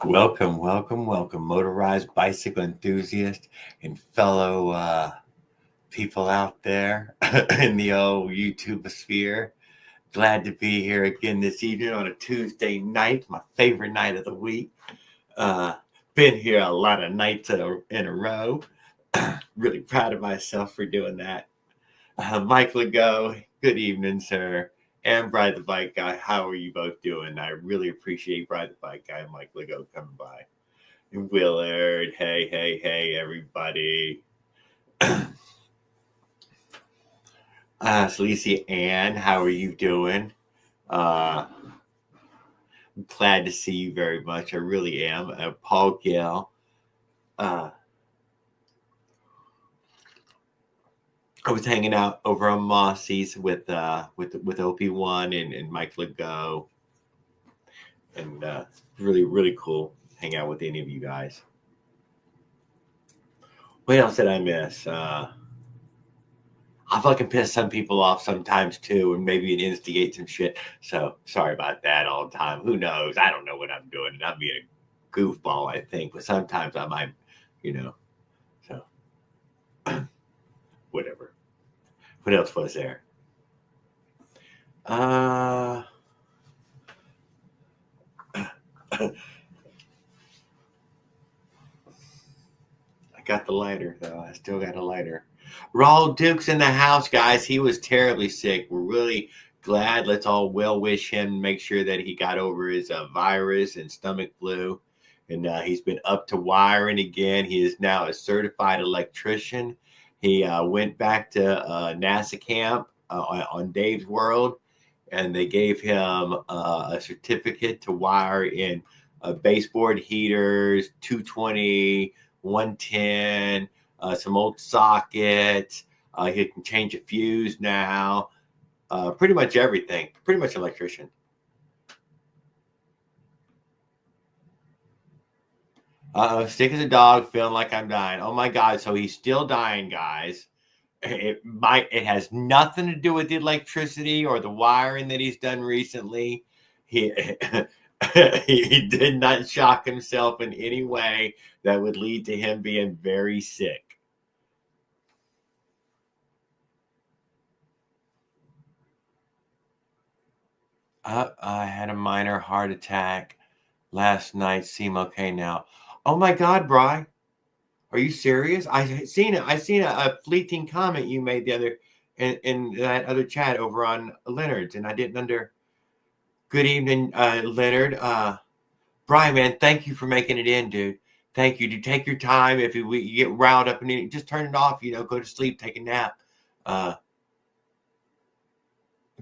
Welcome, welcome, welcome, motorized bicycle enthusiast and fellow people out there in the old YouTube sphere. Glad to be here again this evening on a Tuesday night, my favorite night of the week. Uh, been here a lot of nights in a row. Really proud of myself for doing that. Mike Legault, good evening, sir. And Bride the Bike Guy, how are you both doing? I really appreciate Bride the Bike Guy and Mike Legault coming by. Willard, hey, everybody. Sleazy Ann, how are you doing? I'm glad to see you very much. I really am. Paul Gill. Uh, I was hanging out over on Mossy's with OP1 and Mike Legault, and really cool hang out with any of you guys. What else did I miss? I fucking piss some people off sometimes too, and maybe it instigates some shit. So sorry about that all the time. Who knows? I don't know what I'm doing. I'm being a goofball, I think, but sometimes I might, you know. So whatever. What else was there? I got the lighter though. I still got a lighter. Raul Duke's in the house, guys. He was terribly sick. We're really glad. Let's all well wish him. Make sure that he got over his virus and stomach flu. And he's been up to wiring again. He is now a certified electrician. He went back to NASA camp on Dave's World, and they gave him a certificate to wire in baseboard heaters, 220, 110, some old sockets. He can change a fuse now. Pretty much everything. Pretty much electrician. Sick as a dog, feeling like I'm dying. Oh my God! So he's still dying, guys. It has nothing to do with the electricity or the wiring that he's done recently. He he did not shock himself in any way that would lead to him being very sick. I had a minor heart attack last night. Seem okay now. Oh my God, Bri. Are you serious? I seen it. I seen a fleeting comment you made the other in that other chat over on Leonard's, and I didn't under. Good evening, Leonard. Brian, man, thank you for making it in, dude. Thank you. Take your time. If you get riled up and just turn it off, go to sleep, take a nap.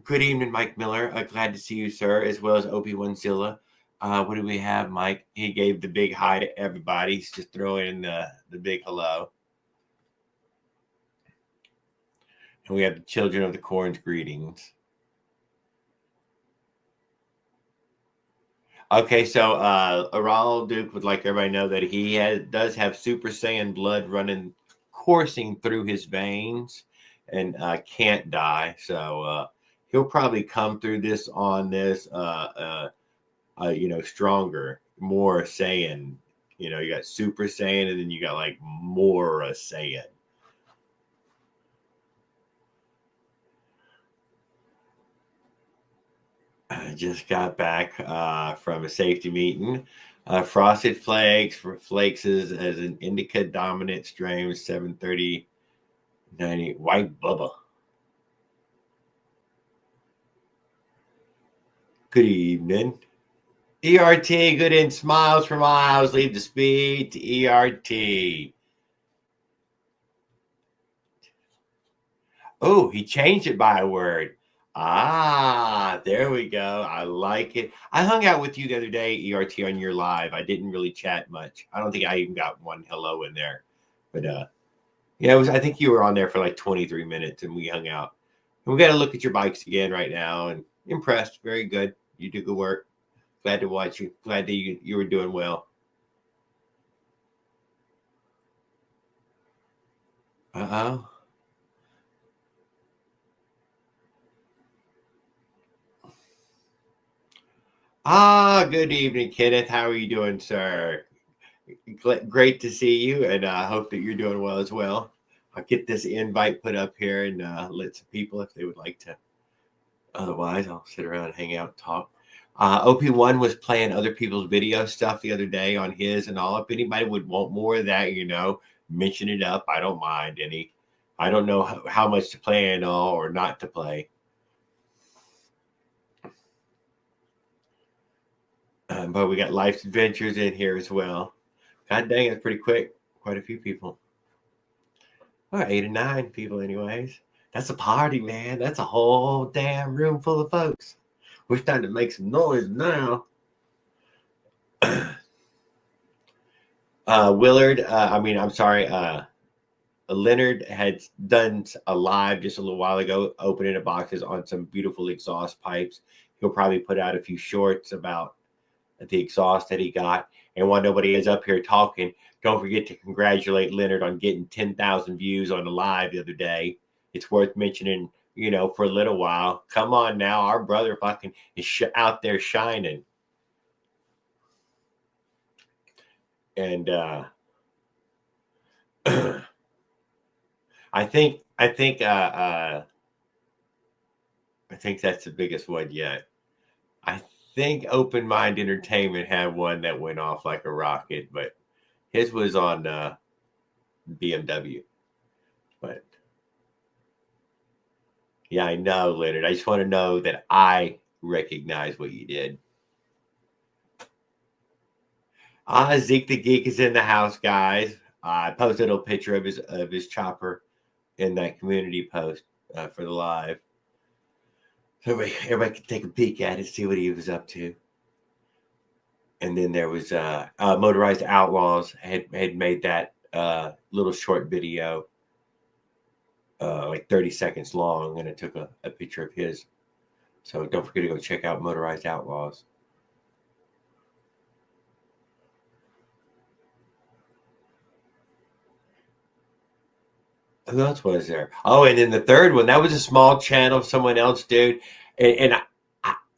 Good evening, Mike Miller. Glad to see you, sir, as well as Obi-Wan Zilla. What do we have, Mike? He gave the big hi to everybody. He's just throwing in the big hello. And we have the Children of the Corn's greetings. Okay, so Aral Duke would like everybody to know that he does have Super Saiyan blood coursing through his veins and can't die. So he'll probably come through this on this, stronger, more Saiyan. You got Super Saiyan and then you got like more Saiyan. I just got back from a safety meeting. Frosted Flakes for Flakes is as an indica dominant strain 730 90 white bubba. Good evening. ERT, good in smiles for miles, leave the speed to ERT. Oh, he changed it by a word. There we go. I like it. I hung out with you the other day, ERT, on your live. I didn't really chat much. I don't think I even got one hello in there. But yeah, I think you were on there for like 23 minutes and we hung out. And we got to look at your bikes again right now and impressed. Very good. You do good work. Glad to watch you. Glad that you were doing well. Uh-oh. Good evening, Kenneth. How are you doing, sir? Great to see you, and I hope that you're doing well as well. I'll get this invite put up here and let some people if they would like to. Otherwise, I'll sit around and hang out and talk. OP1 was playing other people's video stuff the other day on his and all. If anybody would want more of that, mention it up. I don't mind any. I don't know how much to play and all or not to play. But we got Life's Adventures in here as well. God dang, it's pretty quick. Quite a few people. Well, 8 or 9 people, anyways. That's a party, man. That's a whole damn room full of folks. We're starting to make some noise now. Leonard had done a live just a little while ago, opening the boxes on some beautiful exhaust pipes. He'll probably put out a few shorts about the exhaust that he got. And while nobody is up here talking, don't forget to congratulate Leonard on getting 10,000 views on the live the other day. It's worth mentioning, for a little while. Come on now, our brother fucking is out there shining. And I think that's the biggest one yet. I think Open Mind Entertainment had one that went off like a rocket, but his was on BMW. But yeah, I know, Leonard. I just want to know that I recognize what you did. Zeke the Geek is in the house, guys. I posted a picture of his chopper in that community post for the live. Everybody can take a peek at it, see what he was up to. And then there was Motorized Outlaws had made that little short video, like 30 seconds long, and it took a picture of his. So don't forget to go check out Motorized Outlaws. Who else was there? Oh, and then the third one, that was a small channel, someone else, dude. And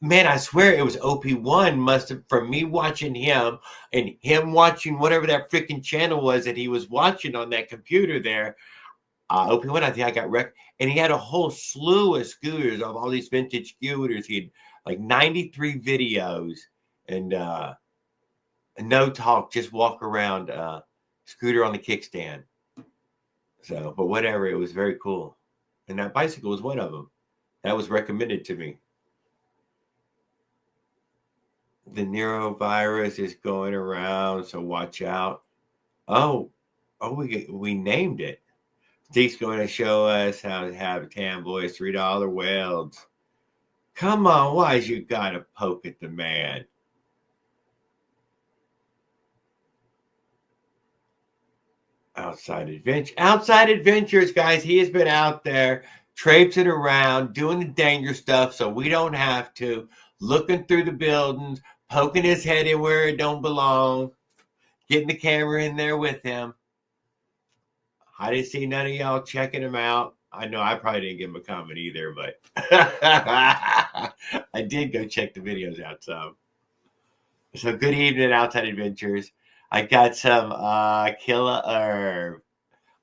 man, I swear it was OP1 must have, from me watching him and him watching whatever that freaking channel was that he was watching on that computer there. OP1, I think I got wrecked. And he had a whole slew of scooters of all these vintage scooters. He had like 93 videos and no talk, just walk around scooter on the kickstand. So, but whatever, it was very cool. And that bicycle was one of them. That was recommended to me. The Nero virus is going around, so watch out. Oh, we named it. Steve's going to show us how to have Tam Boys $3 welds. Come on, why's you gotta poke at the man? Outside Adventures, guys. He has been out there traipsing around, doing the dangerous stuff, so we don't have to. Looking through the buildings, poking his head in where it don't belong, getting the camera in there with him. I didn't see none of y'all checking him out. I know I probably didn't give him a comment either, but I did go check the videos out some. So good evening, Outside Adventures. I got some killer herb.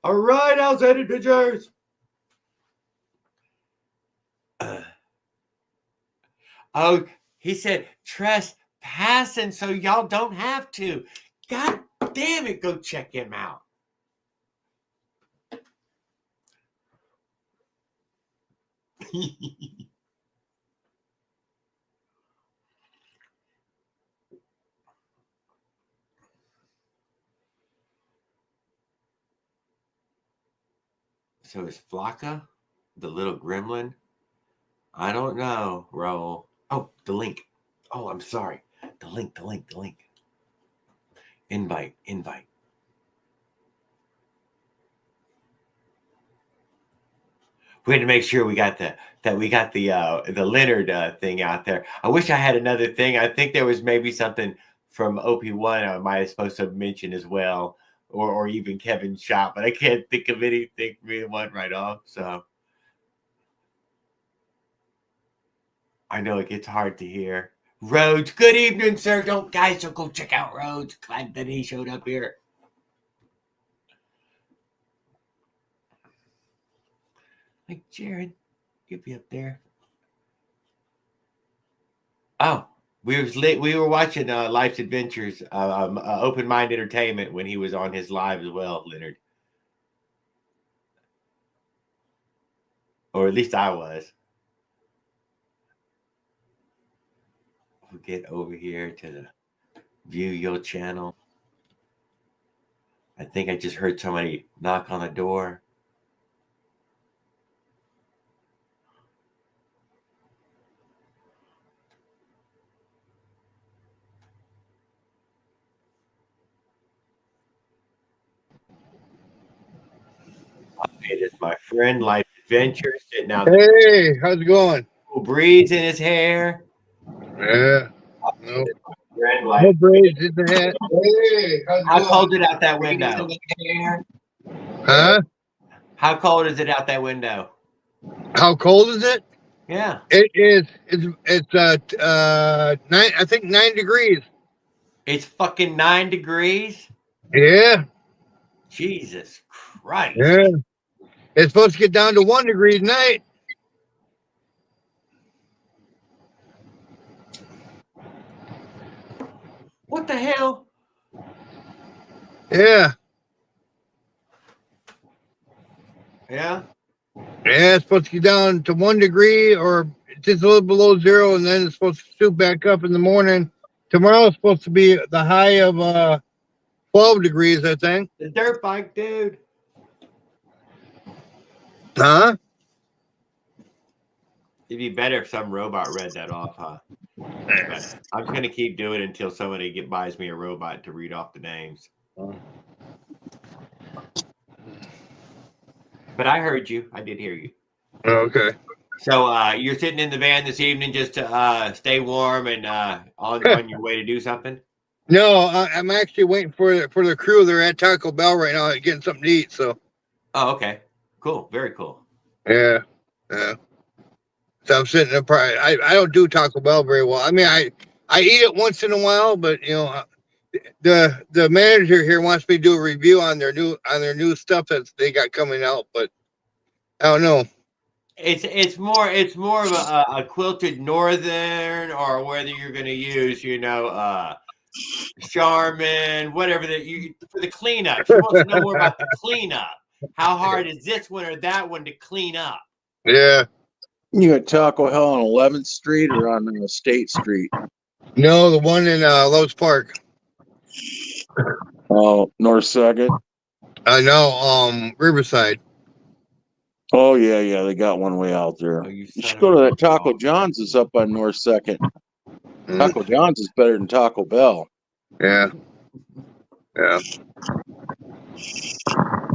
All right, Outside Adventures. Oh, he said trespassing, so y'all don't have to. God damn it, go check him out. So is Flocka the little gremlin? I don't know, Raul. Oh, the link. Oh, I'm sorry. The link. Invite. We had to make sure we got the Leonard thing out there. I wish I had another thing. I think there was maybe something from OP1 I might have supposed to mention as well, or even Kevin's shop, but I can't think of anything for me to one right off. So I know it gets hard to hear. Rhodes, good evening, sir. Don't go check out Rhodes. Glad that he showed up here. Like, Jared, you'll be up there. Oh, we were watching Life's Adventures, Open Mind Entertainment when he was on his live as well, Leonard. Or at least I was. We'll get over here to the view your channel. I think I just heard somebody knock on the door. It is my friend, Life Adventures, sitting out. Hey, how's it going? Cool breeze in his hair. Yeah. No, no breeze in the head. Hey, how cold is it out that window? Huh? How cold is it out that window? How cold is it? Yeah. It is. It's 9. I think 9 degrees. It's fucking 9 degrees. Yeah. Jesus Christ. Yeah. It's supposed to get down to 1 degree tonight. What the hell? Yeah. Yeah. Yeah, it's supposed to get down to 1 degree or just a little below 0, and then it's supposed to shoot back up in the morning. Tomorrow is supposed to be the high of 12 degrees, I think. The dirt bike, dude. Huh? It'd be better if some robot read that off, huh? But I'm just gonna keep doing it until somebody buys me a robot to read off the names. But I heard you. I did hear you. Okay. So you're sitting in the van this evening just to stay warm and on your way to do something? No, I'm actually waiting for the crew. They're at Taco Bell right now getting something to eat. So. Oh, okay. Cool. Very cool. Yeah. Yeah. So I'm sitting there. I don't do Taco Bell very well. I mean, I eat it once in a while, but the manager here wants me to do a review on their new stuff that they got coming out, but I don't know. It's more of a quilted northern, or whether you're going to use Charmin, whatever for the cleanup. She wants to know more about the cleanup. How hard is this one or that one to clean up? Yeah. You got Taco Hell on 11th Street or on State Street? No, the one in Lowe's Park. Oh, North Second. No, Riverside. Oh yeah, they got one way out there. You should go to that Taco John's is up on North Second. Taco John's is better than Taco Bell. Yeah. Yeah.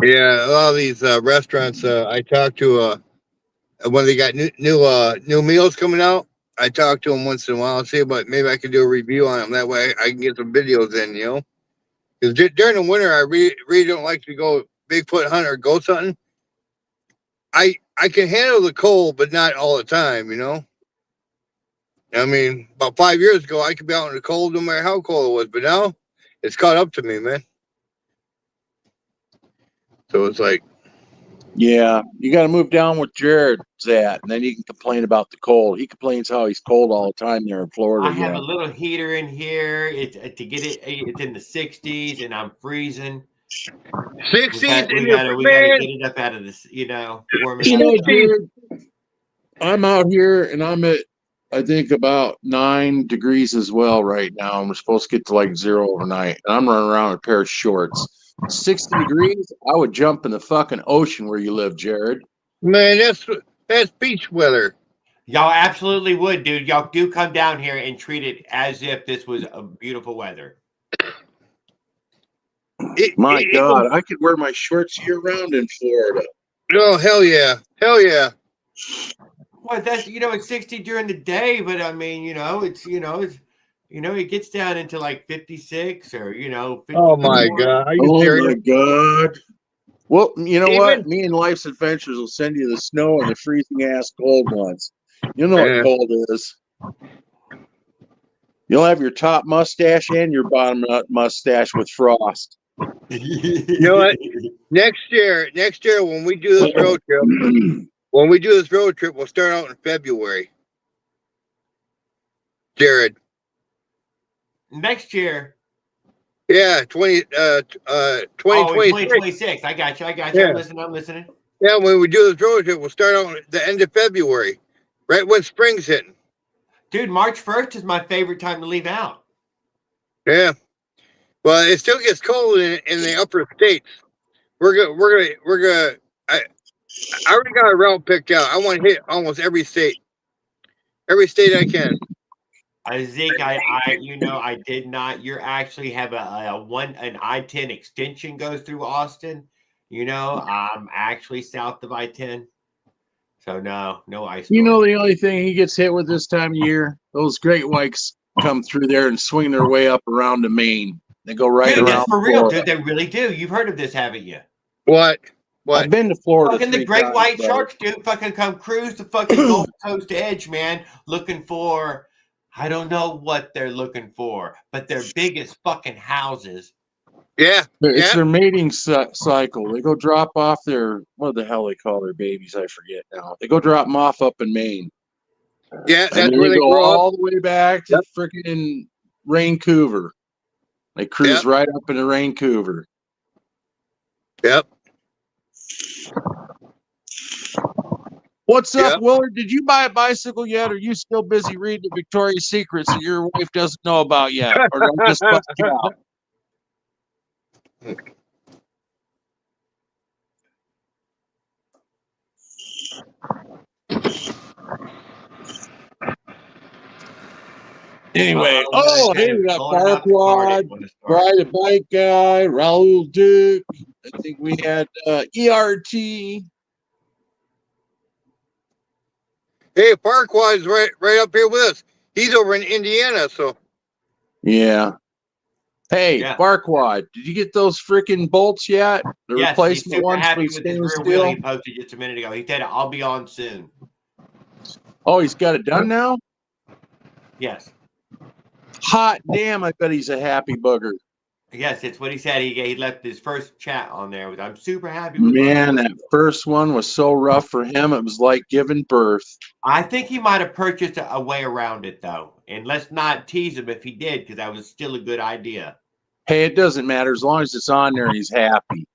Yeah, a lot of these restaurants I talk to when they got new meals coming out, I talk to them once in a while and see about maybe I could do a review on them. That way I can get some videos in, Because during the winter, I really don't like to go Bigfoot hunt or ghost hunting. I can handle the cold, but not all the time, I mean, about 5 years ago, I could be out in the cold no matter how cold it was. But now it's caught up to me, man. So it's like. Yeah, you got to move down where Jared's at, and then you can complain about the cold. He complains how he's cold all the time there in Florida. I have a little heater in here. It's in the 60s, and I'm freezing. 60s, we gotta get it up out of this, Jared, I'm out here, and I'm at I think about 9 degrees as well right now, and we're supposed to get to like 0 overnight. And I'm running around in a pair of shorts. 60 degrees, I would jump in the fucking ocean where you live, Jared. Man, that's beach weather. Y'all absolutely would, dude. Y'all do come down here and treat it as if this was a beautiful weather. My God, I could wear my shorts year round in Florida. Oh, hell yeah. Hell yeah. Well, that's, it's 60 during the day, but I mean, it gets down into like 56 or, 54. Oh my God. Are you serious? My God. Well, you know what? Me and Life's Adventures will send you the snow and the freezing ass cold ones. You know what cold is. You'll have your top mustache and your bottom mustache with frost. You know what? Next year when we do this road trip, we'll start out in February. Jared. Next year. Yeah, 2026. I got you. Yeah. I'm listening. Yeah, when we do this road trip, we'll start out at the end of February, right when spring's hitting. Dude, March 1st is my favorite time to leave out. Yeah. Well, it still gets cold in the upper states. We're gonna. I already got a route picked out. I want to hit almost every state I can. Zeke, I did not. You actually have an I-10 extension goes through Austin. I'm actually south of I-10, so no ice. The only thing he gets hit with this time of year, those great whites come through there and swing their way up around to Maine. They go right around. That's for real, dude. They really do. You've heard of this, haven't you? What? I've been to Florida. Fucking the great white sharks, dude. Fucking come cruise the fucking Gulf Coast edge, man. Looking for, I don't know what they're looking for, but they're big as fucking houses. Yeah. It's their mating cycle. They go drop off their, what the hell they call their babies? I forget now. They go drop them off up in Maine. Yeah, that's where they go all the way back to freaking Vancouver. They cruise right up into Vancouver. Yep. What's up, Willard? Did you buy a bicycle yet? Or are you still busy reading the Victoria's Secrets that your wife doesn't know about yet? Or don't just bust you out? Anyway, hey, we got Farquad, Ride a Bike Guy, Raul Duke. I think we had ERT. Hey, Farquad's right up here with us. He's over in Indiana, so. Yeah. Hey, Farquad, did you get those freaking bolts yet? The replacement ones for stainless steel? He posted just a minute ago. He said, "I'll be on soon." Oh, he's got it done now? Yes. Hot damn, I bet he's a happy bugger. Yes, it's what he said. He left his first chat on there. I'm super happy with that first one was so rough for him. It was like giving birth. I think he might have purchased a way around it, though. And let's not tease him if he did, because that was still a good idea. Hey, it doesn't matter. As long as it's on there, he's happy.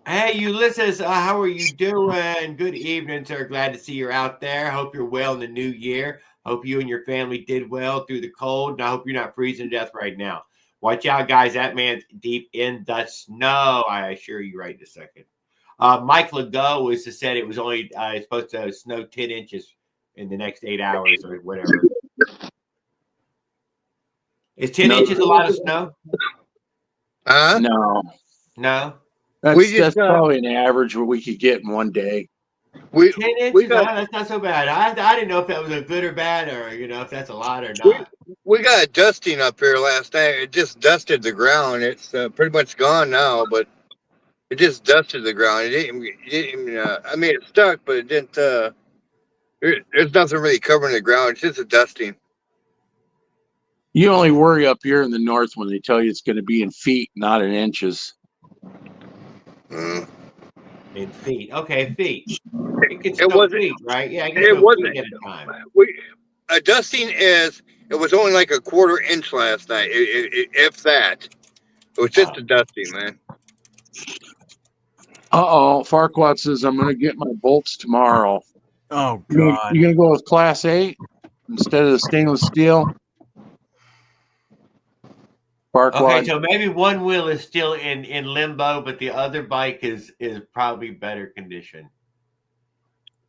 Hey, Ulysses, how are you doing? Good evening, sir. Glad to see you're out there. Hope you're well in the new year. Hope you and your family did well through the cold. And I hope you're not freezing to death right now. Watch out, guys. That man's deep in the snow. I assure you right in a second. Mike Legault said it was only supposed to snow 10 inches in the next 8 hours or whatever. Is 10 inches a lot of snow? No. That's probably an average what we could get in one day. 10 inches? That's not so bad. I didn't know if that was a good or bad, or if that's a lot or not. We got a dusting up here last night. It just dusted the ground. It's pretty much gone now, but it just dusted the ground. It didn't I mean, it stuck, but it didn't. There's nothing really covering the ground. It's just a dusting. You only worry up here in the north when they tell you it's going to be in feet, not in inches. In feet. Okay, feet. It wasn't feet, right? Yeah, it wasn't at a time. A dusting it was only like a quarter inch last night, if that. It was just a dusting, man. Farquaad says I'm going to get my bolts tomorrow. Oh, God. You going to go with Class 8 instead of the stainless steel? Farquaad. Okay, so maybe one wheel is still in limbo, but the other bike is probably better condition.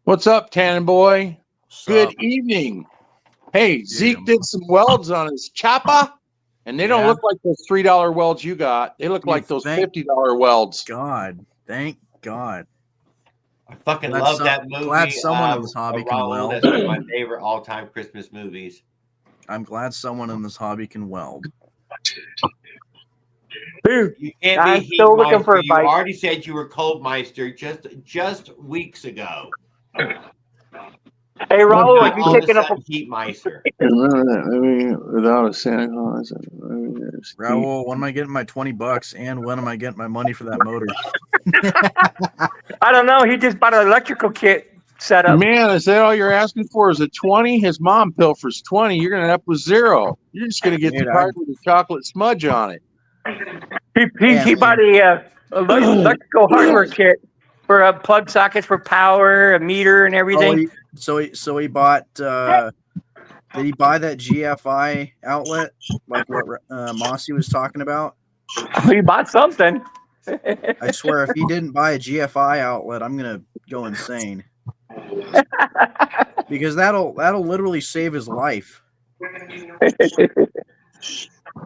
What's up, Tannen boy? Good up? Evening. Hey, Zeke did some welds on his chopper, and they don't look like those $3 welds you got. They look like those $50 welds. Thank God. I fucking love that movie. Glad someone in this hobby can weld. That's one of my favorite all-time Christmas movies. I'm glad someone in this hobby can weld. Dude, you can't I'm be still looking for a bike. You already said you were Cold Meister just weeks ago. Hey, Raul, have you All of a taken up? sudden, heat micer. Without a Santa Claus. Raul, when am I getting my $20? And when am I getting my money for that motor? I don't know. He just bought an electrical kit set up. Man, is that all you're asking for? Is a 20? His mom pilfers 20. You're gonna end up with 0. You're just gonna get the Dude, card with a chocolate smudge on it. He bought a electrical hardware kit for plug sockets for power, a meter, and everything. So he bought. Did he buy that GFI outlet like what Mossy was talking about? He bought something. I swear, if he didn't buy a GFI outlet, I'm gonna go insane. Because that'll literally save his life.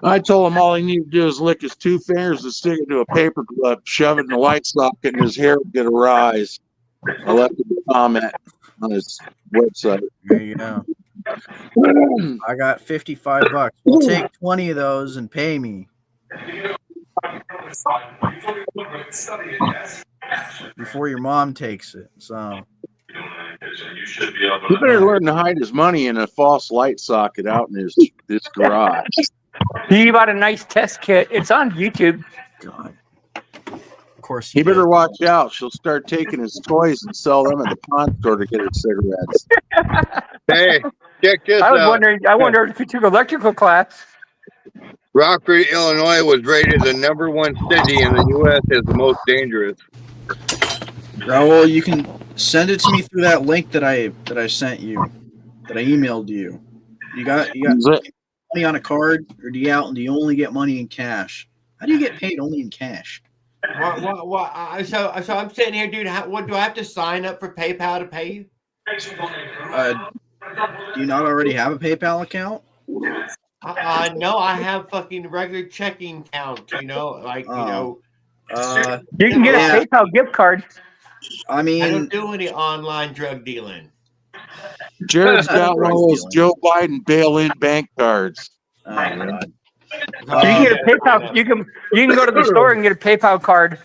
I told him all he needed to do is lick his 2 fingers and stick it to a paper clip, shove it in the light socket, and his hair would get a rise. I left him a comment on his website. There you go. I got $55. We'll take 20 of those and pay me. Before your mom takes it. So He better learn to hide his money in a false light socket out in his garage. He bought a nice test kit. It's on YouTube. God. Of course He better watch out. She'll start taking his toys and sell them at the pawn store to get his cigarettes. Hey, check this I was out. wondering. I wondered if he took electrical class. Rockford, Illinois was rated the #1 city in the U.S. as the most dangerous. Raul, you can send it to me through that link that I sent you, that I emailed you. You got money on a card, or do you only get money in cash? How do you get paid only in cash? What? So I'm sitting here, dude. What do I have to sign up for PayPal to pay you? Do you not already have a PayPal account? No, I have fucking regular checking account. You know. You can get a PayPal gift card. I mean, I don't do any online drug dealing. Jared's got one of those Joe Biden bail-in bank cards. Oh, God. You can get a PayPal. You can go to the store and get a PayPal card.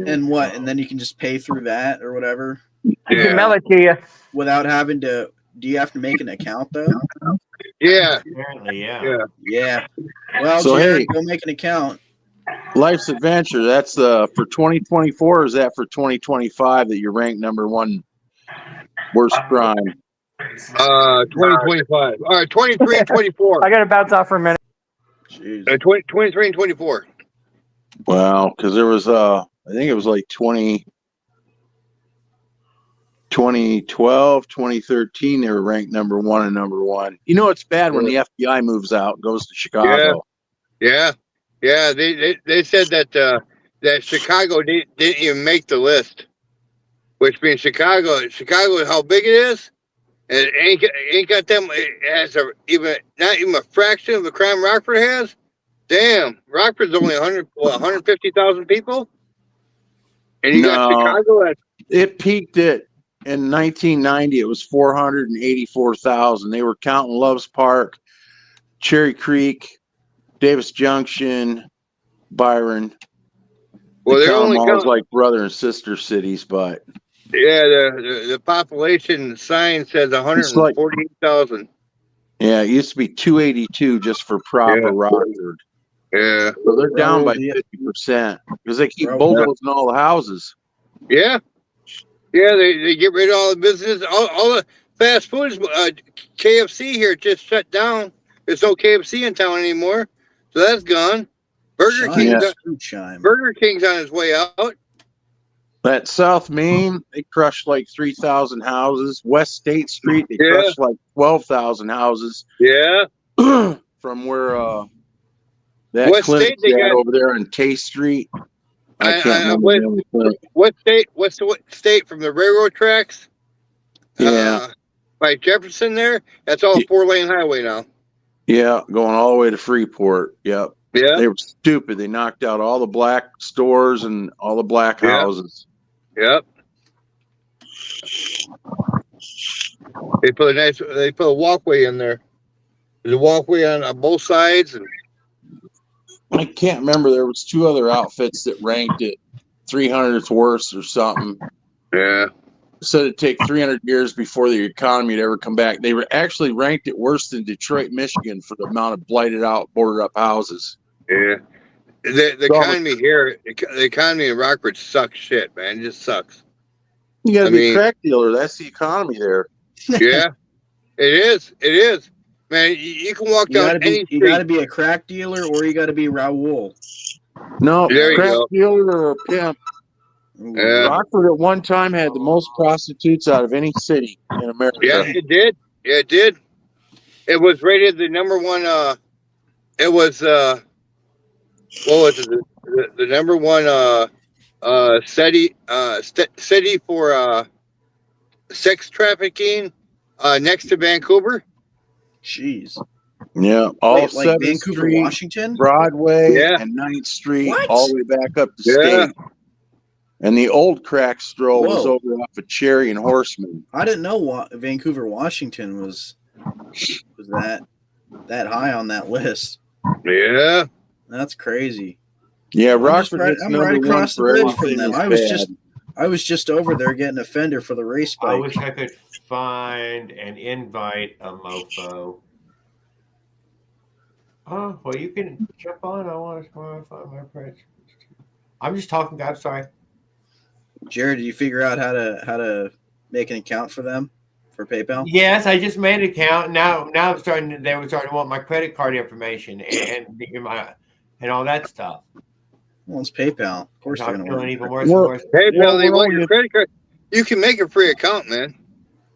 And what? And then you can just pay through that or whatever. You can mail it to you without having to. Do you have to make an account though? Yeah. Apparently, yeah. Yeah. Well, So, Jared, hey. go make an account. Life's Adventure, that's for 2024, or is that for 2025 that you're ranked '1 worst crime? 2025. All right, 23 and 24. I got to bounce off for a minute. Jeez. 23 and 24. Well, because there was, I think it was like 2012, 2013, they were ranked #1 and #1. You know, it's bad when the FBI moves out, goes to Chicago. Yeah. They said that Chicago didn't even make the list, which means Chicago, how big it is, and it ain't got them. It has not even a fraction of the crime Rockford has. Damn, Rockford's only 150,000 people, and you got Chicago at. It peaked in 1990. It was 484,000. They were counting Loves Park, Cherry Creek, Davis Junction, Byron. Well, they're only like brother and sister cities, but yeah, the population sign says 148,000. Yeah, it used to be 282 just for proper Rockford. Yeah, so they're down by 50% because they keep bulldozing all the houses. Yeah, they get rid of all the business, all the fast foods. KFC here just shut down. There's no KFC in town anymore. So that's gone. Burger King's on his way out. That South Main, they crushed like 3,000 houses. West State Street, they crushed like 12,000 houses. Yeah. From where that West clinic State, got over there on K Street. I can't remember. What state from the railroad tracks? Yeah. By Jefferson there? That's all a 4-lane highway now. Yeah, going all the way to Freeport. Yep. Yeah. They were stupid. They knocked out all the black stores and all the black houses. Yep. They put a walkway in there. There's a walkway on both sides. And I can't remember. There was 2 other outfits that ranked it 300th worst or something. Yeah. said it'd take 300 years before the economy would ever come back. They were actually ranked it worse than Detroit, Michigan for the amount of blighted out, boarded up houses. Yeah. The economy here, the economy in Rockford sucks shit, man. It just sucks. You got to be a crack dealer. That's the economy there. Yeah, it is. It is. Man, you can walk down any street. You got to be a crack dealer or you got to be Raoul. No, There you crack go. dealer or a pimp. Yeah. Rockford at one time had the most prostitutes out of any city in America. Yeah, it did. Yeah, it did. It was rated the number one. It was what was it? The number one city for sex trafficking next to Vancouver. Jeez. Yeah, all Wait, like 7th Vancouver, Street, Washington, Broadway, Yeah. and 9th Street, What? all the way back up to Yeah. State. And the old crack stroll was Whoa. over off of Cherry and Horseman. I didn't know Vancouver, Washington was that high on that list. Yeah. That's crazy. Yeah, I'm Rockford right, gets I'm number right one across the for bridge from everything them. that's I was just over there getting a fender for the race I bike. wish I could find and invite a mofo. Oh, well, you can jump on. I want to find my price. I'm just talking. I'm sorry. Jared, did you figure out how to make an account for them for PayPal? Yes, I just made an account. Now I'm starting. They were starting to want my credit card information and all that stuff. Well, it's PayPal. Of course, they're I'm going to feeling want even it. worse and worse. Hey, Well, Bill, they we're want only your credit card. You can make a free account, man.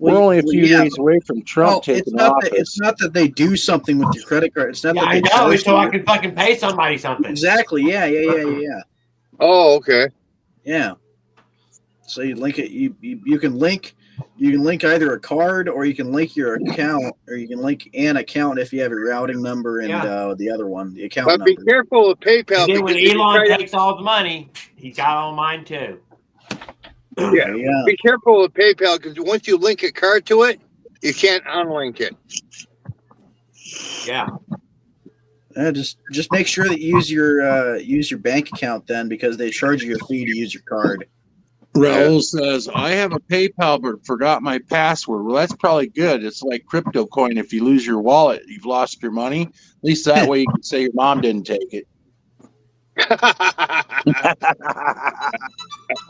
We're only a few yeah, days away from Trump taking it's not office. it's not that they do something with your credit card. It's not Yeah, that I they know. charge It's so I you. can fucking pay somebody something. Exactly. Yeah. Oh, okay. Yeah. So you link it. You can link either a card or you can link your account or you can link an account if you have your routing number and the other one, the account But be number. careful of PayPal. And then when because if you Elon try to- takes all the money, he's got all mine too. Yeah, Yeah. be careful with PayPal because once you link a card to it, you can't unlink it. Yeah. Just make sure that you use your bank account then because they charge you a fee to use your card. Raul says, I have a PayPal but forgot my password. Well, that's probably good. It's like crypto coin. If you lose your wallet, you've lost your money. At least that way you can say your mom didn't take it.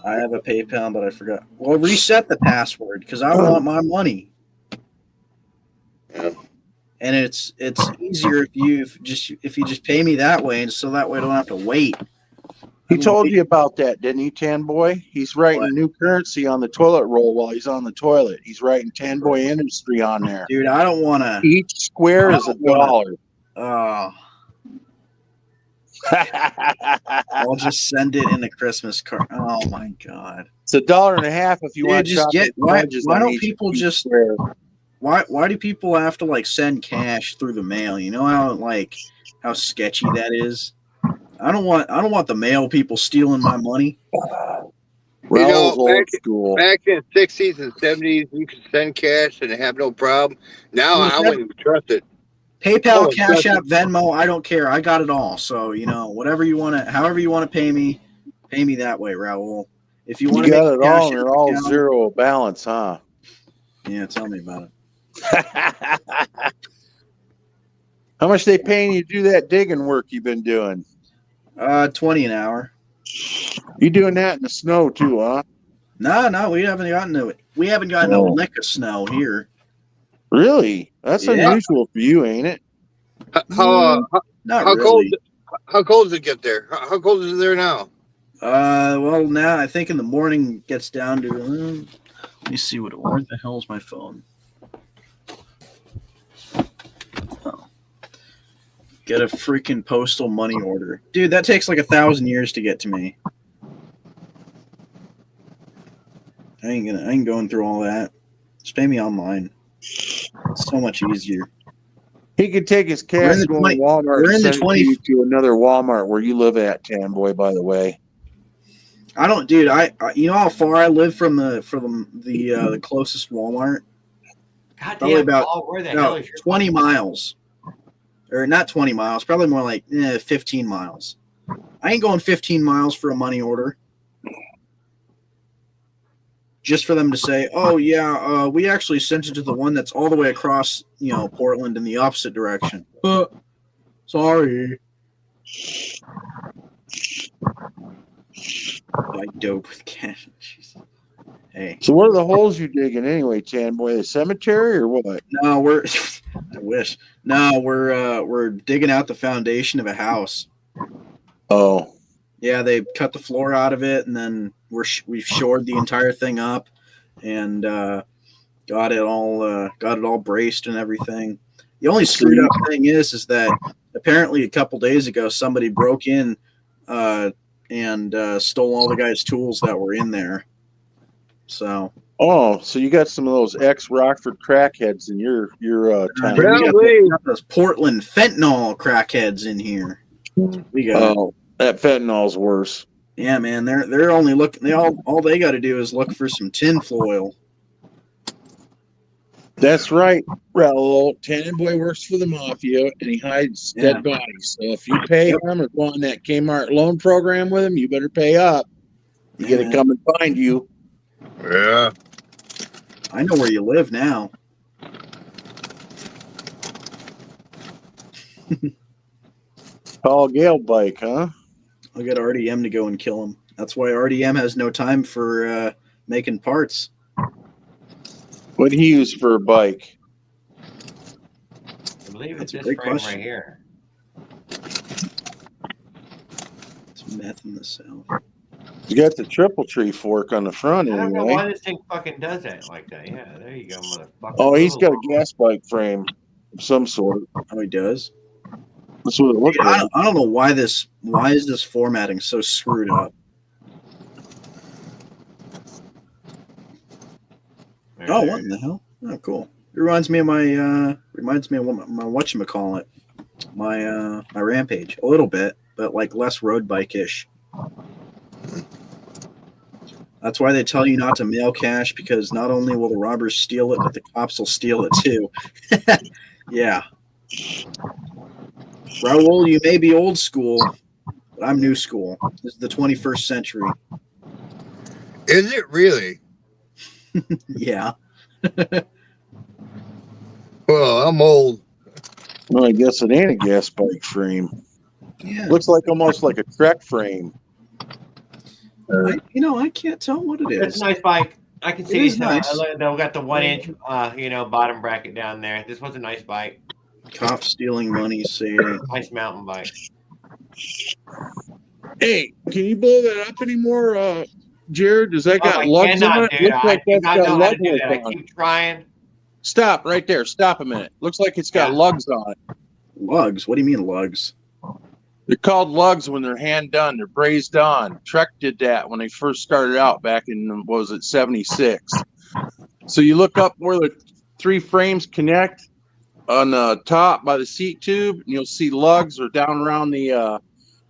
I have a PayPal, but I forgot. Well, reset the password because I want my money. Yeah. And it's easier if you just pay me that way, and so that way I don't have to wait. He told you about that, didn't he, Tan Boy? He's writing new currency on the toilet roll while he's on the toilet. He's writing Tan Boy Industry on there. Dude, I don't want to. Each square is $1. Oh. I'll just send it in a Christmas card. Oh my god! It's $1.50 if you want. Just get why don't people just square. why do people have to like send cash through the mail? You know how sketchy that is. I don't want the mail people stealing my money. Raul's old school. Back in the 60s and 70s, you could send cash and have no problem. Now I wouldn't trust it. PayPal, Cash App, Venmo, I don't care. I got it all. So, whatever you want to, however you want to pay me that way, Raul. If you want to got it all, and they're all zero balance, huh? Yeah, tell me about it. How much they paying you to do that digging work you've been doing? 20 an hour. You doing that in the snow too, huh? No, we haven't gotten a lick of snow here. Really? That's unusual for you, ain't it? How really. How cold does it get there? How cold is it there now? Well, now I think in the morning it gets down to. Let me see where the hell is my phone? Oh. Get a freaking postal money order, dude. That takes like 1,000 years to get to me. I ain't going through all that. Just pay me online. It's so much easier. He could take his cash to Walmart and send it to another Walmart where you live at, Tan Boy, by the way. I don't, dude. I you know how far I live from the closest Walmart? Probably about 20 miles. Or not 20 miles, probably more like 15 miles. I ain't going 15 miles for a money order. just for them to say, "Oh yeah, we actually sent it to the one that's all the way across, Portland in the opposite direction." Sorry. Buy dope with cash. Hey. So what are the holes you digging anyway, Tan Boy? The cemetery or what? No, we're. I wish. No, we're digging out the foundation of a house. Oh. Yeah, they cut the floor out of it, and then we've shored the entire thing up, and got it all braced and everything. The only screwed up thing is that apparently a couple days ago somebody broke in and stole all the guy's tools that were in there. So. Oh, so you got some of those ex-Rockford crackheads in your town. We got those Portland fentanyl crackheads in here. We got. Oh, that fentanyl's worse. Yeah, man, they're only looking. All they got to do is look for some tinfoil. That's right, Raul. Tan Boy works for the mafia, and he hides dead bodies. So if you pay him or go on that Kmart loan program with him, you better pay up. You got to come and find you. Yeah. I know where you live now. Paul Gale bike, huh? I'll get RDM to go and kill him. That's why RDM has no time for making parts. What'd he use for a bike? I believe That's it's a this great frame question. right here. It's meth in the cell. You got the triple tree fork on the front I don't know anyway. why this thing fucking does that like that. Yeah, there you go, motherfucker. Oh, he's got a gas bike frame of some sort. Oh, he does? That's what it looks like. I don't know why is this formatting so screwed up? Oh, what in the hell? Oh, cool. It reminds me of my whatchamacallit. My Rampage. A little bit, but like less road bike-ish. That's why they tell you not to mail cash, because not only will the robbers steal it, but the cops will steal it too. Yeah. Raul, you may be old school, but I'm new school. This is the 21st century. Is it really? Yeah. Well, I'm old. Well, I guess it ain't a gas bike frame. Yeah. Looks like almost like a Trek frame. I can't tell what it It's is. a nice bike. I can see It is these. nice. They've got the 1 inch, bottom bracket down there. This was a nice bike. Cops stealing money, say it ain't. Nice mountain bike. Hey, can you blow that up anymore, Jared? Does that got I lugs on cannot, it? dude. Looks like I do that's not got know how lug to do work that. I on it. keep trying. Stop right there. Stop a minute. Looks like it's got lugs on it. Lugs? What do you mean lugs? They're called lugs when they're hand done. They're brazed on. Trek did that when they first started out back in, what was it, 76. So you look up where the three frames connect on the top by the seat tube, and you'll see lugs, or down around the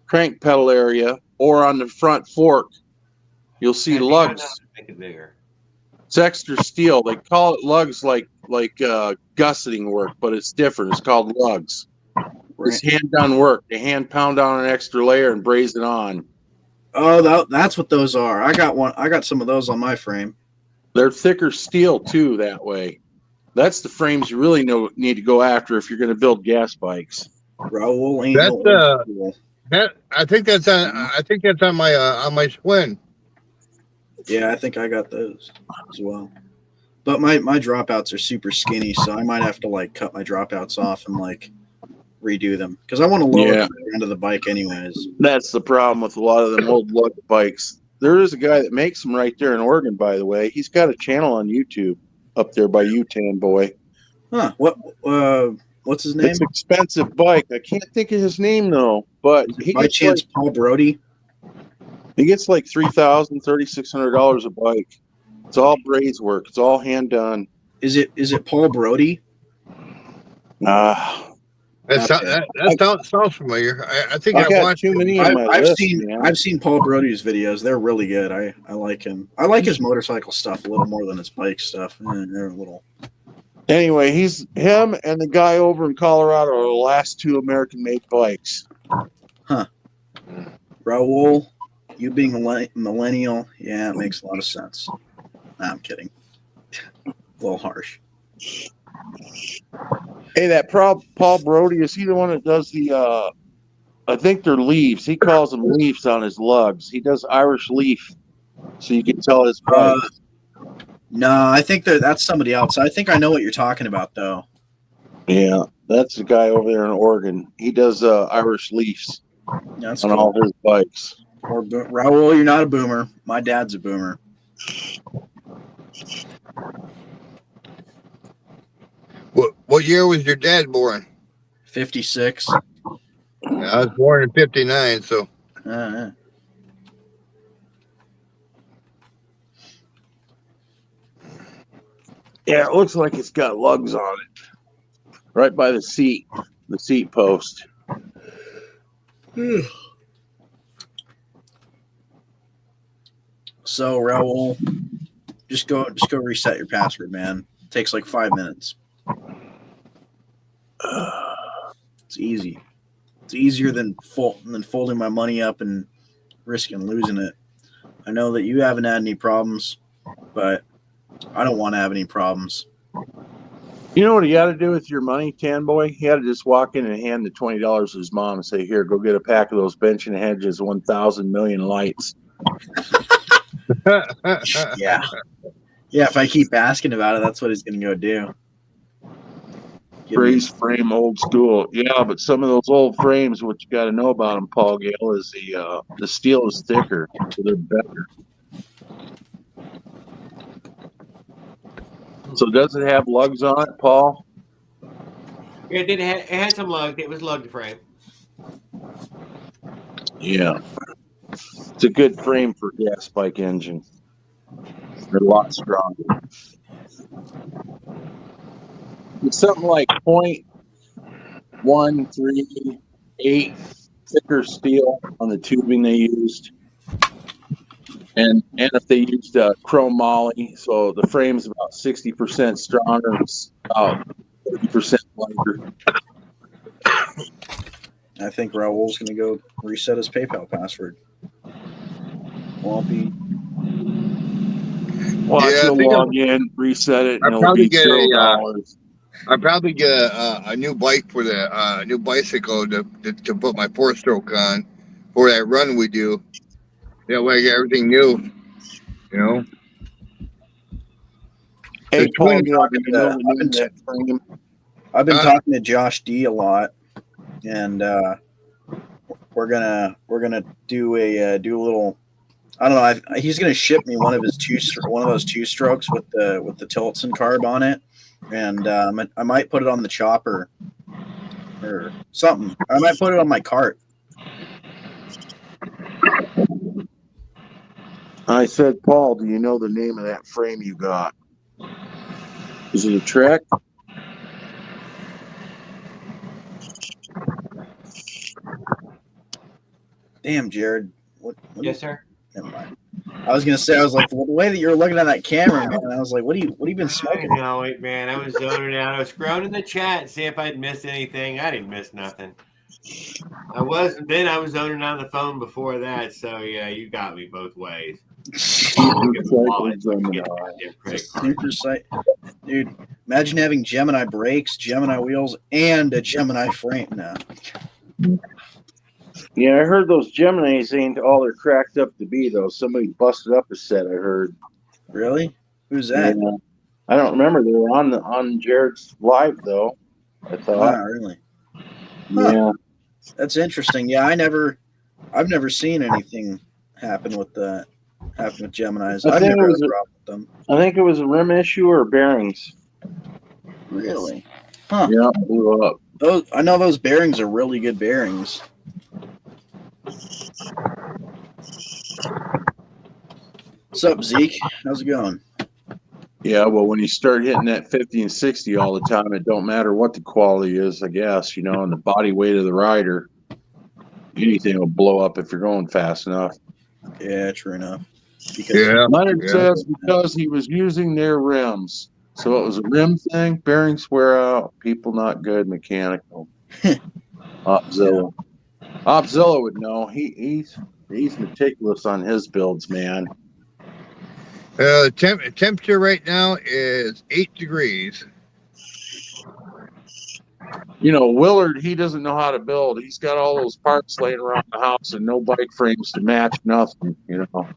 crank pedal area, or on the front fork. You'll see lugs. Make it bigger. It's extra steel. They call it lugs like gusseting work, but it's different. It's called lugs. It's hand done work. They hand pound down an extra layer and braze it on. Oh, that's what those are. I got some of those on my frame. They're thicker steel too. That way, that's the frames you really need to go after if you're going to build gas bikes. Raul ain't I think that's on my Swin. Yeah, I think I got those as well. But my dropouts are super skinny, so I might have to cut my dropouts off and redo them, because I want to lower the end of the bike anyways. That's the problem with a lot of them old lug bikes. There is a guy that makes them right there in Oregon, by the way. He's got a channel on YouTube up there by Tan Boy. Huh? What's his name? It's an expensive bike. I can't think of his name though. But he by chance Paul Brody? He gets $3,000, $3,600 a bike. It's all braze work. It's all hand done. Is it Paul Brody? That sounds familiar. I think I got watched too many on my I've list. I've seen Paul Brody's videos. They're really good. I like him. I like his motorcycle stuff a little more than his bike stuff. They're a little. Anyway, him and the guy over in Colorado are the last two American-made bikes. Huh. Raul, you being a millennial, yeah, it makes a lot of sense. Nah, I'm kidding. A little harsh. Hey, that Paul Brody, is he the one that does the? I think they're leaves. He calls them leaves on his lugs. He does Irish leaf, so you can tell his bikes. No, I think that's somebody else. I think I know what you're talking about, though. Yeah, that's the guy over there in Oregon. He does Irish leaves That's on cool. all his bikes. Or Raul, you're not a boomer. My dad's a boomer. What year was your dad born? 56. I was born in 59, so. Yeah. Yeah, it looks like it's got lugs on it, right by the seat post. So Raul, just go reset your password, man. It takes like 5 minutes. It's easy. It's easier than folding my money up and risking losing it. I know that you haven't had any problems, but I don't want to have any problems. You know what he got to do with your money, Tan Boy? He had to just walk in and hand the $20 to his mom and say, "Here, go get a pack of those bench and hedges 1,000 million lights." Yeah. Yeah, if I keep asking about it, that's what he's going to go do. Freeze frame, old school. Yeah, but some of those old frames, what you got to know about them, Paul Gale, is the steel is thicker, so they're better. So does it have lugs on it, Paul? Yeah, it had some lugs. It was lugged frame. Yeah. It's a good frame for a gas bike engine. They're a lot stronger. It's something like 0.138 thicker steel on the tubing they used. And if they used chrome moly, so the frame's about 60% stronger, it's about 30% lighter. I think Raul's going to go reset his PayPal password. Won't be. Watch, you'll log in, reset it, and it'll be $0. I'd probably get a new bike for the new bicycle to put my 4-stroke on for that run we do. That way I get everything new, you know. Hey, Paul, I've been talking to Josh D a lot, and we're gonna do a little. I don't know. He's gonna ship me one of those 2-strokes with the Tiltson carb on it, and I might put it on the chopper or something. I might put it on my cart. I said, Paul, do you know the name of that frame you got? Is it a Trek? Damn, Jared. What Yes, sir. Never mind. I was gonna say, I was like, well, the way that you're looking at that camera, man, I was like, what have you been smoking? I know it, man. I was zoning out. I was scrolling the chat, see if I'd missed anything. I didn't miss nothing. I was zoning on the phone before that, so yeah, you got me both ways. Super sight, dude. Imagine having Gemini brakes, Gemini wheels, and a Gemini frame. No. Yeah, I heard those Geminis ain't all they're cracked up to be, though. Somebody busted up a set, I heard. Really? Who's that? Yeah. I don't remember. They were on Jared's live, though, I thought. Oh, really? Huh. Yeah. That's interesting. Yeah, I've never seen anything happen with Geminis. I've never had a problem with them. I think it was a rim issue or bearings. Really? Huh. Yeah, blew up. I know those bearings are really good bearings. What's up, Zeke? How's it going? Yeah, well, when you start hitting that 50 and 60 all the time, it don't matter what the quality is, I guess, and the body weight of the rider, anything will blow up if you're going fast enough. Yeah, true enough. Leonard says because he was using their rims. So it was a rim thing, bearings wear out, people not good, mechanical. Opzilla. Opzilla would know. He's meticulous on his builds, man. Temperature right now is 8 degrees. You know, Willard, he doesn't know how to build. He's got all those parts laying around the house and no bike frames to match nothing, you know.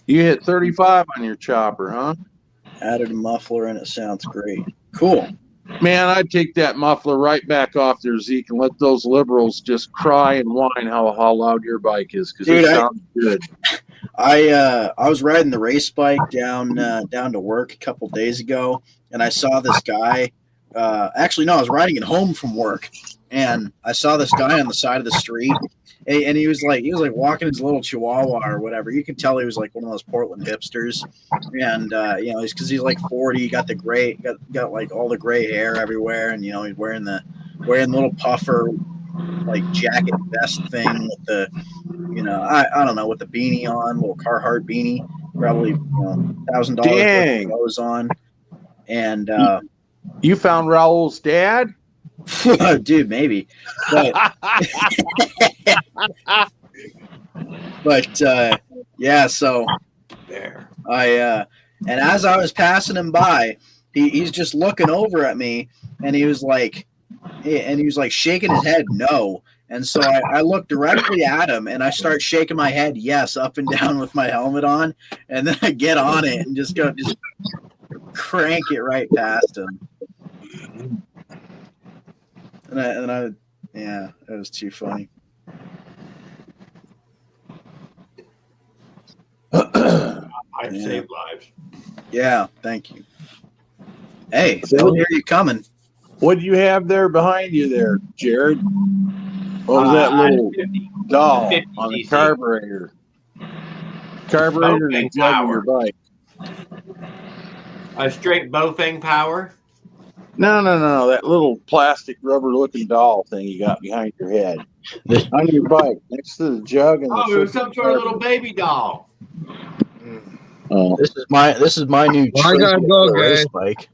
You hit 35 on your chopper, huh? Added a muffler and it sounds great. Cool. Man, I'd take that muffler right back off there, Zeke, and let those liberals just cry and whine how loud your bike is, because it sounds good. I was riding the race bike down to work a couple days ago, and I saw this guy. Actually, no, I was riding it home from work, and I saw this guy on the side of the street, and he was like walking his little Chihuahua or whatever. You could tell he was like one of those Portland hipsters, and you know, because he's like 40, got the gray, got like all the gray hair everywhere, and you know, he's wearing the little puffer like jacket vest thing with the, you know, I don't know, with the beanie on, little Carhartt beanie, probably, you know, $1,000 clothes on, and you found Raul's dad, dude, maybe, but yeah, so there. And as I was passing him by, he's just looking over at me, and he was like shaking his head no. And so I look directly at him, and I start shaking my head yes up and down with my helmet on, and then I get on it and just crank it right past him. And I yeah, it was too funny. I'd save lives. Yeah, thank you. Hey, they'll hear you coming. What do you have there behind you there, Jared? What was that little 50, doll 50 on the cc. carburetor? Carburetor and jug of your bike. A straight Bofang power? No. That little plastic rubber-looking doll thing you got behind your head on your bike, next to the jug and Oh, it was some sort of little baby doll. Oh. This is my new I gotta go, race guys. bike.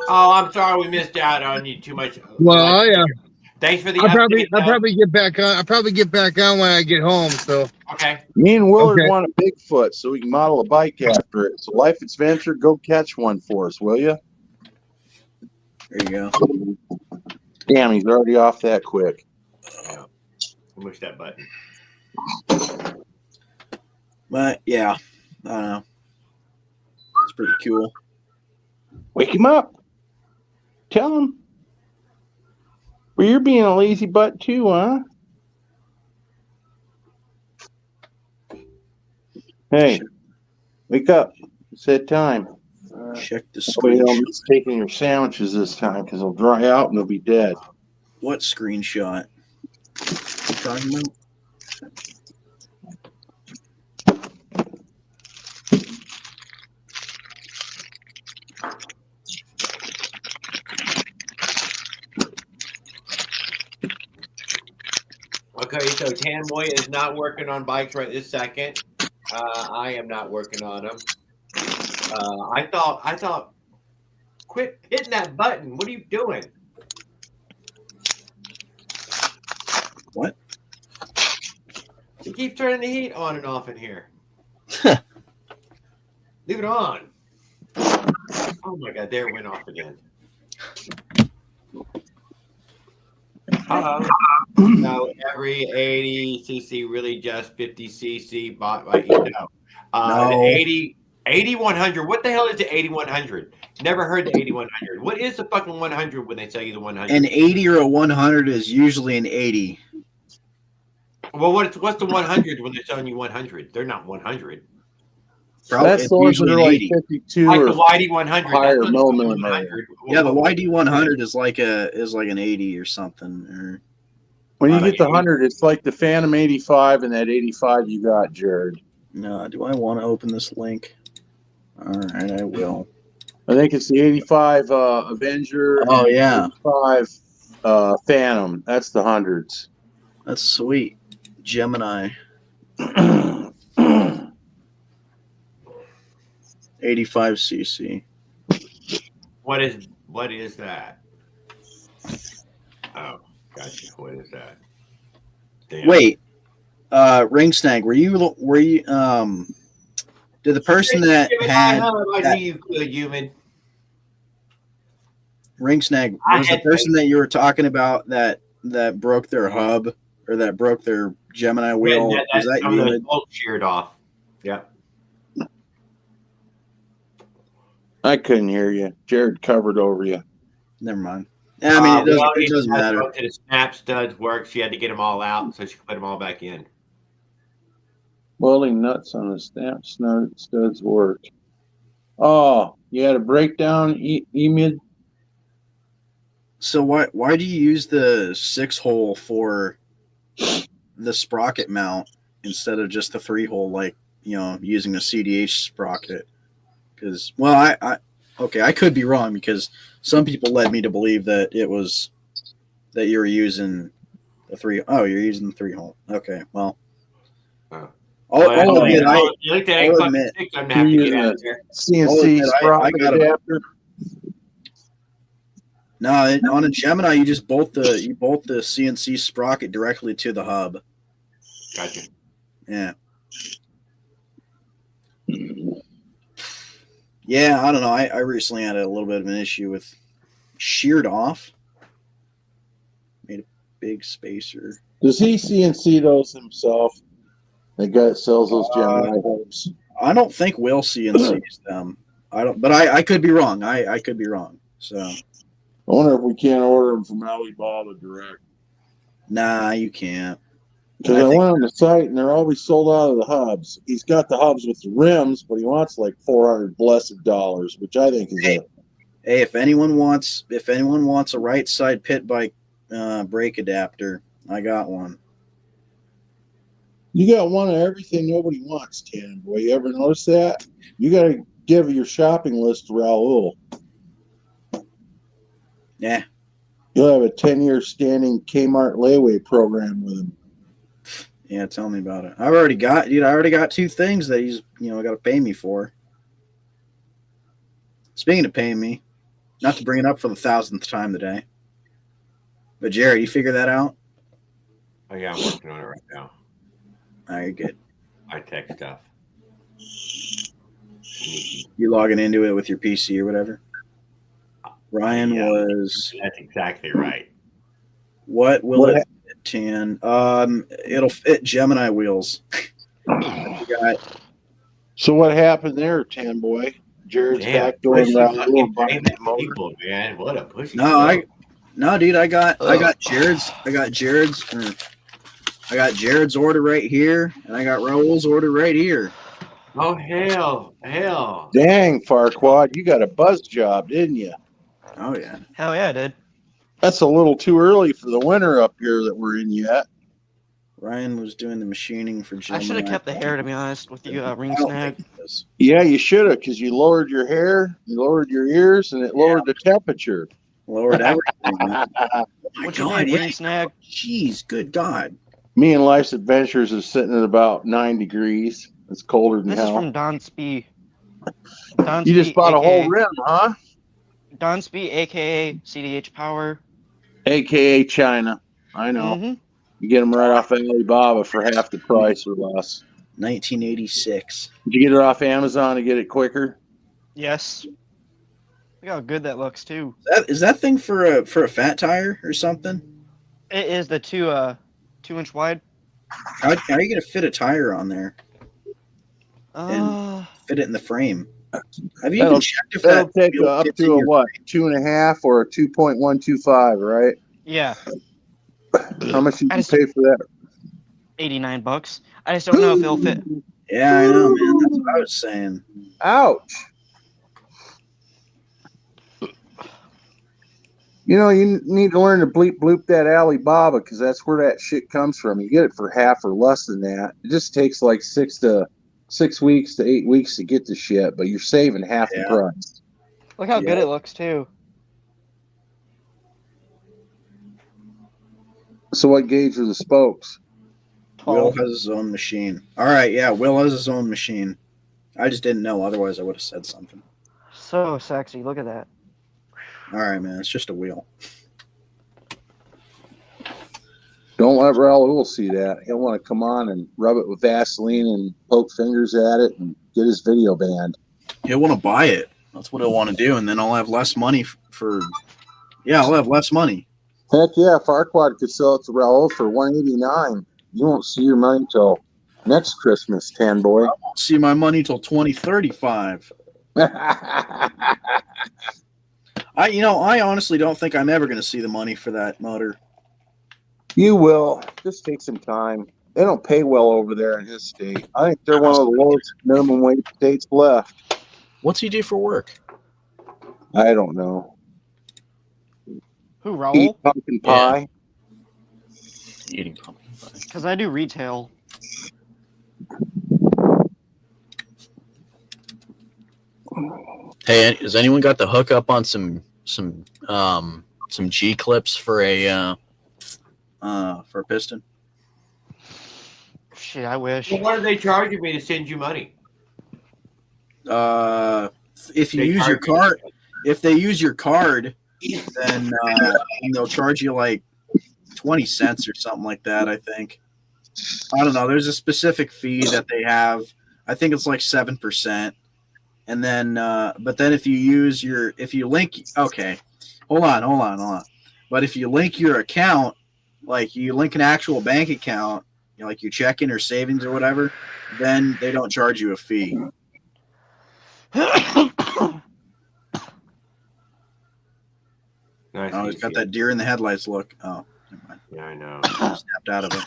Oh, I'm sorry we missed out on you too much. Well, yeah. Thanks for the I'll update. probably get back on. I'll probably get back on when I get home. So Okay. Me and Willard Okay. want a Bigfoot so we can model a bike after it. So Life Adventure, go catch one for us, will you? There you go. Damn, he's already off that quick. Yeah. Push that button. But yeah, I don't know. It's pretty cool. Wake him up. Tell him. Well, you're being a lazy butt too, huh? Hey, wake up. It's that time. Check the Nobody screenshot. else is taking your sandwiches this time because they'll dry out and they'll be dead. What screenshot? What you talking about? Okay, so Tanboy is not working on bikes right this second. I am not working on them. I thought, quit hitting that button. What are you doing? What? You keep turning the heat on and off in here. Leave it on. Oh my God, there it went off again. No, every 80cc really just 50cc bought by no. The 8100. What the hell is the 8100? Never heard the 8100. What is the fucking 100 when they tell you the 100? An 80 or a 100 is usually an 80. Well, what's the 100 when they're telling you 100? They're not 100. That's the ones that are like 52 like or the YD 100. higher That's millimeter. Yeah, the YD 100 is like an 80 or something. Or when you get the 100, it's like the Phantom 85 and that 85 you got, Jared. No, do I want to open this link? All right, I will. I think it's the 85 Avenger. Oh yeah, 85 Phantom. That's the hundreds. That's sweet. Gemini. 85cc. What is that? Oh, gotcha. What is that? Damn. Wait. Ring Snag, were you did the person that had I that knew you could, human. Ring Snag, I was the had person that you were talking about that broke their hub or that broke their Gemini wheel? Was that some of those you? bolts sheared off. Yep. I couldn't hear you. Jared covered over you. Never mind. I mean, it doesn't matter. The snap studs work. She had to get them all out so she could put them all back in. Welding nuts on the snap studs worked. Oh, you had a breakdown, Emid? So why do you use the 6-hole for the sprocket mount instead of just the 3-hole, like, using a CDH sprocket? Because, well, I could be wrong, because some people led me to believe that it was that you were using the 3. Oh, you're using the 3-hole. Okay, well, I'll admit, CNC sprocket adapter. No, on a Gemini, you just bolt the CNC sprocket directly to the hub. Gotcha. Yeah. Yeah, I don't know. I recently had a little bit of an issue with sheared off. Made a big spacer. Does he CNC those himself? The guy that sells those Gemini hubs. I don't think Will CNCs them. I don't, but I could be wrong. I could be wrong. So I wonder if we can't order them from Alibaba direct. Nah, you can't. Because I went on the site and they're always sold out of the hubs. He's got the hubs with the rims, but he wants like $400 blessed dollars, which I think is Hey, if anyone wants a right side pit bike brake adapter, I got one. You got one of everything nobody wants, Tan Boy. You ever notice that? You got to give your shopping list to Raul. Yeah. You'll have a 10-year standing Kmart layaway program with him. Yeah, tell me about it. I already got 2 things that he's got to pay me for. Speaking of paying me, not to bring it up for the 1,000th time today, but Jared, you figure that out? Oh yeah, I'm working on it right now. All right, good. I tech stuff. You logging into it with your PC or whatever? Ryan was. That's exactly right. What will it fit, Tan? It'll fit Gemini wheels. So what happened there, Tan Boy? Jared's back door people, man. What a push! No, dude. I got Jared's order right here, and I got Raul's order right here. Oh hell! Dang, Farquad, you got a buzz job, didn't you? Oh yeah. Hell yeah, I did. That's a little too early for the winter up here that we're in yet. Ryan was doing the machining for Gemini. I should have kept the hair, to be honest, with you, Ring Snag. Yeah, you should have, because you lowered your hair, you lowered your ears, and it lowered the temperature. Lowered everything. What's your name, Ring Snag? Jeez, good God. Me and Life's Adventures is sitting at about 9 degrees. It's colder than hell. This is from Don Spee. You just bought a whole rim, huh? Don Spee, a.k.a. CDH Power. A.k.a. China. I know. Mm-hmm. You get them right off Alibaba for half the price or less. 1986. Did you get it off Amazon to get it quicker? Yes. Look how good that looks, too. Is that thing for a fat tire or something? It is the 2-inch wide. How are you going to fit a tire on there? And fit it in the frame? Have you even checked if that'll take up to a what? 2.5 or a 2.125, right? Yeah. How much did you pay for that? $89. I just don't know if it'll fit. Yeah, I know, man. That's what I was saying. Ouch. You need to learn to bleep bloop that Alibaba, because that's where that shit comes from. You get it for half or less than that. It just takes like 6 weeks to 8 weeks to get the shit, but you're saving half the price. Look how good it looks, too. So what gauge are the spokes? Will has his own machine. All right, yeah, Will has his own machine. I just didn't know. Otherwise, I would have said something. So sexy. Look at that. All right, man. It's just a wheel. Don't let Raul see that. He'll want to come on and rub it with Vaseline and poke fingers at it and get his video banned. He'll want to buy it. That's what he'll want to do, and then I'll have less money I'll have less money. Heck yeah, Farquad could sell it to Raul for $189. You won't see your money till next Christmas, Tan Boy. I won't see my money till 2035. I honestly don't think I'm ever going to see the money for that motor. You will. Just take some time. They don't pay well over there in his state. I think they're one of the lowest minimum wage states left. What's he do for work? I don't know. Who, Raul? Eat pumpkin pie. Eating pumpkin pie. Because I do retail. Hey, has anyone got the hookup on some G clips for a piston? Shit, I wish. Well, what are they charging me to send you money? If you They use your charge me. card, if they use your card, then they'll charge you like 20 cents or something like that. I think. I don't know. There's a specific fee that they have. I think it's like 7%. And then, but then if you link, okay, hold on. But if you link your account, like you link an actual bank account, like your checking or savings or whatever, then they don't charge you a fee. Nice. Oh, it's got that deer in the headlights look. Oh, never mind. Yeah, I know. Snapped out of it.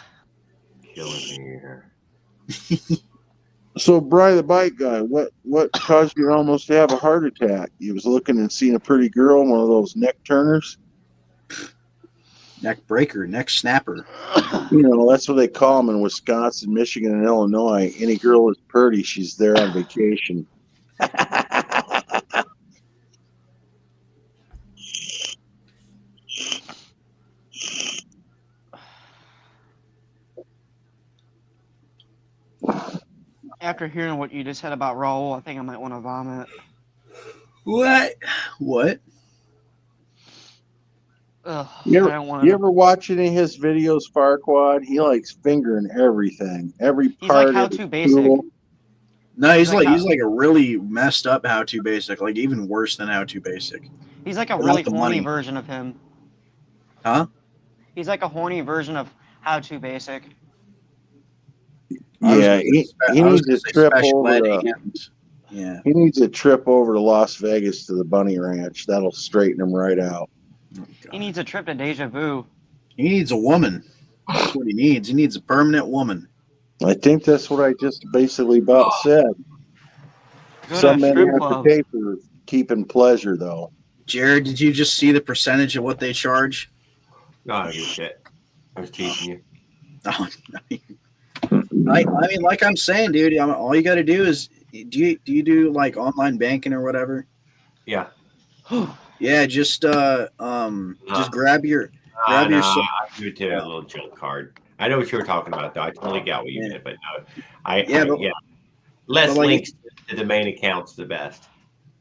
Killing me here. So, Bri, the bike guy, what caused you almost to have a heart attack? You was looking and seeing a pretty girl, one of those neck turners. Neck breaker, neck snapper. You know, that's what they call them in Wisconsin, Michigan, and Illinois. Any girl is pretty, she's there on vacation. After hearing what you just said about Raul, I think I might want to vomit. What? Ugh, You I don't want to. ever watch any of his videos, Farquad? He likes fingering everything, every He's part. like how of the to basic. tool. No, he's Like like a really messed up how to basic, like even worse than how to basic. He's like a Without really the horny money. version of him. Huh? He's like a horny version of how to basic. Yeah, he needs a trip over Yeah. He needs a trip over to Las Vegas to the Bunny Ranch. That'll straighten him right out. Oh, He needs a trip to Deja Vu. He needs a woman. That's what he needs. He needs a permanent woman. I think that's what I just basically about said. Go to Some a men strip have club. to pay for keeping pleasure, though. Jared, did you just see the percentage of what they charge? No, I don't give a shit. I was teasing you. Oh, I mean, like I'm saying, dude, all you got to do is do you do like online banking or whatever? Yeah. Yeah, just grab your I do it to a little junk card. I know what you were talking about, though. I totally got what you meant, but no, less like, links to the main account's the best.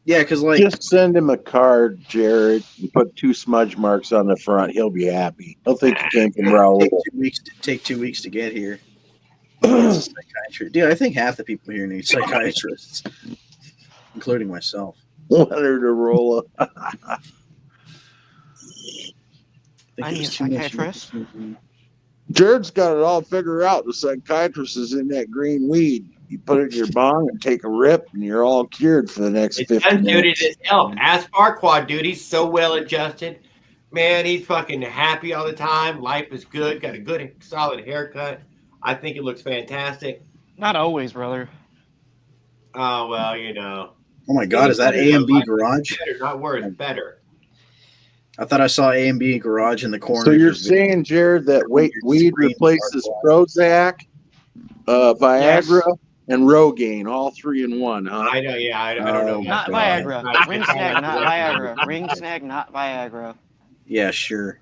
Yeah, because like just send him a card, Jared, and put 2 smudge marks on the front. He'll be happy. He'll think it came from Raul. Take 2 weeks to get here. It's a psychiatrist. Dude, I think half the people here need psychiatrists, including myself. Leonard Arola. I need a psychiatrist. Jared's got it all figured out. The psychiatrist is in that green weed. You put it in your bong and take a rip, and you're all cured for the next 50 minutes. Dude, it is help. Ask Farquad, dude. He's so well adjusted. Man, he's fucking happy all the time. Life is good. Got a good, solid haircut. I think it looks fantastic. Not always, brother. Oh, well, you know. Oh, my God. Is that A&B Garage? Better, not worse. Better. I thought I saw A&B Garage in the corner. So you're saying, Jared, that weed replaces Prozac, Viagra, and Rogaine, all 3 in one, huh? I know, yeah. I don't know. Not Viagra. Ring snag, not Viagra. Ring snag, not Viagra. Yeah, sure.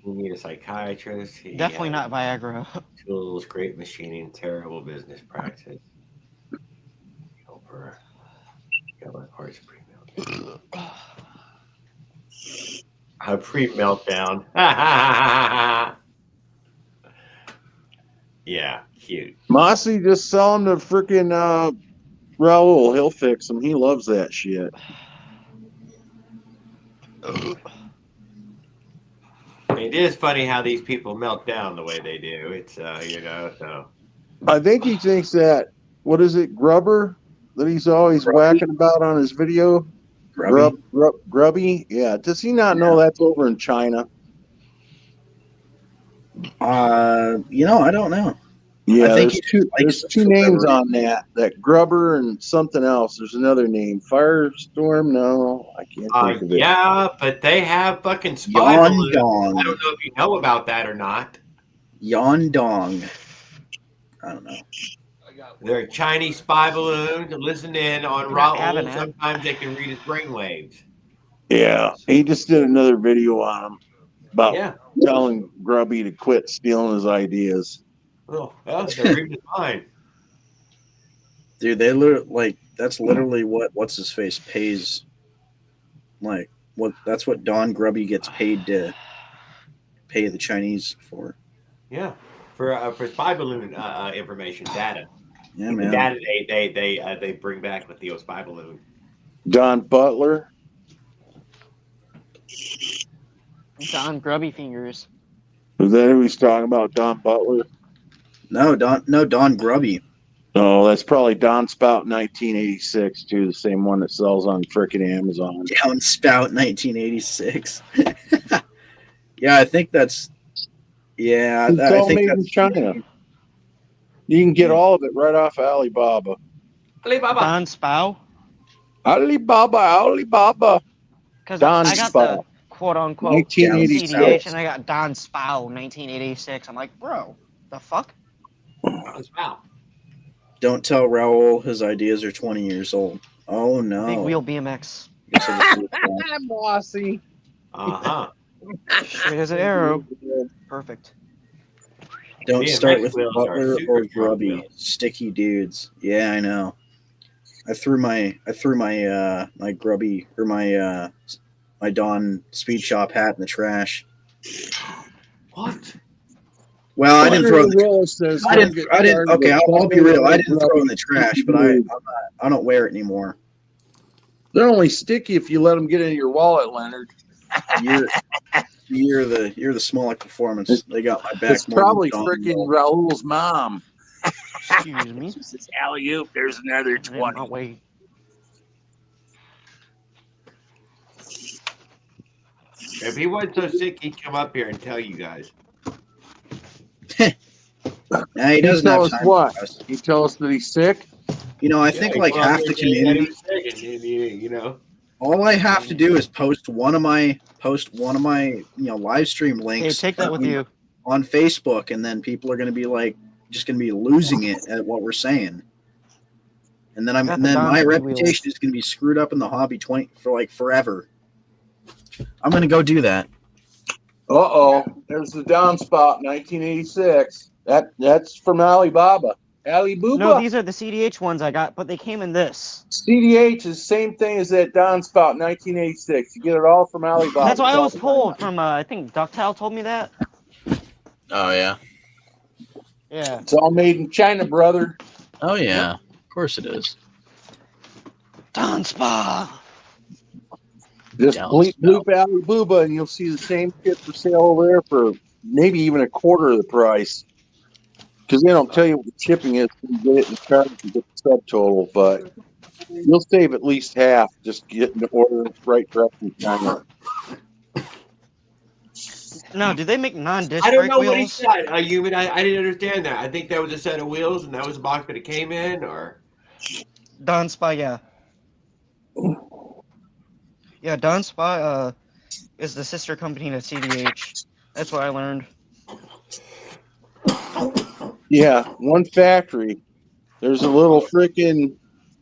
We need a psychiatrist. Definitely not Viagra. Tools, great machining, terrible business practice. Parts premium. A pre-meltdown. Yeah, cute. Mossy, just sell him to freaking Raul. He'll fix him. He loves that shit. It is funny how these people melt down the way they do. It's so. I think he thinks that, what is it, Grubber, that he's always whacking about on his video? Grubby? Yeah. Does he not know that's over in China? I don't know. Yeah, I think there's two names on that Grubber and something else. There's another name. Firestorm? No, I can't think of it. Yeah, but they have fucking spy balloons. I don't know if you know about that or not. Yondong. I don't know. They're Chinese spy balloons. Listen in on Raul. Sometimes they can read his brainwaves. Yeah, he just did another video on him about telling Grubby to quit stealing his ideas. Oh, well, they're reading his mind. Dude, that's literally what's his face pays. That's what Don Grubby gets paid to pay the Chinese for. Yeah, for spy balloon information data. Yeah, man. The data they bring back with the spy balloon. Don Butler. Don Grubby Fingers. Is that who he's talking about? Don Butler? No, Don Grubby. Oh, that's probably Don Spout 1986 too, the same one that sells on frickin' Amazon. Don Spout 1986. Yeah, I think that's. Yeah, it's all made in China. You can get all of it right off Alibaba. Don Spout. Alibaba. Because I got the quote unquote CDH and I got Don Spout 1986. I'm like, bro, the fuck? Don Spout. Don't tell Raul his ideas are 20 years old. Oh no. Big wheel BMX. Bossy. Straight as an arrow. Perfect. Don't start with Butler or Grubby. Sticky dudes. Yeah, I know. I threw my my Grubby or my Don Speed Shop hat in the trash. What? Well, I didn't throw the. I didn't. Okay, I'll be real. I didn't throw it in the trash, but I don't wear it anymore. They're only sticky if you let them get into your wallet, Leonard. You're the Smolik Performance. They got my back. It's probably freaking Raul's mom. Excuse me. She says, "Alley-oop, there's another 20." Wait. If he wasn't so sick, he'd come up here and tell you guys. Nah, he doesn't tell have us time what? He tell us that he's sick. I think like half the community. All I have to do is post one of my live stream links. Hey, take that with you on Facebook, and then people are going to be just going to be losing it at what we're saying. And then my reputation is going to be screwed up in the hobby for forever. I'm going to go do that. There's the Don Spot 1986. That's from Alibaba. Alibaba. No, these are the CDH ones I got, but they came in this. CDH is the same thing as that Don Spout 1986. You get it all from Alibaba. That's what I was told from, I think Ductile told me that. Oh, yeah. Yeah. It's all made in China, brother. Oh, yeah. Of course it is. Don Spa. Just bleep Alibaba and you'll see the same shit for sale over there for maybe even a quarter of the price. Because they don't tell you what the shipping is when you get it in the cart and get the subtotal, but you'll save at least half just getting the order right direct from China. No, do they make non-disc I don't know wheels? what he said. I didn't understand that. I think that was a set of wheels and that was the box that it came in, or Don Spa, yeah. Yeah, Don Spa is the sister company to CDH. That's what I learned. Yeah, one factory. There's a little freaking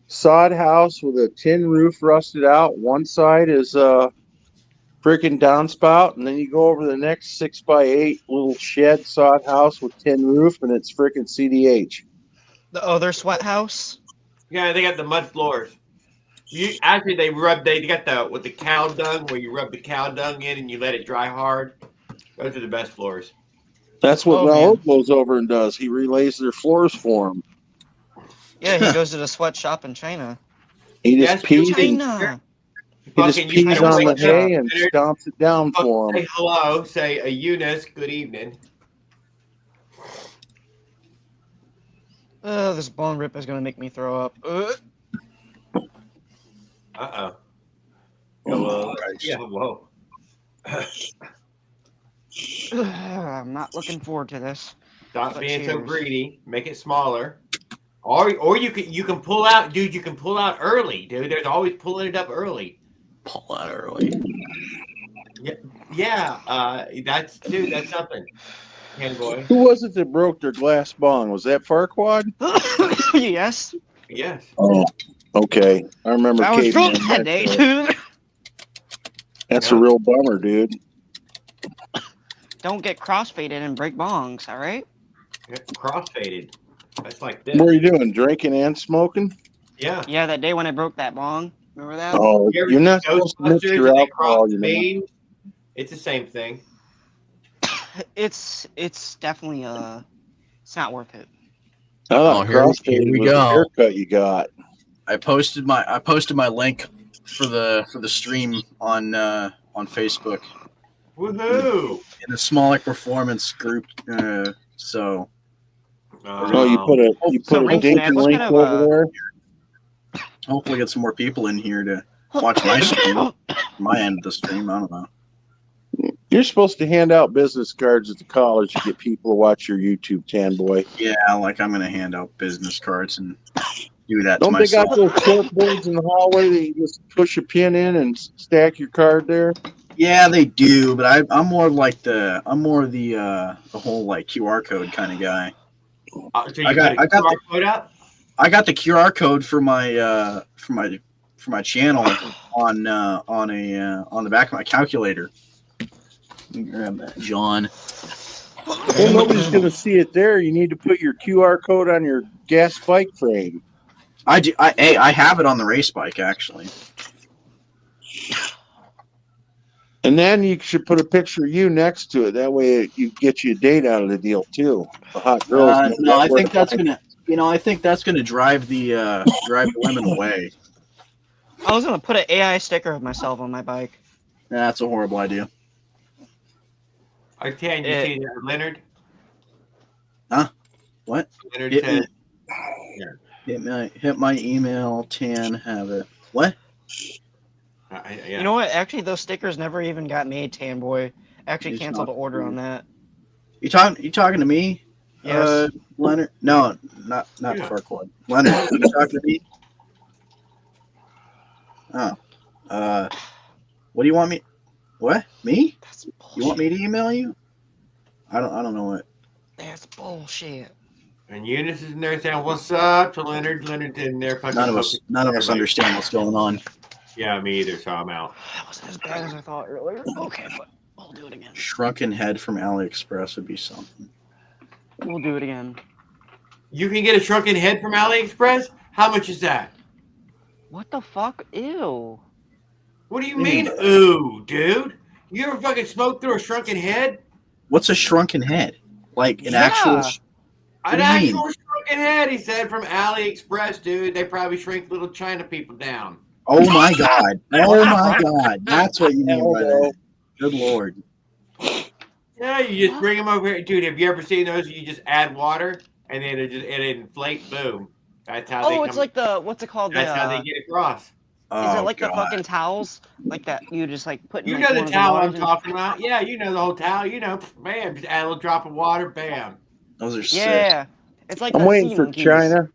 sod house with a tin roof rusted out. One side is freaking downspout, and then you go over the next 6x8 little shed sod house with tin roof, and it's freaking CDH. The other sweat house? Yeah, they got the mud floors. They got the cow dung where you rub the cow dung in and you let it dry hard. Those are the best floors. That's what Oh, Raul man. goes over and does. He relays their floors for them. Yeah, he goes to the sweatshop in China. He Yes, just pees China. you on the wake up, hay and Leonard, stomps it down for say him. hello, say a Eunice, good evening. This bone rip is gonna make me throw up. Uh-oh. Oh, Yeah, whoa. I'm not looking forward to this. Stop But being so cheers. greedy. Make it smaller. Or you can pull out, dude. You can pull out early, dude. There's always pulling it up early. Pull out early. Yeah. That's something. Handboy. Who was it that broke their glass bong? Was that Farquad? Yes. Yes. Oh, okay. I remember. I was Kate drunk Man that day, mentioned it. dude. That's a real bummer, dude. Don't get crossfaded and break bongs, all right? Crossfaded. That's like this. What are you doing? Drinking and smoking? Yeah. Yeah, that day when I broke that bong. Remember that? Oh, you're not supposed to mix your alcohol, you know. Veins. It's the same thing. It's definitely it's not worth it. Oh, here we was go. the haircut you got. I posted my link for the stream on Facebook Woohoo! in the Smolik Performance group. So you put a dinky link over there. hopefully get some more people in here to watch my stream, my end of the stream. I don't know. You're supposed to hand out business cards at the college to get people to watch your YouTube, Tan Boy. Yeah, like I'm gonna hand out business cards and do that. Don't to they myself. got those corkboards in the hallway that you just push a pin in and stack your card there? Yeah, they do, but I'm more of the whole like QR code kind of guy. So I got QR code up. I got the QR code for my channel on the back of my calculator. Let me grab that, John. Well, nobody's going to see it there. You need to put your QR code on your gas bike frame. I do. I have it on the race bike actually. And then you should put a picture of you next to it. That way, you get you a date out of the deal too. The hot girls. No, I think that's gonna. I think that's gonna drive the women away. I was gonna put an AI sticker of myself on my bike. That's a horrible idea. Can you see that, Leonard? Huh? What? Leonard Hit said. Hit my email. Tan have it. What? Yeah. You know what? Actually, those stickers never even got made, Tan Boy. Actually canceled the order on that. You talking to me? Yes. Leonard? No, not Farquaad. Leonard, you talking to me? Oh. What do you want me? What? Me? That's bullshit. You want me to email you? I don't know what. That's bullshit. And Eunice is in there saying, "What's up?" to Leonard. Leonard's in there. None of us understand what's going on. Yeah, me either. So I'm out. That wasn't as bad as I thought earlier. Okay, but we'll do it again. Shrunken head from AliExpress would be something. We'll do it again. You can get a shrunken head from AliExpress. How much is that? What the fuck? Ew. What do you mean, ooh, dude? You ever fucking smoked through a shrunken head? What's a shrunken head? Like an actual? An actual shrunken head, he said, from AliExpress, dude. They probably shrink little China people down. Oh my god! Oh my god! That's what you mean by that. Good lord. Yeah, you just bring them over here, dude. Have you ever seen those? You just add water and then it inflate. Boom. That's how. Oh, it's like the what's it called? That's how they get across. Is it like the fucking towels? Like that you just like put in You like know the towel I'm talking about? Yeah, you know the whole towel. You know, bam, just add a little drop of water, bam. Those are sick. Yeah. It's like I'm waiting for China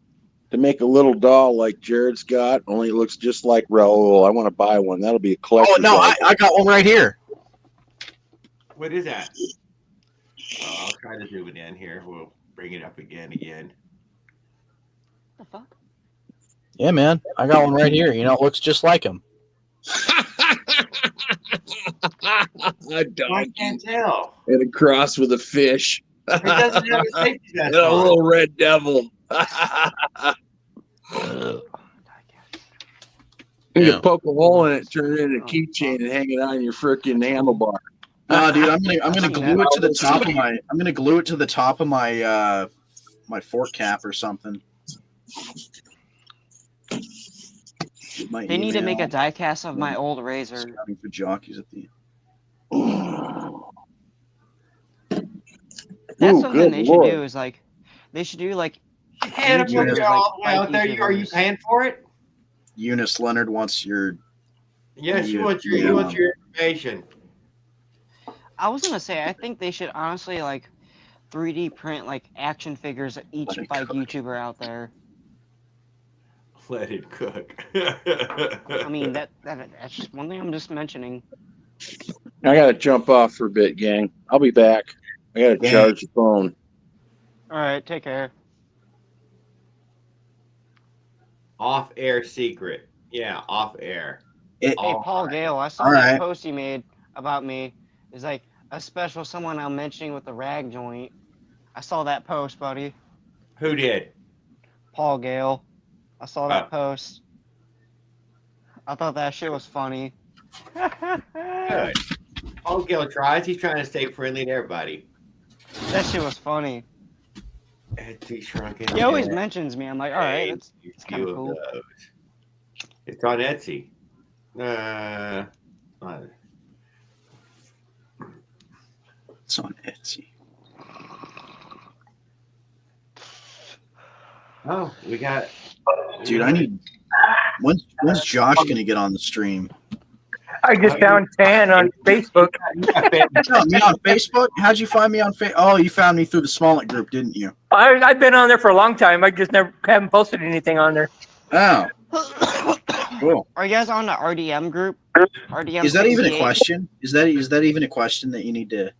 to make a little doll like Jared's got, only it looks just like Raul. I want to buy one. That'll be a collector. Oh no, I got one right here. What is that? I'll try to zoom it in here. We'll bring it up again. What the fuck? Yeah, man, I got one right here. You know, it looks just like him. A dog. I can't tell. And a cross with a fish. It doesn't have a safety vest. And a little red devil. You Yeah. can poke a hole in it, turn it into a keychain, and hang it on your freaking handlebar. No, dude, I'm gonna glue it to the top of my. I'm gonna glue it to the top of my my fork cap or something. My They need to make a email. die cast of my old razor. Scouting for jockeys at the. That's Ooh, something good they Lord. should do. Is like, they should do like Paying to put YouTubers, you all the way like out there. Are you YouTubers. paying for it? Eunice Leonard wants your. Yes, You- you want yeah. your information. I was gonna say, I think they should honestly like 3D print like action figures of each Let it bike cook. YouTuber out there. Let it cook. I mean, that's just one thing I'm just mentioning. I gotta jump off for a bit, gang. I'll be back. I gotta Gang. charge the phone. All right, take care. Off-air secret. Yeah, off-air. It, Hey, Paul Gale, I saw All that right. post you made about me. It's like a special someone I'm mentioning with the rag joint. I saw that post, buddy. Who did? Paul Gale. I saw that Oh. post. I thought that shit was funny. Good. Paul Gill tries. He's trying to stay friendly to everybody. That shit was funny. Etsy shrunken. He always mentions me. I'm like, all right, Thank that's you, kind few of cool. those. It's on Etsy. It's on Etsy. Oh, we got. Dude, I need. When's Josh gonna get on the stream? I just found Tan on Facebook. Oh, me on Facebook? How'd you find me on Facebook? Oh, you found me through the Smollett group, didn't you? I've been on there for a long time. I just never haven't posted anything on there. Oh, cool. Are you guys on the RDM group? RDM. Is that even a 68? question? Is that even a question that you need to?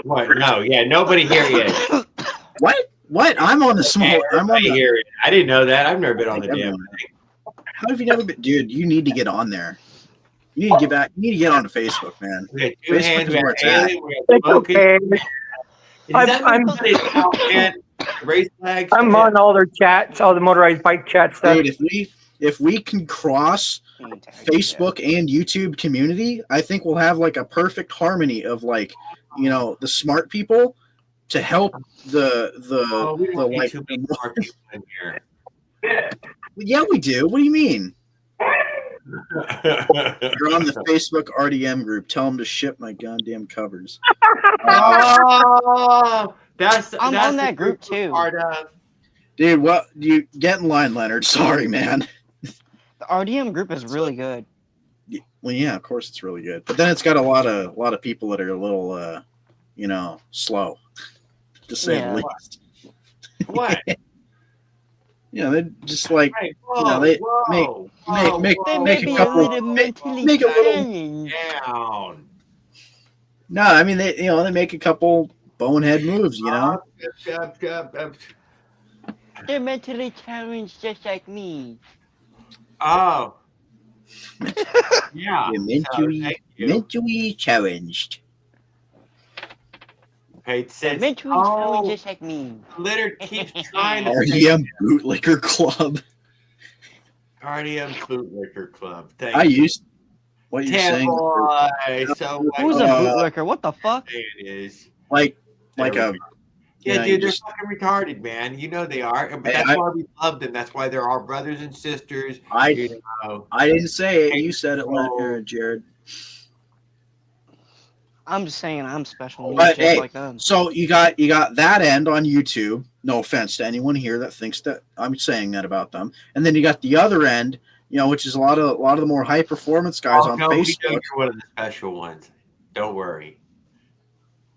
What? No, yeah, nobody here yet. What? What? I'm on the Smollett. I'm on Nobody the. here. I didn't know that. I've never been on the damn thing. How have you never been, dude? You need to get on there. You need to get back. You need to get onto Facebook, man. We got two Facebook hands. is We where got it's at. Haley. We got It's Smokey. okay. Is that I'm- man, race flags? I'm on all their chats, all the motorized bike chat stuff. Dude, if we can cross Facebook and YouTube community, I think we'll have like a perfect harmony of like, you know, the smart people to help the Oh, we don't need like. too many more people in here. Yeah, we do. What do you mean? You're on the Facebook RDM group. Tell them to ship my goddamn covers. Oh, that's I'm that's on the that group we're too. Part of. Dude, what? You get in line, Leonard. Sorry, man. The RDM group is really good. Well, yeah, of course it's really good, but then it's got a lot of people that are a little, you know, slow, to say Yeah. the least. What? You know, they're just like Hey, you know, they whoa, make They whoa, may make a be a couple- little mentally make a little- challenged. down. no. I mean, they make a couple bonehead moves. You know, Up. They're mentally challenged just like me. Oh. Yeah. They're So, thank you. mentally challenged. Okay, it says, Mentally challenged just like me. Litter keeps trying to say RDM Bootlicker Club. RDM Bootlicker Club. Thank I you. used what you're saying. Boy. So what Who's a Uh, bootlicker? What the fuck? it is. Like There a we go. Yeah, yeah, dude, you they're just- fucking retarded, man. You know they are. But Hey, that's why we love them. That's why they're our brothers and sisters. I You know. I didn't say it. You said it, Jared. I'm just saying I'm special needs But, just hey, like them. So you got that end on YouTube. No offense to anyone here that thinks that I'm saying that about them. And then you got the other end, you know, which is a lot of the more high performance guys on no, we know Facebook. you're one of the special ones. Don't worry.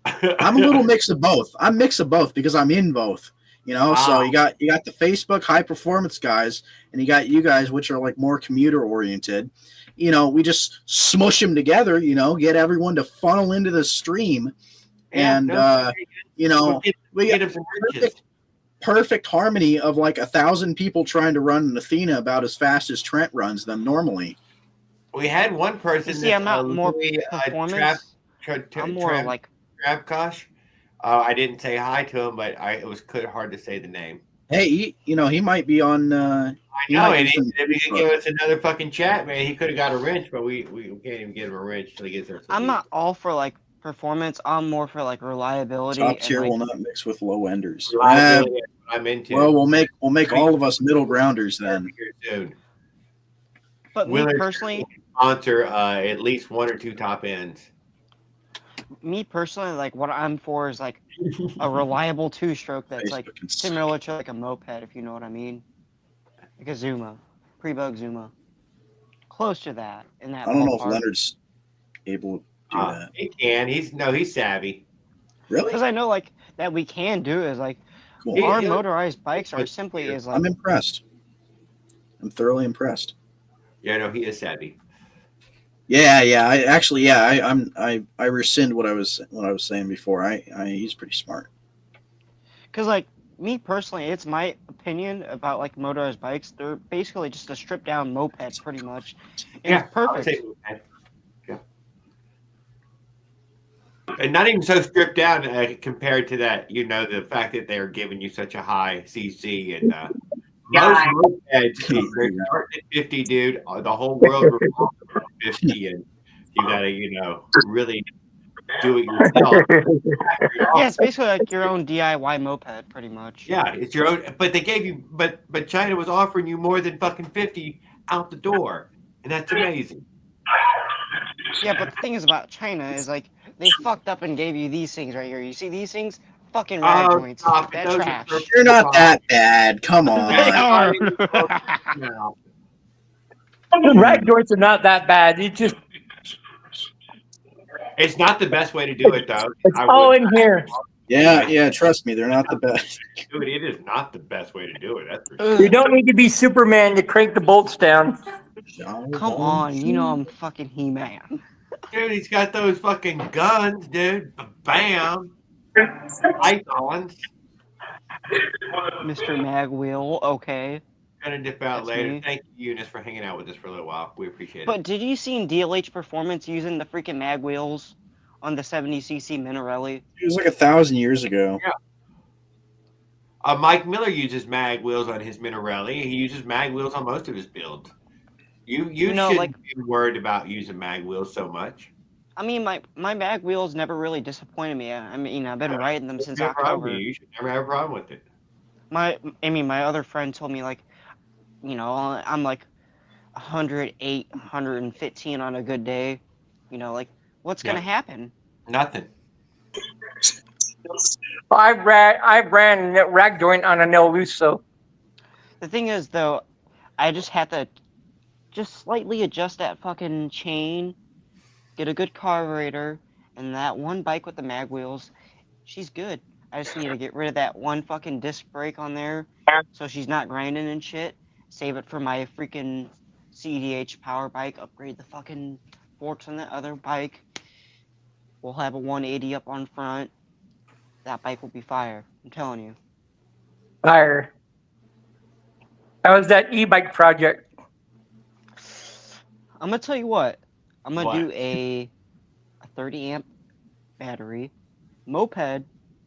I'm a little mix of both. I'm mix of both because I'm in both. You know, so Wow. you got the Facebook high performance guys, and you got you guys which are like more commuter oriented. You know, we just smush them together. You know, get everyone to funnel into the stream, and you know, we get got him some riches. perfect harmony of like 1,000 people trying to run an Athena about as fast as Trent runs them normally. We had one person. You see, I'm not more Louis, performance. I'm more like Trapkosh. I didn't say hi to him, but it was hard to say the name. Hey, he might be on. I know, and if he could give us another fucking chat, man, he could have got a wrench, but we can't even get him a wrench till he gets there. I'm not all for like performance. I'm more for like reliability. Top tier and, like, will not mix with low enders. Reliability is what I'm into. Well, we'll make all of us middle grounders then. Soon. But me personally, sponsor at least 1 or 2 top ends. Me personally, like what I'm for is like a reliable 2-stroke that's like similar to like a moped, if you know what I mean. Like a Zuma, pre-bug Zuma, close to that. In that, I don't know if Leonard's able to do that. He can. He's savvy. Really? Because I know like that we can do is like our motorized bikes are simply is like. I'm impressed. I'm thoroughly impressed. Yeah, no, he is savvy. Yeah. I rescind what I was saying before. He's pretty smart. Because like me personally, it's my opinion about like motorized bikes. They're basically just a stripped down moped, pretty much. And it's perfect. Yeah. And not even so stripped down compared to that. The fact that they're giving you such a high CC and. Most mopeds, they're starting at 50, dude. The whole world revolves around 50, and you gotta, really do it yourself. Yeah, it's basically like your own DIY moped, pretty much. Yeah, it's your own. But they gave you, but China was offering you more than fucking 50 out the door, and that's amazing. Yeah, but the thing is about China is like they fucked up and gave you these things right here. You see these things? Fucking rag joints. That's trash. You're not that bad. Come on. They are. Rag joints are not that bad. It's not the best way to do it, though. It's all in here. Yeah. Trust me, they're not the best. Dude, it is not the best way to do it. That's for sure. You don't need to be Superman to crank the bolts down. Come on, I'm fucking He-Man. Dude, he's got those fucking guns, dude. Bam. Icons. Mr. Magwheel, okay. Gonna dip out later. Thank you, Eunice, for hanging out with us for a little while. We appreciate it. But did you see DLH Performance using the freaking Magwheels on the 70cc Minarelli? It was like 1,000 years ago. Yeah. Mike Miller uses mag wheels on his Minarelli. He uses mag wheels on most of his builds. You shouldn't be worried about using mag wheels so much. I mean, my mag wheels never really disappointed me. I mean, I've been riding them since October. You should never have a problem with it. My other friend told me, like, I'm like 108, 115 on a good day. Like, what's going to happen? Nothing. I ran a rag joint on a no Luso. The thing is, though, I just had to just slightly adjust that fucking chain, get a good carburetor, and that one bike with the mag wheels, she's good. I just need to get rid of that one fucking disc brake on there so she's not grinding and shit. Save it for my freaking CDH power bike, upgrade the fucking forks on the other bike. We'll have a 180 up on front. That bike will be fire. I'm telling you. Fire. How was that e-bike project? I'm going to tell you what. I'm going to do a 30 amp battery. Moped,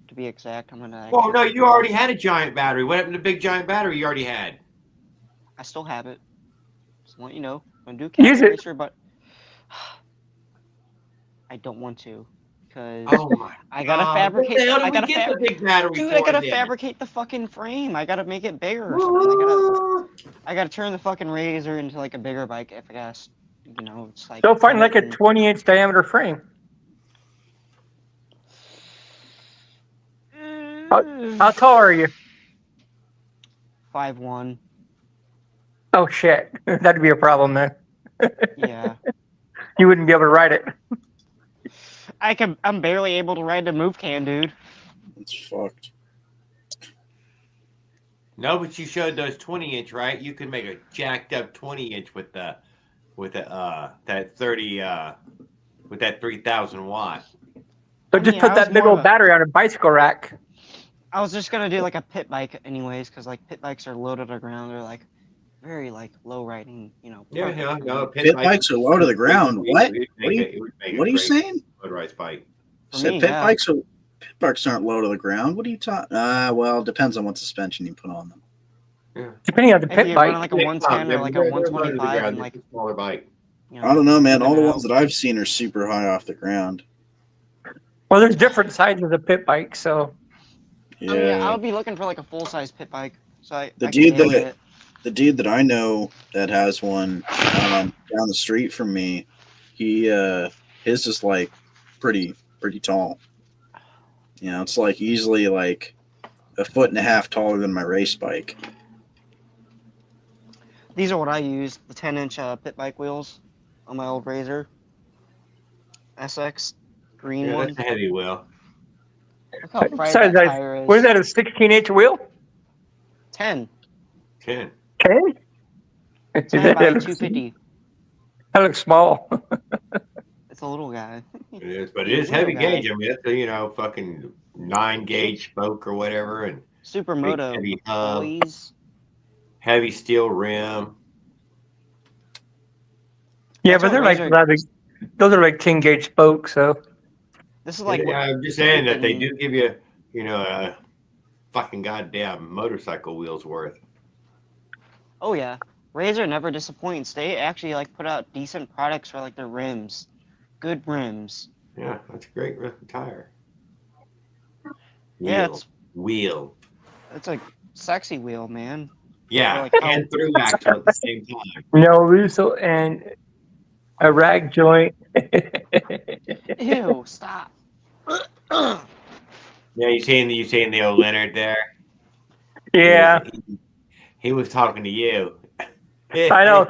to be exact. I'm going to... Well, no, you already had a giant battery. What happened to the big giant battery you already had? I still have it. Just want you know. I'm going to do a cat racer, but... I don't want to. Because I gotta fabricate. I gotta fabricate the fucking frame. I gotta make it bigger or something. I gotta turn the fucking Razor into like a bigger bike. If I guess, it's like. So find like a 20-inch diameter frame. How tall are you? 5'1". Oh shit, that'd be a problem then. Yeah. You wouldn't be able to ride it. I'm barely able to ride the move can, dude. It's fucked. No, but you showed those 20-inch, right? You can make a jacked up 20-inch with that 30 with that 3,000 watt. So just put that big old battery on a bicycle rack. I was just gonna do like a pit bike, anyways, because like pit bikes are low to the ground. They're like very like low riding, Yeah, no. Pit bikes are low to the ground. What? What are you saying? Motorized bike. Said Pit bikes aren't low to the ground. What are you talking? Well, depends on what suspension you put on them. Yeah. Depending on the If pit you're bike. running like a 110 or like a They're low to the 125 ground. and like, It's a smaller bike. you know, I don't know, man. in All the and ones out. that I've seen are super high off the ground. Well, there's different sizes of pit bikes, so Yeah. I mean, I would be looking for like a full size pit bike, so I The can dude handle that it. the dude that I know that has one down the street from me, he his is like pretty tall. You know, it's like easily like a foot and a half taller than my race bike. These are what I use, the 10-inch pit bike wheels on my old Razor SX green Yeah, one. that's a heavy wheel. Look how bright size that that. tire What is is. that? A 16-inch wheel? 10. 10. 10? 10 by looks, 250. that looks small. It's a little guy. It is, but it Little is heavy guy. gauge. I mean, that's a, fucking 9-gauge spoke or whatever, and big Supermoto, heavy hub, boys. heavy steel rim. Yeah, That's but what they're like Razor. those are like 10-gauge spokes. So This is like Yeah, what I'm just saying that they freaking- do give you, a fucking goddamn motorcycle wheels worth. Oh yeah, Razor never disappoints. They actually like put out decent products for like their rims, good rims. Yeah, that's a great tire. Yeah, Wheel. it's a sexy wheel, man. Yeah, like how- and through axle at the same time. no weasel and a rag joint. Ew, stop. Yeah, you seen the old Leonard there? Yeah, He was talking to you. I know.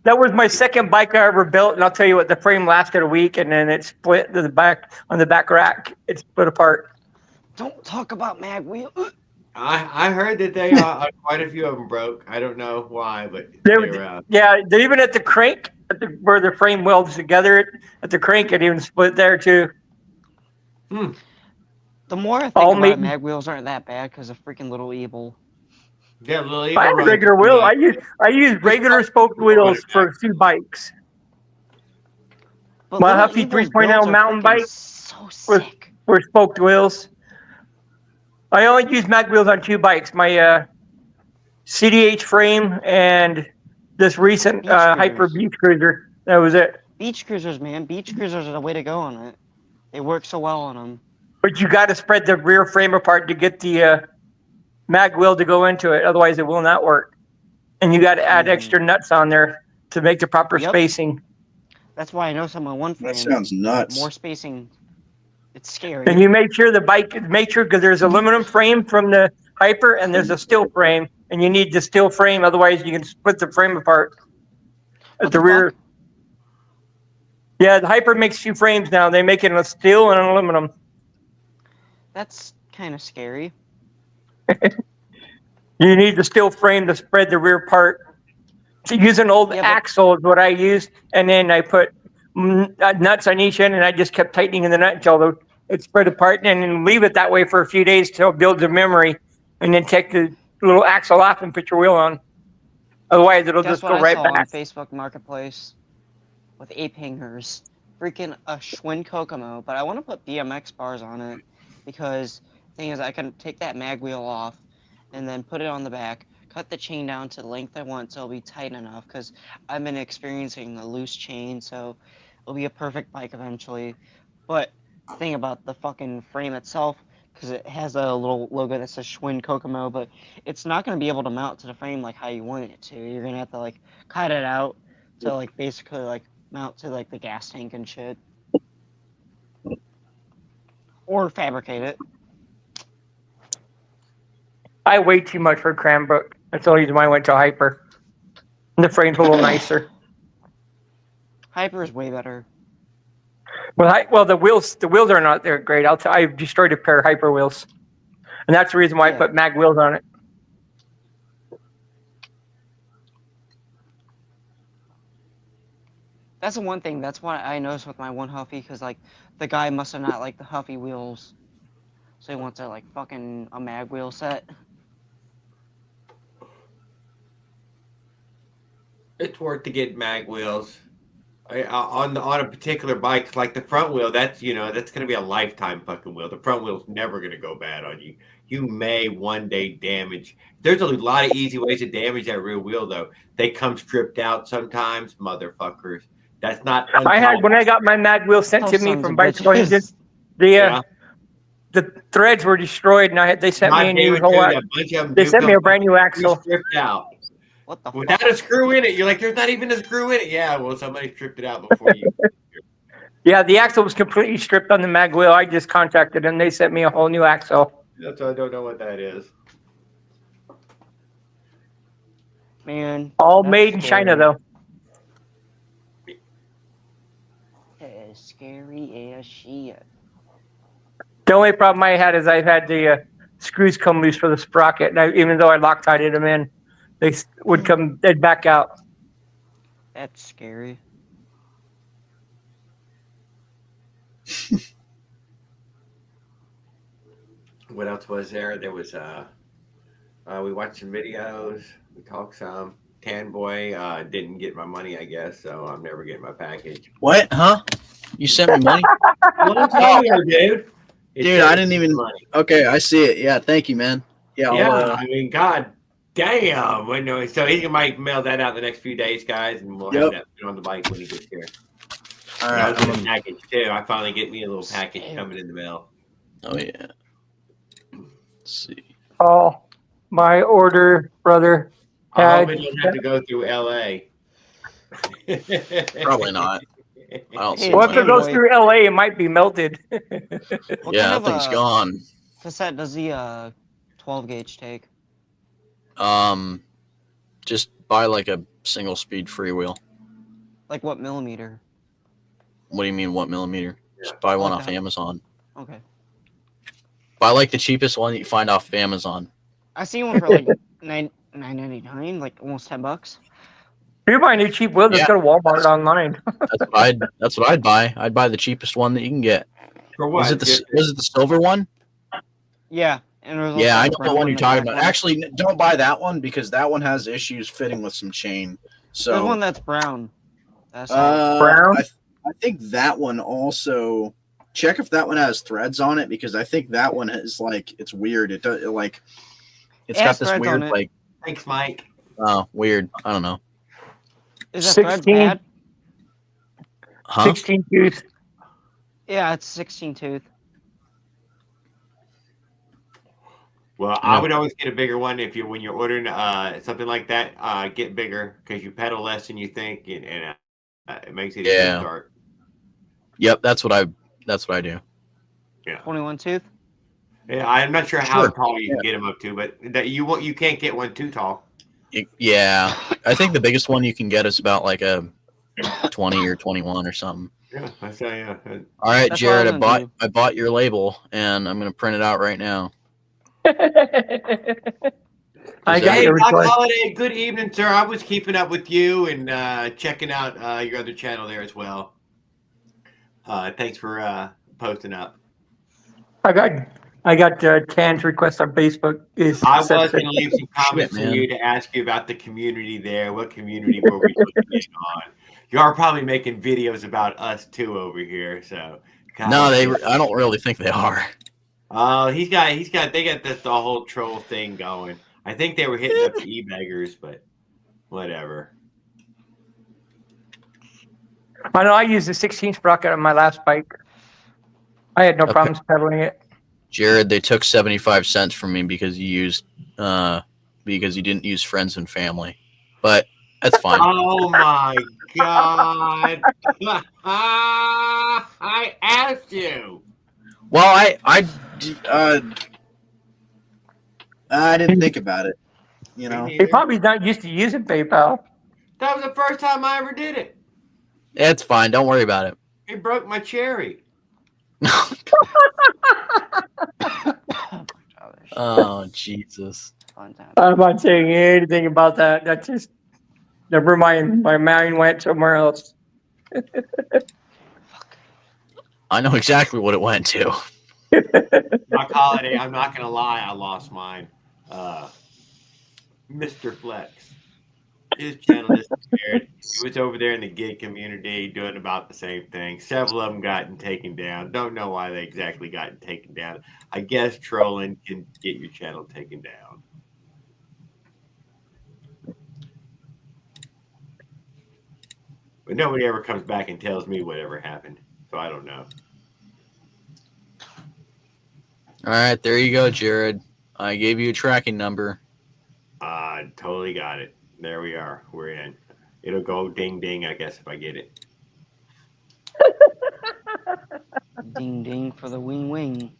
That was my second bike I ever built, and I'll tell you what, the frame lasted a week, and then it split to the back on the back rack. It split apart. Don't talk about mag wheel. I heard that they quite a few of them broke. I don't know why, but They they were, were. yeah, they're even at the crank, where the frame welds together at the crank, it even split there too. The more I think All about made- it, mag wheels aren't that bad because of freaking little evil. Yeah, little I Evil had runs regular pretty wheels. nice. I use regular spoked wheels for 2 bikes. But My little Huffy evil's 3.0 builds are mountain freaking bike so with- sick. were spoked wheels. I only use mag wheels on 2 bikes. My CDH frame and this recent Beach Hyper cruisers. Beach Cruiser. That was it. Beach cruisers, man. Beach cruisers are the way to go on it. They work so well on them. But you got to spread the rear frame apart to get the mag wheel to go into it. Otherwise, it will not work. And you got to add extra nuts on there to make the proper Yep. spacing. That's why I know some on one frame. That sounds nuts. More spacing. It's scary. And you make sure because there's aluminum frame from the Hyper and there's a steel frame, and you need the steel frame. Otherwise, you can split the frame apart What at the the rear. fuck? Yeah, the Hyper makes 2 frames now. They make it in steel and aluminum. That's kind of scary. You need the steel frame to spread the rear part. To use an old Yeah, but- axle is what I used, and then I put nuts on each end, and I just kept tightening the nut until it spread apart, and then leave it that way for a few days till it builds a memory, and then take the little axle off and put your wheel on. Otherwise, it'll Guess just what go I right saw on back. Facebook Marketplace with ape hangers? Freaking a Schwinn Kokomo, but I want to put BMX bars on it because the thing is I can take that mag wheel off and then put it on the back, cut the chain down to the length I want so it'll be tight enough because I've been experiencing the loose chain, so it'll be a perfect bike eventually. But the thing about the fucking frame itself, because it has a little logo that says Schwinn Kokomo, but it's not going to be able to mount to the frame like how you want it to. You're going to have to like cut it out to like basically like mount to like the gas tank and shit. Or fabricate it. I weigh too much for Cranbrook. That's the only reason why I went to Hyper. And the frame's a little nicer. Hyper is way better. Well, the wheels are not there great. I destroyed a pair of Hyper wheels, and that's the reason why I Yeah. put mag wheels on it. That's the one thing. That's what I noticed with my one Huffy, because like the guy must have not liked the Huffy wheels, so he wants a like fucking a mag wheel set. It's worth to get mag wheels. On a particular bike, like the front wheel, that's that's going to be a lifetime fucking wheel. The front wheel's never going to go bad on you. You may one day damage. There's a lot of easy ways to damage that rear wheel, though. They come stripped out sometimes, motherfuckers. That's not I had uncommon. when I got my mag wheel sent Oh, to me sons from of Bicycle Engine, bitches. the threads were destroyed, and they sent me God a damn new it, whole. dude, a bunch of them They do sent me come a brand new axle. stripped out What the without fuck? a screw in it. You're like, there's not even a screw in it. Yeah, well, somebody stripped it out before you. Yeah, the axle was completely stripped on the mag wheel. I just contacted them. They sent me a whole new axle. That's why I don't know what that is. Man. All that's made in China, scary. though. As scary as shit. The only problem I had is I've had the screws come loose for the sprocket, and even though I Loctited them in, they'd back out. That's scary. What else was there? There was we watched some videos. We talked some. Tan Boy didn't get my money, I guess, so I'm never getting my package. What? Huh? You sent me money? Long time ago, dude. Dude, I didn't even. Okay, I see it. Yeah, thank you, man. Yeah, Yeah, I'll, I mean, god damn. Well, no, so he might mail that out the next few days, guys, and we'll have that put on the bike when he gets here. all I right. was getting a package too. I finally get me a little package coming in the mail. Oh yeah. Let's see. Oh, my order, brother. I hope it don't have to go through LA. Probably not. I don't see Well, if why it goes Boy. through LA, it might be melted. What Yeah, kind that thing's of gone. cassette does the 12 gauge take? Just buy like a single speed freewheel. Like what millimeter? What do you mean, what millimeter? Just buy one off Okay. Amazon. Okay. Buy like the cheapest one that you find off Amazon. I see one for like $9.99, like almost $10. If you buy a new cheap wheel, just Yeah. go to Walmart online. That's what I'd buy. I'd buy the cheapest one that you can get. For what? Was it the silver one? Yeah. And there's Yeah, also I the know brown the one you're the talking black about. one. Actually, Don't buy that one because that one has issues fitting with some chain. There's one So that's brown. That's all. Brown? I think that one also check if that one has threads on it because I think that one is like it's weird. It does like it's It got has this threads on weird it. like Thanks, Mike. weird. I don't know. Is that threads 16. bad? Huh? 16 tooth. Yeah, it's 16 tooth. Well, I would always get a bigger one when you're ordering something like that. Get bigger because you pedal less than you think, and it makes it easier to start. Yep, that's what I do. Yeah, 21 tooth. yeah. I'm not sure how Sure. tall you can get them up to, but that you can't get one too tall. Yeah, I think the biggest one you can get is about like a 20 or 21 or something. Yeah, I say yeah. All right, That's what I Jared, was gonna do. I bought your label and I'm gonna print it out right now. I got Hey, your Doc request. Holiday. Good evening, sir. I was keeping up with you and checking out your other channel there as well. Thanks for posting up. I got Tan's request on Facebook. I was going to leave some comments Shit, for man. you to ask you about the community there. What community were we looking on? You are probably making videos about us too over here. So No, I don't really think they are. Oh, they got the whole troll thing going. I think they were hitting up the e-beggars, but whatever. I know I used the 16 sprocket on my last bike. I had no Okay. problems pedaling it. Jared, they took 75 cents from me because you didn't use friends and family. But that's fine. Oh my god! I asked you. Well, I didn't think about it. You know, He probably not used to using PayPal. That was the first time I ever did it. it's fine. Don't worry about it. It broke my cherry. Oh, Jesus. Fun time. I'm not saying anything about that. That's just never mind. My mind went somewhere else. I know exactly what it went to. Doc Holiday, I'm not gonna lie, I lost mine. Mr. Flex. His channel disappeared. He was over there in the gig community doing about the same thing. Several of them gotten taken down. Don't know why they exactly gotten taken down. I guess trolling can get your channel taken down. But nobody ever comes back and tells me whatever happened. So I don't know. All right, there you go, Jared. I gave you a tracking number. Totally got it. There we are. We're in. It'll go ding ding, I guess, if I get it. Ding ding for the wing wing.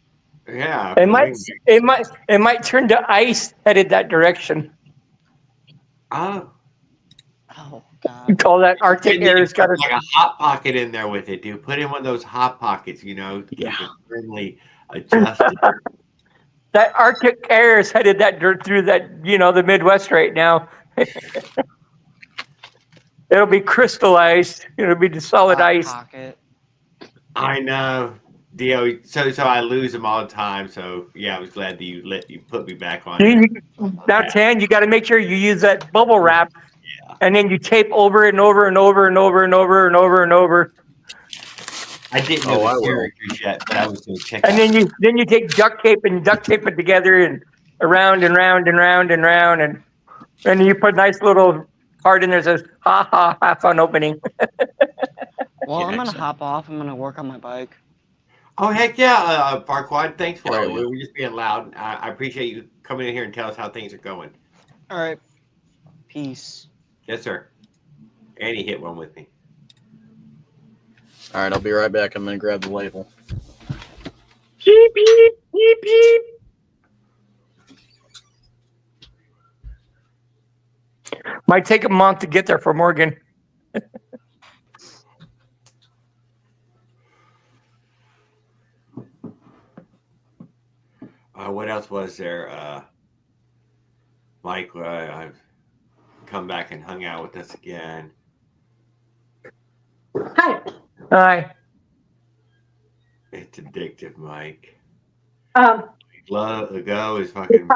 Yeah. It might turn to ice headed that direction. Oh. Oh You God. call that Arctic air has got like a hot pocket in there with it, dude. Put in one of those hot pockets, you know, to keep it firmly adjusted. that Arctic air is headed that through that, you know, the Midwest right now. It'll be crystallized. It'll be the solid Hot ice. pocket. I know. Dio, so I lose them all the time. So yeah, I was glad that you put me back on. Now, Tan, you got to make sure you use that bubble wrap, and then you tape over it and over and over and over and over and over and over. I didn't know the characters yet, but I was going to check. And then you take duct tape and duct tape it together and around and round and round and round, and then you put a nice little card in there that says "Ha ha, have fun opening." Well, I'm gonna hop off. I'm gonna work on my bike. Oh heck yeah, Farquad, thanks for it. Yeah. We're just being loud. I appreciate you coming in here and tell us how things are going. All right. Peace. Yes, sir. And he hit one with me. All right, I'll be right back. I'm going to grab the label. Beep beep beep beep. Might take a month to get there for Morgan. What else was there? Mike, I've come back and hung out with us again. Hi. It's addictive, Mike. The Go is fucking.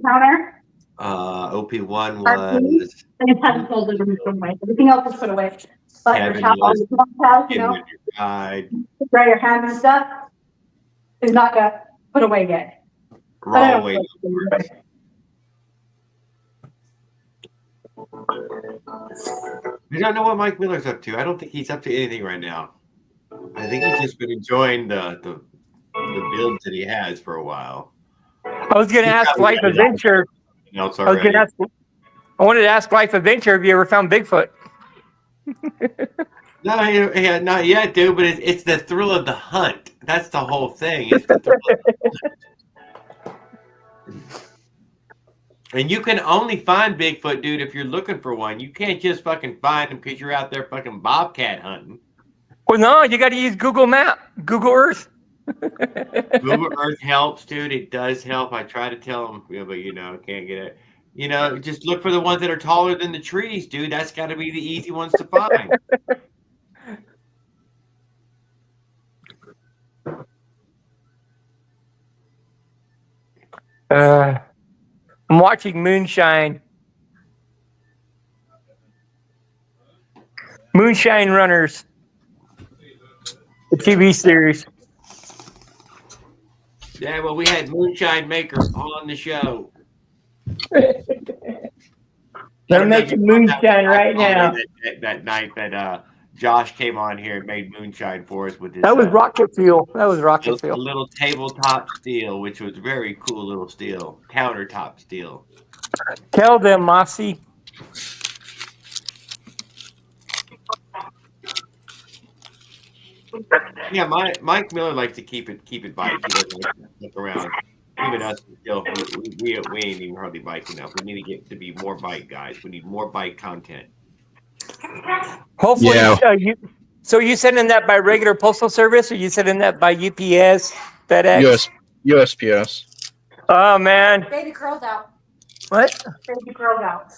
counter. OP1 was. And it's had folded in some way. Everything else is put away. But your Kevin towel, was your towel, you in know, with your guide. dry your hands and stuff is not got put away yet. We're all waiting for it. I don't know what Mike Miller's up to. I don't think he's up to anything right now. I think he's just been enjoying the builds that he has for a while. I was going to ask Life Adventure. I wanted to ask Life Adventure, have you ever found Bigfoot? No, yeah, not yet, dude. But it's the thrill of the hunt. That's the whole thing. It's the thrill of the hunt. And you can only find Bigfoot, dude, if you're looking for one. You can't just fucking find him because you're out there fucking bobcat hunting. Well, no, you got to use Google Google Earth. Google Earth helps, dude. It does help. I try to tell them, but can't get it. Just look for the ones that are taller than the trees, dude. That's got to be the easy ones to find. I'm watching Moonshine Runners, the TV series. Yeah, well, we had Moonshine Maker on the show. They're making moonshine right now. That night that Josh came on here and made moonshine for us with his. That was rocket fuel. That was rocket a fuel. little tabletop steel, which was very cool little steel, countertop steel. Tell them, Mossy. Yeah, Mike Miller likes to keep it bike. He doesn't like to look around. Even us, still, we ain't even hardly bike enough. We need to get to be more bike guys. We need more bike content. Hopefully, so you sending that by regular postal service, or you sending that by UPS, FedEx? USPS. Oh man. Baby curls out. What? Baby curls out.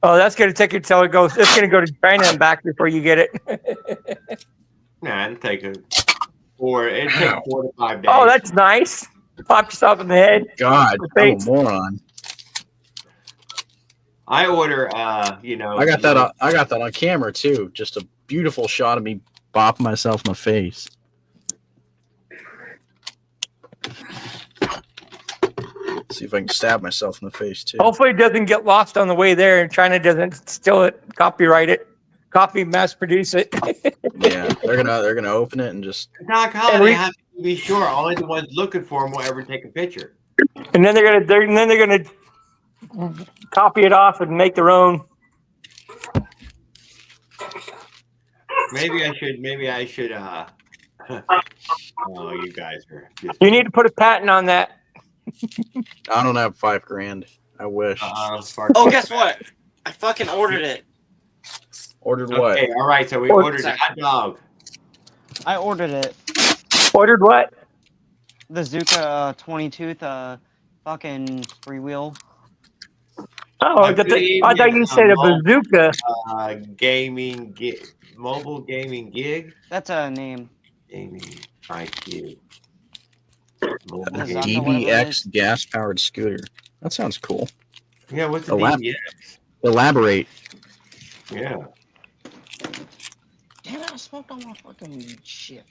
Oh, that's gonna take it till it goes. It's gonna go to China and back before you get it. Nah, it'd take 4 to 5 days. Oh, that's nice. Pop yourself in the head. God, I'm a moron. I order, I got that. I got that on camera too. Just a beautiful shot of me bopping myself in the face. See if I can stab myself in the face too. Hopefully, it doesn't get lost on the way there, and China doesn't steal it, copyright it, mass produce it. Yeah, they're gonna open it and just. Doc Holliday has to be sure only the ones looking for him will ever take a picture. And then they're gonna copy it off and make their own. Maybe I should. Oh, you guys are. You need to put a patent on that. I don't have $5,000. I wish. Oh, guess what? I fucking ordered it. Ordered what? Okay, all right. So we ordered a hot dog. I ordered it. Ordered what? The Zuka 20-tooth fucking freewheel. Oh, I thought you said a bazooka. Mobile gaming gig. That's a name. Gaming IQ. A DBX gas powered scooter. That sounds cool. Yeah, what's the DBX? Elaborate. Yeah. Damn it, I smoked all my fucking shit.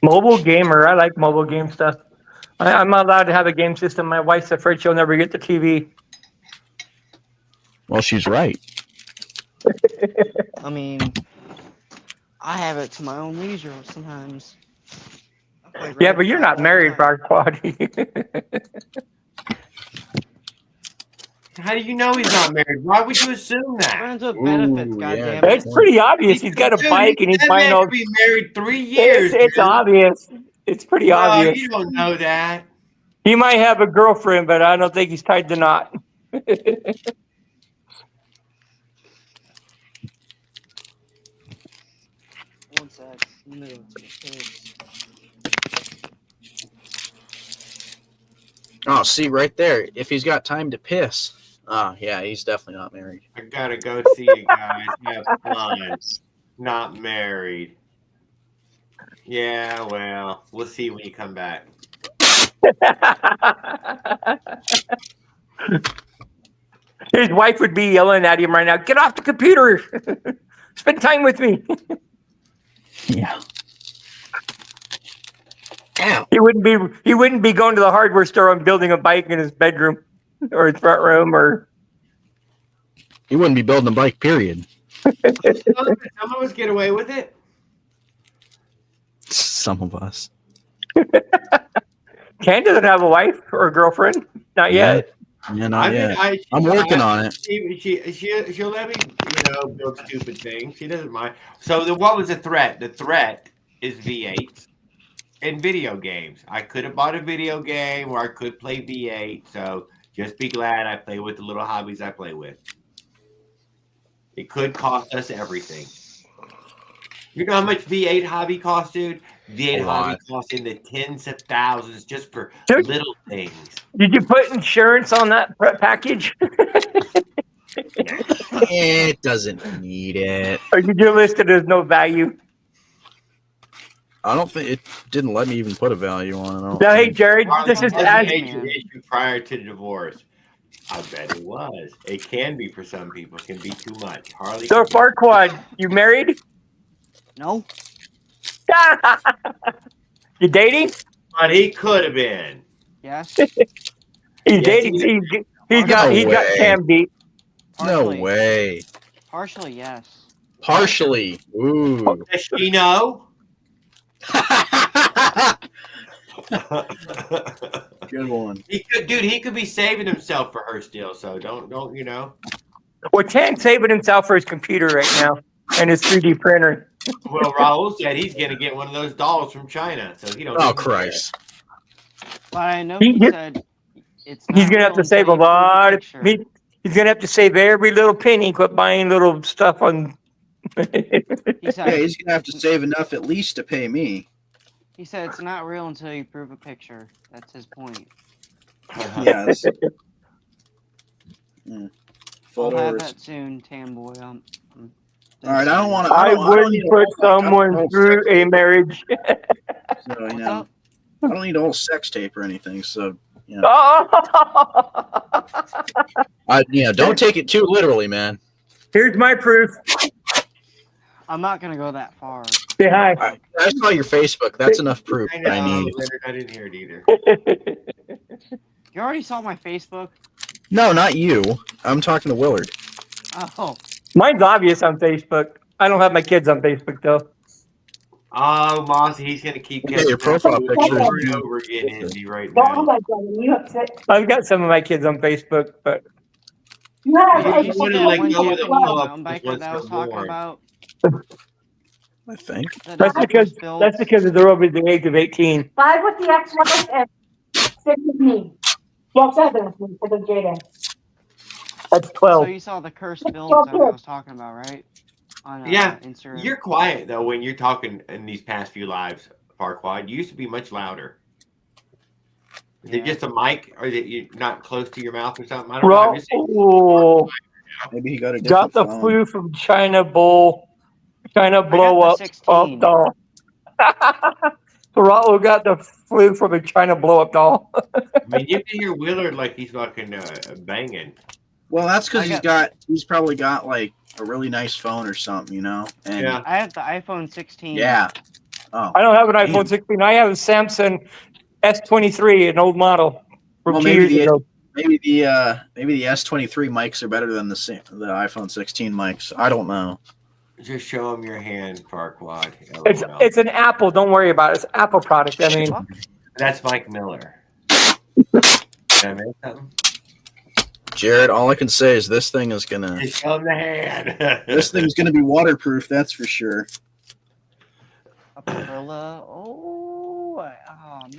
Mobile gamer. I like mobile game stuff. I'm not allowed to have a game system. My wife's afraid she'll never get the TV. Well, she's right. I mean, I have it to my own leisure sometimes. Yeah, but you're not married, Quaddy. How do you know he's not married? Why would you assume that? Friends with benefits, goddamn. It's pretty obvious. He's got a bike and he's buying all. Be married 3 years. It's obvious. It's pretty obvious. You don't know that. He might have a girlfriend, but I don't think he's tied to knot. One sec. Oh, see right there. If he's got time to piss. Oh, yeah, he's definitely not married. I gotta go see you guys. Have fun. Not married. Yeah, well, we'll see when you come back. His wife would be yelling at him right now. Get off the computer. Spend time with me. Yeah. Ow. He wouldn't be going to the hardware store and building a bike in his bedroom or his front room or. He wouldn't be building a bike, period. Some of us get away with it. Some of us. Ken doesn't have a wife or a girlfriend. Not yet. Yeah, not yet. I'm working on it. She'll let me, build stupid things. She doesn't mind. So what was the threat? The threat is V8s and video games. I could have bought a video game or I could play V8. So just be glad I play with the little hobbies I play with. It could cost us everything. You know how much V8 hobby costs, dude? V8 hobby costs in the tens of thousands just for little things. Did you put insurance on that package? It doesn't need it. Or did you list it as no value? I don't think it didn't let me even put a value on it. No, hey, Jared, this is as issue prior to the divorce. I bet it was. It can be for some people. It can be too much. Harley. So Farquad, you married? No. You dating? But he could have been. Yes. He's dating. He's got Cam beat. No way. Partially, yes. Partially. Ooh. Does she know? Good one. He could be saving himself for her still. So don't. Well, Tan's saving himself for his computer right now and his 3D printer. Well, Raul said he's going to get one of those dolls from China, so he don't. Oh Christ! But I know he said it's. He's going to have to save a lot of. He's going to have to save every little penny. Quit buying little stuff on. He's going to have to save enough at least to pay me. He said it's not real until you prove a picture. That's his point. Yes. I'll have that soon, Tan Boy. All right, I don't want to. I wouldn't put someone through a marriage. So, I don't need a whole sex tape or anything. So You know, Oh! don't take it too literally, man. Here's my proof. I'm not gonna go that far. Say hi. I saw your Facebook. That's enough proof I that I know, need. Leonard, I didn't hear it either. You already saw my Facebook. No, not you. I'm talking to Willard. Oh, Mine's obvious on Facebook. I don't have my kids on Facebook though. Oh, Moss, he's gonna keep Yeah, catching your profile up to it picture is over and you. over again, isn't he? Right Don't now. like that. You upset. I've got some of my kids on Facebook, but You have You a just you want see to that let one go of the Japanese flow mountain just biker once that I was no talking more. about? I think. That that's because they're over the age of 18. 5 with the X-Wise and 6 with me. Well, 7 with me because of Jaden. That's So 12. you saw the cursed builds that I was talking about, right? On Yeah, Instagram. you're quiet though when you're talking in these past few lives, Farquad. You used to be much louder. Is it Yeah. just a mic, or is it you not close to your mouth or something? I don't know. I'm just saying. Oh, Maybe he got a got different the phone. flu from China blow the up 16. doll. Raul got the flu from a China blow up doll. I mean, you can hear Willard like he's fucking banging. Well, that's because I he's probably got like a really nice phone or something, you know. And Yeah. I have the iPhone 16. yeah. Oh, I don't have an Damn. iPhone 16. I have a Samsung S23, an old model from Well, 2 maybe years the ago. maybe the S23 mics are better than the iPhone 16 mics. I don't know. Just show him your hand, Farquad. It's an Apple. Don't worry about it. It's an Apple product. I mean, Fuck. That's Mike Miller. Did I miss something? Jared, all I can say is this thing is gonna Just show him the hand. this thing's gonna be waterproof. That's for sure. A Perilla. Oh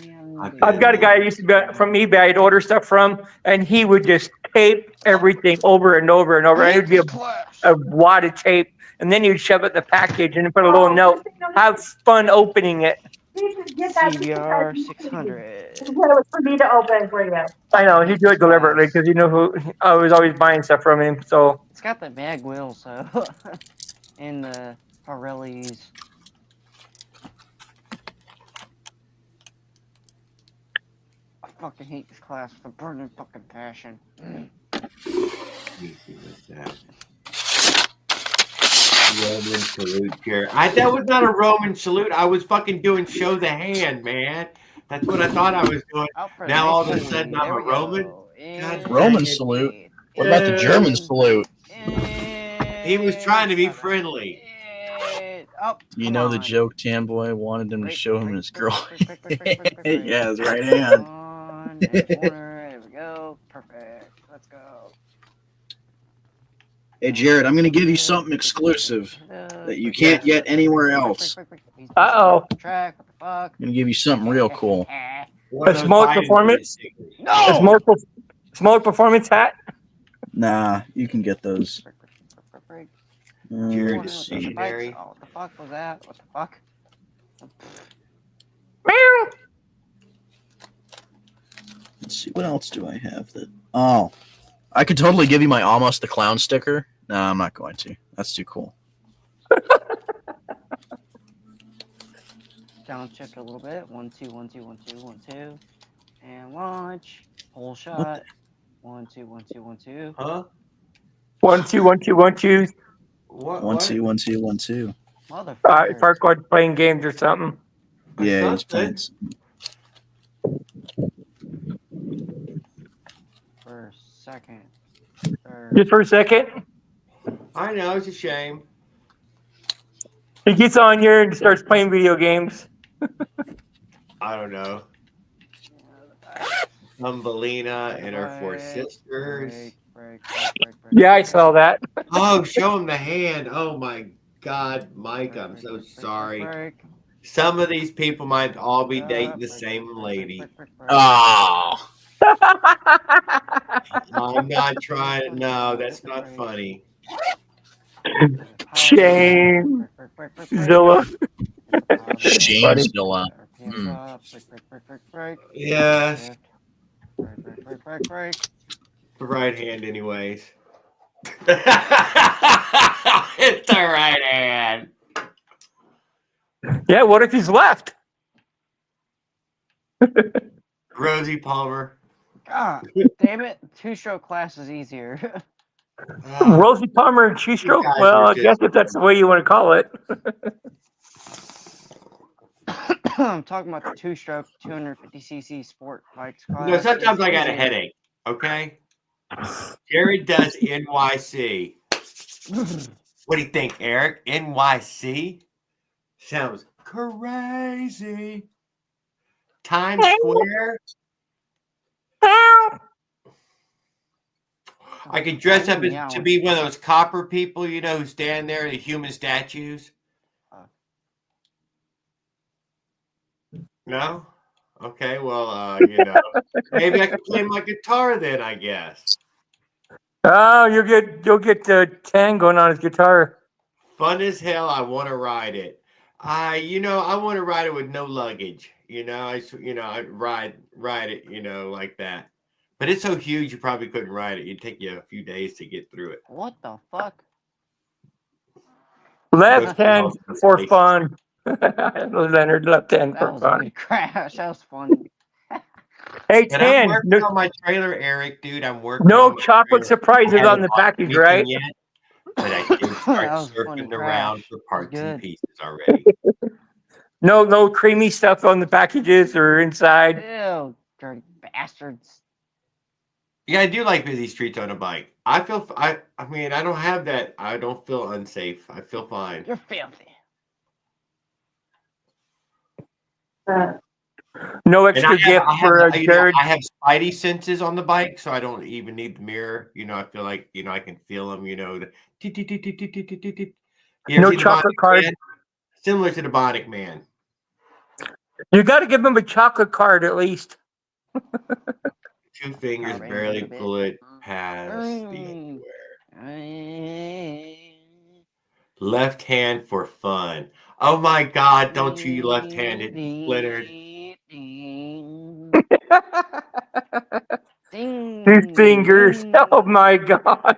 man. I've got a guy I used to be from eBay. I'd order stuff from, and he would just tape everything over and over and over. And it would be a wad of tape, and then you'd shove it in the package and put a little note. Have fun opening it. CBR 600. It was for me to open for you. I know he'd do it deliberately because you know who I was always buying stuff from him. So It's got the mag wheel, so and the Pirellis. I fucking hate this class with a burning fucking passion. Let me see what's that. Roman salute here. That was not a Roman salute. I was fucking doing show the hand, man. That's what I thought I was doing. Out for Now the all of a next sudden one. I'm There a we Roman? go. God Roman dang it. salute. What about the German salute? He was trying to be friendly. Up. You know the joke Tamboy wanted him to show him his girl. Yeah, Yeah, his right hand. On, in the corner. There we go. Perfect. Let's go. Hey Jared, I'm gonna give you something exclusive that you can't get anywhere else. Uh-oh. Track. What the fuck? I'm gonna give you something real cool. One of A those smoke Biden performance? stickers. No. Smoke performance hat. Nah, you can get those. Jared Let's is see. stationary. Oh, what the fuck was that? What the fuck? Meow. Let's see. What else do I have that? Oh, I could totally give you my Almost the Clown sticker. No, I'm not going to. That's too cool. Downshift a little bit. 1 2 1 2 1 2 1 2, and launch. Whole shot. 1 2 1 2 1 2. Huh? 1 2 1 2 1 2. What? 1 2 1 2 1 2. Motherfucker. Farquaad playing games or something. Yeah, he's playing. First, second, third. Just for a second, I know, it's a shame. he gets on here and starts playing video games. I don't know. Thumbelina and her four sisters. Break. Yeah, I saw that. Oh, show him the hand. Oh my God, Mike, I'm so sorry. Some of these people might all be dating the same lady. Oh, I'm not trying. No, that's not funny. Shane Zilla. James Dilla. Yes, Break. the right hand, anyways. It's the right hand. Yeah, what if he's left? Rosie Palmer. Ah, damn it. Two-stroke class is easier. Rosie Palmer and two-stroke. guys Well, are I guess just- if that's the way you want to call it. I'm talking about the two-stroke 250cc sport bikes class. No, sometimes It's I got a easier. headache. Okay. Jared does NYC. What do you think, Eric? NYC sounds crazy. Times Square. I could dress up to be one of those copper people, you know, who stand there, the human statues. No? Okay, well, you know, maybe I could play my guitar then, I guess. Oh, you'll get Tan going on his guitar. Fun as hell. I want to ride it. I want to ride it with no luggage. I ride it, like that. But it's so huge, you probably couldn't ride it. It'd take you a few days to get through it. What the fuck? Left hand for fun. Leonard, left hand That for was a fun. good crash. That was funny. Hey, And I'm Tan. working on my trailer, Eric, dude. I'm working No on my chocolate trailer. surprises I haven't on the bought package, anything right? Yet, but I did start That was a funny surfing around crash. for parts and Good. pieces already. No creamy stuff on the packages or inside. Ew, dirty bastards. Yeah, I do like busy streets on a bike. I mean, I don't have that. I don't feel unsafe. I feel fine. You're filthy. No And extra gift for Jared. I have spidey senses on the bike, so I don't even need the mirror. I feel like, I can feel them, the tick, tick, tick, tick, tick, tick, tick, tick, tick. You ever No see the chocolate Bionic card. Man? Similar to the Bionic Man. You got to give him a chocolate card at least. 2 fingers Alright, barely a bit. pull it past the underwear. Left hand for fun. Oh my God! Don't you left-handed, Leonard? His fingers. Oh my gosh.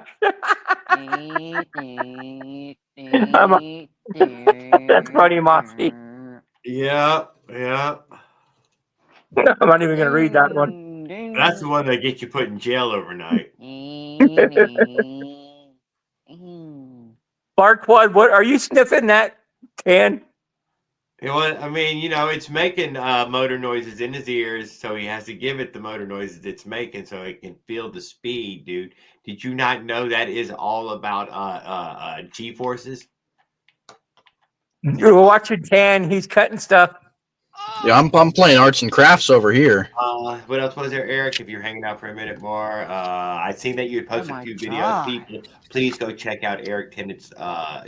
That's funny, Moxie. Yeah. I'm not even going to read that one. That's the one that gets you put in jail overnight. Barquad, what are you sniffing that, Tan? I mean, it's making motor noises in his ears, so he has to give it the motor noises it's making so it can feel the speed, dude. Did you not know that is all about G-forces? You're watching Tan. He's cutting stuff. Yeah, I'm playing arts and crafts over here. What else was there, Eric? If you're hanging out for a minute more, I seen that you had posted a few videos. People, please go check out Eric Tennett's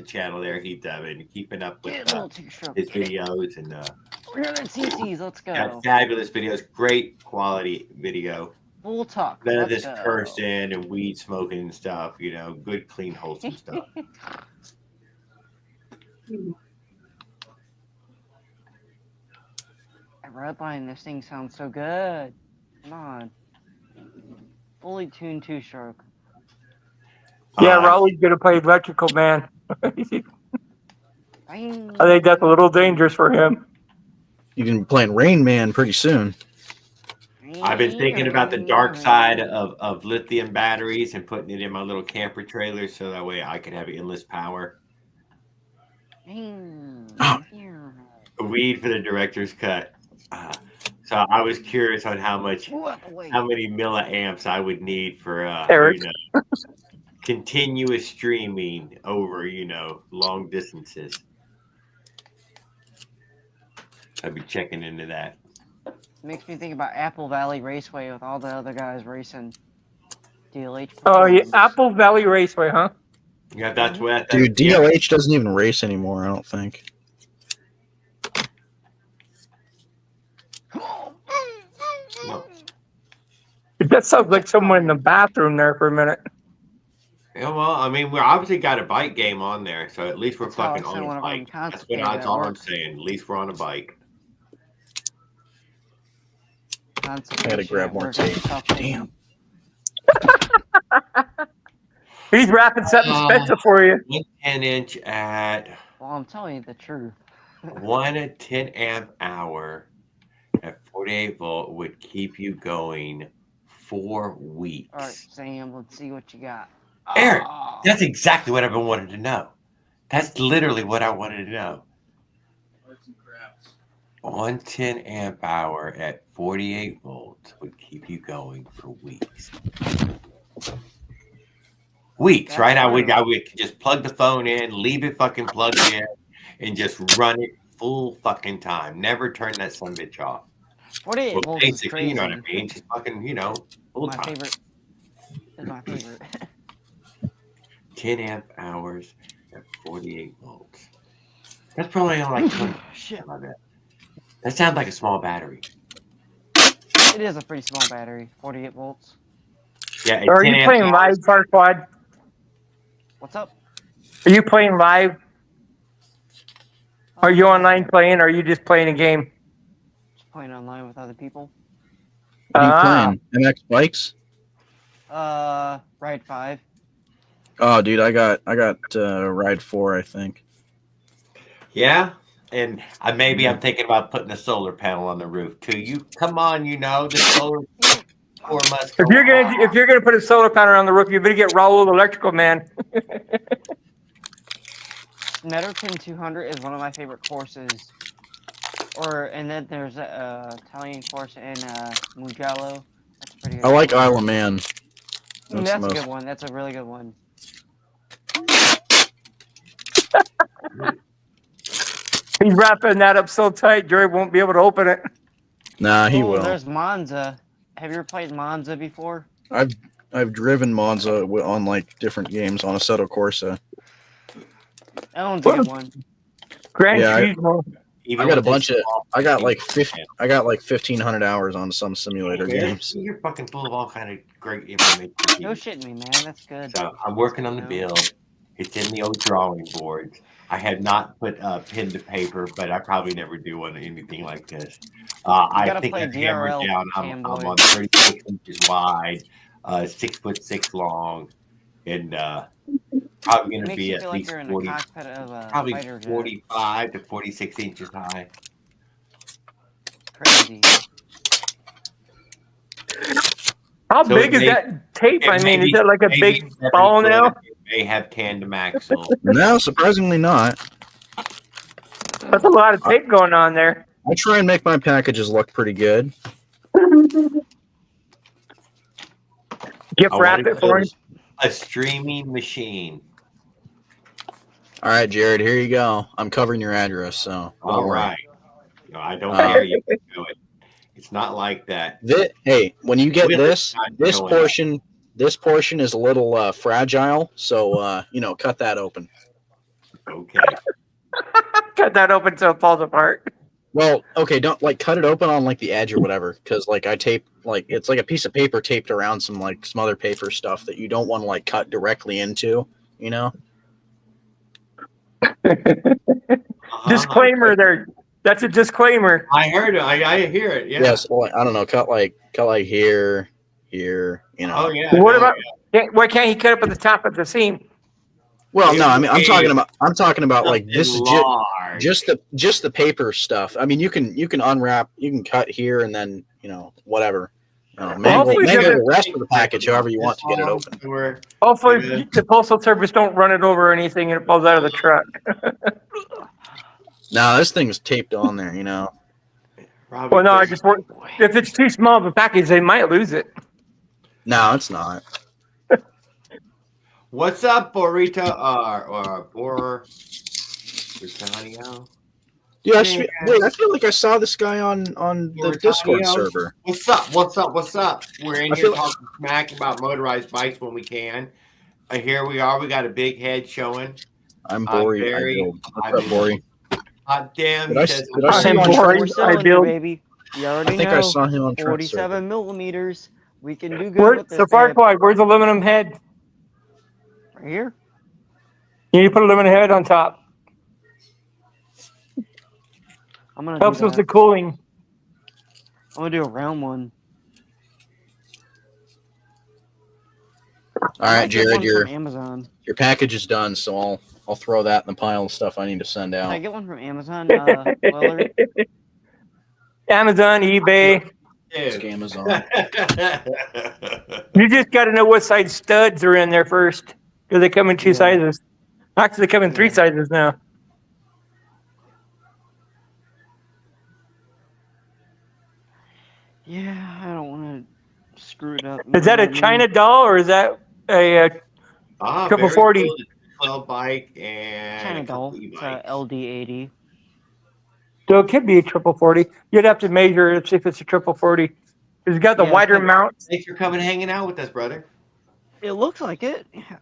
channel there. He's been keeping up with his videos and We're at CC's. Let's go. got fabulous videos, great quality video. Full talk. None of this cursing and weed smoking and stuff. Good, clean, wholesome stuff. Redline, this thing sounds so good. Come on. Fully tuned two-stroke. Yeah, Raleigh's going to play Electrical Man. I think that's a little dangerous for him. You can be playing Rain Man pretty soon. I've been thinking about the dark side of lithium batteries and putting it in my little camper trailer so that way I can have endless power. Weed for the director's cut. So I was curious on how many milliamps I would need for continuous streaming over long distances. I'd be checking into that. Makes me think about Apple Valley Raceway with all the other guys racing DLH. Oh, yeah, Apple Valley Raceway, huh? Yeah, that's what. Dude, DLH doesn't even race anymore, I don't think. That sounds like someone in the bathroom there for a minute. Yeah, well, I mean, we're obviously got a bike game on there, so at least we're fucking on a bike. That's all I'm saying. At least we're on a bike. I gotta grab more tape. Damn. He's wrapping something special for you. 10-inch at. Well, I'm telling you the truth. 1 10 amp hour at 48 volt would keep you going 4 weeks. All right, Sam, let's see what you got. Eric, Oh, that's exactly what I've been wanting to know. That's literally what I wanted to know. 110 amp hour at 48 volts would keep you going for weeks. Weeks, That's right? I true. would just plug the phone in, leave it fucking plugged in, and just run it full fucking time. Never turn that son bitch off. 48 Well, volts is basically, crazy. you know what I mean? Just fucking, full My time. favorite. Is my favorite. 10 amp hours at 48 volts. That's probably only like 20. Shit. I bet. That sounds like a small battery. It is a pretty small battery, 48 volts. Yeah, So are 10 you amp playing hours. live, Farquad? What's up? Are you playing live? Are you online playing, or are you just playing a game? Just playing online with other people. What are you Ah. playing? MX bikes? Ride 5. Oh, dude, I got Ride 4, I think. Yeah, and maybe I'm thinking about putting a solar panel on the roof too. You come on, the solar power must go on. If you're gonna put a solar panel on the roof, you better get Raul Electrical Man. Smetterton 200 is one of my favorite courses. And then there's a Italian course in Mugello. That's a pretty good. I like course. Isle of Man. That's a good one. That's a really good one. He's wrapping that up so tight, Jerry won't be able to open it. Nah, he will. There's Monza. Have you ever played Monza before? I've driven Monza on like different games on Assetto Corsa. That one's a good one. Gran Yeah, Turismo. I got a bunch of. I got like 1,500 hours on some simulator games. You're fucking full of all kind of great information. No shitting me, man. That's good. So I'm working on the build. It's in the old drawing boards. I have not put pen to paper, but I probably never do on anything like this. I think I've hammered down. I'm on 36 inches wide, 6'6" long, and probably going to be at least 40, probably 45 to 46 inches high. Crazy. How big is that tape? I mean, is that like a big ball now? It may have tandem axle. No, surprisingly not. That's a lot of tape going on there. I try and make my packages look pretty good. Gift wrap it for him. A streaming machine. All right, Jared, here you go. I'm covering your address, so all right. No, I don't care. You can do it. It's not like that. Hey, when you get this portion is a little fragile, so cut that open. Okay. Cut that open so it falls apart. Well, okay, don't cut it open on the edge or whatever, because I tape it's like a piece of paper taped around some other paper stuff that you don't want to cut directly into, Disclaimer there. That's a disclaimer. I heard it. I hear it. Yeah. Yes. Well, I don't know. Cut here. Oh yeah. What about? Yeah, why can't he cut up at the top of the seam? Well, no. I mean, I'm talking about this is just the paper stuff. I mean, you can unwrap. You can cut here and then whatever. Mangle the rest of the package however you want to get it open. Hopefully, the postal service don't run it over or anything and it falls out of the truck. No, this thing's taped on there, Well, no, if it's too small of a package, they might lose it. No, it's not. What's up, Borito? Borito? Dude, I feel like I saw this guy on the Discord server. What's up? We're in here talking smack about motorized bikes when we can. Here we are. We got a big head showing. I'm Bori. What's up, Bori? Hot damn. Did I see him on baby. You already know. I saw him on 47 millimeters. We can do good with this. So far, where's the aluminum head? Right here. You put aluminum head on top. I'm gonna helps with the cooling. I'm gonna do a round one. All right, Jared, your Amazon. Your package is done, so I'll throw that in the pile of stuff I need to send out. Can I get one from Amazon? Willard? Amazon, eBay. too. Amazon. You just got to know what size studs are in there first, because they come in two sizes. Actually, they come in three sizes now. Yeah, I don't want to screw it up. Is that a China doll or is that a triple very 40? cool. 12 bike and China a couple doll? It's e-bikes. a LD80. So it could be a triple 40. You'd have to measure it, see if it's a triple 40. It's got the wider mount. Thanks for coming and hanging out with us, brother. It looks like it. Yeah.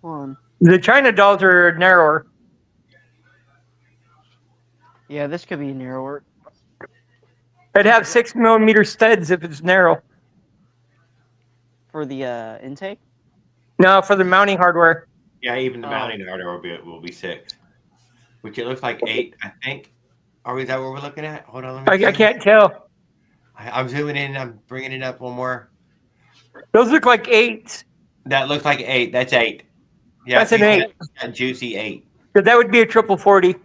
Hold on. The China dolls are narrower. Yeah, this could be narrower. It'd have 6mm studs if it's narrow. For the intake? No, for the mounting hardware. Yeah, even the mounting hardware will be 6. Which it looks like 8, I think. Or is that what we're looking at? Hold on, let me I can't tell. I'm zooming in. I'm bringing it up one more. Those look like 8s. That looks like 8. That's 8. Yeah, that's an 8. A juicy 8. So that would be a triple 40.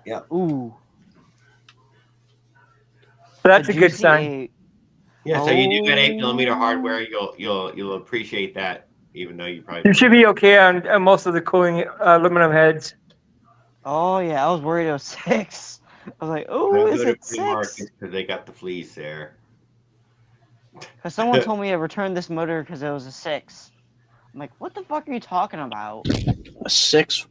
Yeah. Ooh. So that's a good sign. 8. Yeah, so you do got 8mm hardware. You'll appreciate that, even though you probably. You should be okay on most of the cooling aluminum heads. Oh yeah, I was worried it was 6. I was like, oh, is it 6? Because they got the fleece there. Because someone told me to return this motor because it was a 6. I'm like, what the fuck are you talking about? A 6?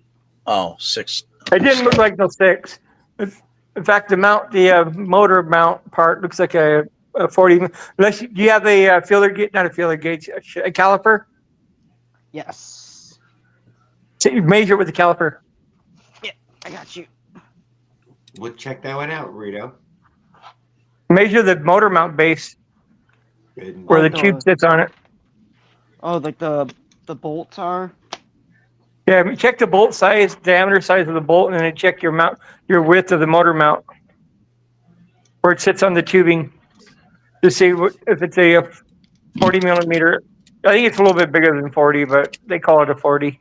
Oh, 6. It didn't look like no 6. In fact, the motor mount part looks like a 40. Unless do you have a feeler gauge? Not a feeler gauge, a caliper. Yes. So you measure it with the caliper. Yeah, I got you. We'll check that one out, Rito. Measure the motor mount base where the tube sits on it. Oh, like the bolts are. Yeah, check the bolt size, diameter size of the bolt, and then check your width of the motor mount where it sits on the tubing to see if it's a 40mm. I think it's a little bit bigger than 40, but they call it a 40.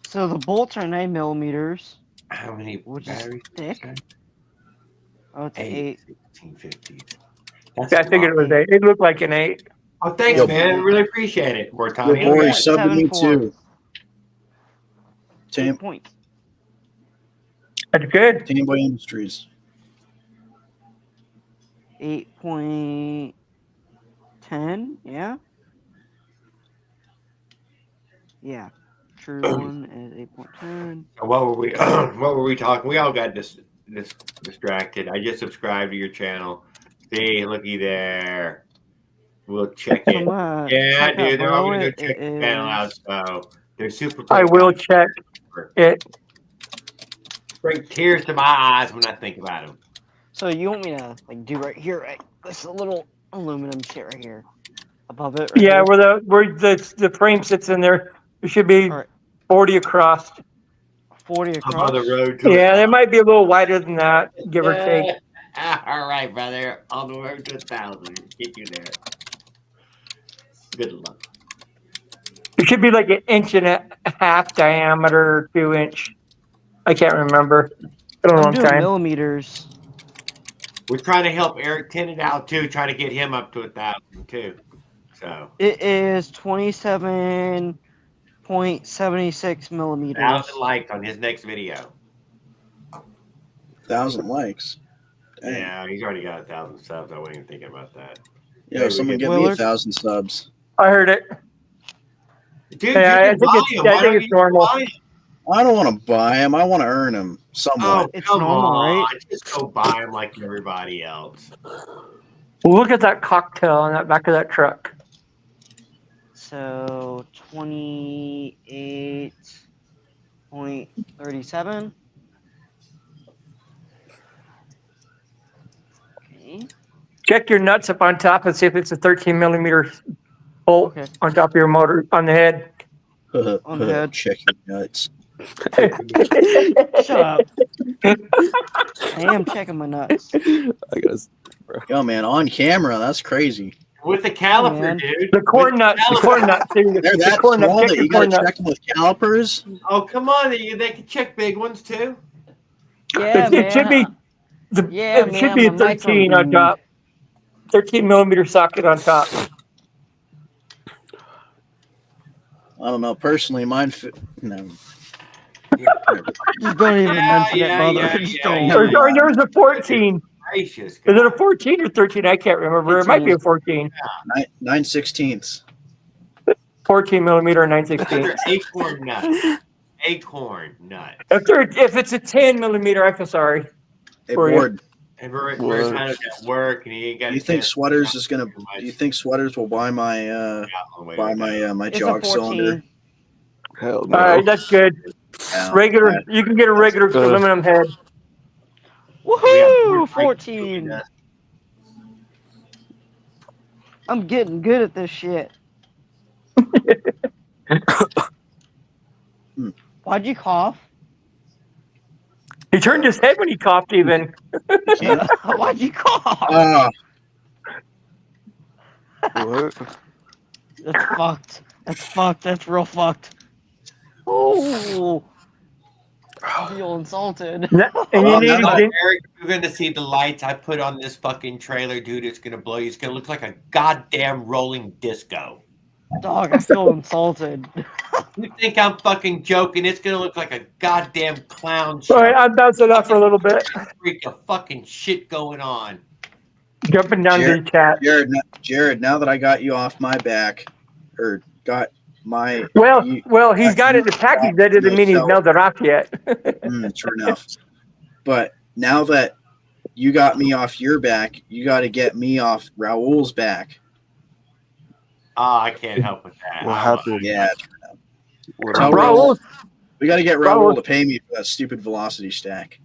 So the bolts are 9mm. How many batteries? Thick. Oh, it's 8. 1650. I figured it was 8. It looked like an 8. Oh, thanks, man. I really appreciate it. We're talking. Your boy subbed me too. 10 points. That's good. Team Boy Industries. 8.10. Yeah. Yeah. True one is 8.10. What were we? What were we talking? We all got distracted. I just subscribed to your channel. See, looky there. We'll check it. Yeah, dude, they're all gonna go check the channel out. So they're super cool. I will check it. Bring tears to my eyes when I think about them. So you want me to like do right here, right? This little aluminum shit right here, above it. Right yeah, here? where the frame sits in there, it should be 40 across. 40 across. On the road. Yeah, it might be a little wider than that, give or take. All right, brother. On the road to 1,000. Get you there. Good luck. It should be like 1.5 diameter, 2 inch. I can't remember. It's been a long time. Millimeters. We're trying to help Eric tin it out too, trying to get him up to 1,000 too. So it is 27.76 millimeters. 1,000 likes on his next video. 1,000 likes. Dang. Yeah, he's already got 1,000 subs. I wasn't even thinking about that. Yeah, someone get me 1,000 subs. I heard it. Dude, yeah, I think it's normal. I don't want to buy him. I want to earn him somewhat. Oh, it's normal, right? Just go buy him like everybody else. Look at that cocktail on that back of that truck. So 28.37. Okay. Check your nuts up on top and see if it's a 13mm bolt on top of your motor on the head. On the head. Check your nuts. Shut up. I am checking my nuts. I guess, yo, man, on camera, that's crazy. With the caliper, dude. The corn nuts. The corn nuts. They're that small that you gotta check them with calipers. Oh, come on! They can check big ones too. Yeah, it should be. It should be 13 on top. 13 millimeter socket on top. I don't know. Personally, mine fit. No. Just don't even mention it, brother. Just don't. There's a 14. Gracious, Is it a 14 or 13? I can't remember. It might be a 14. 9/16. 14 millimeter and 9/16. Acorn nut. Acorn nut. If it's a 10 millimeter, I feel sorry. Hey, For you. Ward. And we're kind of at work, and he got. Do you think Sweaters is gonna? Do you think Sweaters will buy my my It's a jog 14. cylinder? Hell no. All right, that's good. Yeah. Regular, you can get a regular aluminum head. Woohoo! 14. I'm getting good at this shit. Why'd you cough? He turned his head when he coughed. Even. Why'd you cough? What? That's fucked. That's fucked. That's real fucked. Oh, I feel insulted. And you need Oh, to Eric, you're going to see the lights I put on this fucking trailer, dude. It's going to blow you. It's going to look like a goddamn rolling disco. Dog, I feel insulted. You think I'm fucking joking? It's going to look like a goddamn clown show. All right, I'm bouncing off for a little bit. Freak of fucking shit going on. Jumping down to the chat. Jared, now that I got you off my back, or got my well, he's got it in the package. That doesn't mean he's nailed it off yet. True enough. But now that you got me off your back, you got to get me off Raul's back. Oh, I can't help with that. What happened? Yeah. What Raul, we got to get Raul to pay me for that stupid velocity stack.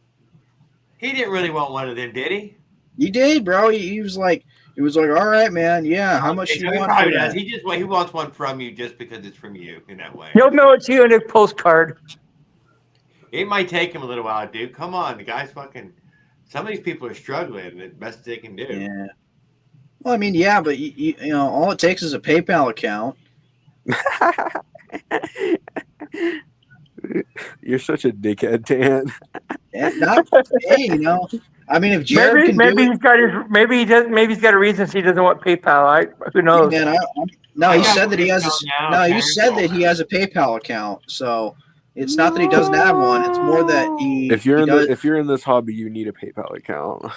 He didn't really want one of them, did he? He did, bro. He was like, all right, man. Yeah, how much you want for that? He wants one from you just because it's from you in that way. You'll know it's you in a postcard. It might take him a little while, dude. Come on, the guy's fucking. Some of these people are struggling. The best they can do. Yeah. Well, I mean, yeah, but you know, all it takes is a PayPal account. You're such a dickhead, Dan. Hey, you know. I mean, if Jared maybe he's got a reason he doesn't want PayPal. Who knows? Man, he said that he has. He said that he has a PayPal account. So it's not that he doesn't have one. It's more that he. If you're in this hobby, you need a PayPal account.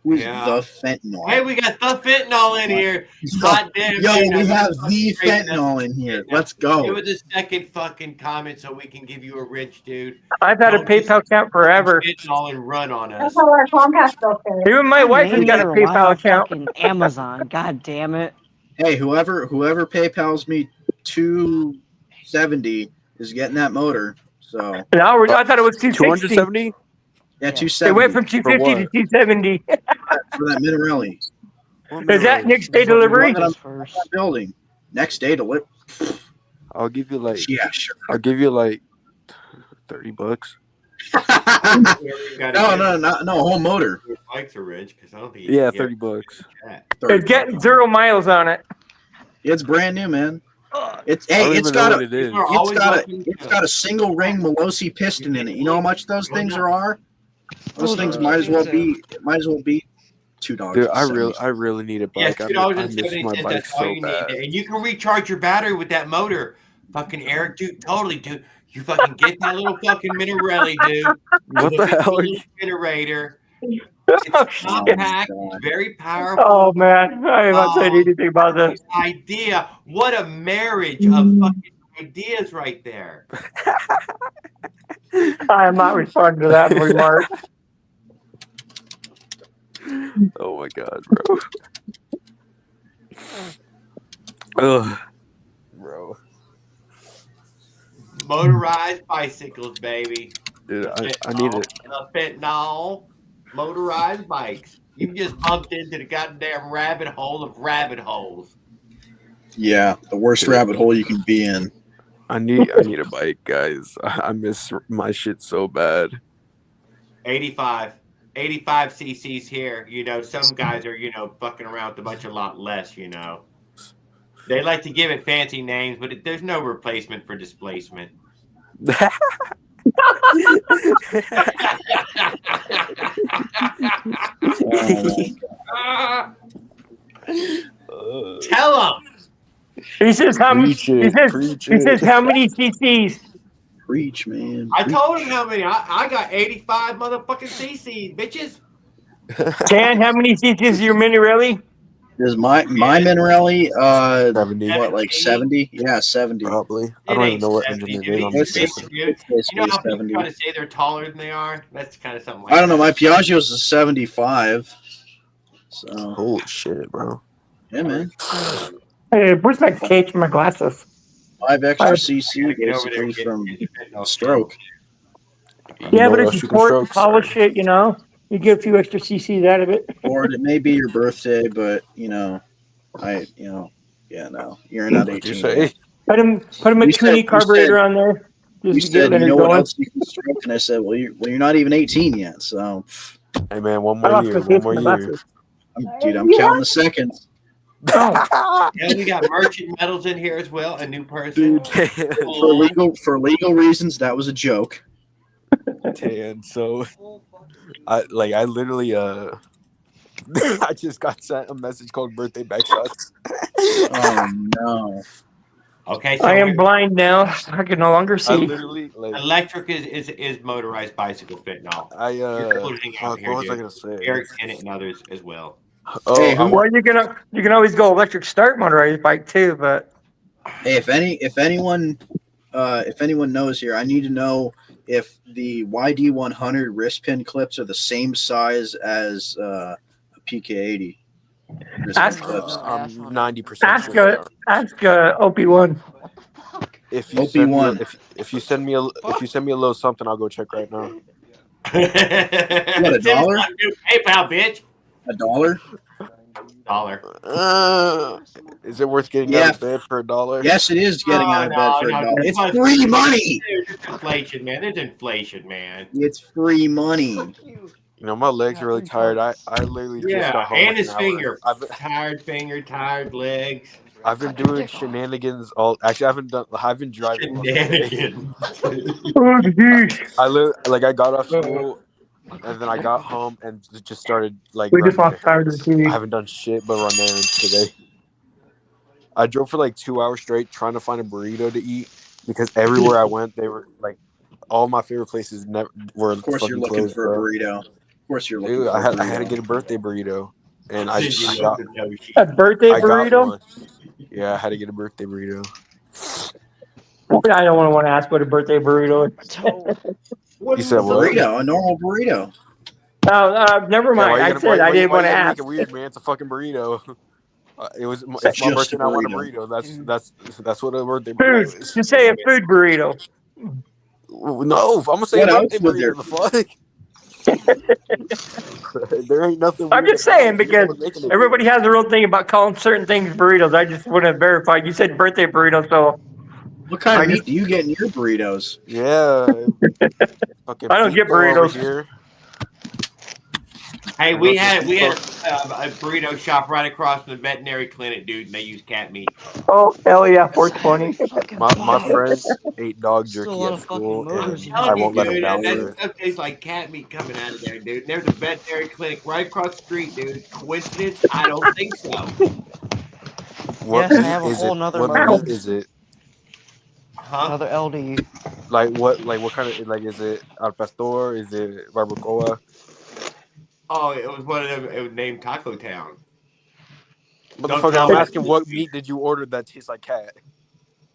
Who's the fentanyl? Hey, we got the fentanyl in here. God damn. Yo, we have the fentanyl in here. Let's go. Give us a second fucking comment so we can give you a wrench, dude. I've had a PayPal account forever. Fentanyl and run on us. That's how our Comcast bill is. Even my wife has got a PayPal account. Fucking Amazon. God damn it. Hey, whoever PayPal's me $270 is getting that motor. So I thought it was 260. 270? Yeah, 270. It went from 250 to 270. For that Minarelli. Is that next day delivery? Building. Next day delivery. I'll give you like. Yeah, sure. I'll give you like $30. No, whole motor. Bikes are rich because I don't think. Yeah, $30. It's getting 0 miles on it. It's brand new, man. It's got a single ring Melosi piston in it. You know how much those things are? Those things might as well be $2. Dude, I really need a bike. Yeah, I miss my bike so bad. And you can recharge your battery with that motor. Fucking Eric, dude, totally, dude. You fucking get that little fucking Minarelli, dude. What the hell? Generator. It's compact, very powerful. Oh man, I am not saying anything about this. Idea. What a marriage of fucking ideas right there. I am not responding to that remark. Oh my god, bro. Ugh. Bro. Motorized bicycles, baby. Dude, I need it. Fentanyl. Motorized bikes. You just bumped into the goddamn rabbit hole of rabbit holes. Yeah, the worst rabbit hole you can be in. I need a bike, guys. I miss my shit so bad. 85 cc's here. You know, some guys are, fucking around with a bunch a lot less, They like to give it fancy names, but there's no replacement for displacement. Tell him. He says how many. Preach it, preach He says it. how many CCs. Preach, man. I told him how many. I got 85 motherfucking CCs, bitches. Dan, how many CCs is your mini rally? Is my Minarelli 70. what, like 70? Yeah, 70. Probably. I don't even know what engine it is on It's, this. it's, system. it's You know basically how people 70. try to say they're taller than they are? That's kind of something like I don't know. My that. Piaggio's a 75. So, Holy shit, bro. yeah, man. Hey, where's my case for my glasses? 5 extra I CC Gotta get over there basically and get from fentanyl stroke. You Yeah, know but what if else you you can pour it, stroke? polish it, you know, you get a few extra CCs out of it. Or it may be your birthday, but no, you're not What'd you 18 say? yet. Put him a You 2E carburetor on there. You Just to get said, you Leonard know what going. else you can stroke? And I said, well, you're not even 18 yet. So, Hey man, one I more lost year. my One case more for my year. glasses. I'm counting the seconds. Oh, Yeah, we got merchant metals in here as well. A new person. Dude, For legal reasons, that was a joke. Tan. So I literally I just got sent a message called birthday back shots. Oh no! Okay, so I am blind now. I can no longer I see. literally electric is motorized bicycle fentanyl. You're closing out fuck, here, what was I dude. gonna say? Eric Tennant and others as well. Oh, Hey, Well, you can always go electric start motorized bike too, but Hey, if anyone knows here, I need to know if the YD100 wrist pin clips are the same size as a PK80 wrist pin Ask- clips. I'm 90% sure. they are. ask OP1. If you send me OP1. if you send me a little something, I'll go check right now. What, $1? New PayPal, bitch. $1? $1. Is it worth getting Yeah. out of bed for $1? Yes, it is getting out of bed for no, $1. It's no. free money. There's inflation, man. There's inflation, man. It's free money. You know, my legs are really tired. I literally just got home. And like his an hour. finger. Tired finger, tired legs. I've been doing shenanigans all. Actually, I've been driving most of the day. Shenanigans. Oh, geez. I got off school, and then I got home and just started like We just running lost tired of the errands. I TV. haven't done shit but run errands today. I drove for like 2 hours straight trying to find a burrito to eat because everywhere I went, they were like all my favorite places were Of course, you're fucking looking closed, for a bro. burrito. Of course, you're looking Dude, for a burrito. I had to get a birthday burrito, and I Cindy got loves the Toshi. A birthday I got burrito? one. Yeah, I had to get a birthday burrito. I don't want to ask what a birthday burrito is. You said what? Burrito, a normal burrito. Oh, never Yeah, mind. I said I didn't want to why you gotta ask. make it weird, man? It's a fucking burrto. It's my just birthday, a and I want a burrito. burrito. That's what a birthday Food. burrito is. Just say a food burrito. No, I'm gonna say What a else birthday would there burrito. The fuck? There ain't nothing. I'm weird just about saying it. You're the because one making it everybody weird. has their own thing about calling certain things burritos. I just want to verify. You said birthday burrito, so What kind of meat do you get in your burritos? Yeah. Fucking I don't get people over burritos. here. Hey, we had a burrito shop right across from the veterinary clinic, dude, and they use cat meat. Oh, hell yeah, 420. My friend ate dog Still a jerky lot at of fucking school, motors and in I Telling you, won't let him dude, down that for it. stuff tastes like cat meat coming out of there, dude. And there's a veterinary clinic right across the street, dude. Coincidence? I don't think so. Yes, I have a whole nother What motor. meat is it? Huh? Another LD. Like what kind of is it al pastor? Is it barbacoa? Oh, it was one of them. It was named Taco Town. Motherfucker, tell I'm me. asking what meat did you order that tastes like cat?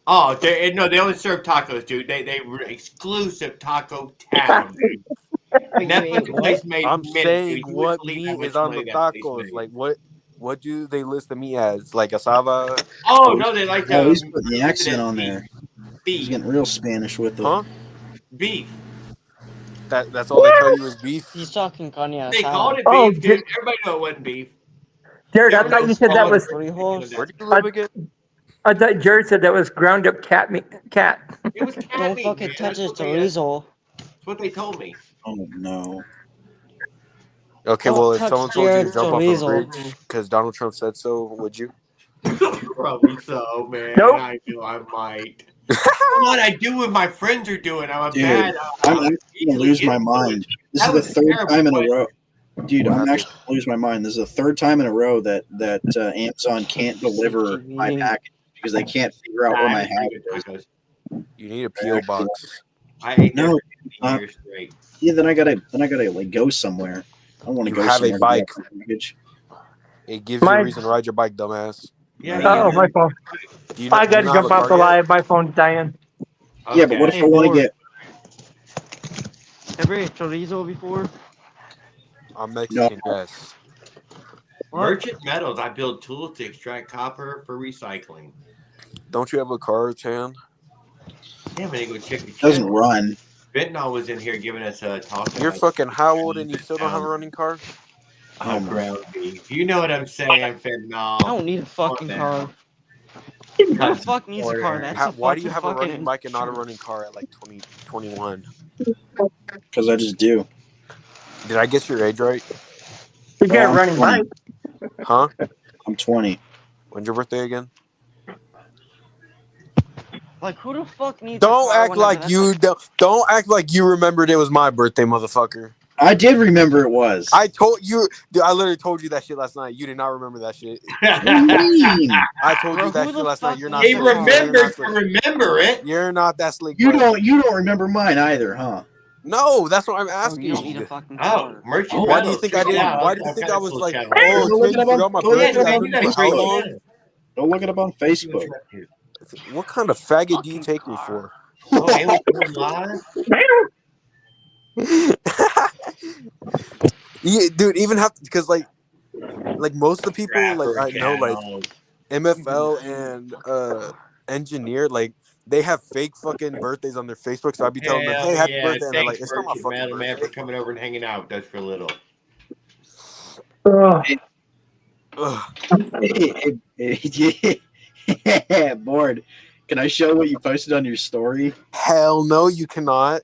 Oh, they only serve tacos, dude. They were exclusive Taco Town. Netflix place made I'm minutes, saying dude. You what wouldn't believe how meat much is on money the that place tacos? made. Like what do they list the meat as? Like asada? Oh no, they like Oh, he's putting the accent on beef. there. Beef. He's getting real Spanish with it. Huh? Beef. That's all they tell you is beef. He's talking carne They asada. called it Oh, beef, dude. Everybody knew it wasn't beef. Jared, I Never thought know you said that was. frijoles. Where do you live again? I thought Jared said that was ground up cat meat. Cat. It was cat Don't meat, fucking man. touch That's his what chorizo. That's what they told me. Oh no. Okay, Don't well, if touch someone told you to Jared's jump off a chorizo. bridge because Donald Trump said so, would you? Probably so, man. Nope. I know I might. What I do when my friends are doing. I'm a Dude, bad. I'm gonna lose my mind. This is the third time in a row. Dude, What I'm happened? actually gonna lose my mind. This is the third time in a row that Amazon can't deliver my package because they can't figure out where my house is. You need a PO box. I ate there No, for 15 years straight. Yeah, then I gotta like go somewhere. I don't want to You go have a somewhere. bike. To get my package. It gives you a My- reason to ride your bike, dumbass. Yeah, Oh, my phone. Do you I not, do you gotta not have jump a off car the yet? live. My phone's dying. Yeah, but what if Hey, I want to Lord. get? Ever ate chorizo before? I'm Mexican, yes. What? Merchant Metals. I build tools to extract copper for recycling. Don't you have a car, Tan? Yeah, I'm gonna go check the It doesn't chat. run. Fentanyl was in here giving us a talk. You're about fucking how old and you still don't have a running car? Oh my. ground beef. You know what I'm saying, Fentanyl. I don't need a fucking Come car. on Who the Cut fuck needs a car? order. That's a Why do you fucking have a running fucking bike and not a running car at like 21? Because I just do. Did I guess your age right? You got a I'm running 20. bike. Huh? I'm 20. When's your birthday again? Like, who the fuck needs a Don't car act whenever like that's you don't act like you remembered it was my birthday, motherfucker. I did remember it was. I told you, dude, I literally told you that shit last night. You did not remember that shit. What do you mean? I told Bro, you that who shit the last night. fuck You're not needs He a slick. car? You're remembered not to slick. remember it. You're not that slick. You bro. don't remember mine either, huh? No, that's what I'm Bro, asking. you don't need a fucking Oh, car. Merchant Why do you Metals. think I Check it didn't? out. Why do you I'll think cut I this was little like, chat right oh, here. Go look Tim, it you up on- forgot my go look it birthday? up I've on been for how Facebook. long? Don't look it up on Facebook. What kind of faggot do you take me for? Oh, and we coming live? Yeah, dude, even have because like most of the people like Rapper I know like channels. MFL and engineer like they have fake fucking birthdays on their Facebook, so I'd be telling them, Hell "Hey, happy yeah. birthday," and they're like, Thanks, "It's not my Merchant fucking Metal Man, for birthday." coming over and hanging out with us for a little. Oh, Ugh. Yeah, bored. Can I show what you posted on your story? Hell no, you cannot.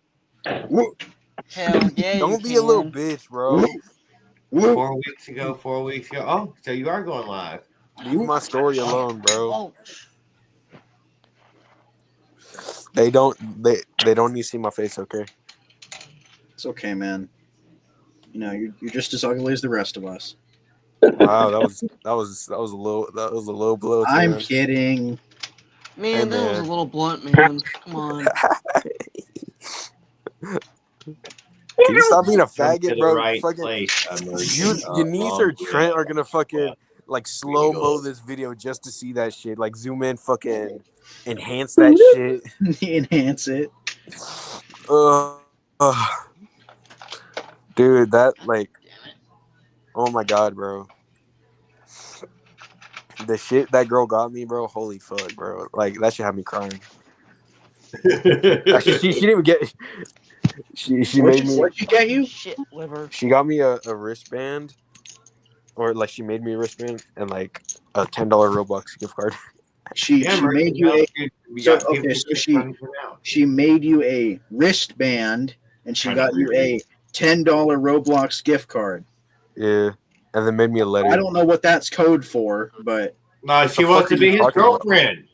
Woo, Hell yeah, Don't you be a little can. bitch, bro. woo. 4 weeks ago. Oh, so you are going live. Leave my story alone, bro. Oh, They don't need to see my face, okay? It's okay, man. You know, you're just as ugly as the rest of us. Wow, that was a low blow. I'm Tim. kidding. man, Hey, that was a man. little blunt, man. Come on. Can you stop being a Come to faggot, the bro? Fucking Fucking place, your niece or Trent are gonna fucking like slow mo this video just to see that shit. Like zoom in, fucking enhance that shit. Enhance it. Uh, dude, that like, oh my god, bro. The shit that girl got me, bro. Holy fuck, bro. Like that shit had me crying. Actually, she didn't even get. She made me. What'd she get you? Shit, liver. She got me a wristband, or like she made me a wristband and like a $10 Roblox gift card. She made you a she made you a wristband and she got you a $10 Roblox gift card. Yeah, and then made me a letter. I don't know what that's code for, but no, she wants to be his girlfriend.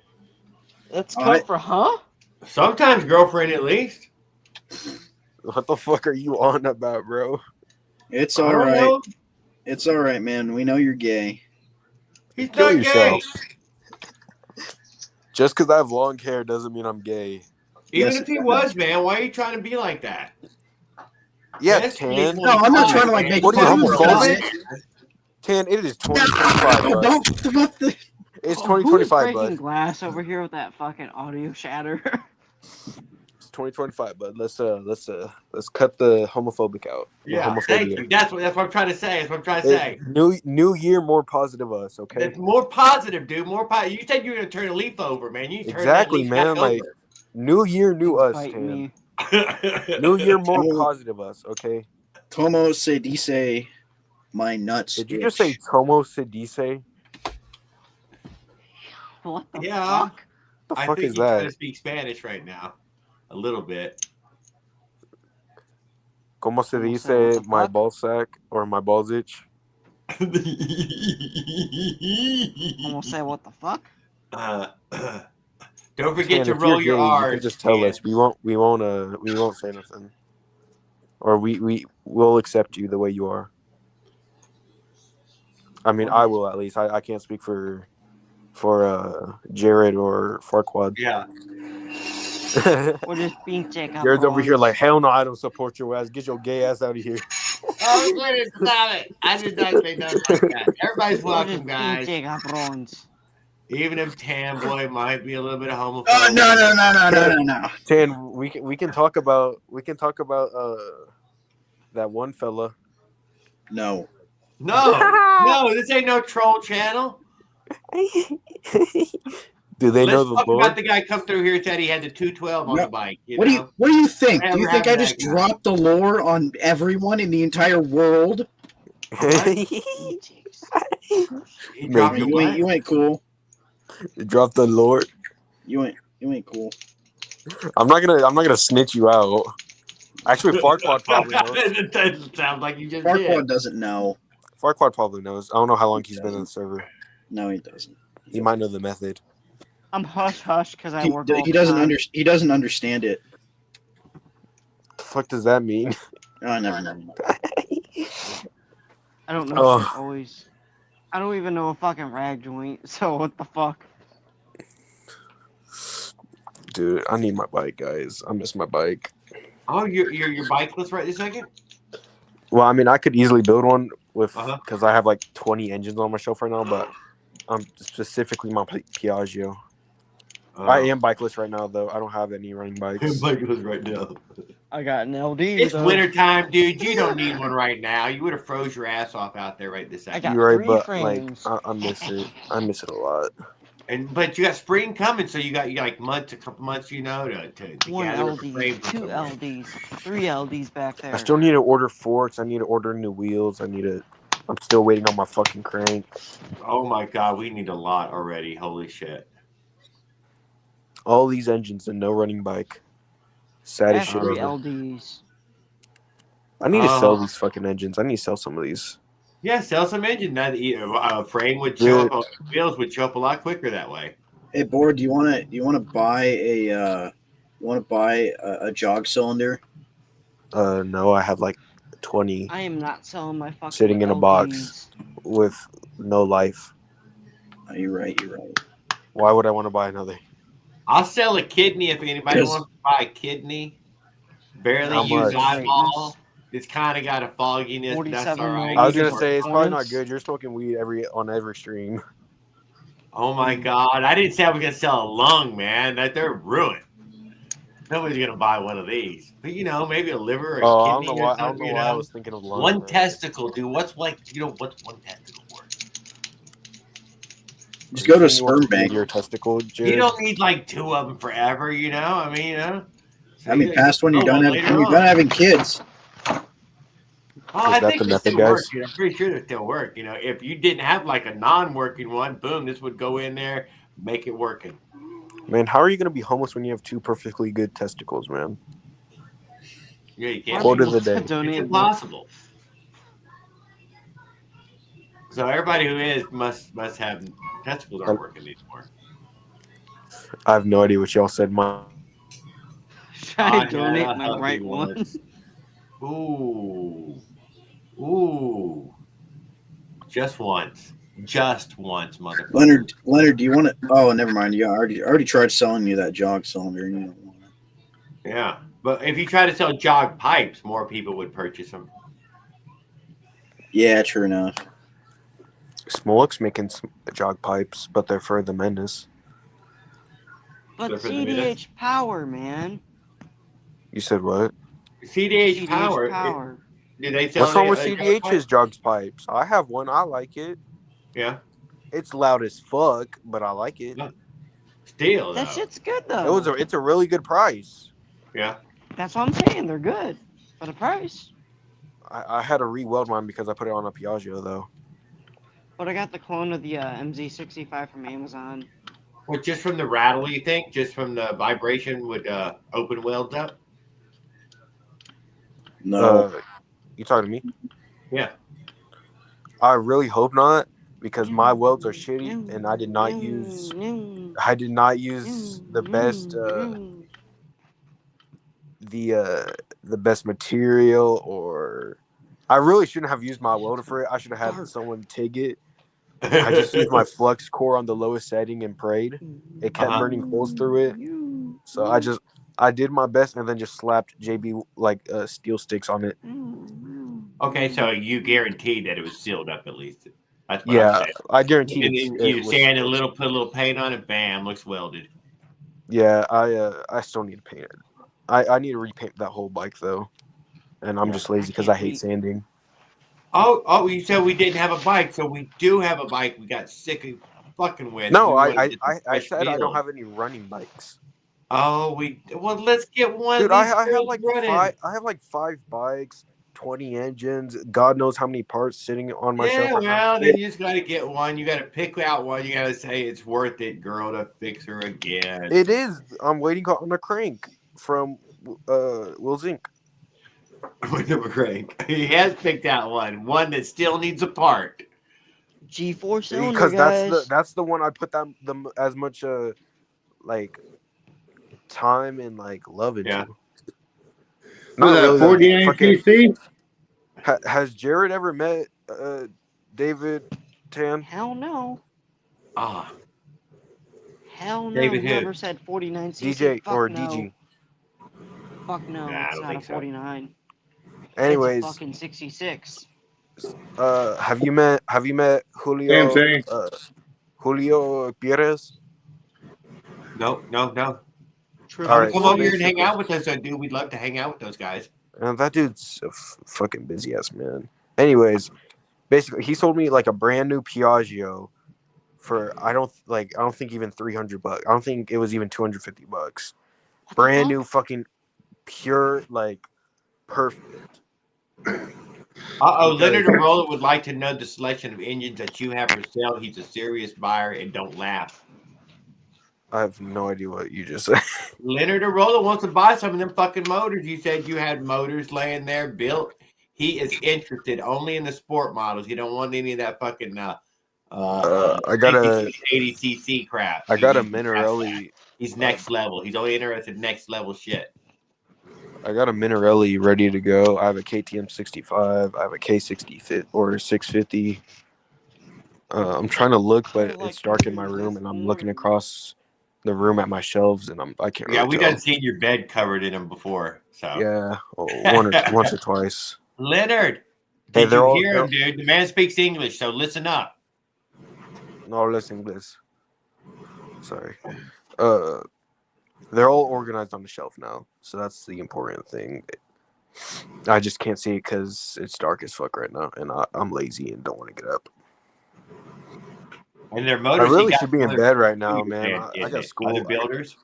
That's code for huh? Sometimes girlfriend, at least. What the fuck are you on about, bro? it's I all don't right. know. It's all right, man. We know you're gay. He's Kill not yourself. gay. Just because I have long hair doesn't mean I'm gay. Even Yes, if he was, man, why are you trying to be like that? Yeah, Yes, Tan. No, I'm not trying to like make What are fun you, of homophobic? it. Tan, it is 2025, bud. What the? It's Who's 2025, breaking bud. glass over here with that fucking audio shatter? It's 2025, bud. Let's cut the homophobic out. Yeah, Homophobia. thank you. That's what I'm trying to say. That's what I'm trying to say. New year, more positive us, okay? That's more positive, dude. More positive. You said you were gonna turn a leaf over, man. You turned Exactly, that leaf man. back Like new year, new us, Fight Tan. me. over. New year, more positive us, okay? Como se dice my nuts? Did you just say Tomo se dice? What the Yeah. fuck? The I fuck think is he's trying that? to speak Spanish right now, a little bit. Como se Como dice say what the my fuck? ball sack or my balls itch? I'm gonna say what the fuck? Don't forget Tan, to if roll you're your gay, you R's. can just tell Tan. us. We won't say nothing. Or we'll accept you the way you are. I mean, I will at least. I can't speak for Jared or Farquad. Yeah. We're just pinche Jared's over here like, cabrons. hell no, I don't support your ass. Get your gay ass out of here. Oh, Glenn, stop it. I did not say nothing like that. Everybody's We're welcome, just guys. pinche cabrons. Even if Tam Boy might be a little bit homophobic. Oh no. Tan, we can talk about that one fella. No. No, this ain't no troll channel. Do they know Let's the talk Lord? about the guy come through here and said he had the 212 on the bike. What do you think? Do you think I just Whatever dropped the lore on everyone in the entire world? He dropped the You what? ain't cool. Drop the Lord. You ain't cool. I'm not gonna snitch you out. Actually, Farquad probably knows. It doesn't sound like you just Farquad did. doesn't know. Farquad probably knows. I don't know how long he's been on the server. No, he doesn't. He might know the method. I'm hush hush because I work all He the doesn't time. he doesn't understand it. The fuck does that mean? Oh, never mind. I don't know Oh. shit always. I don't even know a fucking rag joint, so what the fuck? Dude, I need my bike, guys. I miss my bike. Oh, you're bikeless right this second? Well, I mean, I could easily build one with Uh-huh. because I have like 20 engines on my shelf right now, but specifically my Piaggio. I am bikeless right now, though. I don't have any running bikes. I'm bikeless right now. I got an LD. It's though. wintertime, dude. You don't need one right now. You would have froze your ass off out there right this second. got You're right, 3 but frames. like I miss it. I miss it a lot. But you got spring coming, so you got like months, a couple months, to 1 gather LD, frames 2 somewhere. LDs, 3 LDs back there. I still need to order forks. I need to order new wheels. I'm still waiting on my fucking crank. Oh my god, we need a lot already. Holy shit. All these engines and no running bike. I Sad as have shit. 3 ever. LDs. I need to sell these fucking engines. I need to sell some of these. Yeah, sell some engine. That frame would show up, wheels would show up a lot quicker that way. Hey, Board, do you wanna buy a jog cylinder? No, I have like 20 I am not selling my fucking sitting in a LDs. box with no life. Oh, you're right. Why would I want to buy another? I'll sell a kidney if anybody wants to buy a kidney. Barely How used much? eyeball. It's kind of got a fogginess. But that's all right. I was gonna say it's probably not good. You're smoking weed on every stream. Oh my god! I didn't say I was gonna sell a lung, man. That they're ruined. Nobody's gonna buy one of these. But maybe a liver or a kidney. I don't know why I was thinking of lungs. One testicle, dude. What's what's one testicle worth? Just go to a sperm bank. Your testicle, Jared. You don't need like 2 of them forever. I mean, past when you're done having kids. Oh, I think the they method, still work. guys? I'm pretty sure they still work. If you didn't have like a non-working one, boom, this would go in there, make it working. Man, how are you gonna be homeless when you have 2 perfectly good testicles, man? Yeah, you can't. Quote of the day. It's impossible. So everybody who is must have testicles aren't working anymore. I have no idea what y'all said. Should I donate my right one? Ooh. Just once, motherfucker. Leonard, do you want to? Oh, never mind. You already tried selling you that jog cylinder, and you don't want it. Yeah, but if you try to sell jog pipes, more people would purchase them. Yeah, true enough. Smolek's making jog pipes, but they're for the menace. But CDH power, man. You said what? CDH power. Did they sell? What's wrong with CDH's jogs pipes? I have one. I like it. Yeah. It's loud as fuck, but I like it. Still, that shit's good though. It's a really good price. Yeah. That's what I'm saying. They're good for the price. I had to re-weld mine because I put it on a Piaggio though. But I got the clone of the MZ65 from Amazon. Well, just from the rattle, you think? Just from the vibration would open welds up? No. You talking to me? Yeah. I really hope not, because my welds are shitty, and I did not use the best the best material, or I really shouldn't have used my welder for it. I should have had someone TIG it, I just used my flux core on the lowest setting and prayed. It kept burning holes through it. So I did my best and then just slapped JB like steel sticks on it. Okay, so you guaranteed that it was sealed up at least. That's what I'm Yeah, saying. I guaranteed And it, then it you was. sand put a little paint on it, bam, looks welded. Yeah, I still need to paint it. I need to repaint that whole bike though, and I'm just lazy because I hate sanding. Oh, you said we didn't have a bike, so we do have a bike. We got sick of fucking with. No, We want to get I fresh said I don't wheels. have any running bikes. Oh, well, let's get one Dude, of these I have girls like running. I have like 5 bikes, 20 engines. God knows how many parts sitting on my shelf Yeah, right now. well, then you just got to get one. You got to pick out one. You got to say it's worth it, girl, to fix her again. It is. I'm waiting on a crank from Will Zink. Crank. He has picked out one that still needs a part. G4 cylinder, Because guys. that's the one I put as much like time and like love into. Yeah. Was that really. 49 cc? Has Jared ever met David Tan? Hell no. Ah. Hell no. David who? Whoever said 49 cc. DJ Fuck or no. DG? Fuck no. Nah, I It's don't not a think so. 49. Anyways, It's a fucking 66. have you met Julio? Same. Julio Perez? No. All right, Come so over here and hang basically, out with us, dude. We'd love to hang out with those guys. and that dude's a fucking busy ass man. Anyways, basically, he sold me like a brand new Piaggio for I don't think even $300. I don't think it was even $250. Brand new, fucking pure, like perfect. Leonard Arola would like to know the selection of engines that you have for sale. He's a serious buyer and don't laugh. I have no idea what you just said. Leonard Arola wants to buy some of them fucking motors. You said you had motors laying there built. He is interested only in the sport models. He don't want any of that fucking I got a 80cc crap. I got a Minarelli. He's next level. He's only interested in next level shit. I got a Minarelli ready to go. I have a KTM 65. I have a K60 or 650. I'm trying to look, but it's dark in my room, and I'm looking across the room at my shelves, and I can't. Yeah, really we done seen your bed covered in them before. So yeah, once or twice. Leonard, did you hear him, dude? The man speaks English, so listen up. No, listen, English. Sorry. They're all organized on the shelf now, so that's the important thing. I just can't see it because it's dark as fuck right now, and I'm lazy and don't want to get up. And their motors. I really should be in bed right now, man. I got school. Other builders.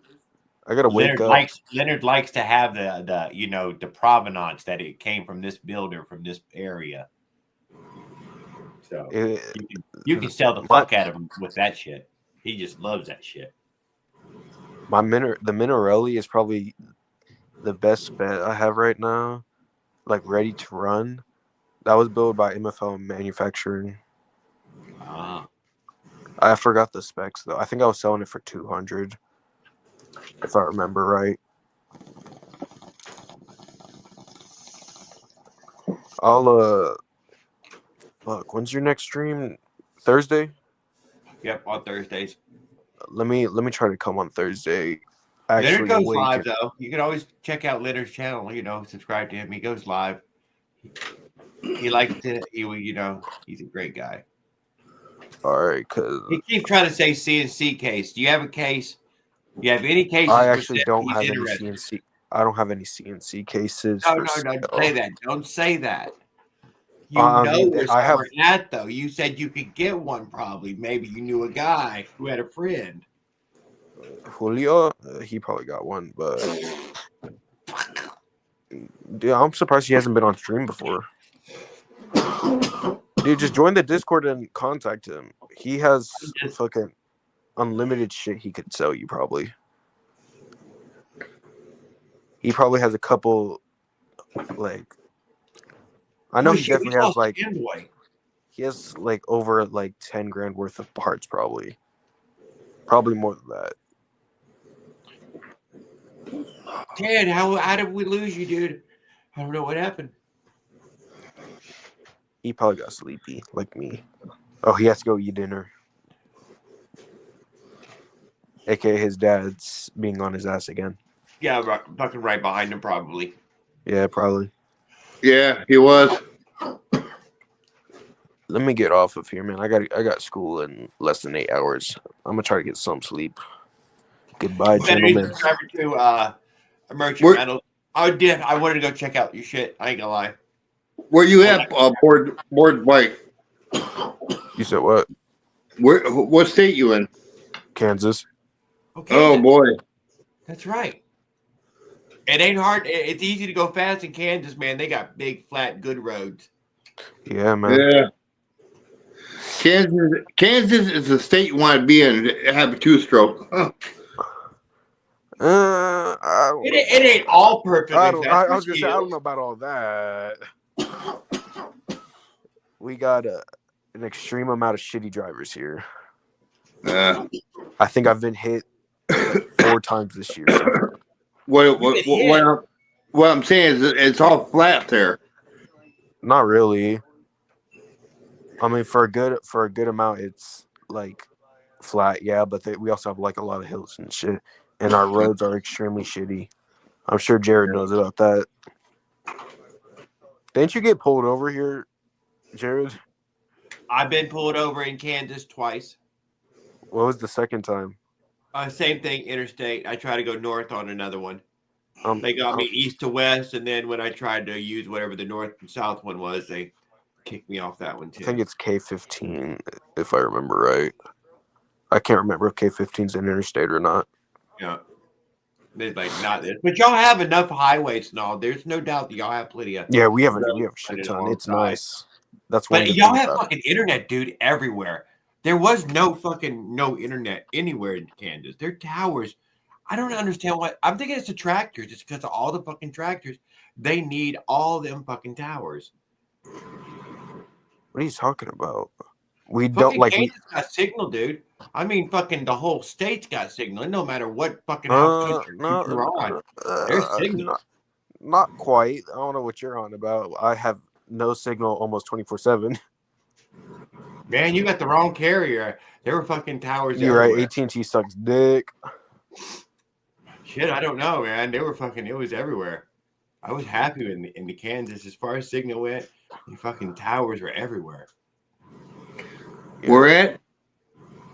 I gotta wake up. Leonard likes to have the provenance that it came from this builder from this area. So you can sell the fuck out of him with that shit. He just loves that shit. The Minarelli is probably the best bet I have right now, like ready to run. That was built by MFL Manufacturing. I forgot the specs though. I think I was selling it for $200, if I remember right. I'll Look, when's your next stream? Thursday? Yep, on Thursdays. Let me try to come on Thursday. Leonard goes live though. You can always check out Leonard's channel. Subscribe to him. He goes live. He likes to. He's a great guy. All right, cause he keeps trying to say CNC case. Do you have a case? You have any cases? I actually don't have any CNC. I don't have any CNC cases. No, don't say that. Don't say that. You know where we're at, though. You said you could get one, probably. Maybe you knew a guy who had a friend. Julio, he probably got one, but dude, I'm surprised he hasn't been on stream before. Dude, just join the Discord and contact him. He has fucking unlimited shit he could sell you, probably. He probably has a couple, like, I know he definitely has, like, he has, like, over, like, 10 grand worth of parts, probably. Probably more than that. Ted, how did we lose you, dude? I don't know what happened. He probably got sleepy, like me. Oh, he has to go eat dinner. AKA his dad's being on his ass again. Yeah, fucking right behind him, probably. Yeah, probably. Yeah, he was. Let me get off of here, man. I got school in less than 8 hours. I'm gonna try to get some sleep. Goodbye, gentlemen. Driver to Merchant Metals. Oh, did I wanted to go check out your shit. I ain't gonna lie. Where you at, board bike? You said what? What state you in? Kansas. Okay. Oh boy, that's right. It ain't hard. It's easy to go fast in Kansas, man. They got big, flat, good roads. Yeah, man. Yeah. Kansas is the state you want to be in. Have a two-stroke. It ain't all perfectly fast. I was gonna say I don't know about all that. We got an extreme amount of shitty drivers here. I think I've been hit like 4 times this year. So what I'm saying is it's all flat there. Not really. I mean, for a good amount, it's like flat, yeah. But we also have like a lot of hills and shit, and our roads are extremely shitty. I'm sure Jared knows about that. Didn't you get pulled over here, Jared? I've been pulled over in Kansas twice. What was the second time? Same thing, interstate. I tried to go north on another one. They got me east to west, and then when I tried to use whatever the north and south one was, they kicked me off that one too. I think it's K15, if I remember right. I can't remember if K15 is an interstate or not. Yeah. There's like not this. But y'all have enough highways and all. There's no doubt that y'all have plenty of. Yeah, we have a shit ton. It's nice. That's one. But y'all have fucking internet, dude, everywhere. There was no internet anywhere in Kansas. Their towers. I don't understand what. I'm thinking it's the tractors. It's because of all the fucking tractors. They need all them fucking towers. What are you talking about? We fucking don't like. Kansas got signal, dude. I mean, fucking the whole state's got signal. No matter what fucking country you're on, there's signal. Not quite. I don't know what you're on about. I have no signal almost 24/7. Man, you got the wrong carrier. There were fucking towers. You're everywhere. right. AT&T sucks dick. Shit, I don't know, man. They were fucking. It was everywhere. I was happy in the Kansas as far as signal went. The fucking towers were everywhere. Where at?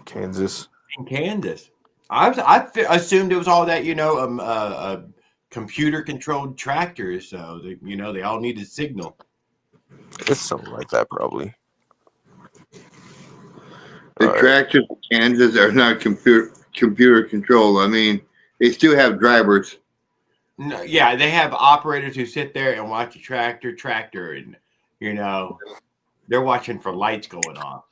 Kansas. In Kansas. I assumed it was all that computer controlled tractors. So they all needed signal. It's something like that, probably. The tractors in Kansas are not computer controlled. I mean, they still have drivers. No, yeah, they have operators who sit there and watch a tractor, and they're watching for lights going off.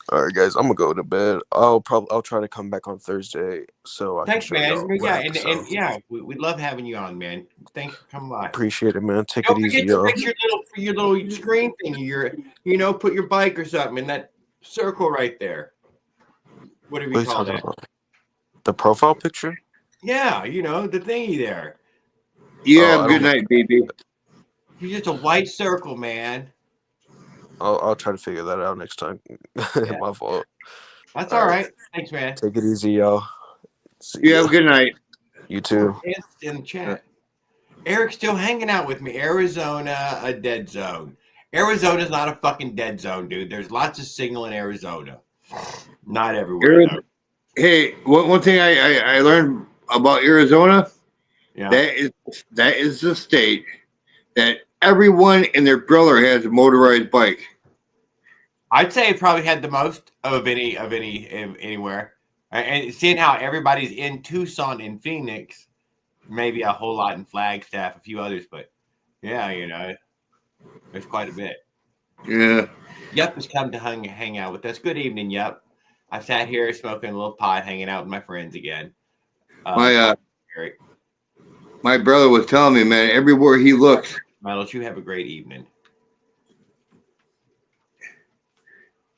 All right, guys, I'm gonna go to bed. I'll try to come back on Thursday. So thanks, man. Yeah, we love having you on, man. Thanks for coming by. Appreciate it, man. Take it easy, yo. Don't forget to fix your little screen thing. Put your bike or something in that circle right there. Whatever you call that. The profile picture? Yeah, the thingy there. Yeah, good night, baby. You're just a white circle, man. I'll try to figure that out next time. Yeah. My fault. That's all right. Thanks, man. Take it easy, y'all. You have a good night. You too. It's in the chat. Eric's still hanging out with me. Arizona, a dead zone. Arizona's not a fucking dead zone, dude. There's lots of signal in Arizona. Not everywhere. Hey, one thing I learned about Arizona, that is the state that everyone and their brother has a motorized bike. I'd say it probably had the most of anywhere. And seeing how everybody's in Tucson and Phoenix, maybe a whole lot in Flagstaff, a few others, but yeah, there's quite a bit. Yeah. Yup has come to hang out with us. Good evening, Yup. I sat here smoking a little pot, hanging out with my friends again. My brother was telling me, man, everywhere he looks. Milos, you have a great evening.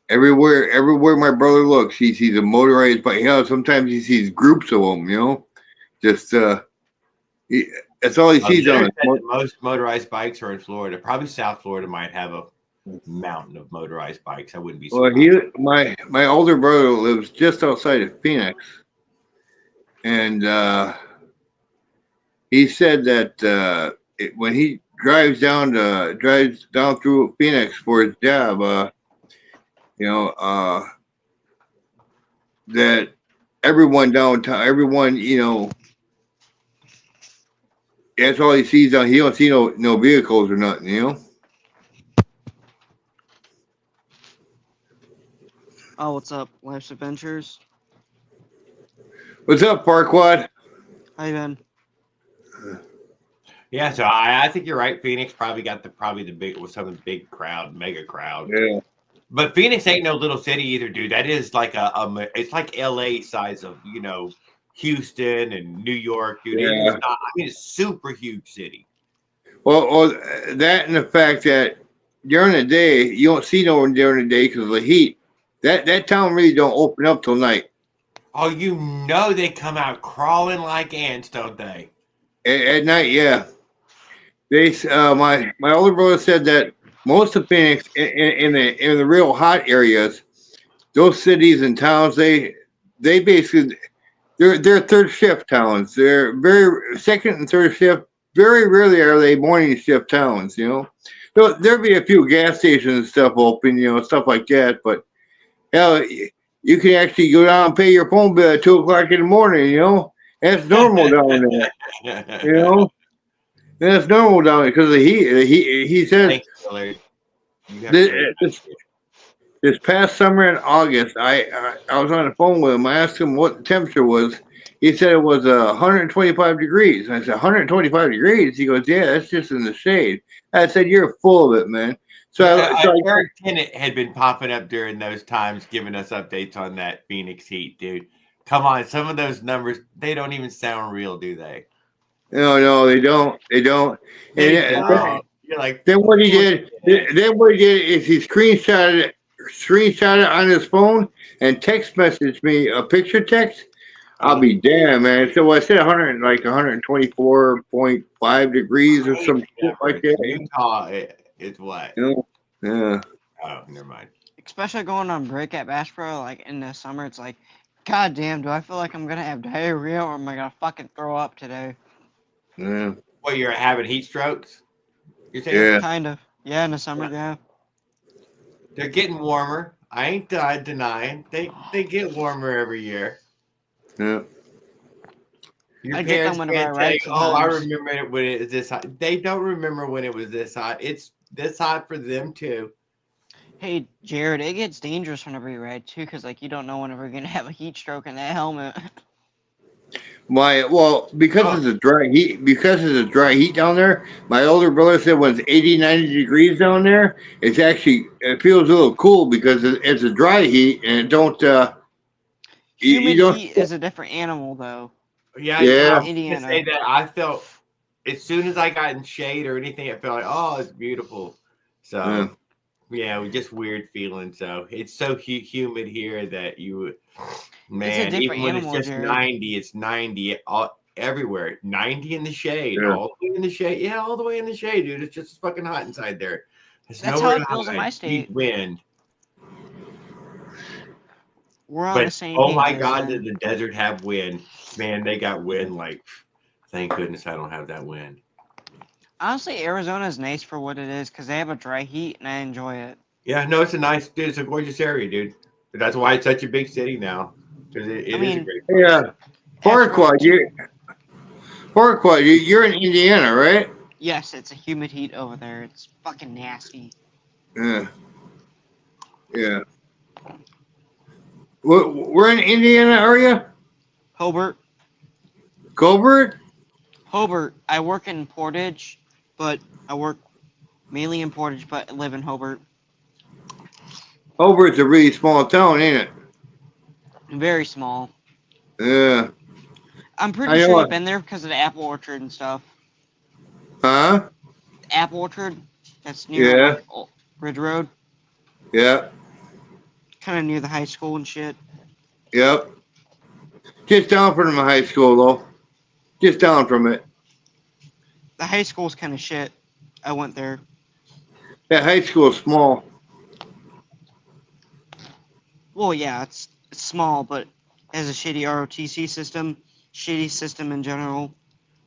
Everywhere my brother looks, he sees a motorized bike. Sometimes he sees groups of them. Just that's all he sees on it. Most motorized bikes are in Florida. Probably South Florida might have mountain of motorized bikes. I wouldn't be Well, surprised. my older brother lives just outside of Phoenix, and he said that when he drives down through Phoenix for his job, you know, that everyone downtown, everyone, that's all he sees. He don't see no vehicles or nothing. Oh, what's up, Life's Adventures? What's up, Parkwad? How you been? Yeah, so I think you're right. Phoenix probably got the big was some of the big crowd, mega crowd. Yeah. But Phoenix ain't no little city either, dude. That is like it's like LA size of Houston and New York, dude. Yeah. It's not. I mean, it's super huge city. Well, that and the fact that during the day you don't see no one during the day because of the heat. That town really don't open up till night. Oh, they come out crawling like ants, don't they? At night, yeah. My older brother said that most of Phoenix in the real hot areas, those cities and towns, they basically they're third shift towns. They're very second and third shift. Very rarely are they morning shift towns. There'll be a few gas stations and stuff open, stuff like that. But hell, you can actually go down and pay your phone bill at 2 o'clock in the morning. That's normal down there. That's normal down there because of the heat. He says Thank you, Willard. You have this, great this this past summer in August, I was on the phone with him. I asked him what the temperature was. He said it was 125 degrees. I said 125 degrees. He goes, yeah, that's just in the shade. I said, you're full of it, man. Eric Tennant had been popping up during those times, giving us updates on that Phoenix heat, dude. Come on, some of those numbers, they don't even sound real, do they? No, they don't. They don't. They And don't. You're like, then what he did is he screenshotted it on his phone and text messaged me a picture text. I'll be damn, man. So I said 124.5 degrees or some shit like that. Utah, it's what? Yeah. Oh, never mind. Especially going on break at Bass Pro, like in the summer, it's like, God damn, do I feel like I'm gonna have diarrhea or am I gonna fucking throw up today? Yeah. What, you're having heat strokes? You're saying? Yeah. Kind of. Yeah, in the summer, yeah. They're getting warmer. I ain't denying. They get warmer every year. Yeah. Your I get parents them whenever I can't tell ride you, oh, I sometimes. remember it when it was this hot. They don't remember when it was this hot. It's this hot for them too. Hey, Jared, it gets dangerous whenever you ride too, because like you don't know whenever you're gonna have a heat stroke in that helmet. Because it's a dry heat down there. My older brother said when it's 80, 90 degrees down there, it feels a little cool because it's a dry heat and it don't Humid you don't. heat is a different animal, though. Yeah, Yeah. I In was gonna Indiana. say that I felt as soon as I got in shade or anything, it felt like, oh, it's beautiful. So yeah, just weird feeling. So it's so humid here that man, different even when it's animal, just Jared. 90, it's 90 everywhere. 90 in the shade, Yeah. all the way in the shade. Yeah, all the way in the shade, dude. It's just fucking hot inside there. It's That's nowhere how it to feels in hide. my state. Deep wind. We're on But the same oh page my there, God, then. did the desert have wind? Man, they got wind like. Thank goodness I don't have that wind. Honestly, Arizona is nice for what it is because they have a dry heat and I enjoy it. Yeah, no, it's a gorgeous area, dude. But that's why it's such a big city now. Because it is a great place. Yeah. Farquaad, you're in Indiana, right? Yes, it's a humid heat over there. It's fucking nasty. Yeah. Yeah. We're in Indiana area? Hobart. Colbert? Hobart. I work in Portage, but I work mainly in Portage, but live in Hobart. Hobart's a really small town, ain't it? Very small. Yeah. I'm I pretty know sure it. you've been there because of the apple orchard and stuff. Huh? Apple orchard that's near Yeah. like Ridge Road, Yeah. kind of near the high school and shit. Yep. Just down from the high school, though. Just down from it. The high school's kind of shit. I went there. That high school is small. Well, yeah, it's small, but it has a shitty ROTC system, shitty system in general.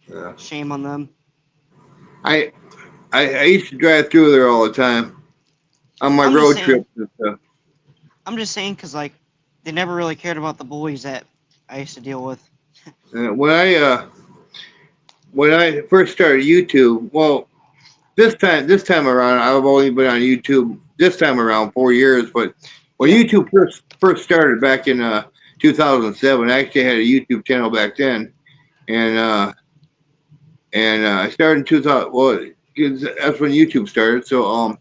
Yeah. Shame on them. I used to drive through there all the time on my I'm just road saying. trips and stuff. I'm just saying because like they never really cared about the bullies that I used to deal with. When I first started YouTube, well, this time around, I've only been on YouTube this time around 4 years. But when Yeah. YouTube first started back in 2007, I actually had a YouTube channel back then, and I started in 2000. Well, 'cause that's when YouTube started. So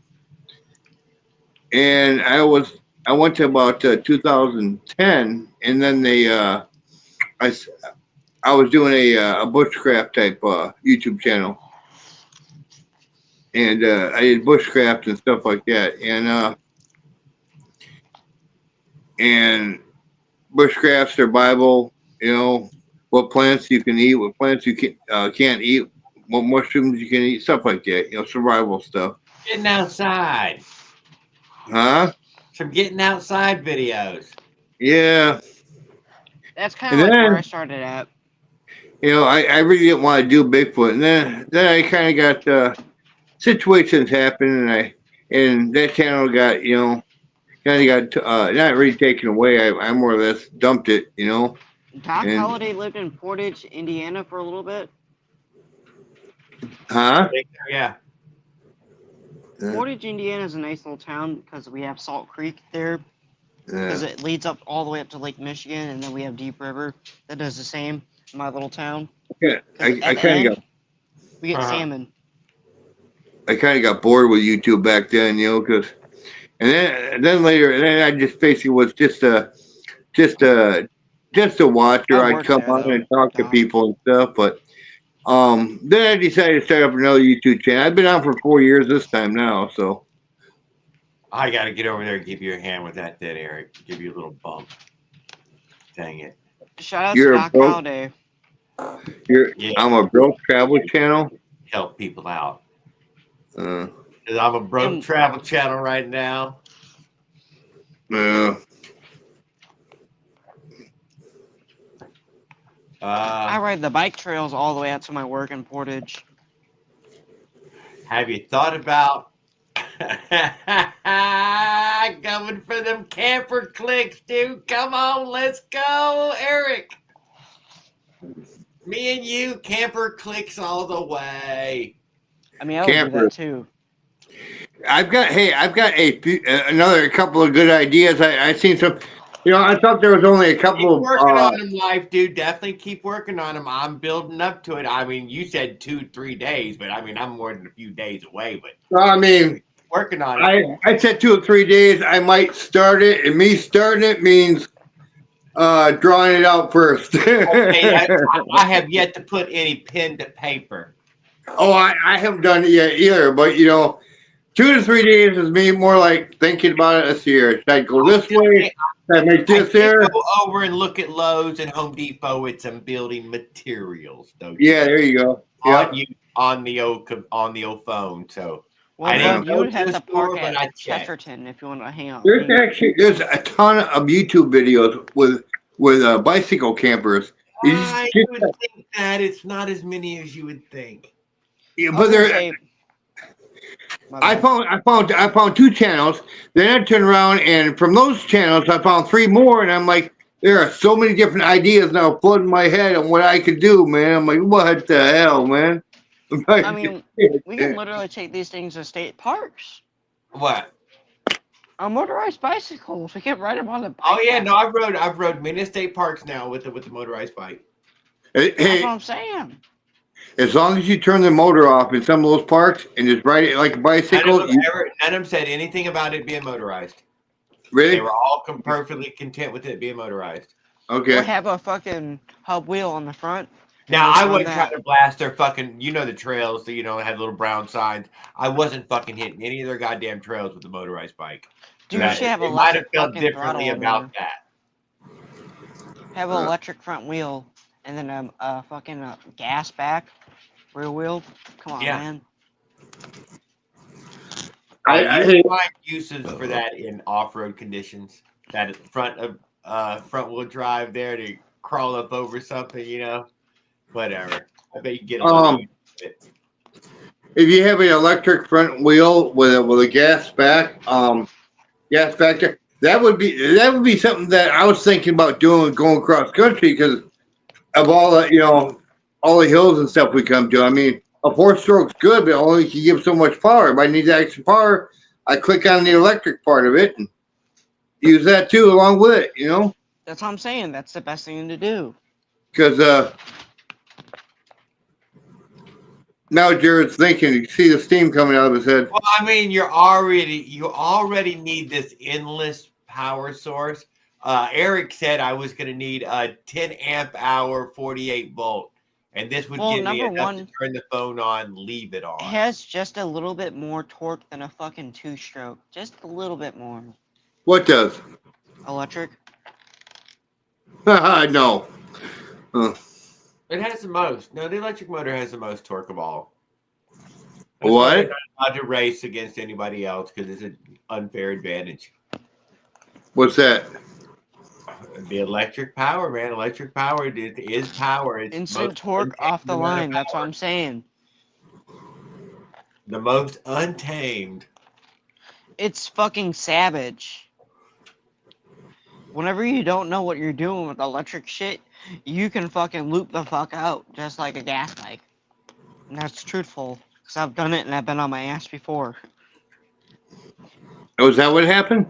and I went to about 2010, and then I s- I was doing a bushcraft type YouTube channel, and I did bushcraft and stuff like that, and bushcraft survival. You know what plants you can eat, what plants you can't eat, what mushrooms you can eat, stuff like that. Survival stuff. Getting outside. Huh? Some getting outside videos. Yeah. That's kind And of like where I then started at. I really didn't want to do Bigfoot, and then I kind of got situations happen, and that channel got kind of got not really taken away. I more or less dumped it, Doc and Holliday lived in Portage, Indiana for a little bit. huh? Yeah. Portage, Indiana is a nice little town because we have Salt Creek there because it leads up all the way up to Lake Michigan, and then we have Deep River that does the same in my little town. Yeah, 'Cause I at the kind of end, we get salmon. got bored with YouTube back then, because and then later, and then I just basically was just a just a I watcher. I'd worked come there on though, and talk to Doc. people and stuff, but then I decided to start up another YouTube channel. I've been on for 4 years this time now, so I got to get over there and give you a hand with that, Eric. Give you a little bump. Dang it. Shout out to you're a Doc broke. Holliday. Yeah. I'm a broke travel channel. Help people out. Uh, 'Cause I'm a broke And- travel channel right now. I ride the bike trails all the way out to my work in Portage. Have you thought about coming for them camper clicks, dude? Come on, let's go, Eric. Me and you, camper clicks all the way. I mean, I would do that too. I've got another couple of good ideas. I seen some. I thought there was only a couple Keep of. working on them, life, dude. Definitely keep working on them. I'm building up to it. I mean, you said 2-3 days, but I mean, I'm more than a few days away. But Well, I mean, working on it. I said 2 or 3 days. I might start it, and me starting it means drawing it out first. Okay, I have yet to put any pen to paper. Oh, I haven't done it yet either. But 2 to 3 days is me more like thinking about it. Let's see here. Should I go this way? Should I make this there? Go over and look at Lowe's and Home Depot with some building materials. Don't Yeah, there you go. On the old phone. So Well, I didn't you go would to have the to park store, but I at checked. Chesterton if you want to hang out. There's a ton of YouTube videos with bicycle campers. I would think that it's not as many as you would think. Yeah, but I found 2 channels. Then I turned around, and from those channels, I found 3 more, and I'm like, there are so many different ideas now flooding my head on what I could do, man. I'm like, what the hell, man? I mean, we can literally take these things to state parks. What? On motorized bicycles, we can ride them on the bike. Oh yeah, no, I've rode many state parks now with the motorized bike. Hey, that's what I'm saying. As long as you turn the motor off in some of those parks and just ride it like a bicycle. None of them said anything about it being motorized. Really? They were all perfectly content with it being motorized. Okay. We'll have a fucking hub wheel on the front. Now, I wouldn't try to blast their fucking, the trails that, had little brown signs. I wasn't fucking hitting any of their goddamn trails with the motorized bike. Dude, you should have they might have felt differently about that. Have an electric front wheel and then a fucking gas back rear wheel. Come on, man. You find uses for that in off-road conditions. That front wheel drive there to crawl up over something, whatever. I bet you get a lot of it. If you have an electric front wheel with a gas back, there, that would be something that I was thinking about doing going cross country because of all all the hills and stuff we come to. I mean, a 4-stroke's good, but only can give so much power. If I need that extra power, I click on the electric part of it and use that too along with it. That's what I'm saying. That's the best thing to do. Because now Jared's thinking. You see the steam coming out of his head. Well, I mean, you already need this endless power source. Eric said I was going to need a 10 amp hour 48 volt, and this would give me enough to turn the phone on, leave it on. It has just a little bit more torque than a fucking 2-stroke. Just a little bit more. What does? Electric. No. It has the most. No, the electric motor has the most torque of all. What? It's not allowed to race against anybody else because it's an unfair advantage. What's that? The electric power, man. Electric power is power. It's instant torque off the line. That's what I'm saying. The most untamed. It's fucking savage. Whenever you don't know what you're doing with electric shit, you can fucking loop the fuck out just like a gas bike. And that's truthful. Because I've done it and I've been on my ass before. Oh, is that what happened?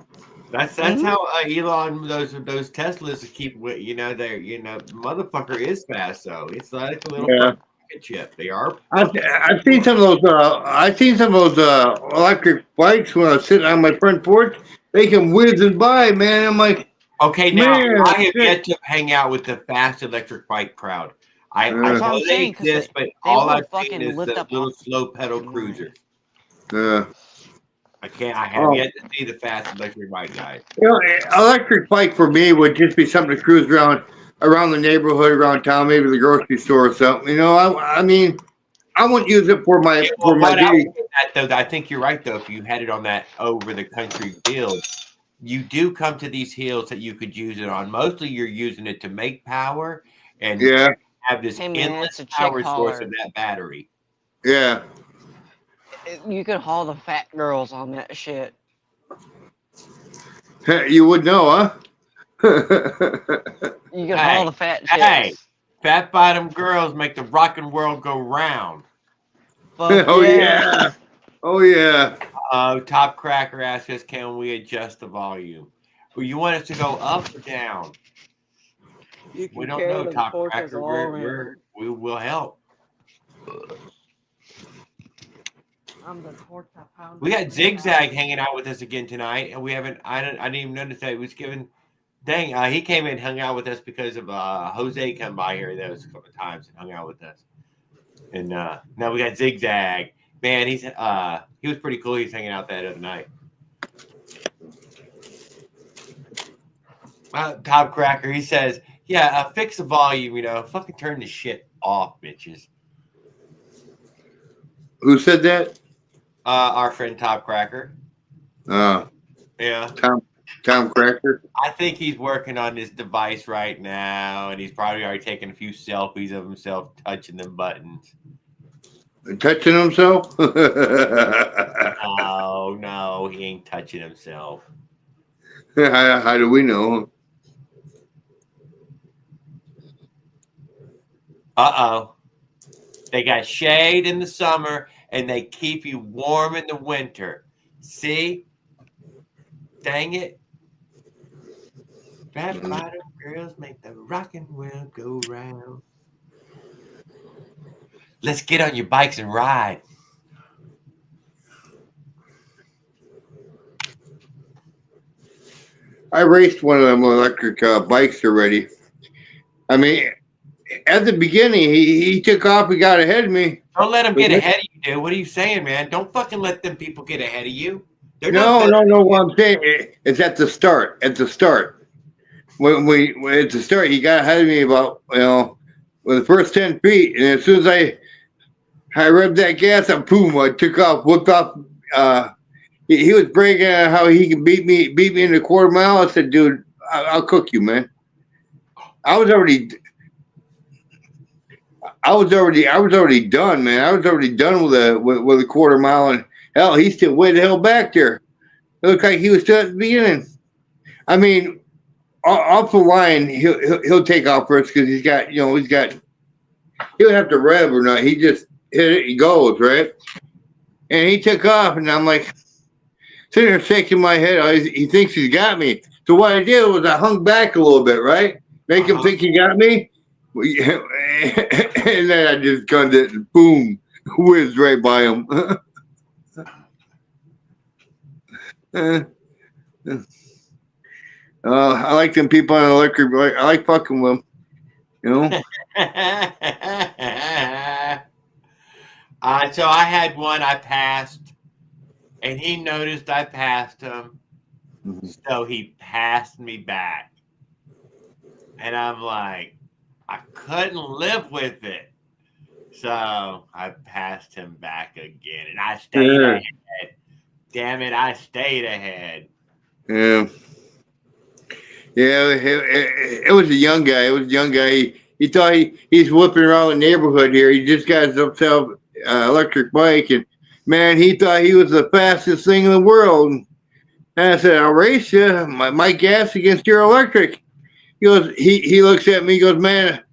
That's how Elon those Teslas keep motherfucker is fast though. It's like a little rocket ship. They are. I've seen some of those electric bikes when I was sitting on my front porch. They can whizzing by, man. I'm like, okay, now man, I have yet to hang out with the fast electric bike crowd. I know they exist, but all I've seen is the little slow pedal cruisers. I have yet to see the fast electric bike guys. Electric bike for me would just be something to cruise around the neighborhood, around town, maybe the grocery store or something. I mean, I wouldn't use it for my daily. I think you're right though. If you had it on that over the country build, you do come to these hills that you could use it on. Mostly, you're using it to make power and have this endless power source of that battery. Yeah. You could haul the fat girls on that shit. You would know, huh? You could haul the fat shit. Hey, fat bottom girls make the rockin' world go round. Oh yeah. Oh yeah. Top Cracker asks us, can we adjust the volume? Well, you want us to go up or down? We don't know, Top Cracker. We will help. We got Zigzag hanging out with us again tonight, and we haven't. I didn't even notice that he was given. Dang, he came in and hung out with us because of Jose come by here those a couple of times and hung out with us. And now we got Zigzag. Man, he was pretty cool. He was hanging out that other night. Top Cracker, he says, "Yeah, fix the volume. Fucking turn the shit off, bitches." Who said that? Our friend Top Cracker. Yeah. Tom Cracker. I think he's working on this device right now, and he's probably already taken a few selfies of himself touching them buttons. Touching himself? No, he ain't touching himself. How do we know? They got shade in the summer, and they keep you warm in the winter. See? Dang it. Fat bottom girls make the rockin' world go round. Let's get on your bikes and ride. I raced one of them electric bikes already. I mean, at the beginning, he took off. He got ahead of me. Don't let him get ahead of you, dude. What are you saying, man? Don't fucking let them people get ahead of you. No. What I'm saying is at the start. At the start, when at the start, he got ahead of me about with the first 10 feet, and as soon as I revved that gas up, boom! I took off, whipped off he was bragging on how he can beat me in a quarter mile. I said, dude, I'll cook you, man. I was already done, man. I was already done with a quarter mile, and hell, he's still way the hell back there. It looked like he was still at the beginning. I mean, off the line, he'll take off first because he'll have to rev or not. He just hit it, he goes right, and he took off, and I'm like sitting there shaking my head. He thinks he's got me. So what I did was I hung back a little bit, right, make him think he got me, and then I just gunned it and boom, whizzed right by him. I like them people on electric. I like fucking with them. You know. So I had one I passed, and he noticed I passed him, so he passed me back. And I'm like, I couldn't live with it. So I passed him back again, and I stayed ahead. Damn it, I stayed ahead. Yeah. Yeah, it was a young guy. He thought he's whipping around the neighborhood here. He just got himself an electric bike, and man, he thought he was the fastest thing in the world. And I said, "I'll race you, my gas against your electric." He goes, he looks at me, he goes, "Man,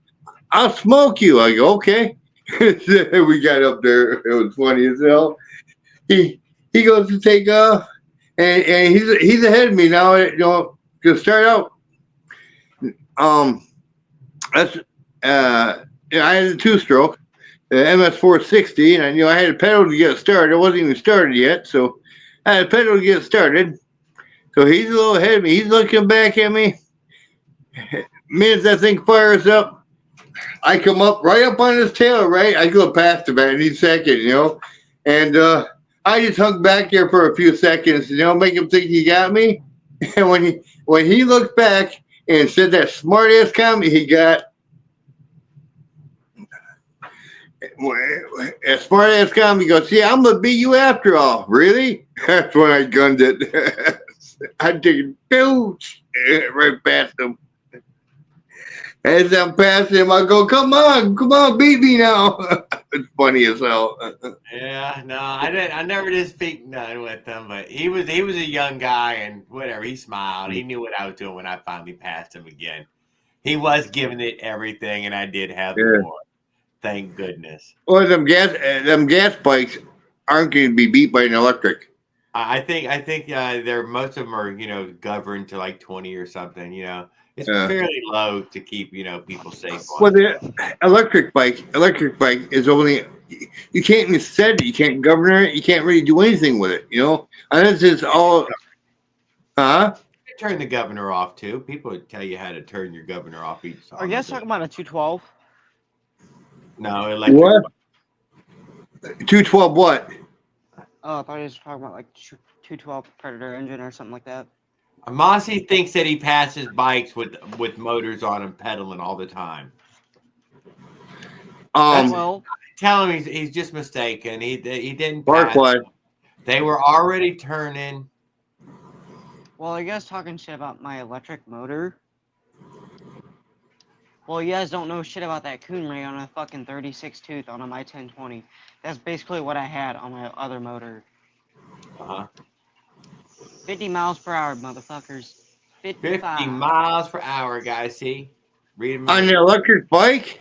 I'll smoke you." I go, "Okay." We got up there. It was funny as hell. He goes to take off, and he's ahead of me now. To start out. That's I had a 2-stroke, MS460, and I had a pedal to get started. It wasn't even started yet, so I had a pedal to get started. So he's a little ahead of me. He's looking back at me. Minute that thing fires up, I come up right up on his tail. Right, I go past him at any second, and I just hung back there for a few seconds, make him think he got me. And when he looked back and said that smart ass comment he got, a smart ass comment, he goes, "Yeah, I'm gonna beat you after all." Really? That's when I gunned it. I did huge right past him. As I'm passing him, I go, come on, beat me now." It's funny as hell. Yeah, no, I never did speak none with him, but he was a young guy, and whatever, he smiled. He knew what I was doing when I finally passed him again. He was giving it everything, and I did have more. Thank goodness. Or them gas bikes aren't going to be beat by an electric. I think most of them are governed to like 20 or something. It's fairly low to keep people safe. Well, the electric bike is only, you can't even set it, you can't govern it, you can't really do anything with it. Unless it's all. Huh? You turn the governor off too. People would tell you how to turn your governor off each time. Are you guys talking about a 212? No, electric. What? 212 what? Oh, I thought you were talking about like 212 Predator engine or something like that. Mossy thinks that he passes bikes with motors on them pedaling all the time. Well, tell him he's just mistaken. He didn't pass. They were already turning. Well, are you guys talking shit about my electric motor? Well, you guys don't know shit about that coon ray on a fucking 36 tooth on a my 1020. That's basically what I had on my other motor. 50 miles per hour, motherfuckers. 50 miles per hour, guys. See? Read them on the electric bike?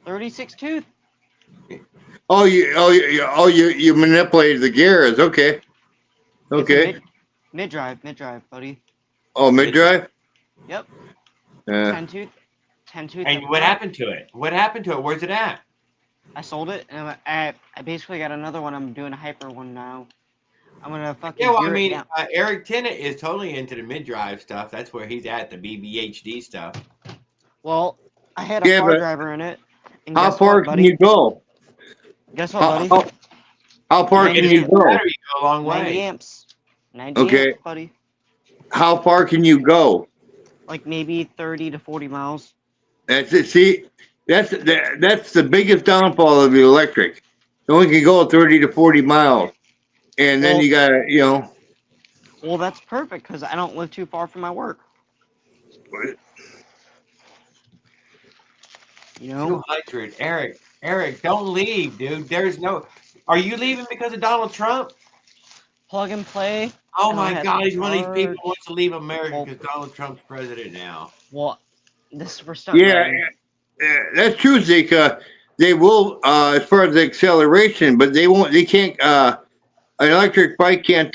36 tooth. Oh, you manipulated the gears. Okay. Okay. Mid drive, buddy. Oh, mid drive? Yep. 10 tooth. And what happened to it? Where's it at? I sold it, and I basically got another one. I'm doing a hyper one now. I'm gonna fucking. Yeah, well, I mean, Eric Tennant is totally into the mid-drive stuff. That's where he's at, the BBHD stuff. Well, I had a car driver in it. And how far can you go? Guess what, buddy? How far can you go? You go a long way. 90 amps. 90 amps, buddy. How far can you go? Like maybe 30 to 40 miles. That's it. See, that's the biggest downfall of the electric. It only can go 30 to 40 miles. And then you got to, Well, that's perfect because I don't live too far from my work. You know? 200. Eric, don't leave, dude. There's no. Are you leaving because of Donald Trump? Plug and play. Oh I don't my have God, to he's one of these people charge. who wants to leave America Well- because Donald Trump's president now. Well, this we're starting. That's true, Zeke. They will, as far as the acceleration, but they won't. They can't. An electric bike can't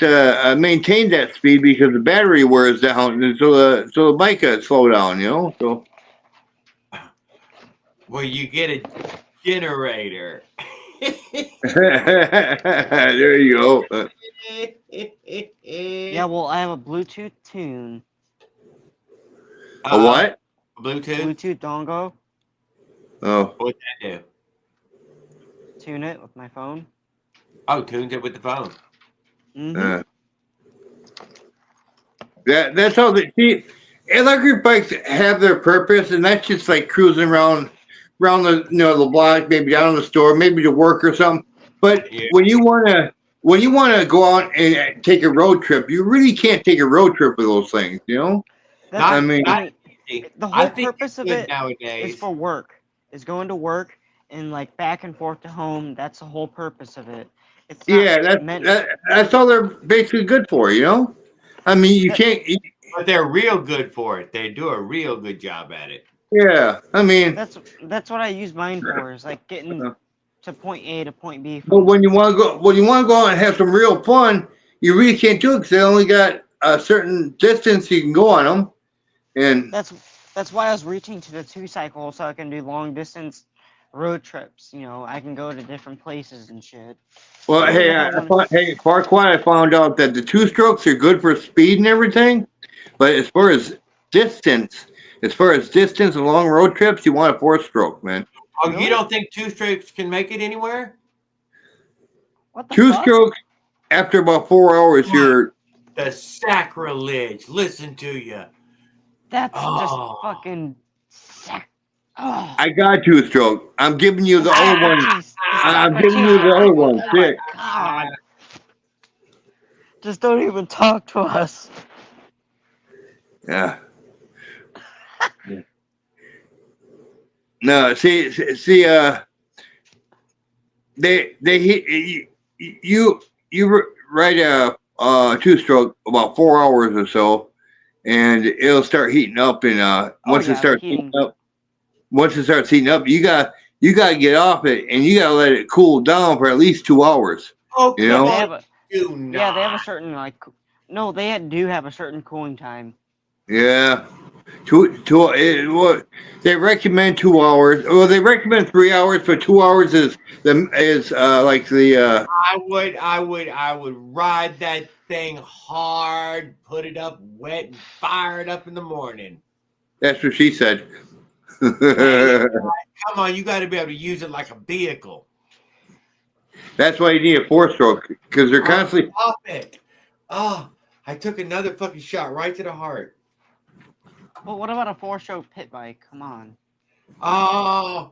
maintain that speed because the battery wears down, and so the bike slow down. You know, so. Well, you get a generator. There you go. Yeah, well, I have a Bluetooth tune. A what? Bluetooth? Bluetooth dongle. Oh. What'd that do? Tune it with my phone. Oh, tunes it with the phone. Mm-hmm. That's how they see. Electric bikes have their purpose, and that's just like cruising around the the block, maybe down to the store, maybe to work or something. But Yeah. when you wanna go out and take a road trip, you really can't take a road trip with those things. You know. That's, the whole I think purpose of good it nowadays. is for work. Is going to work and like back and forth to home. That's the whole purpose of it. It's not Yeah, that's all they're basically good for. You know. I mean, you can't. But they're real good for it. They do a real good job at it. Yeah, I mean. That's what I use mine for. Is like getting to point A to point B. But when you want to go out and have some real fun, you really can't do it because they only got a certain distance you can go on them. And that's why I was reaching to the 2-cycle so I can do long distance road trips. You know, I can go to different places and shit. Well, hey, Farquaad, I found out that the 2-strokes are good for speed and everything, but as far as distance and long road trips, you want a 4-stroke, man. Oh, really? You don't think 2-strokes can make it anywhere? What the 2-strokes after about 4 hours, you're the sacrilege. Listen to you. That's just fucking. I got 2-stroke. I'm giving you the other one. I'm giving you the other one. Sick. God. Just don't even talk to us. Yeah. No, see, you ride a 2-stroke about 4 hours or so, and it'll start heating up. And once it starts heating up, you got to get off it, and you got to let it cool down for at least 2 hours. Oh, you know? They have a certain no, they do have a certain cooling time. Yeah. They recommend 2 hours. Well, they recommend 3 hours, but 2 hours is like the. I would ride that thing hard, put it up wet, and fire it up in the morning. That's what she said. Hey, come on, you got to be able to use it like a vehicle. That's why you need a 4-stroke because they're constantly. Stop it! Oh, I took another fucking shot right to the heart. Well, what about a 4-stroke pit bike? Come on. Oh,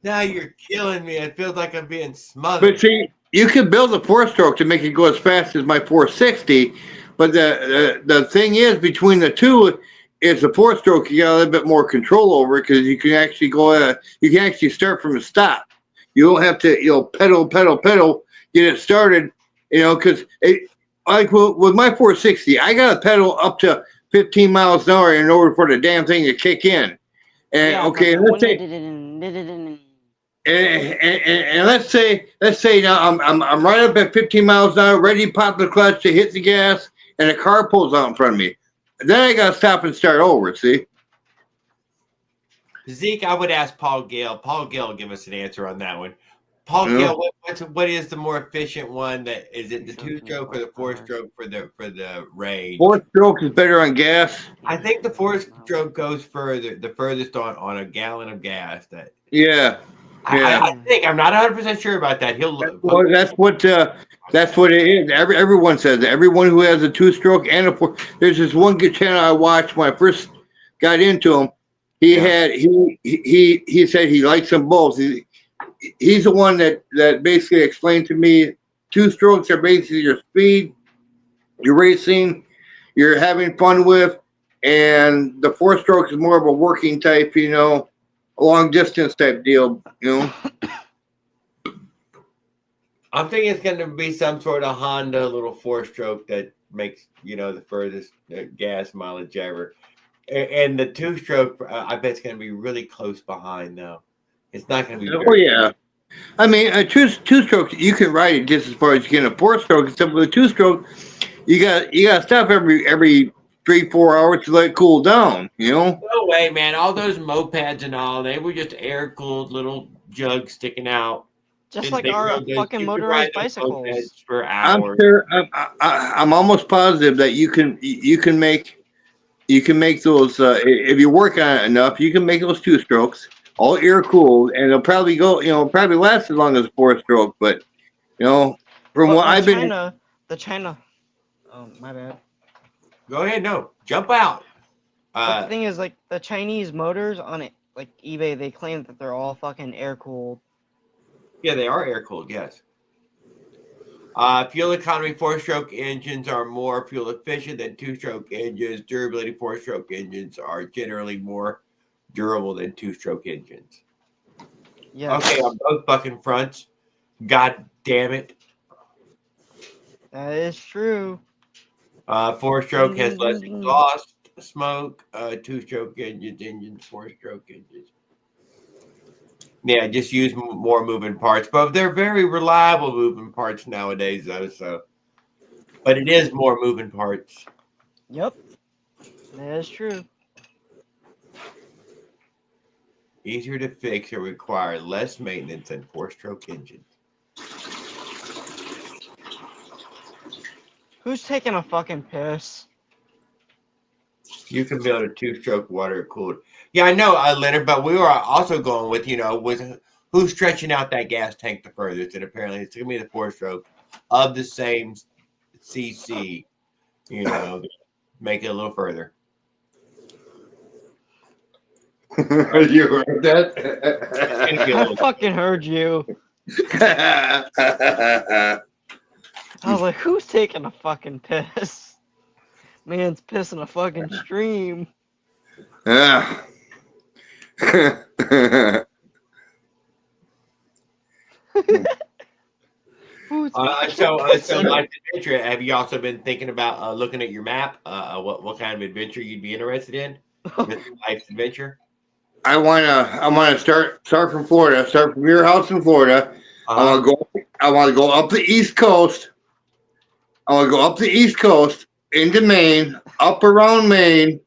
now you're killing me. It feels like I'm being smothered. But see, you can build a 4-stroke to make it go as fast as my 460. But the thing is, between the two, is the 4-stroke you got a little bit more control over it because you can actually you can actually start from a stop. You don't have to pedal, get it started. Because like with my 460, I got to pedal up to 15 miles an hour in order for the damn thing to kick in. And let's say, and let's say now I'm right up at 15 miles an hour, ready to pop the clutch to hit the gas, and a car pulls out in front of me. Then I got to stop and start over. See. Zeke, I would ask Paul Gale. Paul Gale will give us an answer on that one. Paul Gale, what is the more efficient one? Is it the 2-stroke or the 4-stroke for the range? 4-stroke is better on gas. I think the 4-stroke goes the furthest on a gallon of gas. Yeah. I think I'm not 100% sure about that. That's what it is. Everyone says that. Everyone who has a 2-stroke and a 4. There's this one good channel I watched when I first got into him. He said he likes them both. He's the one that basically explained to me 2-strokes are basically your speed, you're racing, you're having fun with, and the 4-stroke is more of a working type, a long distance type deal, I'm thinking it's going to be some sort of Honda little 4-stroke that makes the furthest gas mileage ever. And the 2-stroke, I bet it's going to be really close behind though. It's not going to be. Oh yeah. I mean, a two-stroke, you can ride it just as far as you can. A 4-stroke, except with a 2-stroke, you got to stop every 3-4 hours to let it cool down. No way, man! All those mopeds and all, they were just air-cooled little jugs sticking out. Just like our fucking motorized bicycles. For hours. I'm sure. I'm almost positive that you can make those if you work on it enough. You can make those 2-strokes all air cooled, and it'll probably probably last as long as a 4-stroke. But from what I've been, the China. Oh my bad. Go ahead, no, jump out. But the thing is, like the Chinese motors on it, like eBay, they claim that they're all fucking air cooled. Yeah, they are air cooled. Yes. Fuel economy 4-stroke engines are more fuel efficient than 2-stroke engines. Durability 4-stroke engines are generally more durable than 2-stroke engines. Yeah. Okay, on both fucking fronts. God damn it. That is true. 4-stroke has less exhaust smoke. 2-stroke engines, 4-stroke engines. Yeah, just use more moving parts, but they're very reliable moving parts nowadays, though. So, but it is more moving parts. Yep, that is true. Easier to fix or require less maintenance than 4-stroke engines. Who's taking a fucking piss? You can build a 2-stroke water cooled. Yeah, I know, Leonard, but we were also going with, with who's stretching out that gas tank the furthest. And apparently it's going to be the 4-stroke of the same CC, make it a little further. You heard that? I fucking heard you. I was like, who's taking a fucking piss? Man's pissing a fucking stream. Yeah. So Life's Adventure, have you also been thinking about looking at your map? What kind of adventure you'd be interested in with Life's Adventure? I wanna start from Florida. Start from your house in Florida. I want to go up the East Coast. I want to go up the East Coast into Maine, up around Maine,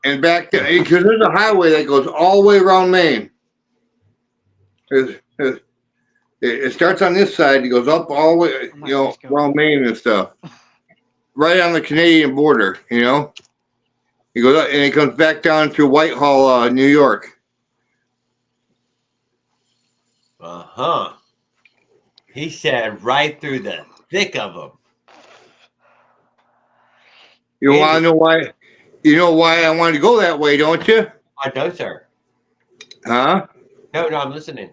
and back to, because there's a highway that goes all the way around Maine. It starts on this side. It goes up all the way, around Maine and stuff, right on the Canadian border. It goes up and it comes back down through Whitehall, New York. He said right through the thick of them. You want to know why? You know why I wanted to go that way, don't you? I know, sir. Huh? No, I'm listening.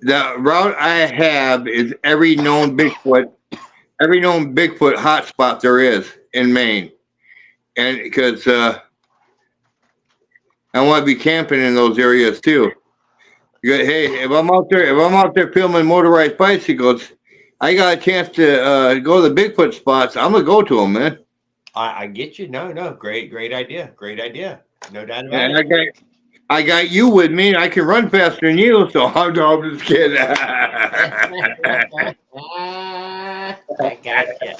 The route I have is every known Bigfoot hotspot there is in Maine, and because I want to be camping in those areas too. Hey, if I'm out there filming motorized bicycles, I got a chance to go to the Bigfoot spots. I'm gonna go to them, man. I get you. No, great idea. No doubt about it. And I got you with me, and I can run faster than you, so I'm just kidding. I got you.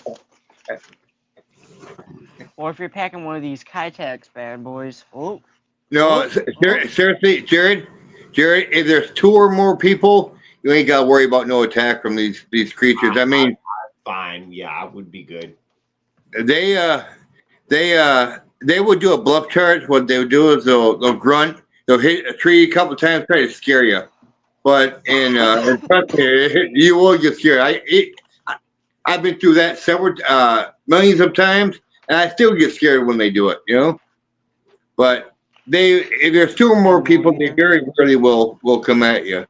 Or if you're packing one of these Kitex bad boys. Oh. No, seriously, Jared, if there's 2 or more people, you ain't got to worry about no attack from these creatures. I mean, fine. Yeah, I would be good. They would do a bluff charge. What they would do is they'll grunt. They'll hit a tree a couple times, try to scare you. But you will get scared. I've been through that several millions of times, and I still get scared when they do it. But if there's 2 or more people, they very rarely will come at you.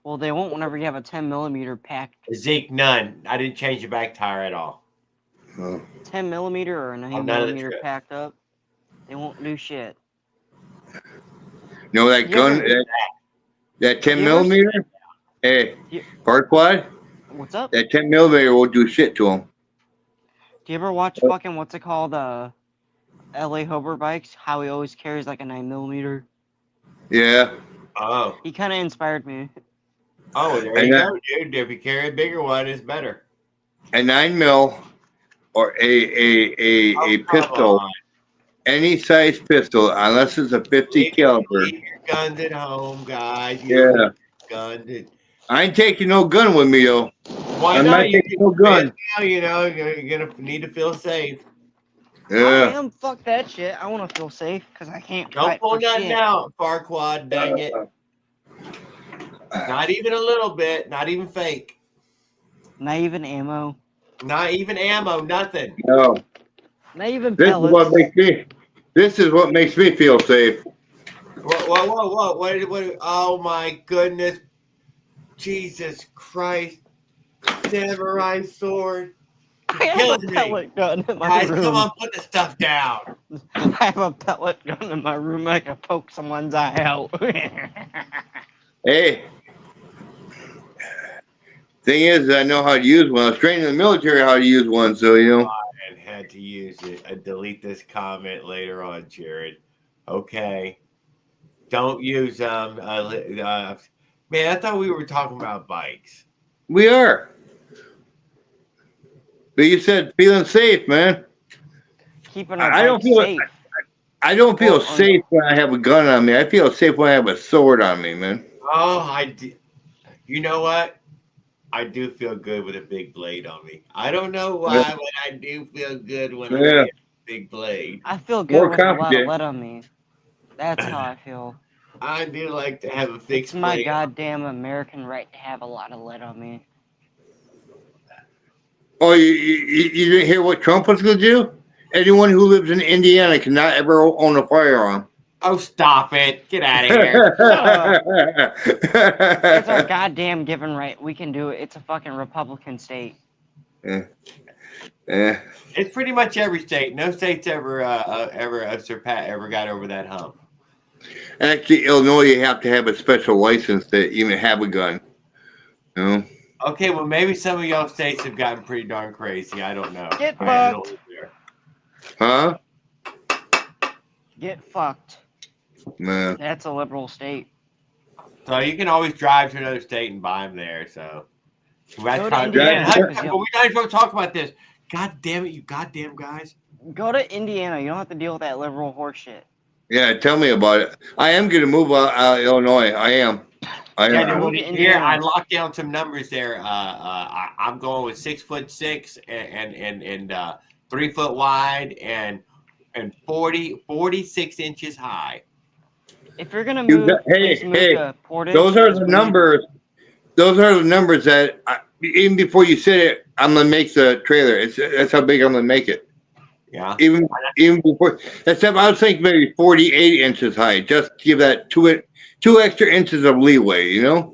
Well, they won't whenever you have a 10mm pack. Zeke, none. I didn't change the back tire at all. 10mm or a On none of the 9mm trips. packed up. They won't do shit. No, that You gun, ever- that 10 You ever- millimeter. Hey, You- Farquad, What's up? that 10 millimeter won't do shit to him. Do you ever watch fucking what's it called? LA Hober bikes. How he always carries like a 9mm. Yeah. Oh. He kind of inspired me. Oh, there And you that- go, dude. If you carry a bigger one, it's better. A 9 mil or a Come pistol, on. any size pistol, unless it's a 50 Leave caliber. your guns at home, guys. You Yeah. don't need guns. I ain't taking no gun with me though. Why I'm not? not You taking no gun. now, you're gonna need to feel safe. I Yeah. am. Fuck that shit. I want to feel safe because I can't Don't fight pull for nothing shit. out, Farquad. Dang it. Not even a little bit. Not even fake. Not even ammo. Not even ammo. Nothing. No. Not even This is pellets. what makes me. This is what makes me feel safe. Whoa. What? Oh, my goodness. Jesus Christ. Samurai sword. I have a Killing me. pellet gun in my Guys, room. come on. Put the stuff down. I have a pellet gun in my room. I can poke someone's eye out. Hey. Thing is, I know how to use one. I was trained in the military how to use one, so you know. And had to use it. I delete this comment later on, Jared. Okay. Don't use man, I thought we were talking about bikes. We are. But you said feeling safe, man. Keeping our I don't bikes feel safe. I don't feel Well, safe when I have a gun on me. I feel safe when I have a sword on me, man. Oh, you know what? I do feel good with a big blade on me. I don't know why, but I do feel good when I Yeah. have a big blade. I feel good More with a lot of confident. lead on me. That's how I feel. I do like to have a It's fixed my blade. goddamn American right to have a lot of lead on me. Oh, you didn't hear what Trump was going to do? Anyone who lives in Indiana cannot ever own a firearm. Oh, stop it. Get out of here. It's our goddamn given right. We can do it. It's a fucking Republican state. Yeah. It's pretty much every state. No state's ever got over that hump. Actually, Illinois, you have to have a special license to even have a gun. You know? Okay, well, maybe some of y'all states have gotten pretty darn crazy. I don't know. Get I don't fucked. live there. Huh? Get fucked. Nah. That's a liberal state. So you can always drive to another state and buy them there. So that's Go to probably Indiana, but 'cause we're not even talk about this. God damn it, you goddamn guys. Go to Indiana. You don't have to deal with that liberal horse shit. Yeah, tell me about it. I am going to move out of Illinois. I am. Yeah, Move well, to here Indiana. I locked down some numbers there. I'm going with 6'6" and 3 foot wide and 46 inches high. If you're gonna move, please move to Portage. those are because the we need- numbers. Those are the numbers that even before you said it, I'm gonna make the trailer. That's how big I'm gonna make it. Yeah. Even before, except I was thinking maybe 48 inches high. Just give that two extra inches of leeway. You know.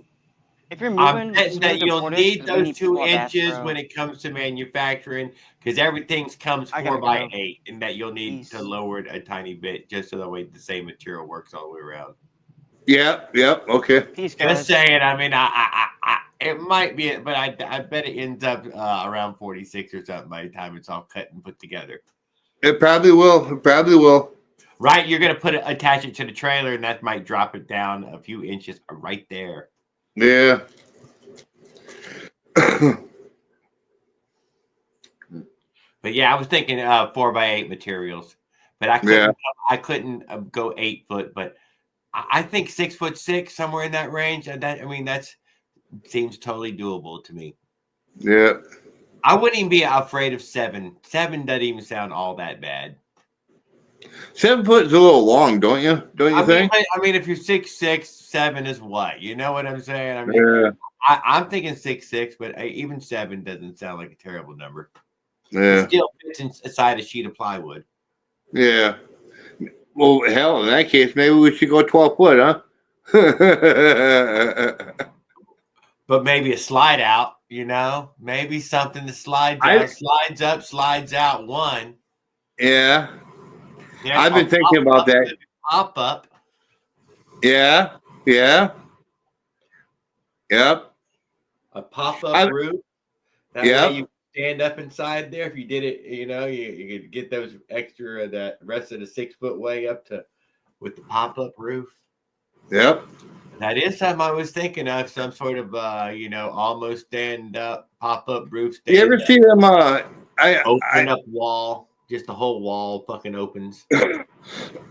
If you're I'm moving, betting just that move to you'll Portage, need 'cause we those 2 people at Bass inches Pro. when it comes to manufacturing because everything comes I 4 gotta by go. 8 and that you'll need Peace. to lower it a tiny bit just so that way the same material works all the way around. Yeah. Okay. Peace, guys. Just saying. I mean, it might be, but I bet it ends up around 46 or something by the time it's all cut and put together. It probably will. Right? You're gonna attach it to the trailer, and that might drop it down a few inches right there. Yeah. But yeah, I was thinking 4 by 8 materials, but I couldn't go 8 foot, but I think 6'6", somewhere in that range. That seems totally doable to me. Yeah. I wouldn't even be afraid of 7. 7 doesn't even sound all that bad. 7 foot is a little long, don't you? Don't you think? I mean, if you're 6'6", 7 is what? You know what I'm saying? I mean, Yeah. I'm thinking 6'6", but even 7 doesn't sound like a terrible number. Yeah. It still fits inside a sheet of plywood. Yeah. Well, hell, in that case, maybe we should go 12 foot, huh? but maybe a slide out, maybe something that slides out, slides up, slides out one. Yeah. Yeah, I've been thinking about that. Pop up. Yeah. Yep. A pop up roof. That way you stand up inside there. If you did it, you could get those extra, that rest of the 6 foot way up to with the pop up roof. Yep. That is something I was thinking of, some sort of, almost stand up, pop up roof. You ever see them? Open up wall, just the whole wall fucking opens.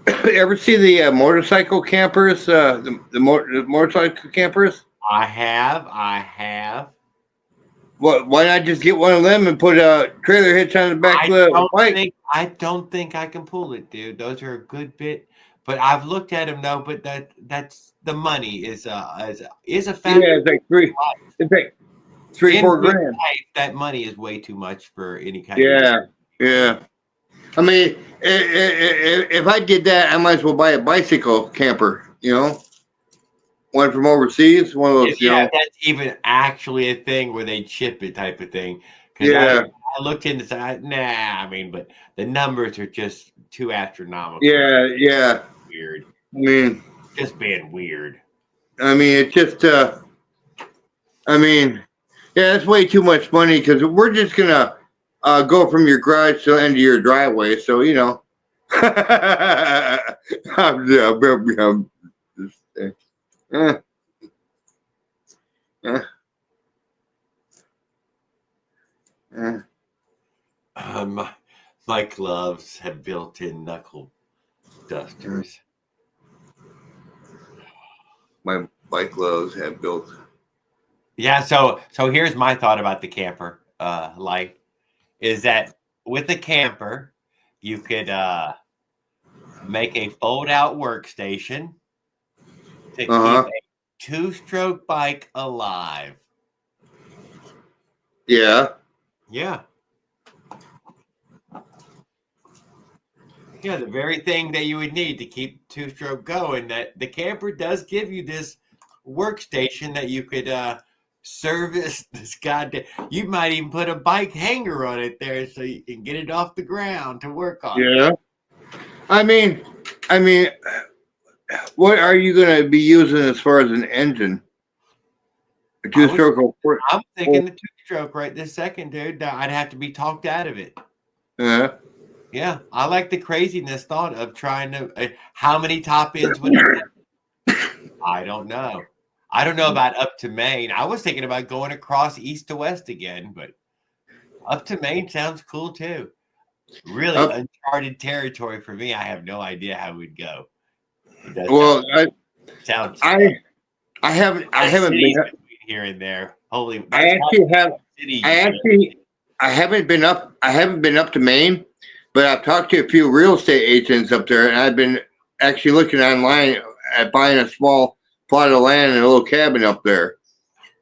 Ever see the motorcycle campers? The motorcycle campers? I have. What? Why not just get one of them and put a trailer hitch on the back of the bike? I don't think I can pull it, dude. Those are a good bit, but I've looked at them though. But that's the money is a factor. Yeah, it's like $3-4 grand. Life, that money is way too much for any kind. Yeah. I mean, if I did that, I might as well buy a bicycle camper. One from overseas, one of those. That's even actually a thing where they ship it, type of thing. Yeah. I looked into that. But the numbers are just too astronomical. Yeah. Weird. I mean, just being weird. I mean, it's just. That's way too much money because we're just gonna go from your garage to the end of your driveway. So My gloves have built-in knuckle dusters. My bike gloves have built. Yeah, so here's my thought about the camper life is that with the camper, you could make a fold-out workstation to keep a 2-stroke bike alive. Yeah. Yeah, the very thing that you would need to keep 2-stroke going. That the camper does give you this workstation that you could service this goddamn. You might even put a bike hanger on it there so you can get it off the ground to work on. Yeah. I mean, what are you going to be using as far as an engine? A 2-stroke. I'm thinking the 2-stroke right this second, dude. I'd have to be talked out of it. Yeah, I like the craziness thought of trying to. How many top ends would it be? I don't know. I don't know about up to Maine. I was thinking about going across east to west again, but up to Maine sounds cool too. Really uncharted territory for me. I have no idea how we'd go. Well, I haven't been here and there. Holy, I haven't been up to Maine, but I've talked to a few real estate agents up there, and I've been actually looking online at buying a small plot of land and a little cabin up there.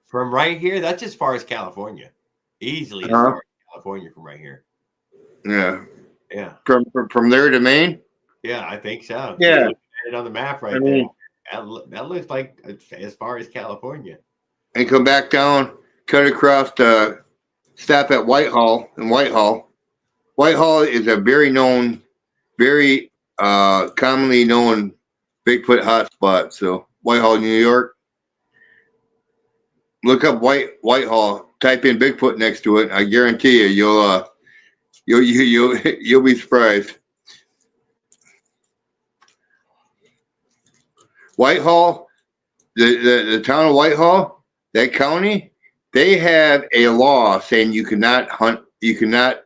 From right here, that's as far as California. Easily as far as California from right here. Yeah. From there to Maine? Yeah, I think so. Yeah. Look at it on the map right there. That looks like as far as California. And come back down, cut across to stop at Whitehall. Whitehall is a very commonly known Bigfoot hotspot. So Whitehall, New York. Look up Whitehall. Type in Bigfoot next to it. I guarantee you, you'll be surprised. Whitehall, the town of Whitehall, that county, they have a law saying you cannot hunt, you cannot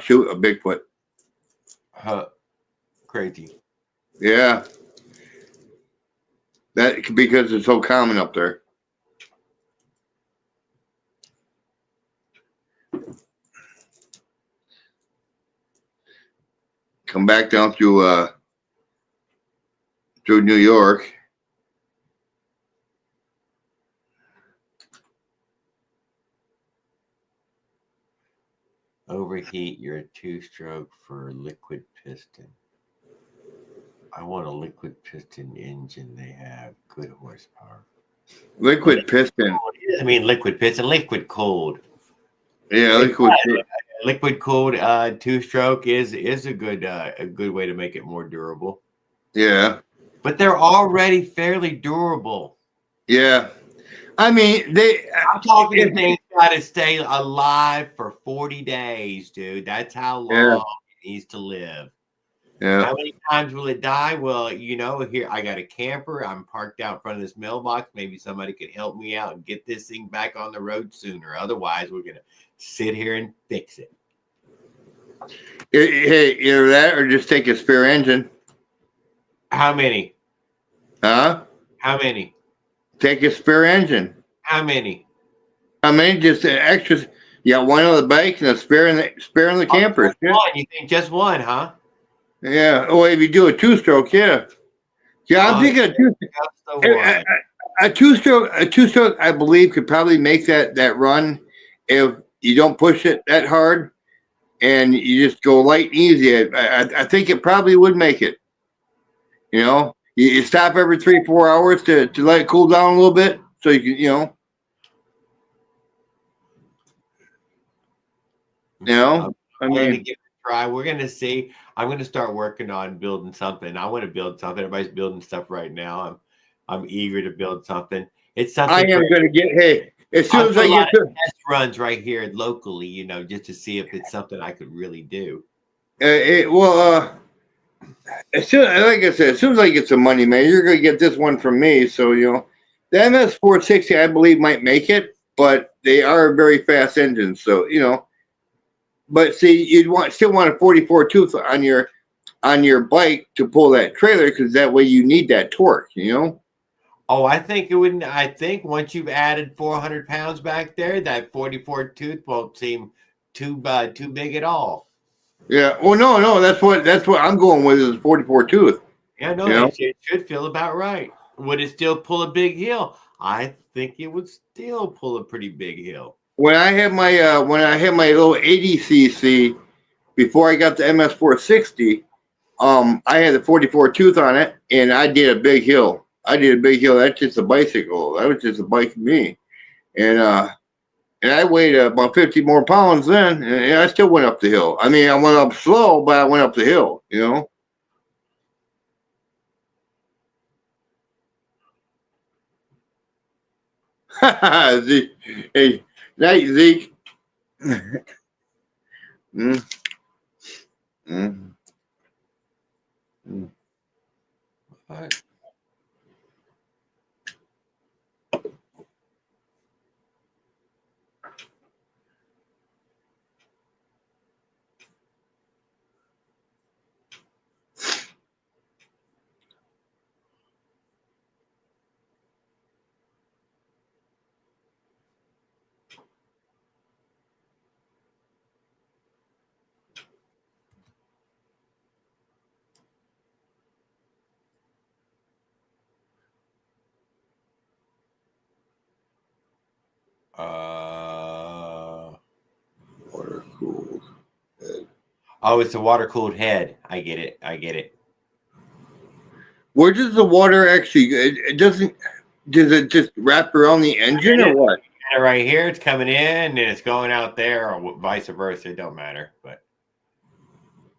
shoot a Bigfoot. Crazy. Yeah. That because it's so common up there. Come back down through New York. Overheat your 2-stroke for liquid piston. I want a liquid piston engine. They have good horsepower. Liquid piston. He doesn't mean liquid piston, liquid cooled. Yeah, Liquid cooled two-stroke is a good way to make it more durable. Yeah. But they're already fairly durable. Yeah. I mean, I'm talking the thing's got to stay alive for 40 days, dude. That's how long it needs to live. Yeah. How many times will it die? Well, here I got a camper. I'm parked out in front of this mailbox. Maybe somebody could help me out and get this thing back on the road sooner. Otherwise, we're going to sit here and fix it. Hey, either that or just take a spare engine. How many? Huh? How many? Take a spare engine. How many? How many? Just extras. You got one on the bike and a spare in the camper. Just one. You think just one, huh? Yeah. Oh, if you do a two-stroke, yeah. Yeah, I'm thinking a two-stroke. A two-stroke, I believe, could probably make that run if you don't push it that hard and you just go light and easy. I think it probably would make it. You stop every 3-4 hours to let it cool down a little bit, so you can, I'm going to give it a try. We're going to see. I'm going to start working on building something. I want to build something. Everybody's building stuff right now. I'm eager to build something. It's something. I am going to get. Hey, as soon as I get test runs right here locally, just to see if it's something I could really do. As soon, like I said, as soon as I get some money, man, you're going to get this one from me. So the MS460, I believe, might make it, but they are very fast engines. So but see, still want a 44 tooth on your bike to pull that trailer, because that way you need that torque. Oh, I think it wouldn't. I think once you've added 400 pounds back there, that 44 tooth won't seem too big at all. Yeah. Well, no. That's what I'm going with, is 44 tooth. Yeah, no, it should feel about right. Would it still pull a big hill? I think it would still pull a pretty big hill. When I had my little 80cc before I got the MS460, I had the 44 tooth on it, and I did a big hill. That's just a bicycle. That was just a bike for me, and I weighed about 50 more pounds then, and I still went up the hill. I mean, I went up slow, but I went up the hill. Zeke, hey, night, Zeke. mm. Mm. Mm. All right. Water cooled head. Oh, it's a water cooled head. I get it. Where does the water actually? It doesn't. Does it just wrap around the engine or what? Right here, it's coming in and it's going out there, or vice versa. It don't matter. But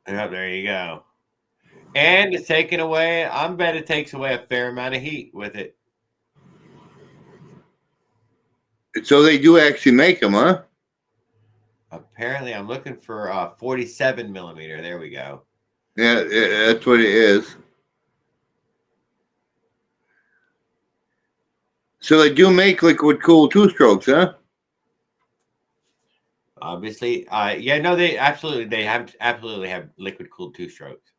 there you go. And it's taken away. I bet it takes away a fair amount of heat with it. So they do actually make them, huh? Apparently, I'm looking for 47 millimeter. There we go. Yeah, that's what it is. So they do make liquid cooled two strokes, huh? Obviously, they absolutely have liquid cooled two strokes.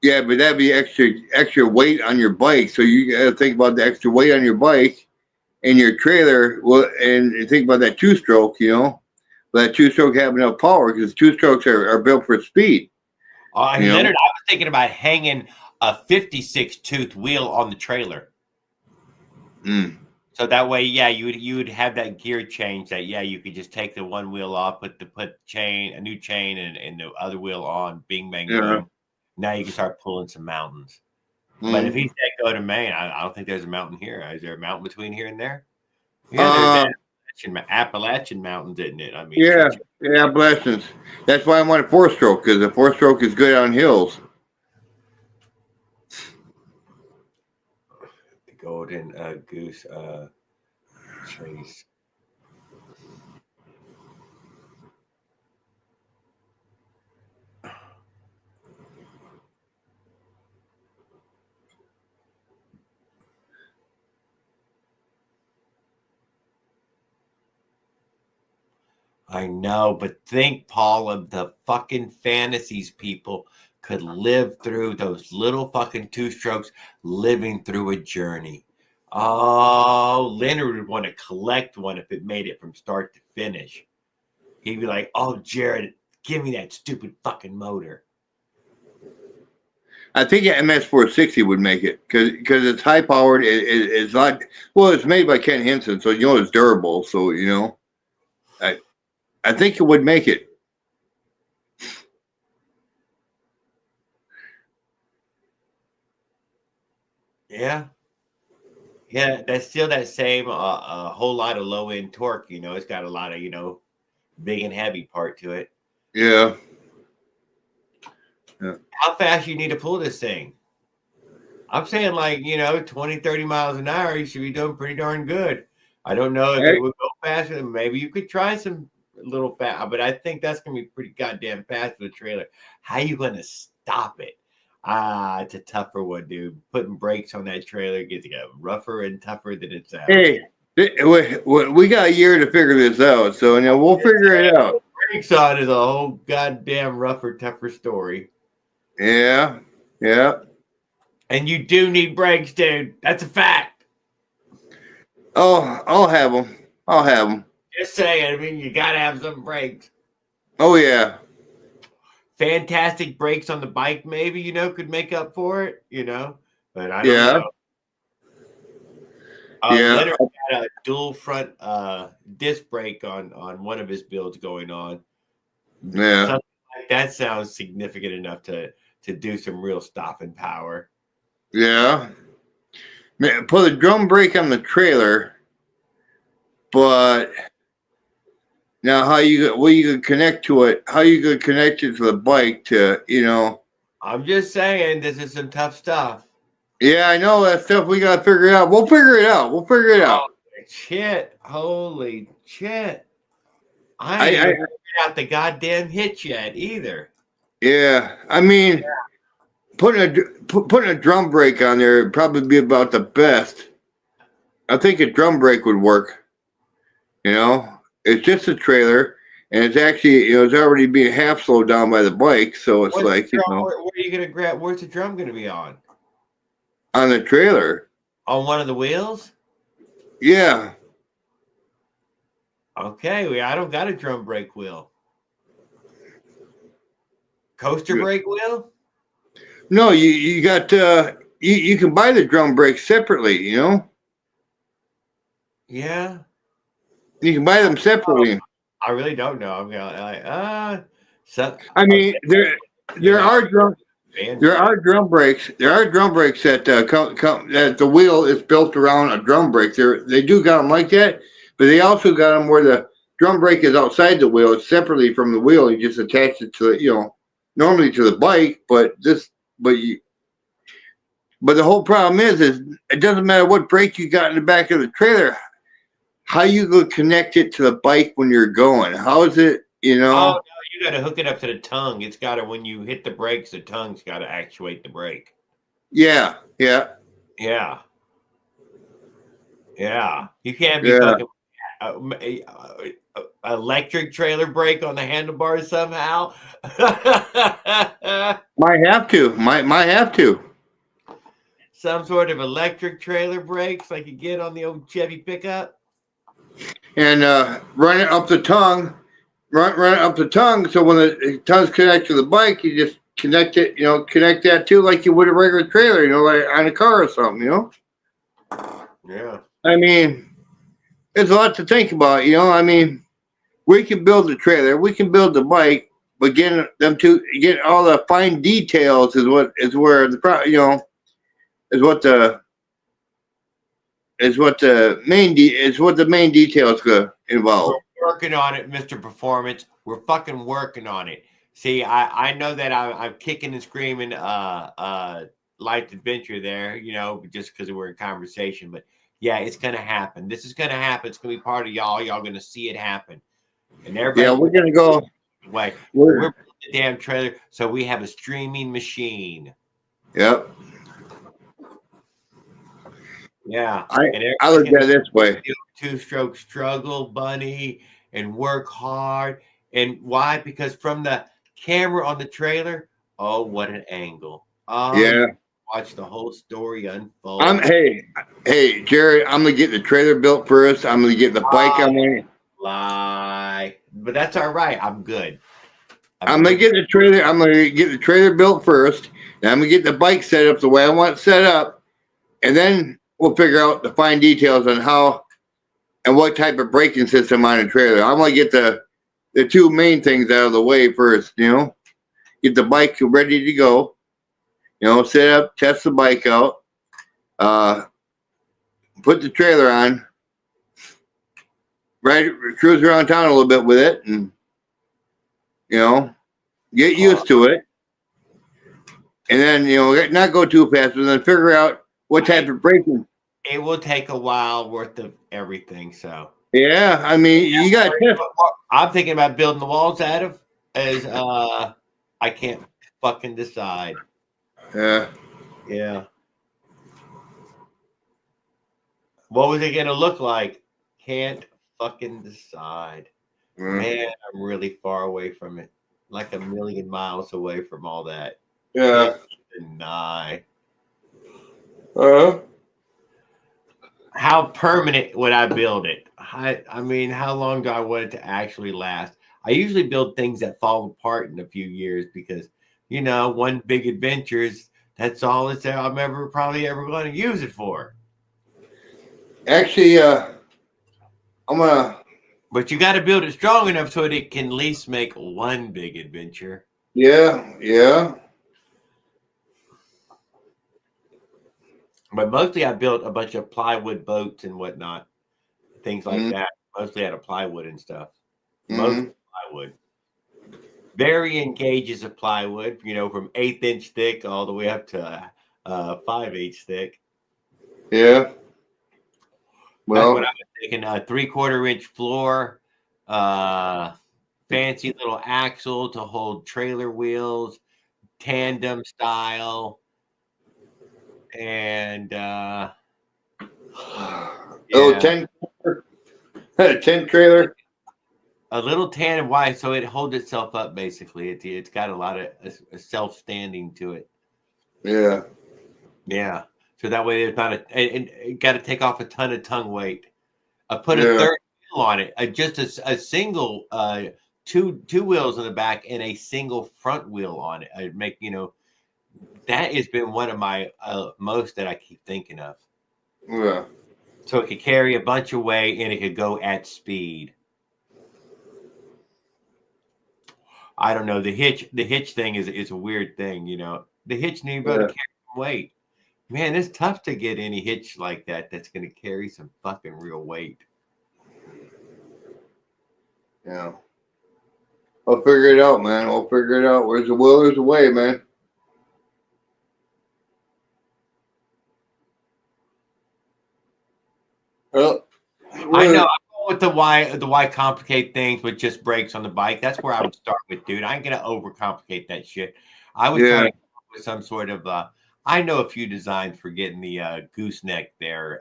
Yeah, but that'd be extra weight on your bike. So you got to think about the extra weight on your bike and your trailer. Well, and think about that two stroke. That two stroke have enough power, because two strokes are built for speed. Leonard, I was thinking about hanging a 56 tooth wheel on the trailer. So that way, you would have that gear change. That you could just take the one wheel off, put a new chain, and the other wheel on. Bing bang boom. Now you can start pulling some mountains. But if he said go to Maine, I don't think there's a mountain here. Is there a mountain between here and there? Yeah, there's Appalachian Mountains, isn't it? I mean, yeah, Appalachians. That's why I want a 4-stroke, because the 4-stroke is good on hills. The Golden Goose Chase. I know, but think, Paul, of the fucking fantasies people could live through those little fucking 2-strokes living through a journey. Oh, Leonard would want to collect one if it made it from start to finish. He'd be like, oh, Jared, give me that stupid fucking motor. I think an MS460 would make it because it's high powered. It's not, well, it's made by Ken Henson, so you know it's durable. So you know, I think it would make it. Yeah. Yeah, that's still that same a whole lot of low end torque. You know, it's got a lot of, you know, big and heavy part to it. Yeah. How fast you need to pull this thing? I'm saying like, you know, 20, 30 miles an hour, you should be doing pretty darn good. I don't know if it would go faster. Maybe you could try some little fast, but I think that's going to be pretty goddamn fast with a trailer. How you going to stop it? It's a tougher one, dude. Putting brakes on that trailer gets rougher and tougher than it sounds. Hey, we got a year to figure this out, so you know, we'll figure it out. Brakes on is a whole goddamn rougher, tougher story. Yeah, yeah. And you do need brakes, dude. That's a fact. Oh, I'll have them. I'll have them. Just saying. I mean, you got to have some brakes. Oh, yeah. Fantastic brakes on the bike, maybe, you know, could make up for it, you know. But I don't know. Leonard got a dual front disc brake on one of his builds going on. Yeah. Something like that sounds significant enough to do some real stopping power. Yeah. Man, put a drum brake on the trailer, but now how you could connect to it? How you could connect it to the bike to, you know? I'm just saying, this is some tough stuff. Yeah, I know that stuff. We got to figure it out. We'll figure it out. Holy shit. I ain't even figured out the goddamn hitch yet either. Yeah. I mean, putting a drum brake on there would probably be about the best. I think a drum brake would work. You know, it's just a trailer, and it's actually, you know, it's already being half slowed down by the bike, so it's like, you know. Where are you gonna grab? Where's the drum gonna be on? On the trailer. On one of the wheels? Yeah. Okay, I don't got a drum brake wheel. Coaster brake wheel? No, you got you can buy the drum brake separately, you know? Yeah. You can buy them separately. I really don't know. I'm going like, I mean, there are drum brakes. There are drum brakes that that the wheel is built around a drum brake. They do got them like that, but they also got them where the drum brake is outside the wheel. It's separately from the wheel. You just attach it to, you know, normally to the bike, but the whole problem is it doesn't matter what brake you got in the back of the trailer. How you go connect it to the bike when you're going? How is it, you know? Oh, no, you got to hook it up to the tongue. It's got to, when you hit the brakes, the tongue's got to actuate the brake. Yeah. You can't be fucking electric trailer brake on the handlebars somehow. Might have to. Some sort of electric trailer brakes like you get on the old Chevy pickup. And run it up the tongue. Run it up the tongue, so when the tongue's connect to the bike, you just connect it, you know, connect that too like you would a regular trailer, you know, like on a car or something, you know? Yeah. I mean, there's a lot to think about, you know? I mean, we can build the trailer, we can build the bike, but getting all the fine details is where the, you know, is what the main details involve. We're working on it, Mr. Performance. We're fucking working on it. See, I know that I'm kicking and screaming light adventure there, you know, just because we're in conversation. But yeah, it's gonna happen. This is gonna happen. It's gonna be part of y'all. Y'all gonna see it happen. And everybody, Yeah, we're gonna go. Way we're building the damn trailer, so we have a streaming machine. Yep. Yeah, I look at it this way: two-stroke struggle, bunny, and work hard. And why? Because from the camera on the trailer, oh, what an angle! Oh, yeah. Watch the whole story unfold. Hey, Jared, I'm gonna get the trailer built first. I'm gonna get the bike on there. Lie, but that's all right. I'm good. I'm gonna get the trailer. I'm gonna get the trailer built first. And I'm gonna get the bike set up the way I want it set up, and then we'll figure out the fine details on how and what type of braking system on a trailer. I'm gonna get the two main things out of the way first. You know, get the bike ready to go. You know, set up, test the bike out, put the trailer on, cruise around town a little bit with it, and you know, get used to it. And then, you know, not go too fast, but then figure out what type of braking. It will take a while worth of everything. So yeah, I mean, you got. I'm thinking about building the walls out of as I can't fucking decide. Yeah. Yeah. What was it gonna look like? Can't fucking decide. Man, I'm really far away from it. Like a million miles away from all that. Yeah. Deny. Uh-huh. How permanent would I build it? I mean, how long do I want it to actually last? I usually build things that fall apart in a few years because, you know, one big adventures, that's all I'm probably ever going to use it for. Actually, I'm gonna. But you got to build it strong enough so that it can at least make one big adventure. Yeah, yeah. But mostly I built a bunch of plywood boats and whatnot, things like that. Mostly out of plywood and stuff. Mostly plywood. Varying gauges of plywood, you know, from 1/8 inch thick all the way up to 5/8 thick. Yeah. Well, that's what I was thinking. 3/4 inch floor, fancy little axle to hold trailer wheels, tandem style, and oh, 10 trailer. A little tandem wide, so it holds itself up. Basically, it's got a lot of self-standing to it. Yeah. Yeah. So that way there's not and got to take off a ton of tongue weight. I put a third wheel on it. Just a single two wheels in the back and a single front wheel on it. I make, you know, that has been one of my most that I keep thinking of. Yeah. So it could carry a bunch of weight and it could go at speed. I don't know. The hitch thing is a weird thing, you know. The hitch needs to carry some weight. Man, it's tough to get any hitch like that that's going to carry some fucking real weight. Yeah. I'll figure it out, man. We'll figure it out. Where's the will, there's a way, man. Well, I know. I'm going with the why complicate things with just brakes on the bike. That's where I would start with, dude. I ain't gonna overcomplicate that shit. I would try to come up with some sort of I know a few designs for getting the gooseneck there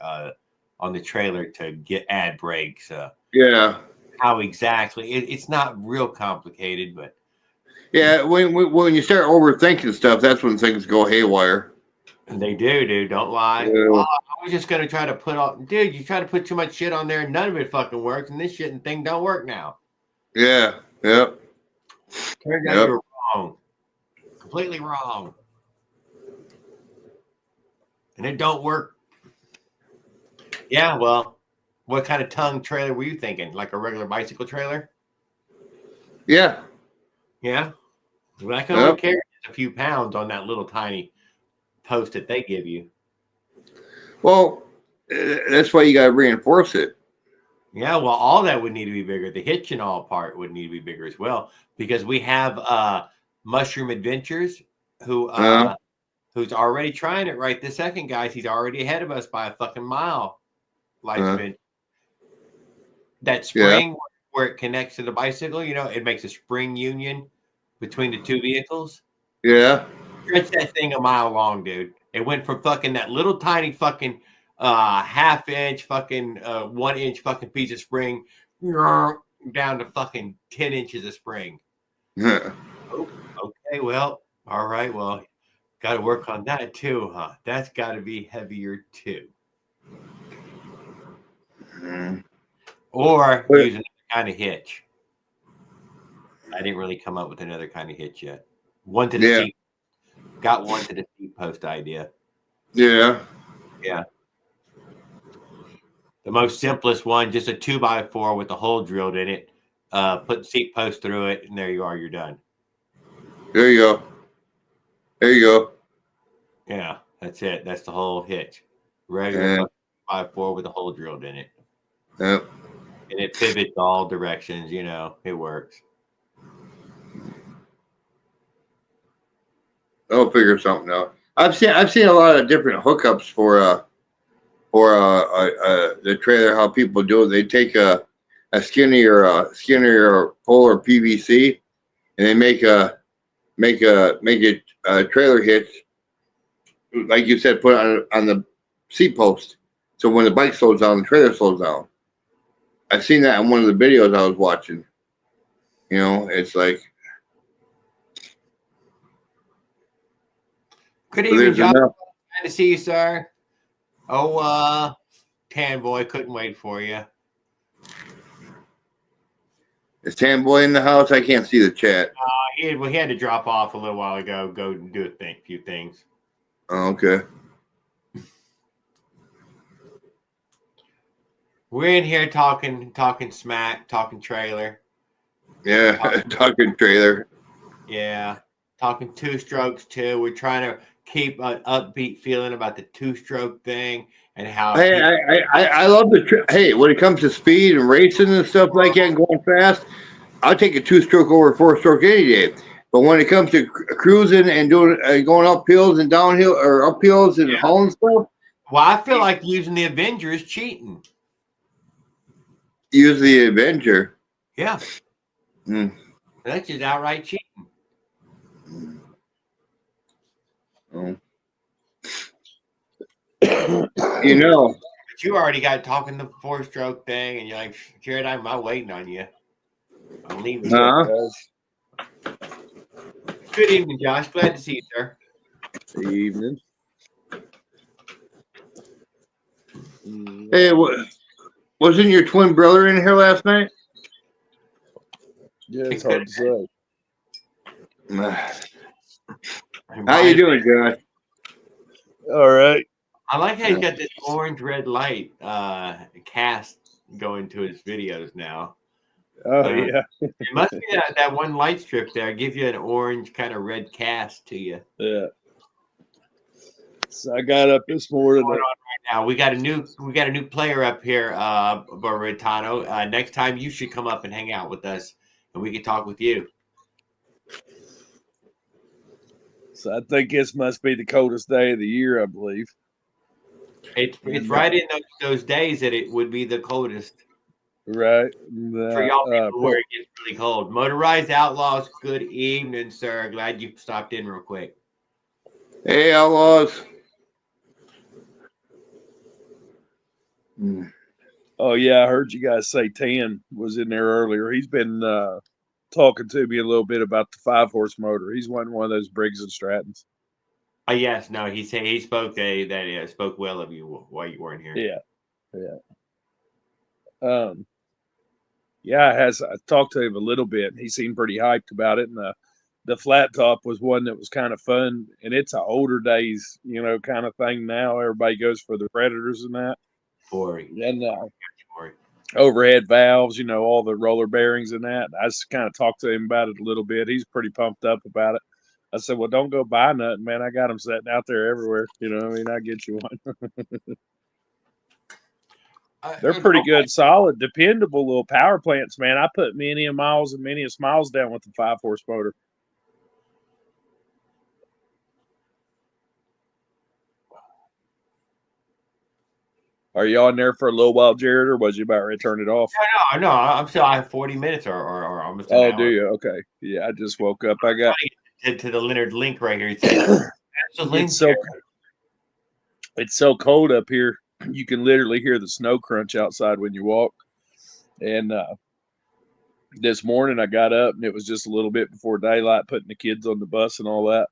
on the trailer to add brakes. Yeah. How exactly? It's not real complicated, but yeah, when you start overthinking stuff, that's when things go haywire. They do, dude. Don't lie. Yeah. Oh, I was just gonna try to put on, dude. You try to put too much shit on there, and none of it fucking works, and this shit and thing don't work now. Yeah. Yep. Turns out you're wrong, completely wrong, and it don't work. Yeah, well, what kind of tongue trailer were you thinking? Like a regular bicycle trailer? Yeah. Yeah. Well, that can only carry a few pounds on that little tiny post that they give you. Well, that's why you got to reinforce it. Yeah, well, all that would need to be bigger. The hitch and all part would need to be bigger as well, because we have Mushroom Adventures who's already trying it right this second, guys. He's already ahead of us by a fucking mile. Lifespan. That spring where it connects to the bicycle, it makes a spring union between the two vehicles. Yeah. Stretch that thing a mile long, dude. It went from fucking that little tiny fucking half inch fucking 1 inch fucking piece of spring down to fucking 10 inches of spring. Yeah. Oh, okay, well, all right, well, got to work on that too, huh? That's got to be heavier too. Or use another kind of hitch. I didn't really come up with another kind of hitch yet. One to the seat. Got one to the seat post idea. Yeah. Yeah. The most simplest one, just a 2x4 with a hole drilled in it. Put the seat post through it, and there you are. You're done. There you go. There you go. Yeah, that's it. That's the whole hitch. Regular 2x4 with a hole drilled in it. Yep. And it pivots all directions. It works. I'll figure something out. I've seen a lot of different hookups for the trailer. How people do it? They take a skinnier polar PVC, and they make it a trailer hitch, like you said, put it on the seat post. So when the bike slows down, the trailer slows down. I've seen that in one of the videos I was watching. It's like. Good evening, John. Glad to see you, sir. Oh, Tan Boy, couldn't wait for you. Is Tan Boy in the house? I can't see the chat. He had to drop off a little while ago. Go do a few things. Oh, okay. We're in here talking smack, talking trailer. Yeah, talking trailer. Yeah, talking two strokes too. We're trying to keep an upbeat feeling about the two-stroke thing and how. Hey, I love hey, when it comes to speed and racing and stuff like that, and going fast, I'll take a two-stroke over a four-stroke any day. But when it comes to cruising and doing going up hills and downhill or up hills and hauling stuff, well, I feel like using the Avenger is cheating. Use the Avenger. Yeah. That's just outright cheating. Oh. But you already got talking the four-stroke thing, and you're like, Jared, I'm not waiting on you. I'm leaving. Good evening, Josh. Glad to see you, sir. Good evening. Hey, wasn't your twin brother in here last night? Yeah, it's hard to say. How you doing, Josh? All right. I like how he's got this orange-red light cast going to his videos now. Oh, yeah. It must be that one light strip there. Give you an orange kind of red cast to you. Yeah. So I got up this morning. Right now, we got a new player up here, Baritano. Next time you should come up and hang out with us, and we can talk with you. So I think this must be the coldest day of the year, I believe. It's right in those days that it would be the coldest. Right. For y'all people where it gets really cold. Motorized Outlaws, good evening, sir. Glad you stopped in real quick. Hey, Outlaws. Oh, yeah, I heard you guys say Tan was in there earlier. He's been talking to me a little bit about the 5-horse motor. He's one of those Briggs and Strattons. Yes, no, he said he spoke spoke well of you while you weren't here. Yeah. I talked to him a little bit. He seemed pretty hyped about it, and the flat top was one that was kind of fun. And it's an older days, kind of thing now. Everybody goes for the Predators and that. And overhead valves, all the roller bearings and that. I just kind of talked to him about it a little bit. He's pretty pumped up about it. I said, well, don't go buy nothing, man. I got them sitting out there everywhere. You know what I mean? I get you one. They're pretty good, solid, dependable little power plants, man. I put many a miles and many a smiles down with the 5-horse motor. Are you on there for a little while, Jared, or was you about ready to turn it off? No, I'm still. I have 40 minutes or almost. Oh, do you? Okay. Yeah, I just woke up. I got to the Leonard link right here. It says, it's so cold up here. You can literally hear the snow crunch outside when you walk. And this morning I got up and it was just a little bit before daylight, putting the kids on the bus and all that.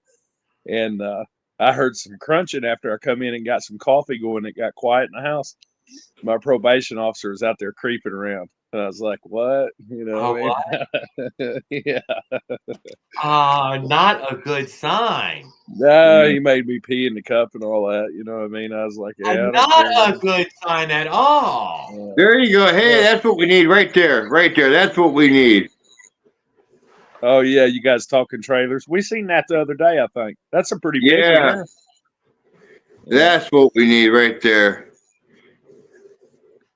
And I heard some crunching after I come in and got some coffee going. It got quiet in the house. My probation officer was out there creeping around. And I was like, what? You know what I mean? Yeah. Not a good sign. No, he made me pee in the cup and all that. You know what I mean? I was like, yeah. Not a good sign at all. There you go. Hey, that's what we need right there. Right there. That's what we need. Oh, yeah. You guys talking trailers? We seen that the other day, I think. That's a pretty big one. Yeah. That's what we need right there.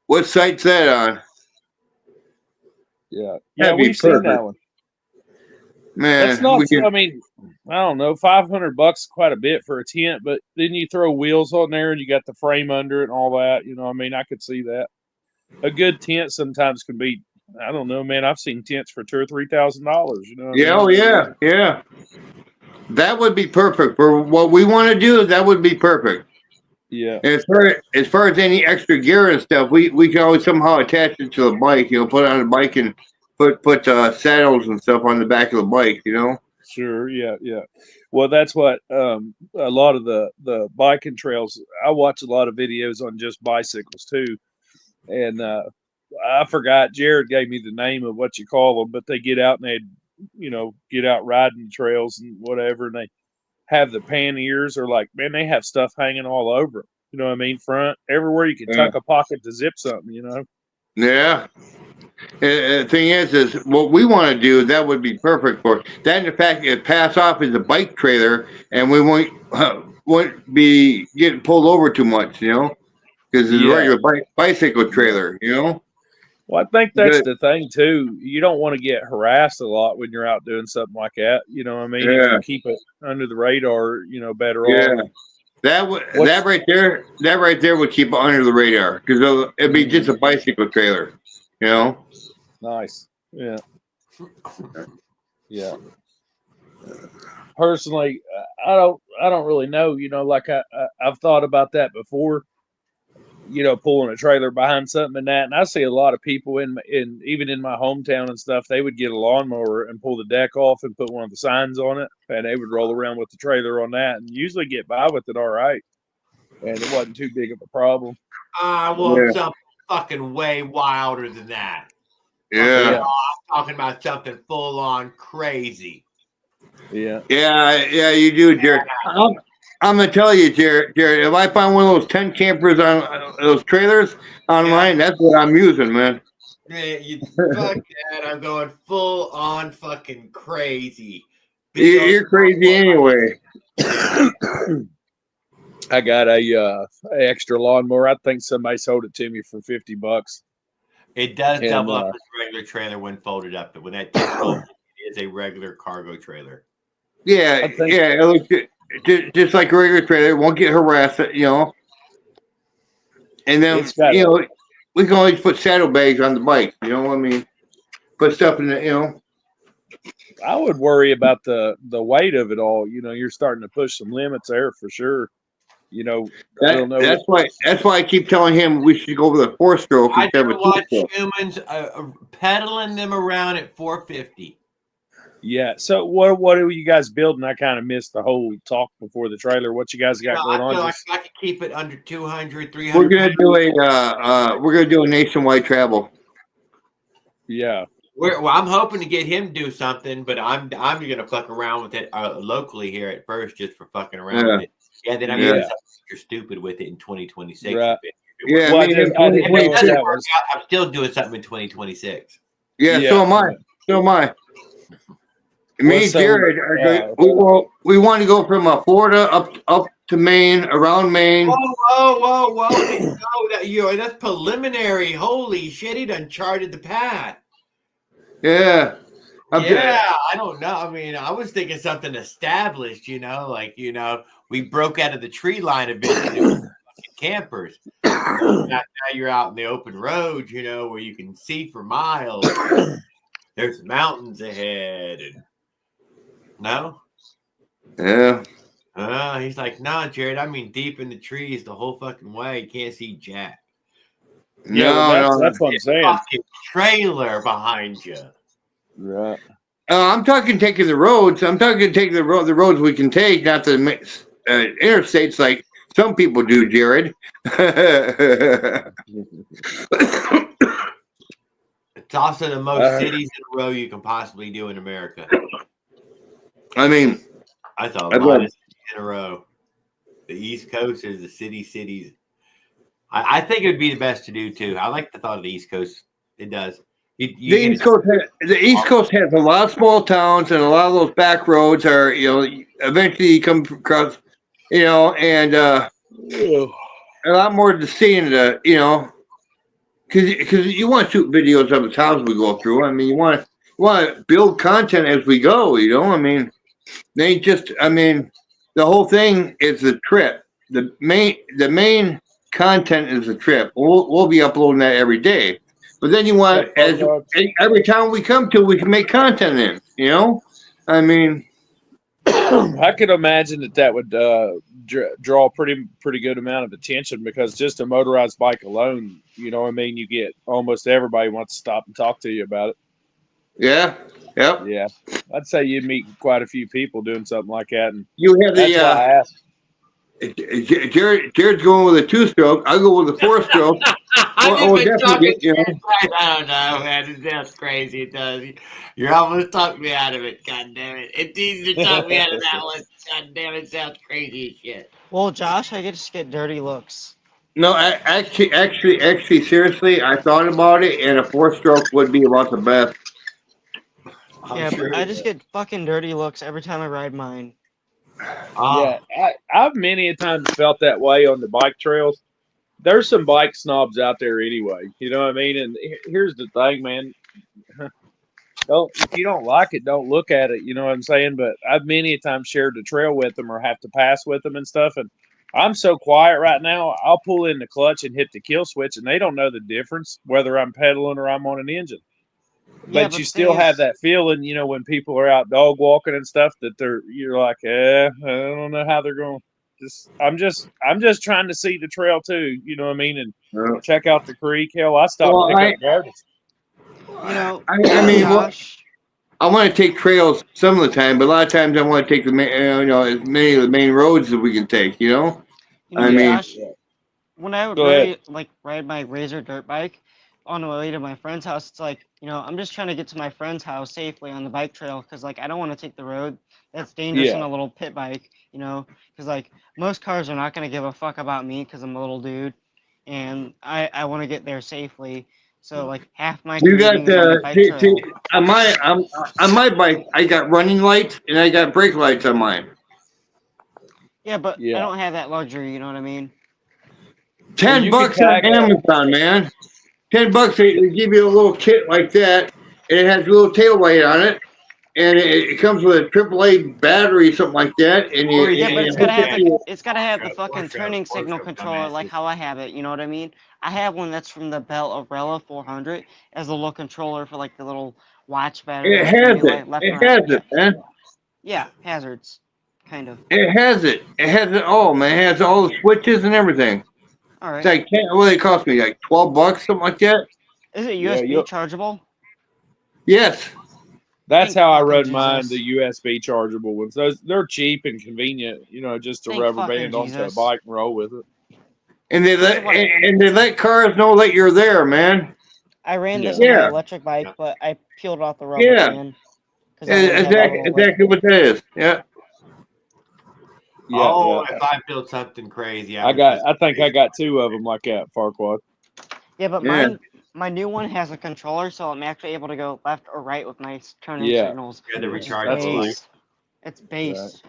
What site's that on? Yeah. Yeah, we've seen that one. Man, that's not. I mean, I don't know. $500 quite a bit for a tent, but then you throw wheels on there and you got the frame under it and all that. You know, I mean, I could see that. A good tent sometimes can be. I don't know, man. I've seen tents for $2,000 or $3,000. You know. Yeah. Oh, yeah. Yeah. That would be perfect for what we want to do. That would be perfect. Yeah. And as far as any extra gear and stuff, we can always somehow attach it to the bike. You know, put it on the bike and put saddles and stuff on the back of the bike. You know. Sure. Yeah. Yeah. Well, that's what a lot of the biking trails. I watch a lot of videos on just bicycles too, and I forgot. Jared gave me the name of what you call them, but they get out and they, get out riding trails and whatever, and they have the panniers or like, man, they have stuff hanging all over them. You know what I mean? Front, everywhere you can tuck a pocket to zip something, you know? Yeah. The thing is what we want to do, that would be perfect for it. That, in fact, it pass off as a bike trailer and we won't be getting pulled over too much, you know? Because it's a regular bicycle trailer, you know? Well, I think that's the thing, too. You don't want to get harassed a lot when you're out doing something like that. You know what I mean? Yeah. If you keep it under the radar, better off. That right there would keep it under the radar because it'd be just a bicycle trailer, you know? Nice. Yeah. Yeah. Personally, I don't really know, like I've thought about that before. Pulling a trailer behind something and I see a lot of people in even in my hometown and stuff, they would get a lawnmower and pull the deck off and put one of the signs on it, and they would roll around with the trailer on that and usually get by with it all right. And it wasn't too big of a problem. Something fucking way wilder than that. Yeah. I'm talking about something full on crazy. Yeah. Yeah, you do, Jared. I'm gonna tell you, Jared. If I find one of those tent campers on those trailers online, that's what I'm using, man. Man, fuck that! I'm going full on fucking crazy. You're crazy anyway. I got a extra lawnmower. I think somebody sold it to me for $50. It does double up as a regular trailer when folded up, but when that gets folded, it is a regular cargo trailer. Yeah. It looks good. Just like a regular trailer, won't get harassed, you know. And then, we can always put saddlebags on the bike, you know what I mean? Put stuff in the, you know. I would worry about the weight of it all. You're starting to push some limits there for sure. I don't know. That's why I keep telling him we should go with a 4-stroke. I never watch humans pedaling them around at 450. Yeah. So what are you guys building? I kind of missed the whole talk before the trailer. What you guys got going on? I can keep it under 200, 300. We're gonna do a nationwide travel. Yeah. I'm hoping to get him to do something, but I'm gonna fuck around with it locally here at first, just for fucking around with it. Yeah. Then I'm gonna do something stupid with it in 2026. Right. Yeah. Well, I'm still doing something in 2026. Yeah. So am I. Me and so Jared we want to go from Florida up to Maine, around Maine. Whoa! That's preliminary. Holy shit! He done charted the path. Yeah. I don't know. I mean, I was thinking something established. We broke out of the tree line a bit and it was campers. Now you're out in the open road, where you can see for miles. There's mountains ahead, and no. Yeah. He's like, nah, Jared. I mean, deep in the trees the whole fucking way. You can't see jack. Yeah, that's what I'm saying. Fucking trailer behind you. Right. I'm talking taking the roads. I'm talking taking the roads we can take, not the interstates like some people do, Jared. It's also the most cities in a row you can possibly do in America. I mean, I thought a lot of cities in a row. The East Coast is the cities. I think it would be the best to do too. I like the thought of the East Coast. It does. The East Coast has a lot of small towns, and a lot of those back roads are, eventually you come across, and a lot more to see in the, because you want to shoot videos of the towns we go through. I mean, you want to build content as we go. I mean, the whole thing is the trip. The main content is the trip. We'll be uploading that every day. But then you want, every town we come to, we can make content in, I mean. I could imagine that would draw a pretty good amount of attention, because just a motorized bike alone, you get almost everybody wants to stop and talk to you about it. Yeah. Yep. Yeah. I'd say you'd meet quite a few people doing something like that. And you have that's why I asked. Jared's going with a 2-stroke. I'll go with a 4-stroke. I don't know, man. That's crazy. It does. You're almost talking me out of it. God damn it! It's easy to talk me out of that one. God damn it! Sounds crazy as shit. Well, Josh, I just get dirty looks. No, actually, seriously, I thought about it, and a 4-stroke would be about the best. But I just get fucking dirty looks every time I ride mine. Yeah, I've many a times felt that way on the bike trails. There's some bike snobs out there anyway. You know what I mean? And here's the thing, man. If you don't like it, don't look at it. You know what I'm saying? But I've many a time shared the trail with them or have to pass with them and stuff. And I'm so quiet right now. I'll pull in the clutch and hit the kill switch, and they don't know the difference whether I'm pedaling or I'm on an engine. But you still have that feeling, when people are out dog walking and stuff, that you're like, I don't know how they're going. I'm just trying to see the trail too. You know what I mean? And check out the creek. Hell, I stopped and pick up garbage. I want to take trails some of the time, but a lot of times I want to take as many of the main roads that we can take. Josh, when I would ride my Razor dirt bike on the way to my friend's house, it's like, I'm just trying to get to my friend's house safely on the bike trail, because I don't want to take the road that's dangerous on a little pit bike, because most cars are not going to give a fuck about me because I'm a little dude, and I want to get there safely. So half my commuting is on the bike trail. On my bike, I got running lights and I got brake lights on mine. Yeah, but I don't have that luxury. You know what I mean? $10 on Amazon, man. $10, they give you a little kit like that, and it has a little tail light on it, and it comes with a AAA battery, something like that. And it's gotta have the fucking turning signal controller like how I have it. You know what I mean? I have one that's from the Bell Umbrella 400 as a little controller for the little watch battery. It has it, man. Yeah, hazards, kind of. It has it. It has it all, man. It has all the switches and everything. All right. It's what did it cost me? $12, something like that. Is it USB chargeable? Yes. That's how I run mine, the USB chargeable ones. They're cheap and convenient, just a rubber band onto a bike and roll with it. And they let cars know that you're there, man. I ran this on my electric bike, but I peeled off the rubber band. Exactly what that is. Yeah. If I build something crazy, I think I got 2 of them like that, Farquaad. Yeah, but My new one has a controller, so I'm actually able to go left or right with my turning Yeah. signals. Yeah, the Which is rechargeable That's cool. light. based. It's based.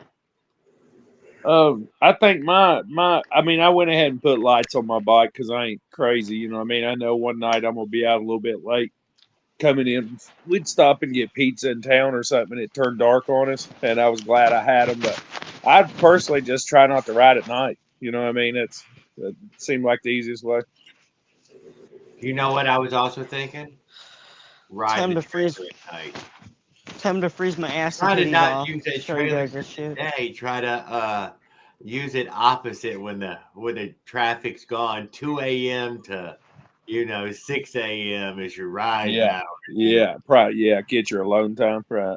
I think I mean, I went ahead and put lights on my bike because I ain't crazy. You know what I mean? I know one night I'm going to be out a little bit late coming in. We'd stop and get pizza in town or something, and it turned dark on us, and I was glad I had them. But I personally just try not to ride at night. You know what I mean? It seemed like the easiest way. You know what I was also thinking? Ride Time the to freeze. trailer at night. Time to freeze my ass Try and to titties not off. use that Show you trailer guys this shit. today. Try to use it opposite when the traffic's gone. 2 a.m. to 6 a.m. is your ride Yeah. hour. Yeah, probably. Yeah, get your alone time. Right.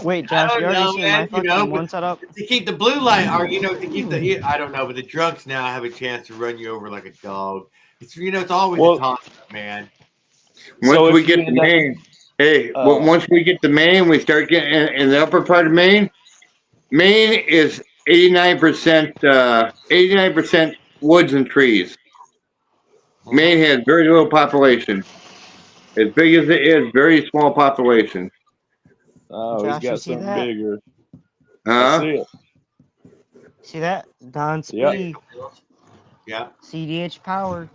Wait, I Josh, don't you already know, seen man. my fucking one setup? To keep the blue light, or to keep the I don't know, but the drunks now have a chance to run you over like a dog. It's always a toss up, man. Once So we if you get the end up, Maine, once we get the Maine, we start getting in the upper part of Maine. Maine is 89% woods and trees. Maine has very little population. As big as it is, very small population. oh, he's Josh, you got see something that? bigger. I Huh? see it. See that? Don Yep. Speed. Yeah. CDH power.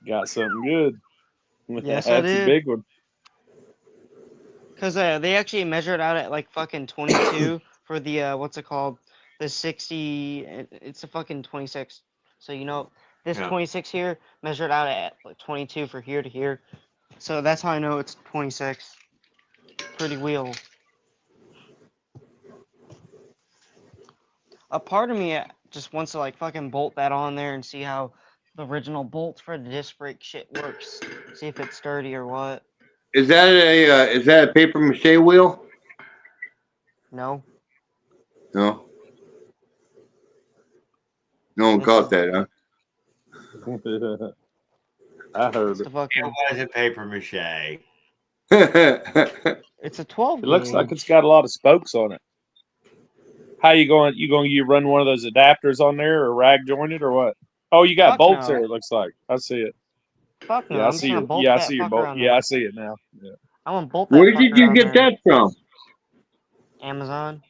Got something good. Yes, I That's a did. big one. Because they actually measured out at like fucking 22 for the, what's it called? The 60, it's a fucking 26. So, this Yeah. 26 here measured out at like 22 for here to here. So that's how I know it's 26. Pretty wheel. A part of me just wants to like fucking bolt that on there and see how the original bolts for the disc brake shit works. See if it's sturdy or what. Is that a paper mache wheel? No. No. No one It's caught a, that, huh? I heard it's it. a fucking, It wasn't paper mache. it's a 12 It looks like gauge. it's got a lot of spokes on it. How you going? You run one of those adapters on there, or rag jointed, or what? Oh, you got Fuck bolts there. no. It looks like. I see it. Fuck no. Yeah, I I'm see just gonna your. bolt Yeah, I that see your fucker bolt. on Yeah, I there. see it now. Yeah. I'm gonna bolt that Where did fucker you on get there. that from? Amazon.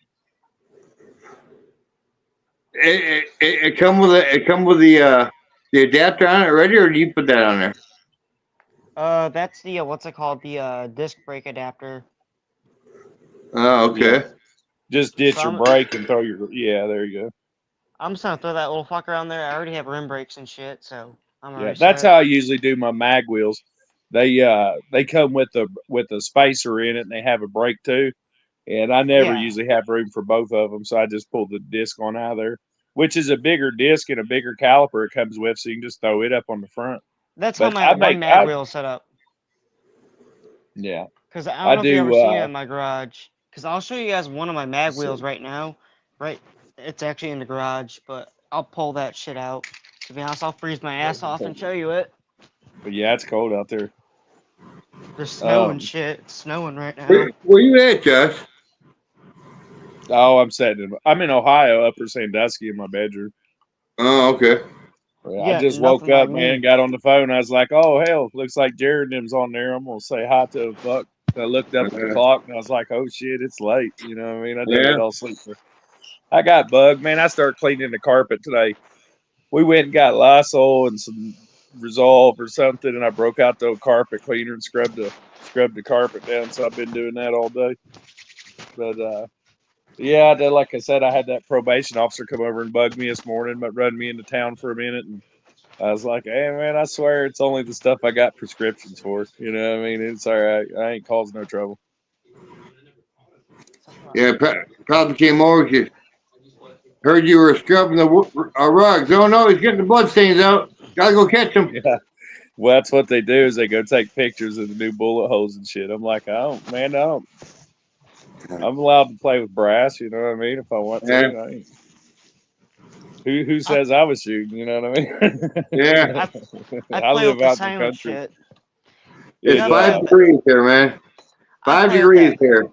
It come with the adapter on it already, or do you put that on there? That's the, what's it called? The, disc brake adapter. Oh, Yeah. okay. Just ditch So your brake and throw your. Yeah, there you go. I'm just gonna throw that little fucker on there. I already have rim brakes and shit, so I'm Yeah, already that's set. how I usually do my mag wheels. They come with a spacer in it, and they have a brake too. And I never Yeah. usually have room for both of them, so I just pull the disc on out of there, which is a bigger disc and a bigger caliper it comes with, so you can just throw it up on the front. That's how But my one mag wheel is set up. Yeah, Because I I don't know if you've ever do. seen it in my garage. Because I'll show you guys one of my mag wheels right now. Right, it's actually in the garage, but I'll pull that shit out. To be honest, I'll freeze my ass off and show you it. But yeah, it's cold out there. There's snow and shit. It's snowing right now. Where you at, Josh? Oh, I'm in Ohio, Upper Sandusky, in my bedroom. Oh, okay. Yeah, I Yeah, just woke nothing like up, man. me. Got on the phone. I was like, "Oh hell, looks like Jared and them's on there. I'm gonna say hi to him." Fuck. I looked up at the clock and I was like, "Oh shit, it's late." You know what I mean? I done Yeah. get all sleep. I got bugged, man. I started cleaning the carpet today. We went and got Lysol and some Resolve or something, and I broke out the old carpet cleaner and scrubbed the carpet down. So I've been doing that all day. But yeah, like I said, I had that probation officer come over and bug me this morning, but run me into town for a minute, and I was like, "Hey man, I swear it's only the stuff I got prescriptions for. You know what I mean? It's all right. I ain't causing no trouble." Yeah, probably came over. You heard you were scrubbing the rugs. Oh no, he's getting the blood stains out. Gotta go catch him. Yeah. Well, that's what they do is they go take pictures of the new bullet holes and shit. I'm like, I'm allowed to play with brass. You know what I mean? If I want to, Yeah. I ain't. Who says I was shooting? You know what I mean? Yeah. I I play with live the out in the silent country. shit. It's I play 5 with degrees here, man. I 5 play with degrees that. here.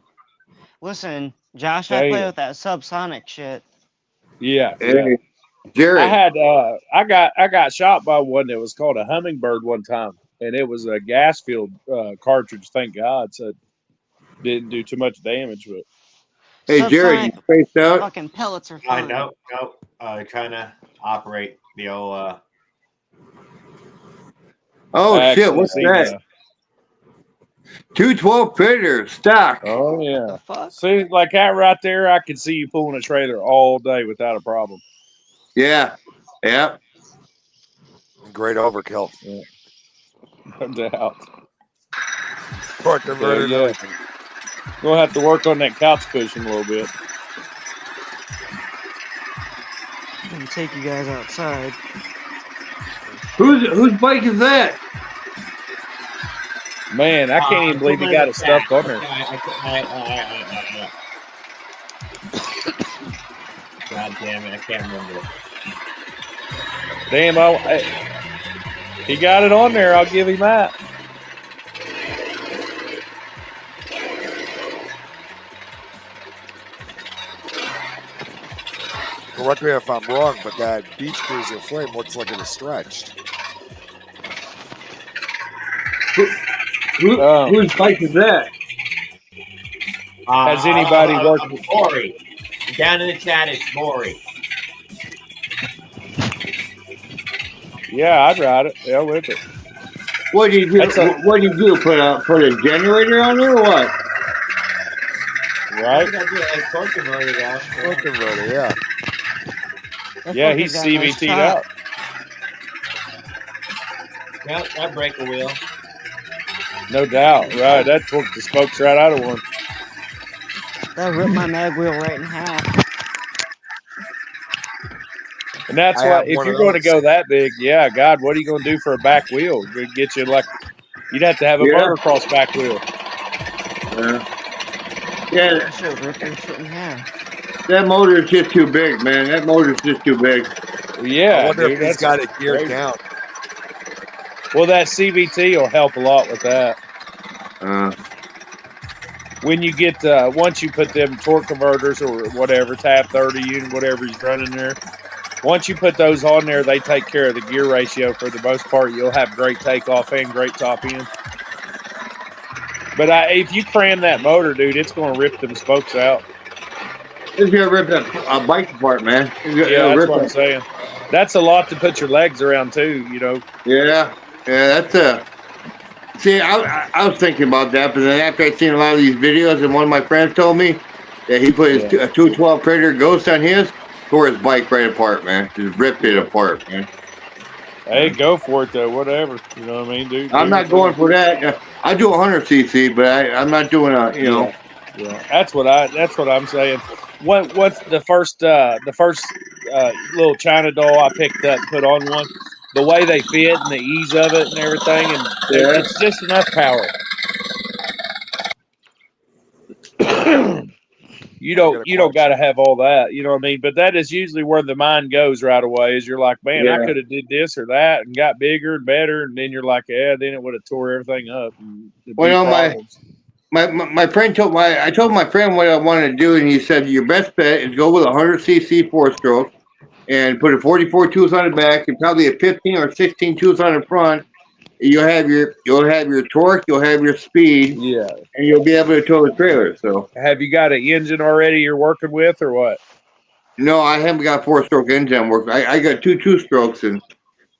Listen, Josh, I play Damn. with that subsonic shit. Yeah. Hey, Jerry. I got shot by one that was called a hummingbird one time, and it was a gas filled cartridge. Thank God, so it didn't do too much damage. But Hey, Stop Jerry, sign. you spaced out? Fucking pellets are I fun. know. Trying to operate the old. Oh, I shit. actually What's seen that? 212 Predator stock. Oh What yeah. the fuck? See, like that right there, I could see you pulling a trailer all day without a problem. Yeah. Yeah. Great overkill. Yeah, no doubt. Torque So converter and yeah, everything. gonna have to work on that couch cushion a little bit. I'm gonna take you guys outside. Whose bike is that? Man, I can't even believe he got it stuffed on there. God damn it! I can't remember. Damn, he got it on there. I'll give him that. Correct me if I'm wrong, but that Beach Cruiser frame looks like it was stretched. Whose bike is that? Has anybody worked? Maury. Down in the chat, it's Maury. Yeah, I'd ride it. Yeah, with it. What do you do? What do you do? Put a generator on there or what? Right? Torque converter, though. Torque converter, yeah. Yeah, he's CVT'd out. Yep, that break a wheel. No doubt. Right. That torqued the spokes right out of one. That ripped my mag wheel right in half. And that's I why, have if one you're of going to those. go that big, yeah, God, what are you going to do for a back wheel? Get you like, you'd have to have a motocross back wheel. Yeah. That shit ripped your shit in half. That motor is just too big, man. That motor's just too big. Yeah, I wonder dude, if he's got it geared crazy. down. Well, that CVT will help a lot with that. When you get once you put them torque converters or whatever, tab 30 unit, whatever he's running there, once you put those on there, they take care of the gear ratio for the most part. You'll have great takeoff and great top end. But if you cram that motor, dude, it's going to rip them spokes out. It's gonna rip a bike apart, man. Yeah, that's what I'm saying. That's a lot to put your legs around too, you know. Yeah, that's a. See, I was thinking about that, but then after I seen a lot of these videos, and one of my friends told me that he put his a 212 Predator Ghost on his, tore his bike right apart, man. Just ripped it apart, man. Hey, go for it though. Whatever, you know what I mean, dude. I'm not going for that. I do 100cc, but I'm not doing a, you know. Yeah, that's what I'm saying. What's the first little China doll I picked up and put on one? The way they fit and the ease of it and everything, and it's just enough power. You don't got to have all that, you know what I mean? But that is usually where the mind goes right away. Is you're like, man, I could have did this or that and got bigger and better, and then you're like, yeah, then it would have tore everything up. And Well, my friend I told my friend what I wanted to do, and he said your best bet is go with a 100cc 4-stroke and put a 44 tooth on the back and probably a 15 or 16 tooth on the front. You'll have your torque, you'll have your speed, and you'll be able to tow the trailer. So, have you got an engine already you're working with, or what? No, I haven't got a 4-stroke engine I'm working. I got two 2-strokes, and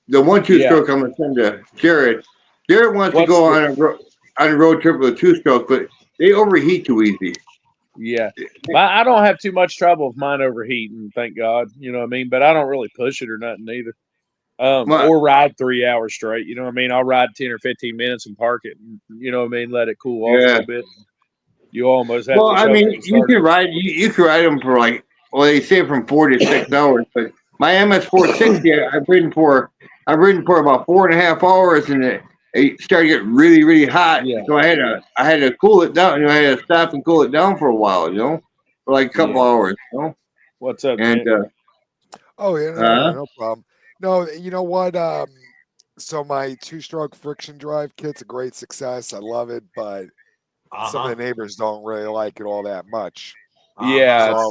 the one 2-stroke I'm gonna send to Jared. Jared wants to go on a road trip with a 2-stroke, but they overheat too easy. Yeah, I don't have too much trouble with mine overheating, thank God. You know what I mean? But I don't really push it or nothing either. Or ride 3 hours straight. You know what I mean? I'll ride 10 or 15 minutes and park it. And, you know what I mean? Let it cool off a little bit. You almost have to. I mean, you can ride. You can ride them for they say from 4 to 6 hours. But my MS 460, I've ridden for about 4.5 hours, and it started getting really, really hot. Yeah. So I had to cool it down. I had to stop and cool it down for a while. For like a couple hours. What's up, and, Nick? Oh yeah, no problem. No, you know what? So my 2-stroke friction drive kit's a great success. I love it, but some of the neighbors don't really like it all that much. Yeah.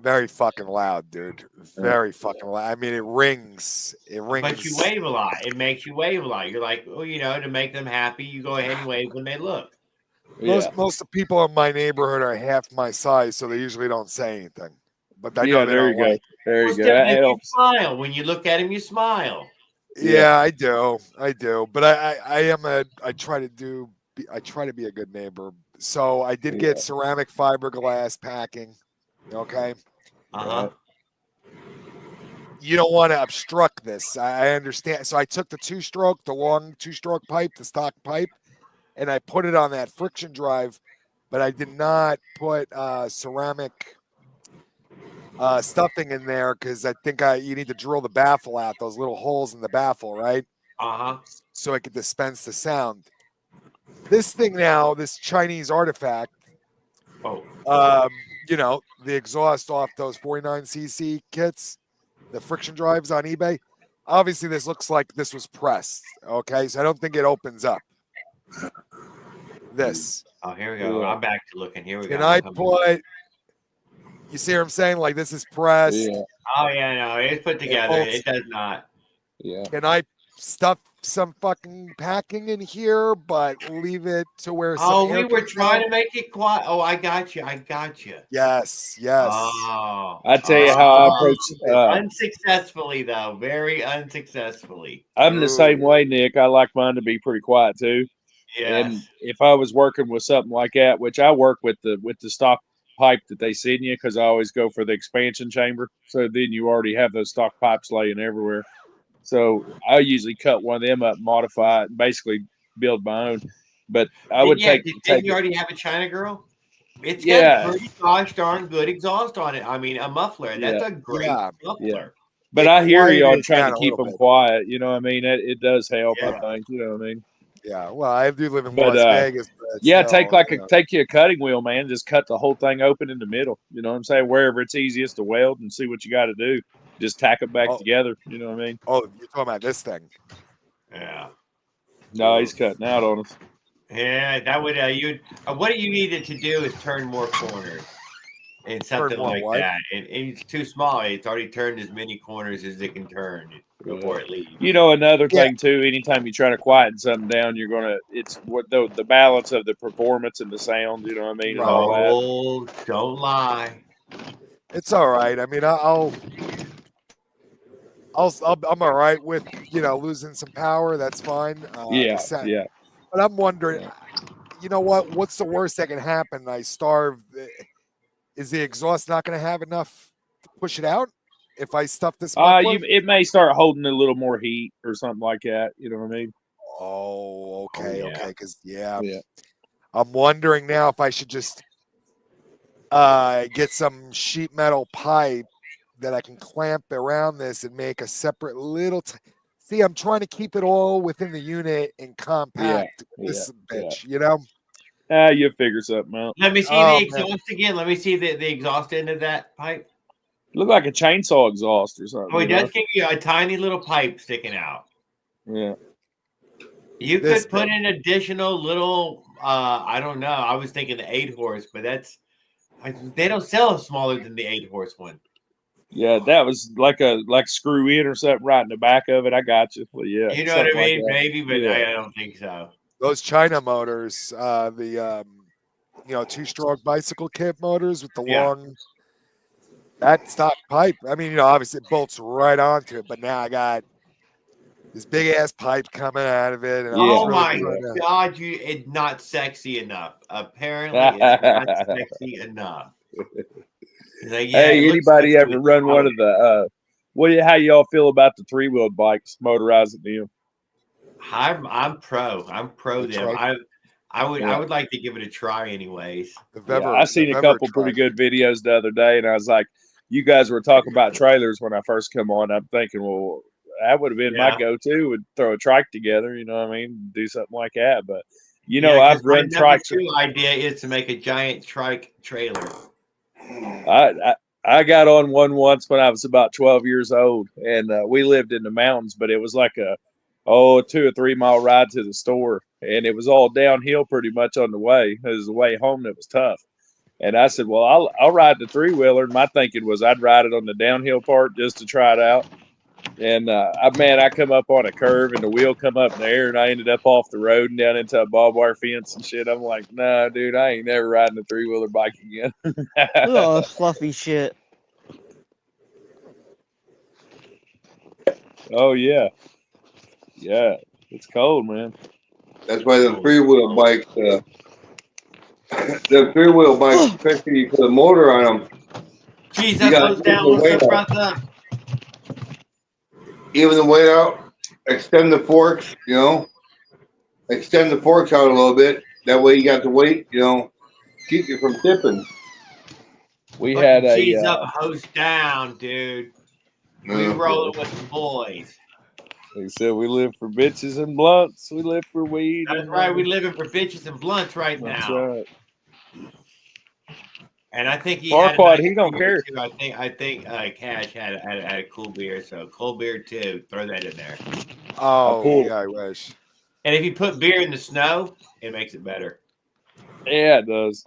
Very fucking loud, dude. Very fucking loud. I mean, it rings. It rings. But you wave a lot. It makes you wave a lot. You're like, oh, to make them happy, you go ahead and wave when they look. Most of the people in my neighborhood are half my size, so they usually don't say anything. But I know they there don't you go. like. There you Well, go. That you helps. smile when you look at him. You smile. Yeah, I do. But I try to be a good neighbor. So I did get ceramic fiberglass packing. Okay. Uh-huh. You don't want to obstruct this. I understand. So I took the long two-stroke pipe, the stock pipe, and I put it on that friction drive, but I did not put ceramic stuffing in there because I think you need to drill the baffle out, those little holes in the baffle, right? Uh-huh. So it could dispense the sound. This thing now, this Chinese artifact, the exhaust off those 49cc kits, the friction drives on eBay. Obviously, this looks like this was pressed. Okay, so I don't think it opens up. This. Oh, here we go. I'm back to looking. Here we go. Can I put? You see what I'm saying? Like this is pressed. Yeah. Oh yeah, no, it's put together. It does not. Yeah. Can I stuff some fucking packing in here, but leave it to where? We were trying to make it quiet. Oh, I got you. Yes. Oh, I tell you how I approach it. Unsuccessfully, though, very unsuccessfully. I'm the same way, Nick. I like mine to be pretty quiet too. Yes. And if I was working with something like that, which I work with the stock pipe that they send you, because I always go for the expansion chamber. So then you already have those stock pipes laying everywhere. So I usually cut one of them up, modify it, and basically build my own. But I would take. Didn't you already have a China Girl? It's got pretty gosh darn good exhaust on it. I mean, a muffler. That's a great muffler. Yeah. But I hear you on trying to keep them quiet. You know what I mean? It does help, I think. You know what I mean? Yeah. Well, I do live in Las Vegas. But take you a cutting wheel, man. Just cut the whole thing open in the middle. You know what I'm saying? Wherever it's easiest to weld and see what you got to do. Just tack it back together. You know what I mean? Oh, you're talking about this thing? Yeah. No, he's cutting out on us. Yeah, that would what you needed to do is turn more corners and something like that. And it's too small. It's already turned as many corners as it can turn before it leaves. You know, another thing too. Anytime you try to quieten something down, it's what the balance of the performance and the sound. You know what I mean? And all that. Don't lie. It's all right. I mean, I'm all right with losing some power. That's fine. Yeah. But I'm wondering, you know what? What's the worst that can happen? I starve. Is the exhaust not going to have enough to push it out if I stuff this? It may start holding a little more heat or something like that. You know what I mean? Oh, okay, okay. Because I'm wondering now if I should just get some sheet metal pipe that I can clamp around this and make a separate little. See, I'm trying to keep it all within the unit and compact. This bitch, You'll figure something out. Let me see the exhaust again. Let me see the exhaust end of that pipe. Look like a chainsaw exhaust or something. Oh, it does give you a tiny little pipe sticking out. Yeah. You could put in additional little. I don't know. I was thinking the 8-horse, but they don't sell smaller than the 8-horse one. Yeah, that was like screw in or something right in the back of it. I got you. Well, yeah, you know what I mean? Maybe, but I don't think so. Those China motors, the two-stroke bicycle kit motors with the long that stock pipe. I mean, obviously it bolts right onto it, but now I got this big ass pipe coming out of it. And my God, it's not sexy enough. Apparently, it's not sexy enough. Like, hey, anybody ever run one of the how y'all feel about the 3-wheeled bikes, motorized them? I'm pro them. I would like to give it a try anyways. I seen a couple pretty good videos the other day, and I was like, you guys were talking about trailers when I first come on. I'm thinking, well, that would have been my go-to, would throw a trike together, you know what I mean? Do something like that. But I've run trikes. My idea is to make a giant trike trailer. I got on one once when I was about 12 years old, and we lived in the mountains, but it was like a 2 or 3 mile ride to the store, and it was all downhill pretty much on the way. It was the way home that was tough. And I said, well, I'll ride the 3-wheeler. And my thinking was I'd ride it on the downhill part just to try it out. And I come up on a curve and the wheel come up in the air and I ended up off the road and down into a barbed wire fence and shit. I'm like, nah, dude, I ain't never riding a 3-wheeler bike again. Oh, fluffy shit. Oh yeah, yeah, it's cold, man. That's why the 3-wheel bikes, the 3-wheel bikes, especially you put a motor on them. Jeez, You that got goes down. What's up, brother? even the weight out, extend the forks, extend the forks out a little bit. That way you got the weight, keep you from tipping. We had a G's up, hose down, dude. We rolling with the boys. They said we live for bitches and blunts. We live for weed. That's and right. We living for bitches and blunts right That's now. right. And I think he Farquaad, had a nice he don't beer care. too. I think Cash had a cool beer. So cold beer too. Throw that in there. Oh, yeah, I wish. And if you put beer in the snow, it makes it better. Yeah, it does.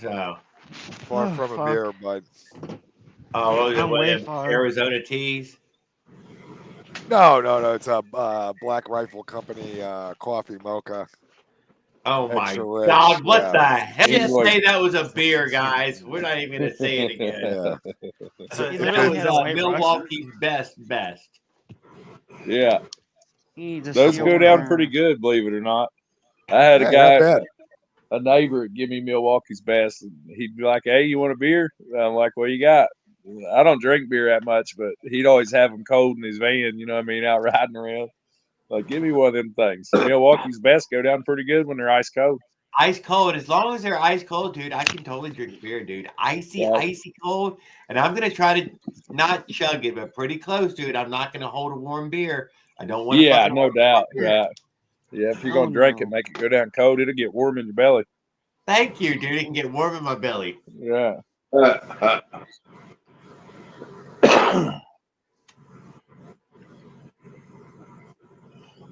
So Far from a beer, but what was it? I'm way far. Arizona teas. no. It's a Black Rifle Company coffee mocha. Oh my Extra rich, God! What yeah. the hell? He Just was- say that was a beer, guys. We're not even gonna say it again. Yeah. He That literally was had a white Milwaukee's best. Yeah, He just those spilled go it down around. pretty good, believe it or not. I had a Hey, guy, not bad. a neighbor, give me Milwaukee's best, and he'd be like, "Hey, you want a beer?" And I'm like, "What you got?" I don't drink beer that much, but he'd always have them cold in his van. You know what I mean? Out riding around. Like, give me one of them things. Milwaukee's best go down pretty good when they're ice cold. Ice cold. As long as they're ice cold, dude, I can totally drink beer, dude. Icy cold. And I'm gonna try to not chug it, but pretty close to it. I'm not gonna hold a warm beer. I don't want to. Yeah, no doubt. Right. Yeah, if you're gonna drink it, make it go down cold. It'll get warm in your belly. Thank you, dude. It can get warm in my belly. Yeah.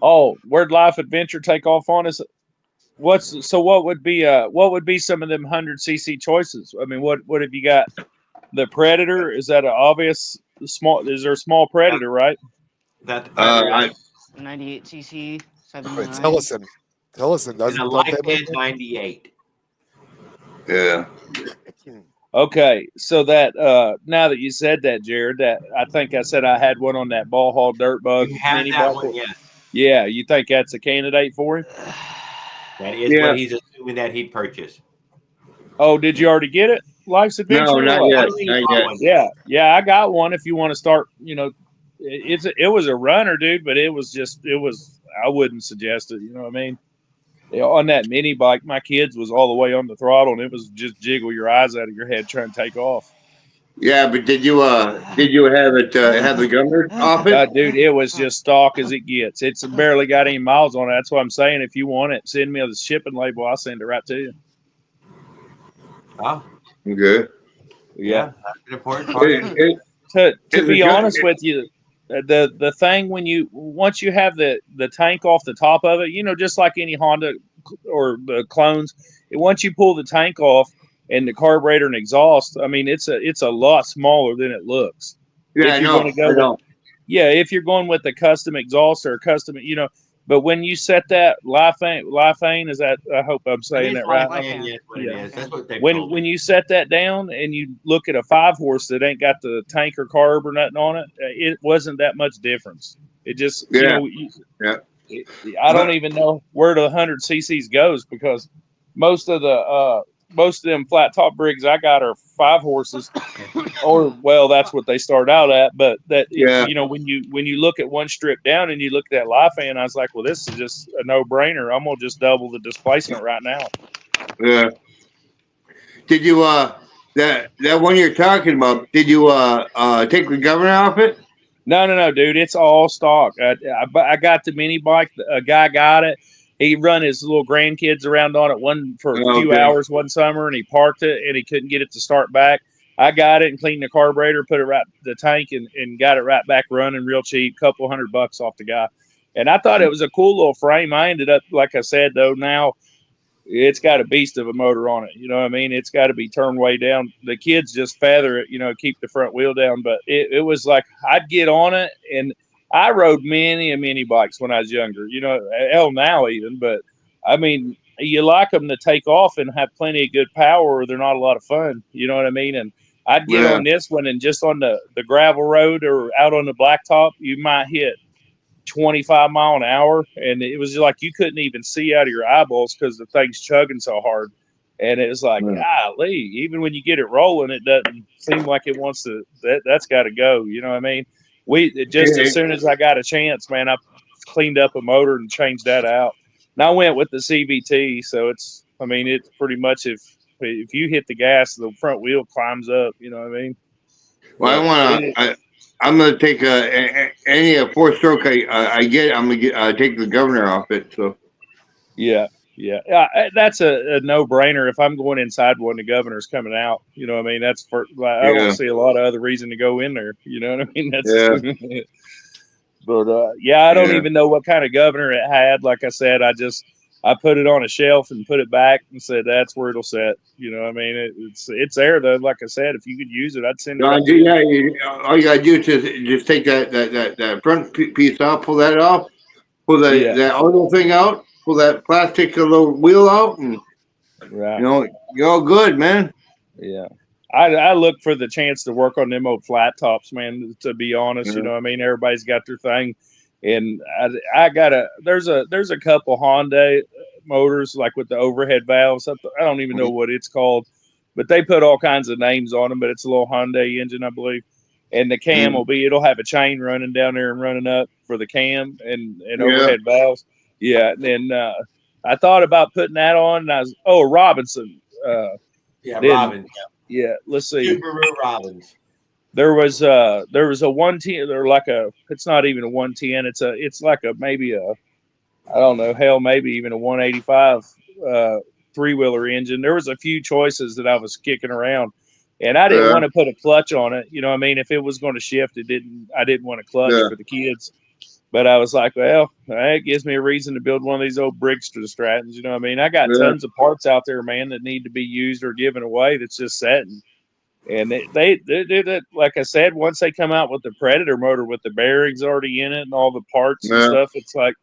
Oh, where'd Life Adventure take off on us? What would be some of them 100cc choices? I mean, what have you got? The Predator, is that an obvious small? Is there a small Predator, right? That's the Predator. 98cc, It's 79. Tillison. Tillison doesn't. And a Don't they Life make 98. Yeah. Okay, so that now that you said that, Jared, that I think I said I had one on that ball haul dirt bug You had mini that bike. one, yes. Yeah, you think that's a candidate for him? That is what he's assuming that he'd purchase. Oh, did you already get it? Life's Adventure? No, not yet. Not yet. Yeah, I got one. If you want to start, it was a runner, dude, but it was I wouldn't suggest it. You know what I mean? On that mini bike, my kids was all the way on the throttle, and it was just jiggle your eyes out of your head trying to take off. Yeah, but did you have it have the gunner off it? Dude, it was just stock as it gets. It's barely got any miles on it. That's what I'm saying. If you want it, send me the shipping label. I'll send it right to you. Wow. Okay. Yeah. That's an important part. To be honest with you, the thing once you have the tank off the top of it, just like any Honda or the clones, once you pull the tank off and the carburetor and exhaust, I mean it's a lot smaller than it looks. Yeah, if you're I know. if you're going with a custom exhaust or a custom, but when you set that Lifane, is that, I hope I'm saying that right? Yes, what it is. That's what they When you set that down and you look at a 5-horse that ain't got the tank or carb or nothing on it, it wasn't that much difference. It just, I don't even know where the 100cc's goes, because most of them flat top rigs I got are 5-horses, or that's what they start out at. But that when you look at one strip down and you look at that Lifan, I was like, well, this is just a no brainer. I'm gonna just double the displacement right now. Yeah. Did you that one you're talking about? Did you take the governor off it? No, dude. It's all stock. I got the mini bike. A guy got it. He run his little grandkids around on it for a few hours one summer, and he parked it, and he couldn't get it to start back. I got it and cleaned the carburetor, put it right the tank, and got it right back running real cheap, couple $100 off the guy. And I thought it was a cool little frame. I ended up, like I said, though, now it's got a beast of a motor on it. You know what I mean? It's got to be turned way down. The kids just feather it, keep the front wheel down. But it was like I'd get on it, and I rode many bikes when I was younger. Hell now even. But I mean, you like them to take off and have plenty of good power, or they're not a lot of fun. You know what I mean? And I'd get on this one, and just on the gravel road or out on the blacktop, you might hit 25 mile an hour, and it was like you couldn't even see out of your eyeballs because the thing's chugging so hard. And it was like, golly, even when you get it rolling, it doesn't seem like it wants to. That's got to go. You know what I mean? As soon as I got a chance, man, I cleaned up a motor and changed that out. And I went with the CVT, so it's pretty much if you hit the gas, the front wheel climbs up. You know what I mean? Well, I'm gonna take any 4-stroke I get. I'm gonna take the governor off it. So yeah, that's a no-brainer. If I'm going inside one, the governor's coming out. You know what I mean? I don't see a lot of other reason to go in there. You know what I mean? But I don't even know what kind of governor it had. Like I said, I put it on a shelf and put it back and said that's where it'll set. You know what I mean? It's there though. Like I said, if you could use it, I'd send it. All you gotta do is just take that front piece off, pull that off, pull that auto thing out, pull that plastic little wheel out, and you're all good, man. Yeah. I look for the chance to work on them old flat tops, man, to be honest. You know what I mean? Everybody's got their thing. And there's a couple Honda motors like with the overhead valves. I don't even know what it's called, but they put all kinds of names on them, but it's a little Honda engine, I believe. And the cam it'll have a chain running down there and running up for the cam and overhead valves. Yeah. And then I thought about putting that on, and Robinson. Robbins. Yeah, let's see. Subaru Robbins. There was a 110. They're like it's not even a 110. It's like maybe I don't know, hell, maybe even a 185 three-wheeler engine. There was a few choices that I was kicking around, and I didn't want to put a clutch on it. You know what I mean? If it was going to shift, I didn't want a clutch for the kids. But I was like, well, it gives me a reason to build one of these old Brigster Stratons. You know what I mean? I got tons of parts out there, man, that need to be used or given away that's just setting. And they did it, like I said, once they come out with the Predator motor with the bearings already in it and all the parts and stuff, it's like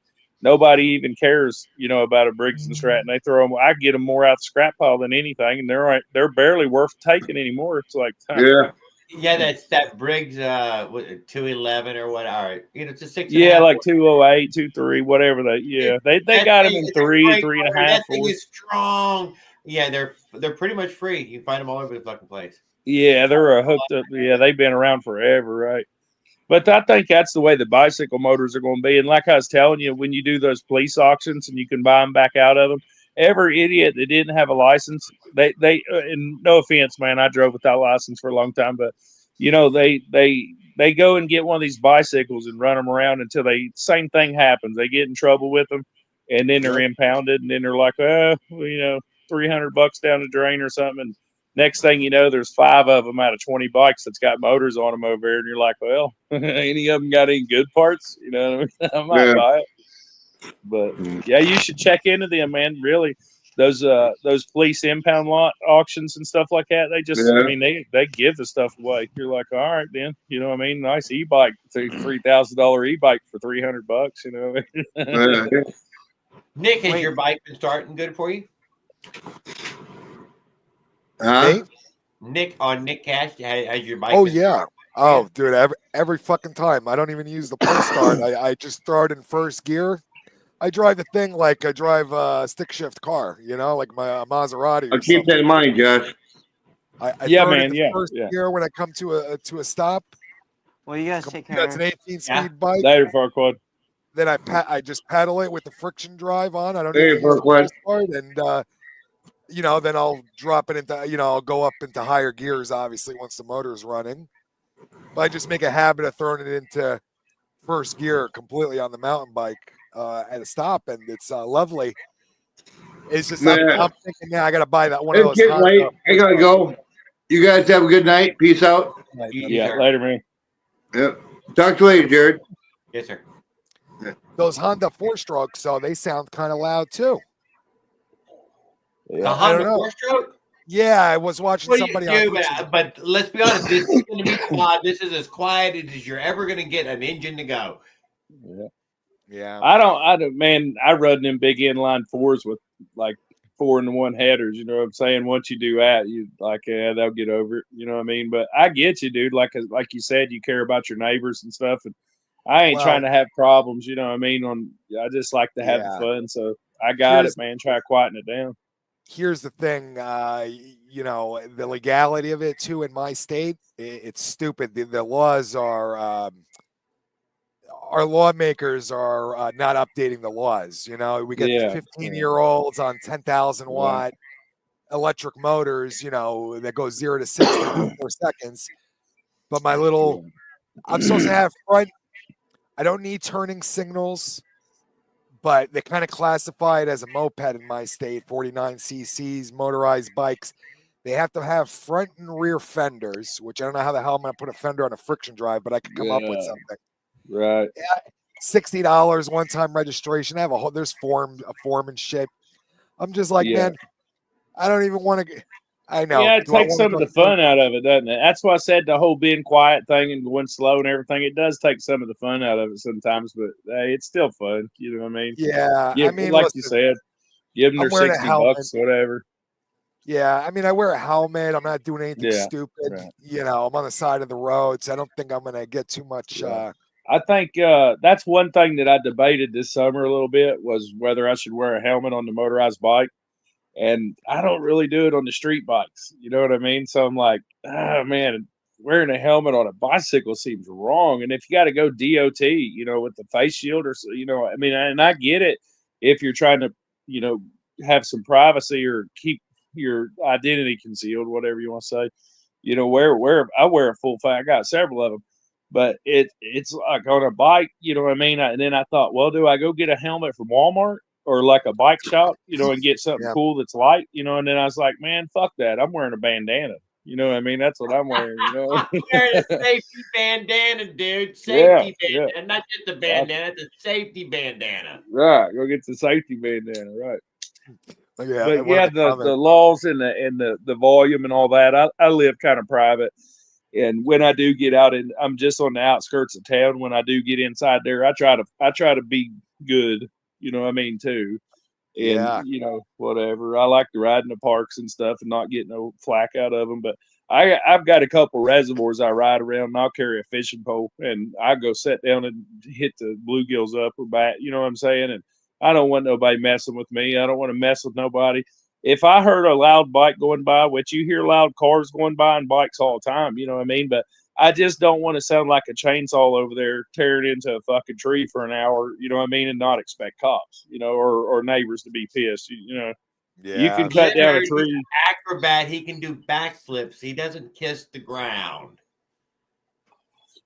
nobody even cares, about a Briggs and Stratton. They throw them. I get them more out the scrap pile than anything, and they're barely worth taking anymore. It's like, that's that Briggs 211 or what? All right, it's a 6. Like 208, 23, whatever they got them in 3.5. That thing is strong. Yeah, they're pretty much free. You can find them all over the fucking place. Yeah, they're hooked up. Yeah, they've been around forever, right? But I think that's the way the bicycle motors are going to be. And like I was telling you, when you do those police auctions and you can buy them back out of them, every idiot that didn't have a license, they and no offense, man, I drove without license for a long time, but they go and get one of these bicycles and run them around until same thing happens. They get in trouble with them, and then they're impounded, and then they're like, $300 down the drain or something. And next thing you know, there's 5 of them out of 20 bikes that's got motors on them over there, and you're like, well, any of them got any good parts? You know what I mean? I might buy it. But you should check into them, man. Really, those police impound lot auctions and stuff like that. They just, they give the stuff away. You're like, all right, then, you know what I mean? Nice e-bike, $3,000 e-bike for $300. You know what I mean? Nick, has your bike been starting good for you? Nick on Nick Cash, has your bike? Oh yeah. Oh, dude, every fucking time. I don't even use the pull start. I just throw it in first gear. I drive the thing like I drive a stick shift car, like my Maserati. I'll keep that in mind, Josh. I throw it in first gear when I come to a stop. Well, you guys take care. That's an 18-speed bike. Later, Farquaad. Then I just pedal it with the friction drive on. I don't need to use the pull start, and then I'll drop it into, I'll go up into higher gears, obviously, once the motor's running. But I just make a habit of throwing it into first gear completely on the mountain bike at a stop, and it's lovely. It's just, I'm thinking, I got to buy that one of those. It's getting late. I got to go. You guys have a good night. Peace out. Yeah, later, man. Yep. Talk to you later, Jared. Yes, sir. Those Honda 4-strokes, so they sound kind of loud, too. A I don't Honda know. 4-stroke? Yeah, I was watching What do somebody you on do? YouTube. But let's be honest, this is going to be quad. This is as quiet as you're ever going to get an engine to go. Yeah. Yeah. I don't, man, I run them big inline fours with like 4-in-1 headers. You know what I'm saying? Once you do that, you like, yeah, they'll get over it. You know what I mean? But I get you, dude. Like you said, you care about your neighbors and stuff. And I ain't trying Well, to have problems. You know what I mean? I just like to have the yeah. fun. So I got Here's it, man. Try to quieten it down. here's the thing. You know, the legality of it too in my state, it's stupid. The laws are. Our lawmakers are not updating the laws. You know, we got Yeah. 15-year-olds on 10,000 Right. watt electric motors, you know, that go 0 to 60 in 4 seconds. But my little, I'm supposed to have front, I don't need turning signals, but they kind of classify it as a moped in my state, 49 cc's, motorized bikes. They have to have front and rear fenders, which I don't know how the hell I'm going to put a fender on a friction drive, but I could come up with Yeah. something. Right. Yeah, $60 one-time registration. I have there's a form and shit. I'm just like, Yeah. man, I don't even want to. I know. Yeah, it Do I takes want to some of go the fun out of it, doesn't it? That's why I said the whole being quiet thing and going slow and everything. It does take some of the fun out of it sometimes, but hey, it's still fun. You know what I mean? Yeah, I mean, Like you listen, said, give them I'm their wearing a helmet. $60, whatever. Yeah, I mean, I wear a helmet. I'm not doing anything Yeah, stupid. right. You know, I'm on the side of the road, so I don't think I'm going to get too much. Right. I think that's one thing that I debated this summer a little bit was whether I should wear a helmet on the motorized bike. And I don't really do it on the street bikes. You know what I mean? So I'm like, oh man, wearing a helmet on a bicycle seems wrong. And if you got to go DOT, you know, with the face shield or so, you know, I mean, and I get it if you're trying to, you know, have some privacy or keep your identity concealed, whatever you want to say. You know, I wear a full face. I got several of them, but it's like on a bike. You know what I mean? And then I thought, well, do I go get a helmet from Walmart or like a bike shop, you know, and get something Yeah. cool that's light, you know? And then I was like, man, fuck that. I'm wearing a bandana. You know what I mean? That's what I'm wearing. You know, I'm wearing a safety bandana, dude. Safety bandana, yeah. not just a bandana. It's a safety bandana. Right. Go get the safety bandana. Right. Yeah, But yeah, the laws and the volume and all that. I live kind of private, and when I do get out and I'm just on the outskirts of town, when I do get inside there, I try to be good. You know what I mean too, and Yeah. you know whatever. I like to ride in the parks and stuff and not get no flack out of them. But I've got a couple reservoirs I ride around, and I'll carry a fishing pole and I go sit down and hit the bluegills up or back. You know what I'm saying? And I don't want nobody messing with me. I don't want to mess with nobody. If I heard a loud bike going by, which you hear loud cars going by and bikes all the time, you know what I mean? But I just don't want to sound like a chainsaw over there tearing into a fucking tree for an hour, you know what I mean, and not expect cops, you know, or neighbors to be pissed. You know, you can cut down a tree. He's an acrobat. He can do backflips. He doesn't kiss the ground.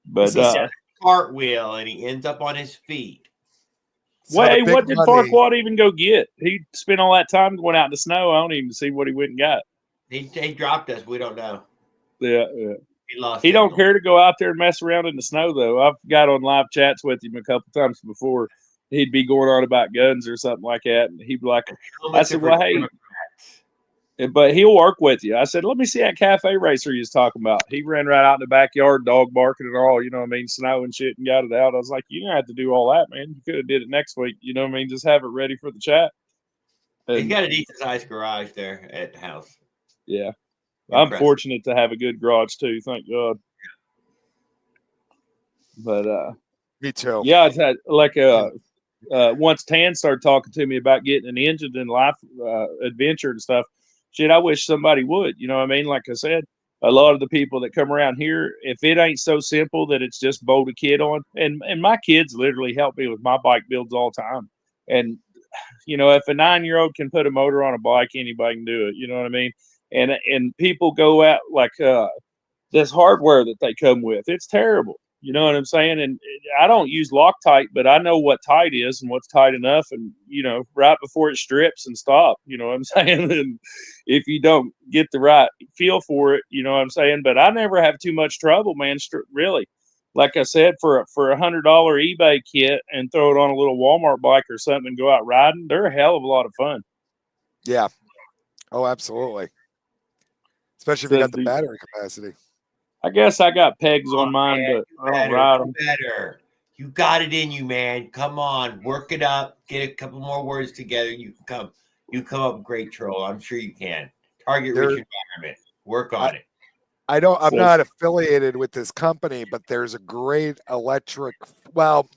But he does a cartwheel and he ends up on his feet. Wait, what did Farquaad even go get? He spent all that time going out in the snow. I don't even see what he went and got. He dropped us. We don't know. Yeah. He lost. He don't care to go out there and mess around in the snow, though. I've got on live chats with him a couple times before. He'd be going on about guns or something like that, and he'd be like, I said, well, hey, but he'll work with you. I said, let me see that cafe racer you was talking about. He ran right out in the backyard, dog barking and all, you know what I mean, snow and shit, and got it out. I was like, you don't have to do all that, man. You could have did it next week. You know what I mean? Just have it ready for the chat. He's got a decent sized garage there at the house. Yeah. I'm fortunate to have a good garage too, thank God. But me too. Yeah, I had like once Tan started talking to me about getting an engine and life adventure and stuff. Shit, I wish somebody would. You know what I mean? Like I said, a lot of the people that come around here, if it ain't so simple that it's just bolt a kid on, and my kids literally help me with my bike builds all the time. And you know, if a 9-year-old can put a motor on a bike, anybody can do it. You know what I mean? And people go out like this hardware that they come with. It's terrible. You know what I'm saying? And I don't use Loctite, but I know what tight is and what's tight enough. And, you know, right before it strips and stop, you know what I'm saying? And if you don't get the right feel for it, you know what I'm saying? But I never have too much trouble, man. Really. Like I said, for a $100 eBay kit and throw it on a little Walmart bike or something and go out riding, they're a hell of a lot of fun. Yeah. Oh, absolutely. Especially if you So got the battery capacity. I guess I got pegs on mine, Man, but I don't ride them. better. You got it in you, man. Come on, work it up. Get a couple more words together. You come up great, troll. I'm sure you can. Target rich environment. Work on it. I'm not affiliated with this company, but there's a great electric. Well,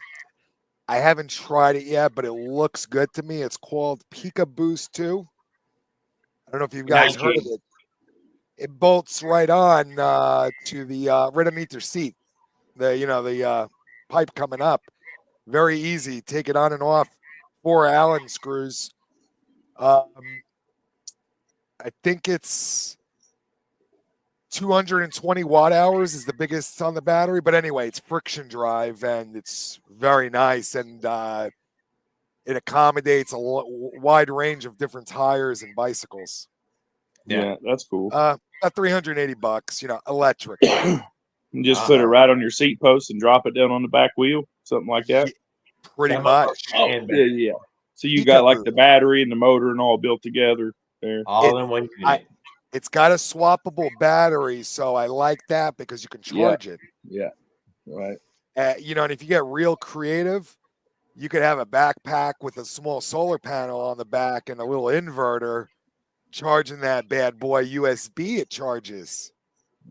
I haven't tried it yet, but it looks good to me. It's called Pika Boost 2. I don't know if you guys heard of it. It bolts right on to the right underneath your seat. The pipe coming up. Very easy. Take it on and off. 4 Allen screws. I think it's 220 watt hours is the biggest on the battery. But anyway, it's friction drive and it's very nice. And it accommodates a wide range of different tires and bicycles. Yeah, that's cool. About $380, electric. And just put it right on your seat post and drop it down on the back wheel, something like that. Pretty much. Oh, yeah. So you got like the battery and the motor and all built together there. All in one unit. It's got a swappable battery, so I like that because you can charge it. Yeah, right. And if you get real creative, you could have a backpack with a small solar panel on the back and a little inverter charging that bad boy USB. It charges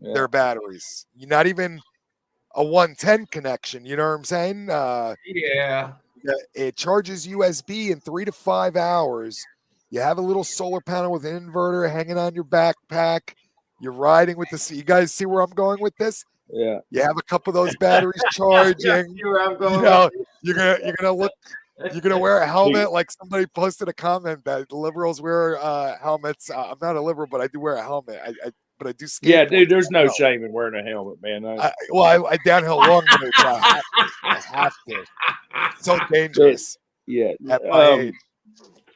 their batteries. You're not even a 110 connection. You know what I'm saying? Yeah. It charges USB in 3 to 5 hours. You have a little solar panel with an inverter hanging on your backpack. You're riding with this. You guys see where I'm going with this? Yeah. You have a couple of those batteries charging. You're gonna wear a helmet. Like somebody posted a comment that liberals wear helmets. I'm not a liberal, but I do wear a helmet. But I do skateboard. Yeah, dude, there's no shame in wearing a helmet, man. I downhill longboard, so I have to. So dangerous. Yeah. At my age.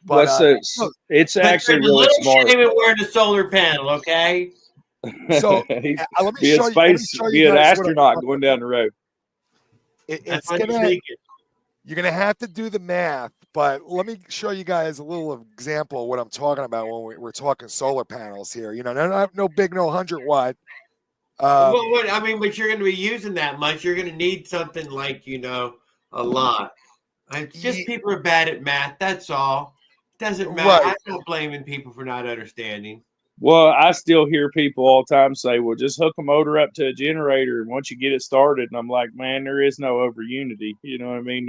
But it's actually really smart. Shame in wearing a solar panel, okay? So let me be show you. Be an astronaut going down the road. You're gonna have to do the math, but let me show you guys a little example of what I'm talking about when we're talking solar panels here. No big, no 100 watt. But you're going to be using that much. You're going to need something like a lot. It's just people are bad at math. That's all. It doesn't matter. I'm not blaming people for not understanding. Well, I still hear people all the time say, well, just hook a motor up to a generator, and once you get it started, and I'm like, man, there is no over unity. You know what I mean?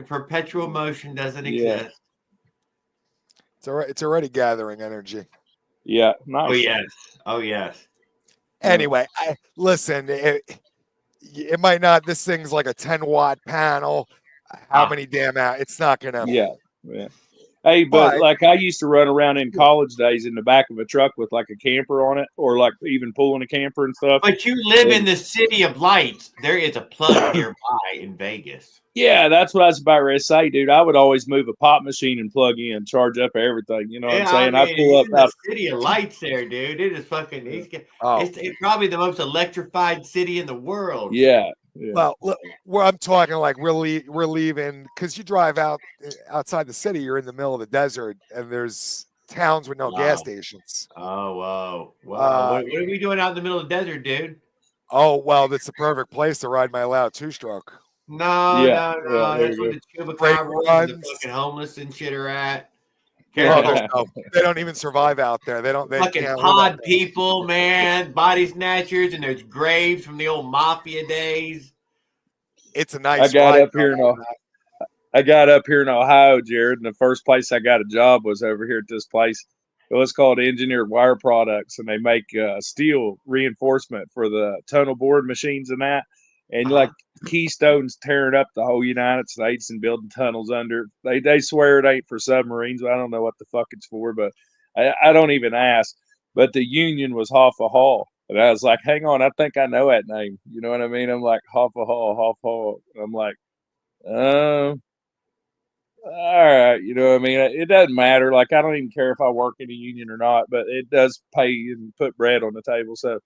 Perpetual motion doesn't exist. It's already gathering energy. Yeah. Nice. Oh, yes. Anyway, listen, it might not, this thing's like a 10-watt panel. How many damn out? It's not going to. Yeah. Hey, but like I used to run around in college days in the back of a truck with like a camper on it, or like even pulling a camper and stuff. But you live in the city of lights. There is a plug nearby in Vegas. Yeah, that's what I was about to say, dude. I would always move a pop machine and plug in, charge up everything. You know what I'm saying? I pull up the city of lights there, dude. It is fucking. It's probably the most electrified city in the world. Yeah. Well, look, where I'm talking like we're leaving because you drive outside the city, you're in the middle of the desert, and there's towns with no gas stations. Oh, whoa. What are we doing out in the middle of the desert, dude? Oh, well, that's the perfect place to ride my loud 2-stroke. No. That's where the chupacabras and the fucking homeless and shit are at. No, they don't even survive out there. They fucking pod people, man, body snatchers, and there's graves from the old mafia days. It's a nice. I got up here in Ohio, Jared, and the first place I got a job was over here at this place. It was called Engineered Wire Products, and they make steel reinforcement for the tunnel board machines and that. And like Keystone's tearing up the whole United States and building tunnels under. They swear it ain't for submarines. I don't know what the fuck it's for, but I don't even ask. But the Union was Hoffa Hall. And I was like, hang on, I think I know that name. You know what I mean? I'm like, Hoffa Hall. I'm like, all right. You know what I mean? It doesn't matter. Like, I don't even care if I work in a union or not, but it does pay and put bread on the table. So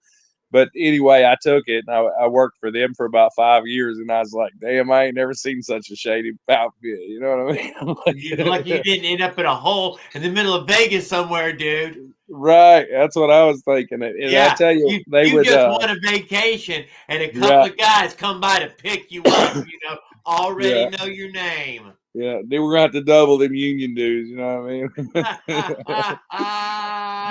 But anyway, I took it and I worked for them for about 5 years, and I was like, damn, I ain't never seen such a shady outfit. You know what I mean? You're lucky you didn't end up in a hole in the middle of Vegas somewhere, dude. Right. That's what I was thinking. And I Yeah, tell you, they you would, just want a vacation, and a couple yeah, of guys come by to pick you up. Already yeah, know your name. yeah. They were going to have to double them union dues. You know what I mean? But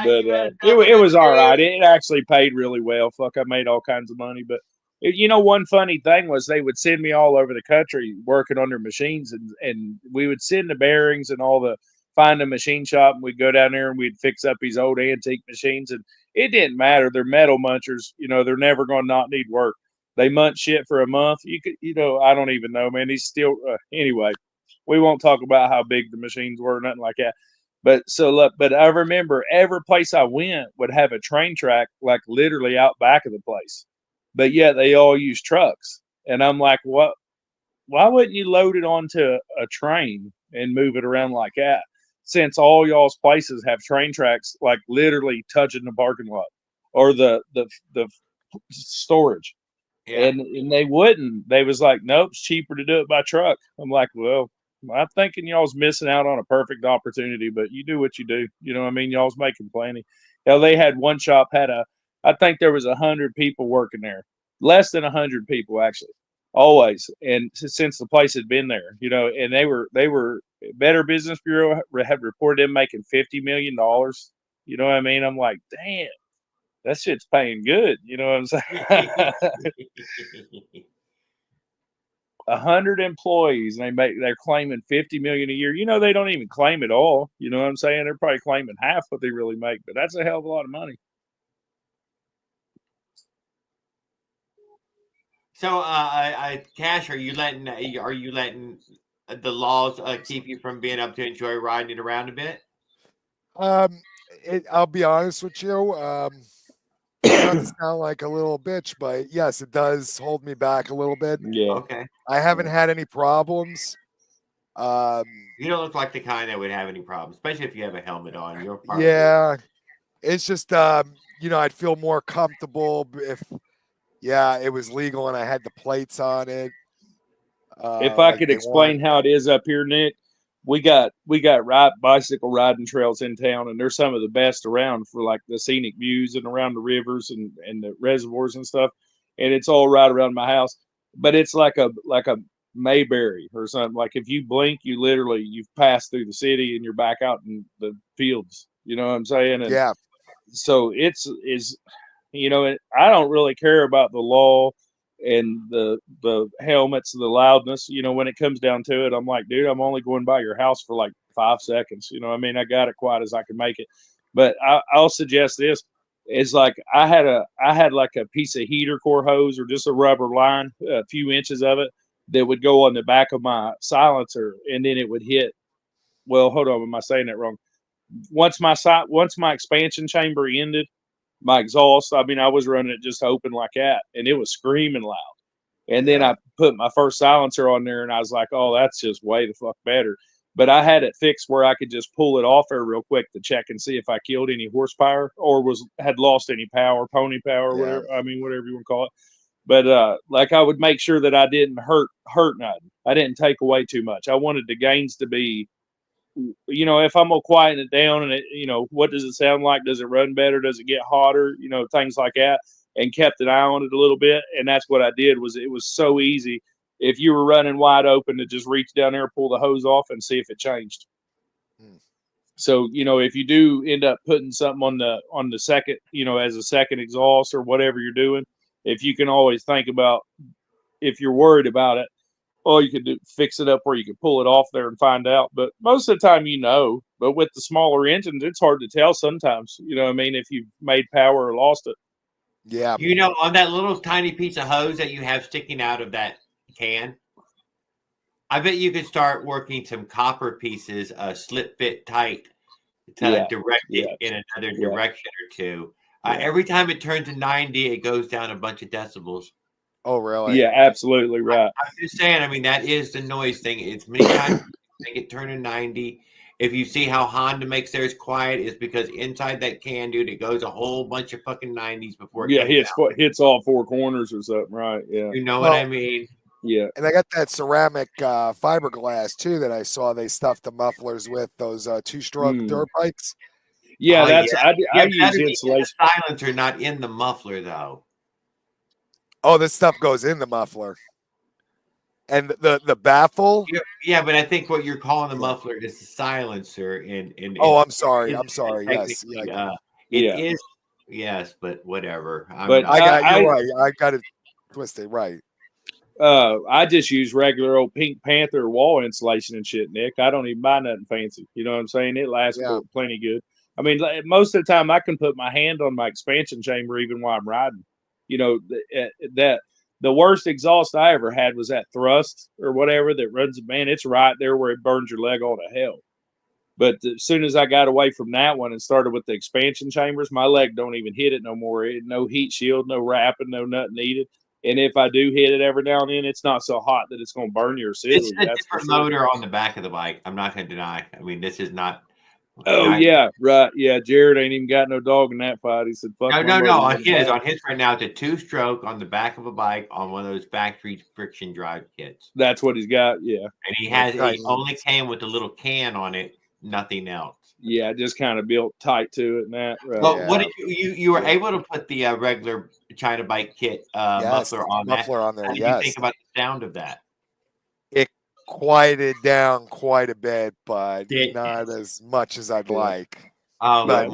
You better it double it them was all right. too. It actually paid really well. Fuck, I made all kinds of money. But one funny thing was they would send me all over the country working on their machines, and we would send the bearings and all the find a machine shop, and we'd go down there and we'd fix up these old antique machines, and it didn't matter. They're metal munchers. They're never going to not need work. They munch shit for a month. I don't even know, man. He's still anyway. We won't talk about how big the machines were, nothing like that. But I remember every place I went would have a train track, like literally out back of the place. But yet they all use trucks. And I'm like, what? Why wouldn't you load it onto a train and move it around like that? Since all y'all's places have train tracks, like literally touching the parking lot or the storage. Yeah. And they wouldn't. They was like, nope, it's cheaper to do it by truck. I'm like, well, I'm thinking y'all's missing out on a perfect opportunity, but you do what you do. You know what I mean? Y'all's making plenty. Hell, they had one shop I think there was 100 people working there, less than 100 people actually, always. And since the place had been there, and they were Better Business Bureau had reported them making $50 million. You know what I mean? I'm like, damn, that shit's paying good. You know what I'm saying? 100 employees, and they're claiming 50 million a year. They don't even claim it all. You know what I'm saying? They're probably claiming half what they really make, but that's a hell of a lot of money. So, Cash, are you letting the laws keep you from being able to enjoy riding it around a bit? I'll be honest with you. Not to sound like a little bitch, but yes, it does hold me back a little bit. Yeah. Okay. I haven't had any problems. You don't look like the kind that would have any problems, especially if you have a helmet on. Yeah, it's just I'd feel more comfortable if it was legal and I had the plates on it. If I could explain how it is up here, Nick, we got bicycle riding trails in town, and they're some of the best around for like the scenic views and around the rivers and the reservoirs and stuff. And it's all right around my house, but it's like a Mayberry or something. Like if you blink, you've passed through the city and you're back out in the fields. You know what I'm saying? And yeah. So I don't really care about the law and the helmets, the loudness. When it comes down to it, I'm like, dude, I'm only going by your house for like 5 seconds. I mean, I got it quiet as I can make it. But I'll suggest this. It's like I had like a piece of heater core hose or just a rubber line, a few inches of it, that would go on the back of my silencer, and then it would hit. Well, hold on, am I saying that wrong? Once my expansion chamber ended, my exhaust, I mean, I was running it just open like that, and it was screaming loud. And then I put my first silencer on there, and I was like, oh, that's just way the fuck better. But I had it fixed where I could just pull it off there real quick to check and see if I killed any horsepower or had lost any power, pony power, whatever. I mean, whatever you want to call it. But like I would make sure that I didn't hurt nothing. I didn't take away too much. I wanted the gains to be, if I'm gonna quieten it down and what does it sound like? Does it run better? Does it get hotter? Things like that, and kept an eye on it a little bit. And that's what I did. It was so easy. If you were running wide open, to just reach down there, pull the hose off, and see if it changed. So if you do end up putting something on the second, as a second exhaust or whatever you're doing, if you can always think about, if you're worried about it, well, you could fix it up where you could pull it off there and find out. But most of the time, but with the smaller engines, it's hard to tell sometimes, what I mean, if you've made power or lost it. Yeah. On that little tiny piece of hose that you have sticking out of that can, I bet you could start working some copper pieces, slip fit tight to direct it in another direction or two. Every time it turns to 90, it goes down a bunch of decibels. Oh, really? Yeah, absolutely right. I'm just saying. I mean, that is the noise thing. It's many times you make it turn to 90, If you see how Honda makes theirs quiet, it's because inside that can, dude, it goes a whole bunch of fucking 90s before it comes out. Hits all four corners or something, right? Yeah. You know what I mean? Yeah. And I got that ceramic fiberglass too that I saw they stuffed the mufflers with, those two-stroke dirt bikes. Yeah, that's I use insulation. insulation. The silencer not in the muffler though. Oh, this stuff goes in the muffler. And the baffle? Yeah, but I think what you're calling the muffler is the silencer. Oh, I'm sorry. I'm sorry. Yes. It is. Yes, but whatever. But you're right. I got it twisted. Right. I just use regular old Pink Panther wall insulation and shit, Nick. I don't even buy nothing fancy. You know what I'm saying? It lasts plenty good. I mean, most of the time I can put my hand on my expansion chamber even while I'm riding. You know, that the worst exhaust I ever had was that thrust or whatever that runs. Man, it's right there where it burns your leg all to hell. But as soon as I got away from that one and started with the expansion chambers, my leg don't even hit it no more. No heat shield, no wrapping, no nothing needed. And if I do hit it every now and then, it's not so hot that it's going to burn your seals. It's a different motor on the back of the bike. I'm not going to deny. I mean, this is not. Oh, yeah, right. Yeah, Jared ain't even got no dog in that fight. He said, fuck. No. On his right now, it's a two-stroke on the back of a bike on one of those factory friction drive kits. That's what he's got, yeah. And he only came with a little can on it, nothing else. Yeah, just kind of built tight to it and that. Right. Well, what did you were able to put the regular China bike kit muffler on there? How did you think about the sound of that? It quieted down quite a bit, but not as much as I'd like. But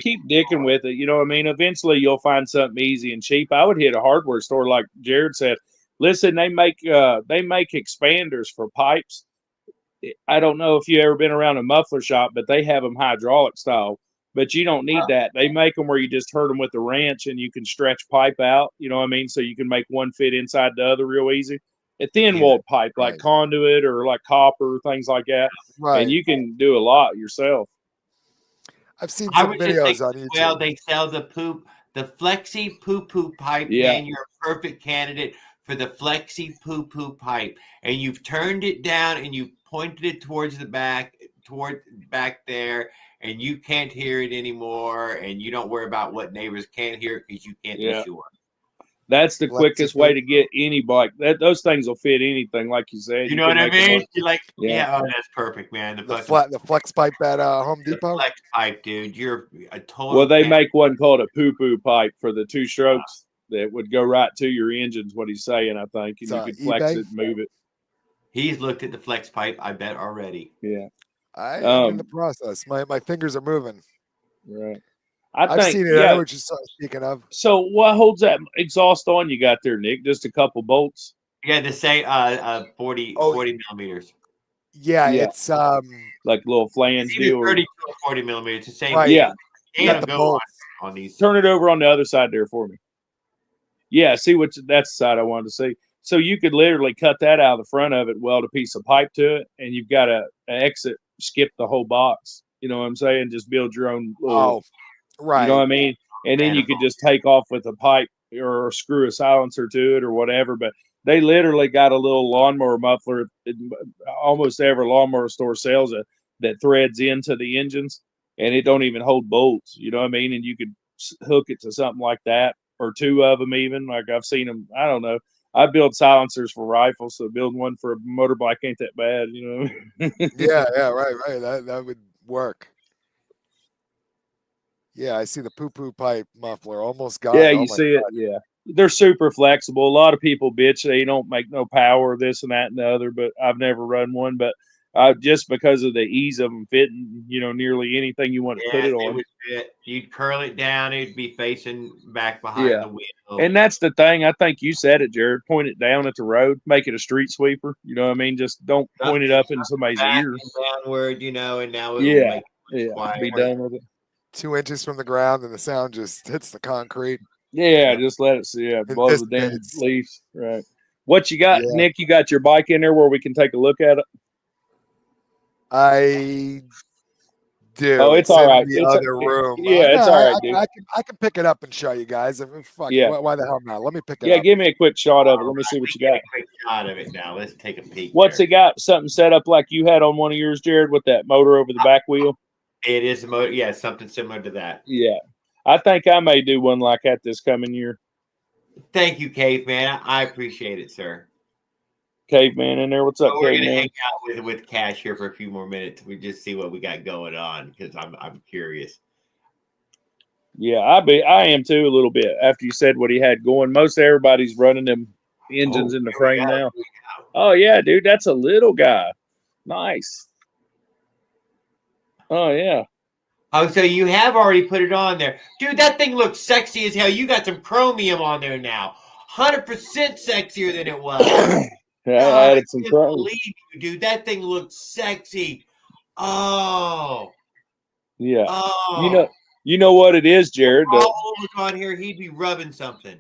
keep dicking with it. You know what I mean? Eventually, you'll find something easy and cheap. I would hit a hardware store like Jared said. Listen, they make expanders for pipes. I don't know if you ever been around a muffler shop, but they have them hydraulic style. But you don't need that. They make them where you just hurt them with the wrench and you can stretch pipe out. You know what I mean? So you can make one fit inside the other real easy. A thin-walled pipe like conduit or like copper, things like that. Right. And you can do a lot yourself. I've seen some videos on YouTube. Well, they sell the Flexi poo-poo pipe, and you're a perfect candidate for the Flexi poo-poo pipe. And you've turned it down and you pointed it towards the back, there, and you can't hear it anymore, and you don't worry about what neighbors can't hear it because you can't be sure. That's the quickest way to get any bike. Those things will fit anything, like you said. You know what I mean? You're like, that's perfect, man. The flex pipe at Home Depot. Flex pipe, dude. You're a total. Well, they make one called a poo-poo pipe for the two strokes that would go right to your engines. What he's saying, I think, and you could flex it, and move it. He's looked at the flex pipe, I bet, already. Yeah. I'm in the process. My fingers are moving. Right. I've seen it. I know what you're speaking of. So what holds that exhaust on you got there, Nick? Just a couple bolts? Yeah, to say 40 millimeters. Yeah, it's like a little flange deal. 30 or 40 millimeters. The same. Right. Yeah. Go on these. Turn it over on the other side there for me. Yeah, see that's the side I wanted to see. So you could literally cut that out of the front of it, weld a piece of pipe to it, and you've got an exit, skip the whole box. You know what I'm saying? Just build your own little. Right. You know what I mean? And then you could just take off with a pipe or screw a silencer to it or whatever. But they literally got a little lawnmower muffler. Almost every lawnmower store sells it that threads into the engines, and it don't even hold bolts. You know what I mean? And you could hook it to something like that, or two of them even. Like I've seen them. I don't know. I build silencers for rifles, so building one for a motorbike ain't that bad, you know? yeah, right. That would work. Yeah, I see the poo-poo pipe muffler. Almost got it. Yeah, you see it. Yeah. They're super flexible. A lot of people bitch they don't make no power, this and that and the other, but I've never run one. But just because of the ease of them fitting, nearly anything you want to put it on. It would fit. You'd curl it down. It'd be facing back behind the wheel. And that's the thing. I think you said it, Jared. Point it down at the road. Make it a street sweeper. You know what I mean? Just don't point it up in somebody's ears. Downward, and now it'll make it be done with it. 2 inches from the ground, and the sound just hits the concrete. Yeah, just let it see. Blow the damn leaves. Right. What you got, Nick? You got your bike in there where we can take a look at it? I Dude, Oh, it's it's all in right. the other room. Yeah, No, it's all right, dude. I can pick it up and show you guys. I mean, fuck, Yeah. why the hell not? Let me pick it Yeah, up. give me a quick shot of it. Let me see what you Get got. a quick shot of it now. Let's take a peek. What's there. it got? Something set up like you had on one of yours, Jared, with that motor over the back wheel? It is a motor. Yeah, something similar to that. Yeah. I think I may do one like that this coming year. Thank you, Caveman. I appreciate it, sir. Caveman in there. What's up, We're gonna Caveman? hang out with Cash here for a few more minutes. We just see what we got going on because I'm curious. Yeah, I am too a little bit after you said what he had going. Most everybody's running them engines in the frame now. Oh yeah, dude, that's a little guy. Nice. Oh yeah. Oh, so you have already put it on there. Dude, that thing looks sexy as hell. You got some chromium on there now. 100% sexier than it was. I added some I can't chrome. believe you, dude. That thing looks sexy. Oh. Yeah. Oh. You know what it is, Jared. If Raul was on here, he'd be rubbing something.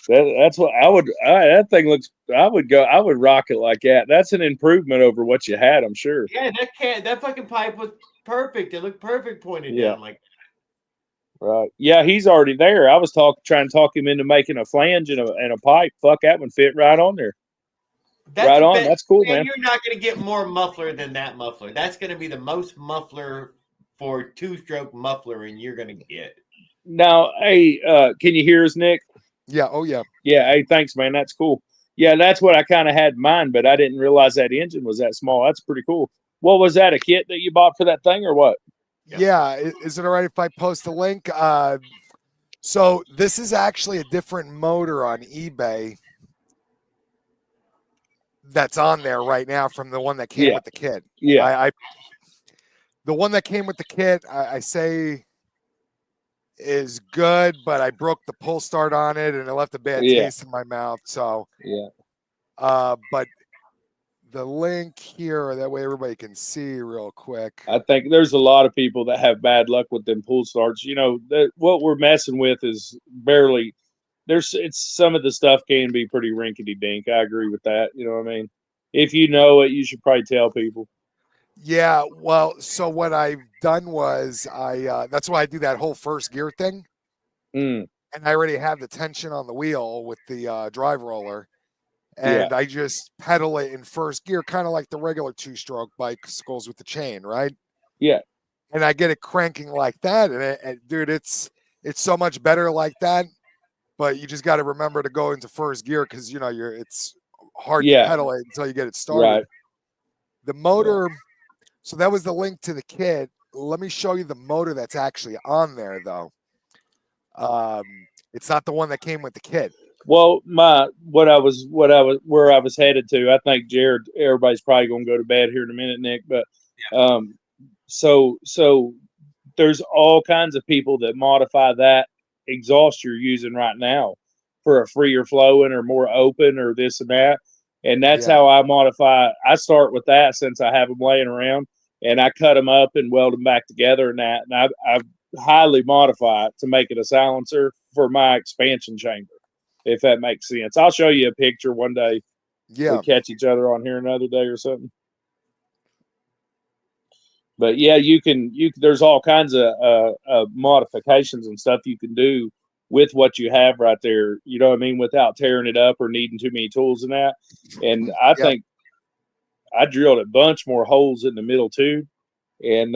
That's what I would. That thing looks. I would rock it like that. That's an improvement over what you had, I'm sure. Yeah, that fucking pipe was perfect. It looked perfect pointed down like that. Right. Yeah, he's already there. I was trying to talk him into making a flange and a pipe. Fuck, that one fit right on there. Right on. That's cool, man. You're not going to get more muffler than that muffler. That's going to be the most muffler for two-stroke muffler, and you're going to get. Now, hey, can you hear us, Nick? Yeah. Oh, yeah. Yeah. Hey, thanks, man. That's cool. Yeah, that's what I kind of had in mind, but I didn't realize that engine was that small. That's pretty cool. What was that? A kit that you bought for that thing, or what? Yeah. Is it all right if I post a link? So this is actually a different motor on eBay that's on there right now from the one that came with the kit. Yeah. The one that came with the kit, I say is good, but I broke the pull start on it and it left a bad taste in my mouth. So but the link here, that way everybody can see real quick. I think there's a lot of people that have bad luck with them pull starts. You know, what we're messing with is barely. It's some of the stuff can be pretty rinkety dink. I agree with that. You know what I mean? If you know it, you should probably tell people. Yeah, well, so what I've done was that's why I do that whole first gear thing. And I already have the tension on the wheel with the drive roller. And I just pedal it in first gear, kind of like the regular two-stroke bicycles with the chain, right? Yeah. And I get it cranking like that, and dude, it's so much better like that. But you just got to remember to go into first gear because it's hard to pedal it until you get it started. Right. The motor. So that was the link to the kit. Let me show you the motor that's actually on there, though. It's not the one that came with the kit. Well, where I was headed to, I think Jared, everybody's probably going to go to bed here in a minute, Nick. But so there's all kinds of people that modify that exhaust you're using right now for a freer flowing or more open or this and that. And that's how I modify. I start with that since I have them laying around, and I cut them up and weld them back together and that. And I highly modify it to make it a silencer for my expansion chamber, if that makes sense. I'll show you a picture one day. Yeah. We catch each other on here another day or something. But yeah, there's all kinds of modifications and stuff you can do with what you have right there, you know what I mean, without tearing it up or needing too many tools and that. And I think I drilled a bunch more holes in the middle too, and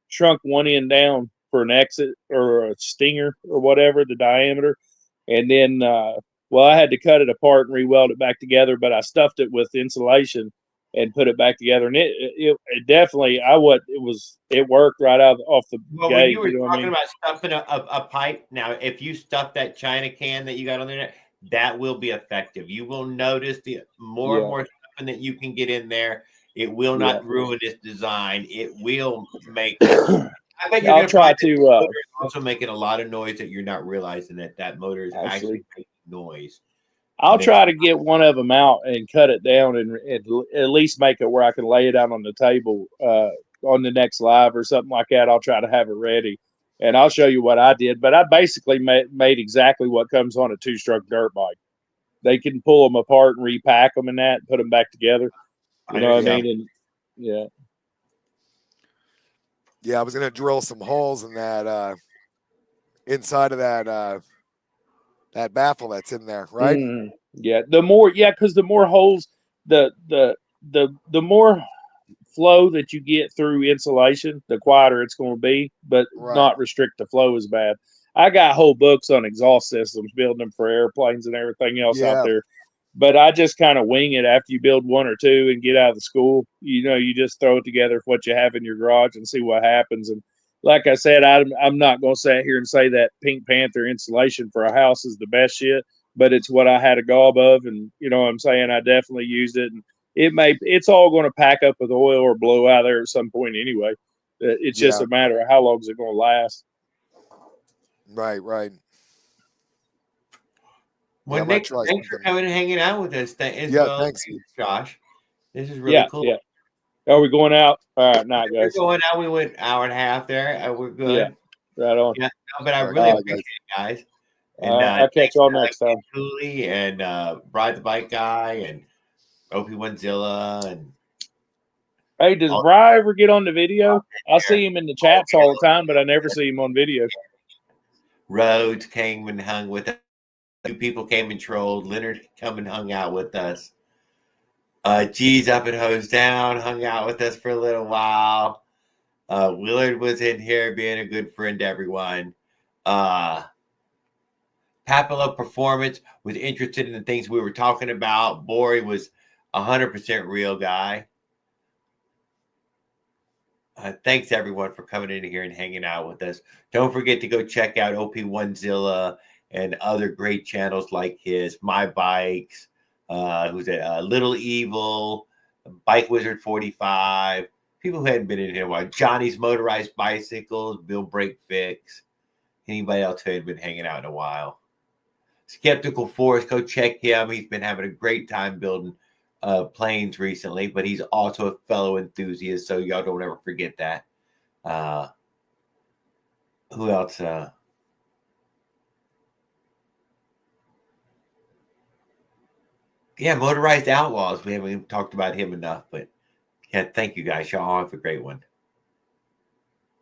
shrunk one end down for an exit or a stinger or whatever, the diameter. And then, I had to cut it apart and re-weld it back together, but I stuffed it with insulation and put it back together. And it definitely, it worked right off the gate. When you were know talking about stuffing a pipe, now if you stuff that China can that you got on there, that will be effective. You will notice the more and more stuffing that you can get in there. It will not ruin its design. It will make. I bet I'll try to. Also making a lot of noise that you're not realizing that motor is actually making noise. I'll try to get one of them out and cut it down and at least make it where I can lay it out on the table on the next live or something like that. I'll try to have it ready, and I'll show you what I did. But I basically made exactly what comes on a two-stroke dirt bike. They can pull them apart and repack them and that, and put them back together. You know what I mean? And Yeah, I was gonna drill some holes in that inside of that baffle that's in there, right? Yeah, because the more holes, the more flow that you get through insulation, the quieter it's going to be, but Right. not restrict the flow as bad. I got whole books on exhaust systems, building them for airplanes and everything else out Yeah. there. But I just kind of wing it after you build one or two and get out of the school. You just throw it together for what you have in your garage and see what happens. And like I said, I'm not going to sit here and say that Pink Panther insulation for a house is the best shit, but it's what I had a gob of, and you know what I'm saying. I definitely used it, and it's all going to pack up with oil or blow out there at some point anyway. It's just Yeah. a matter of how long is it going to last. Right. Right. Well, Yeah, I might Nick, try thanks for something. coming and hanging out with us as Yeah. well, Thanks. Josh. This is really Yeah, cool. yeah. Are we going out? All right, night, We're guys. going out. We went an hour and a half there. We're Yeah, good. right on. Yeah, no, but I All right. really All right, appreciate it, guys. All And right, I'll catch thanks y'all to next time. Cooley and Bride the Bike Guy and OP1zilla and Hey, does all Bry ever get on the video? I there. see him in the chats all the time, but I never see him on video. Rhodes came and hung with us. Two people came and trolled. Leonard come and hung out with us. G's up and hosed down, hung out with us for a little while. Willard was in here being a good friend to everyone. Papilla Performance was interested in the things we were talking about. Bori was 100% real guy. Thanks everyone for coming in here and hanging out with us. Don't forget to go check out OP1zilla and other great channels like his, My Bikes, who's a Little Evil, Bike Wizard 45. People who hadn't been in here in a while. Johnny's Motorized Bicycles, Bill Break Fix. Anybody else who had been hanging out in a while. Skeptical Force, go check him. He's been having a great time building planes recently, but he's also a fellow enthusiast, so y'all don't ever forget that. Who else? Yeah, Motorized Outlaws. We haven't even talked about him enough, but yeah, thank you guys. Y'all have a great one.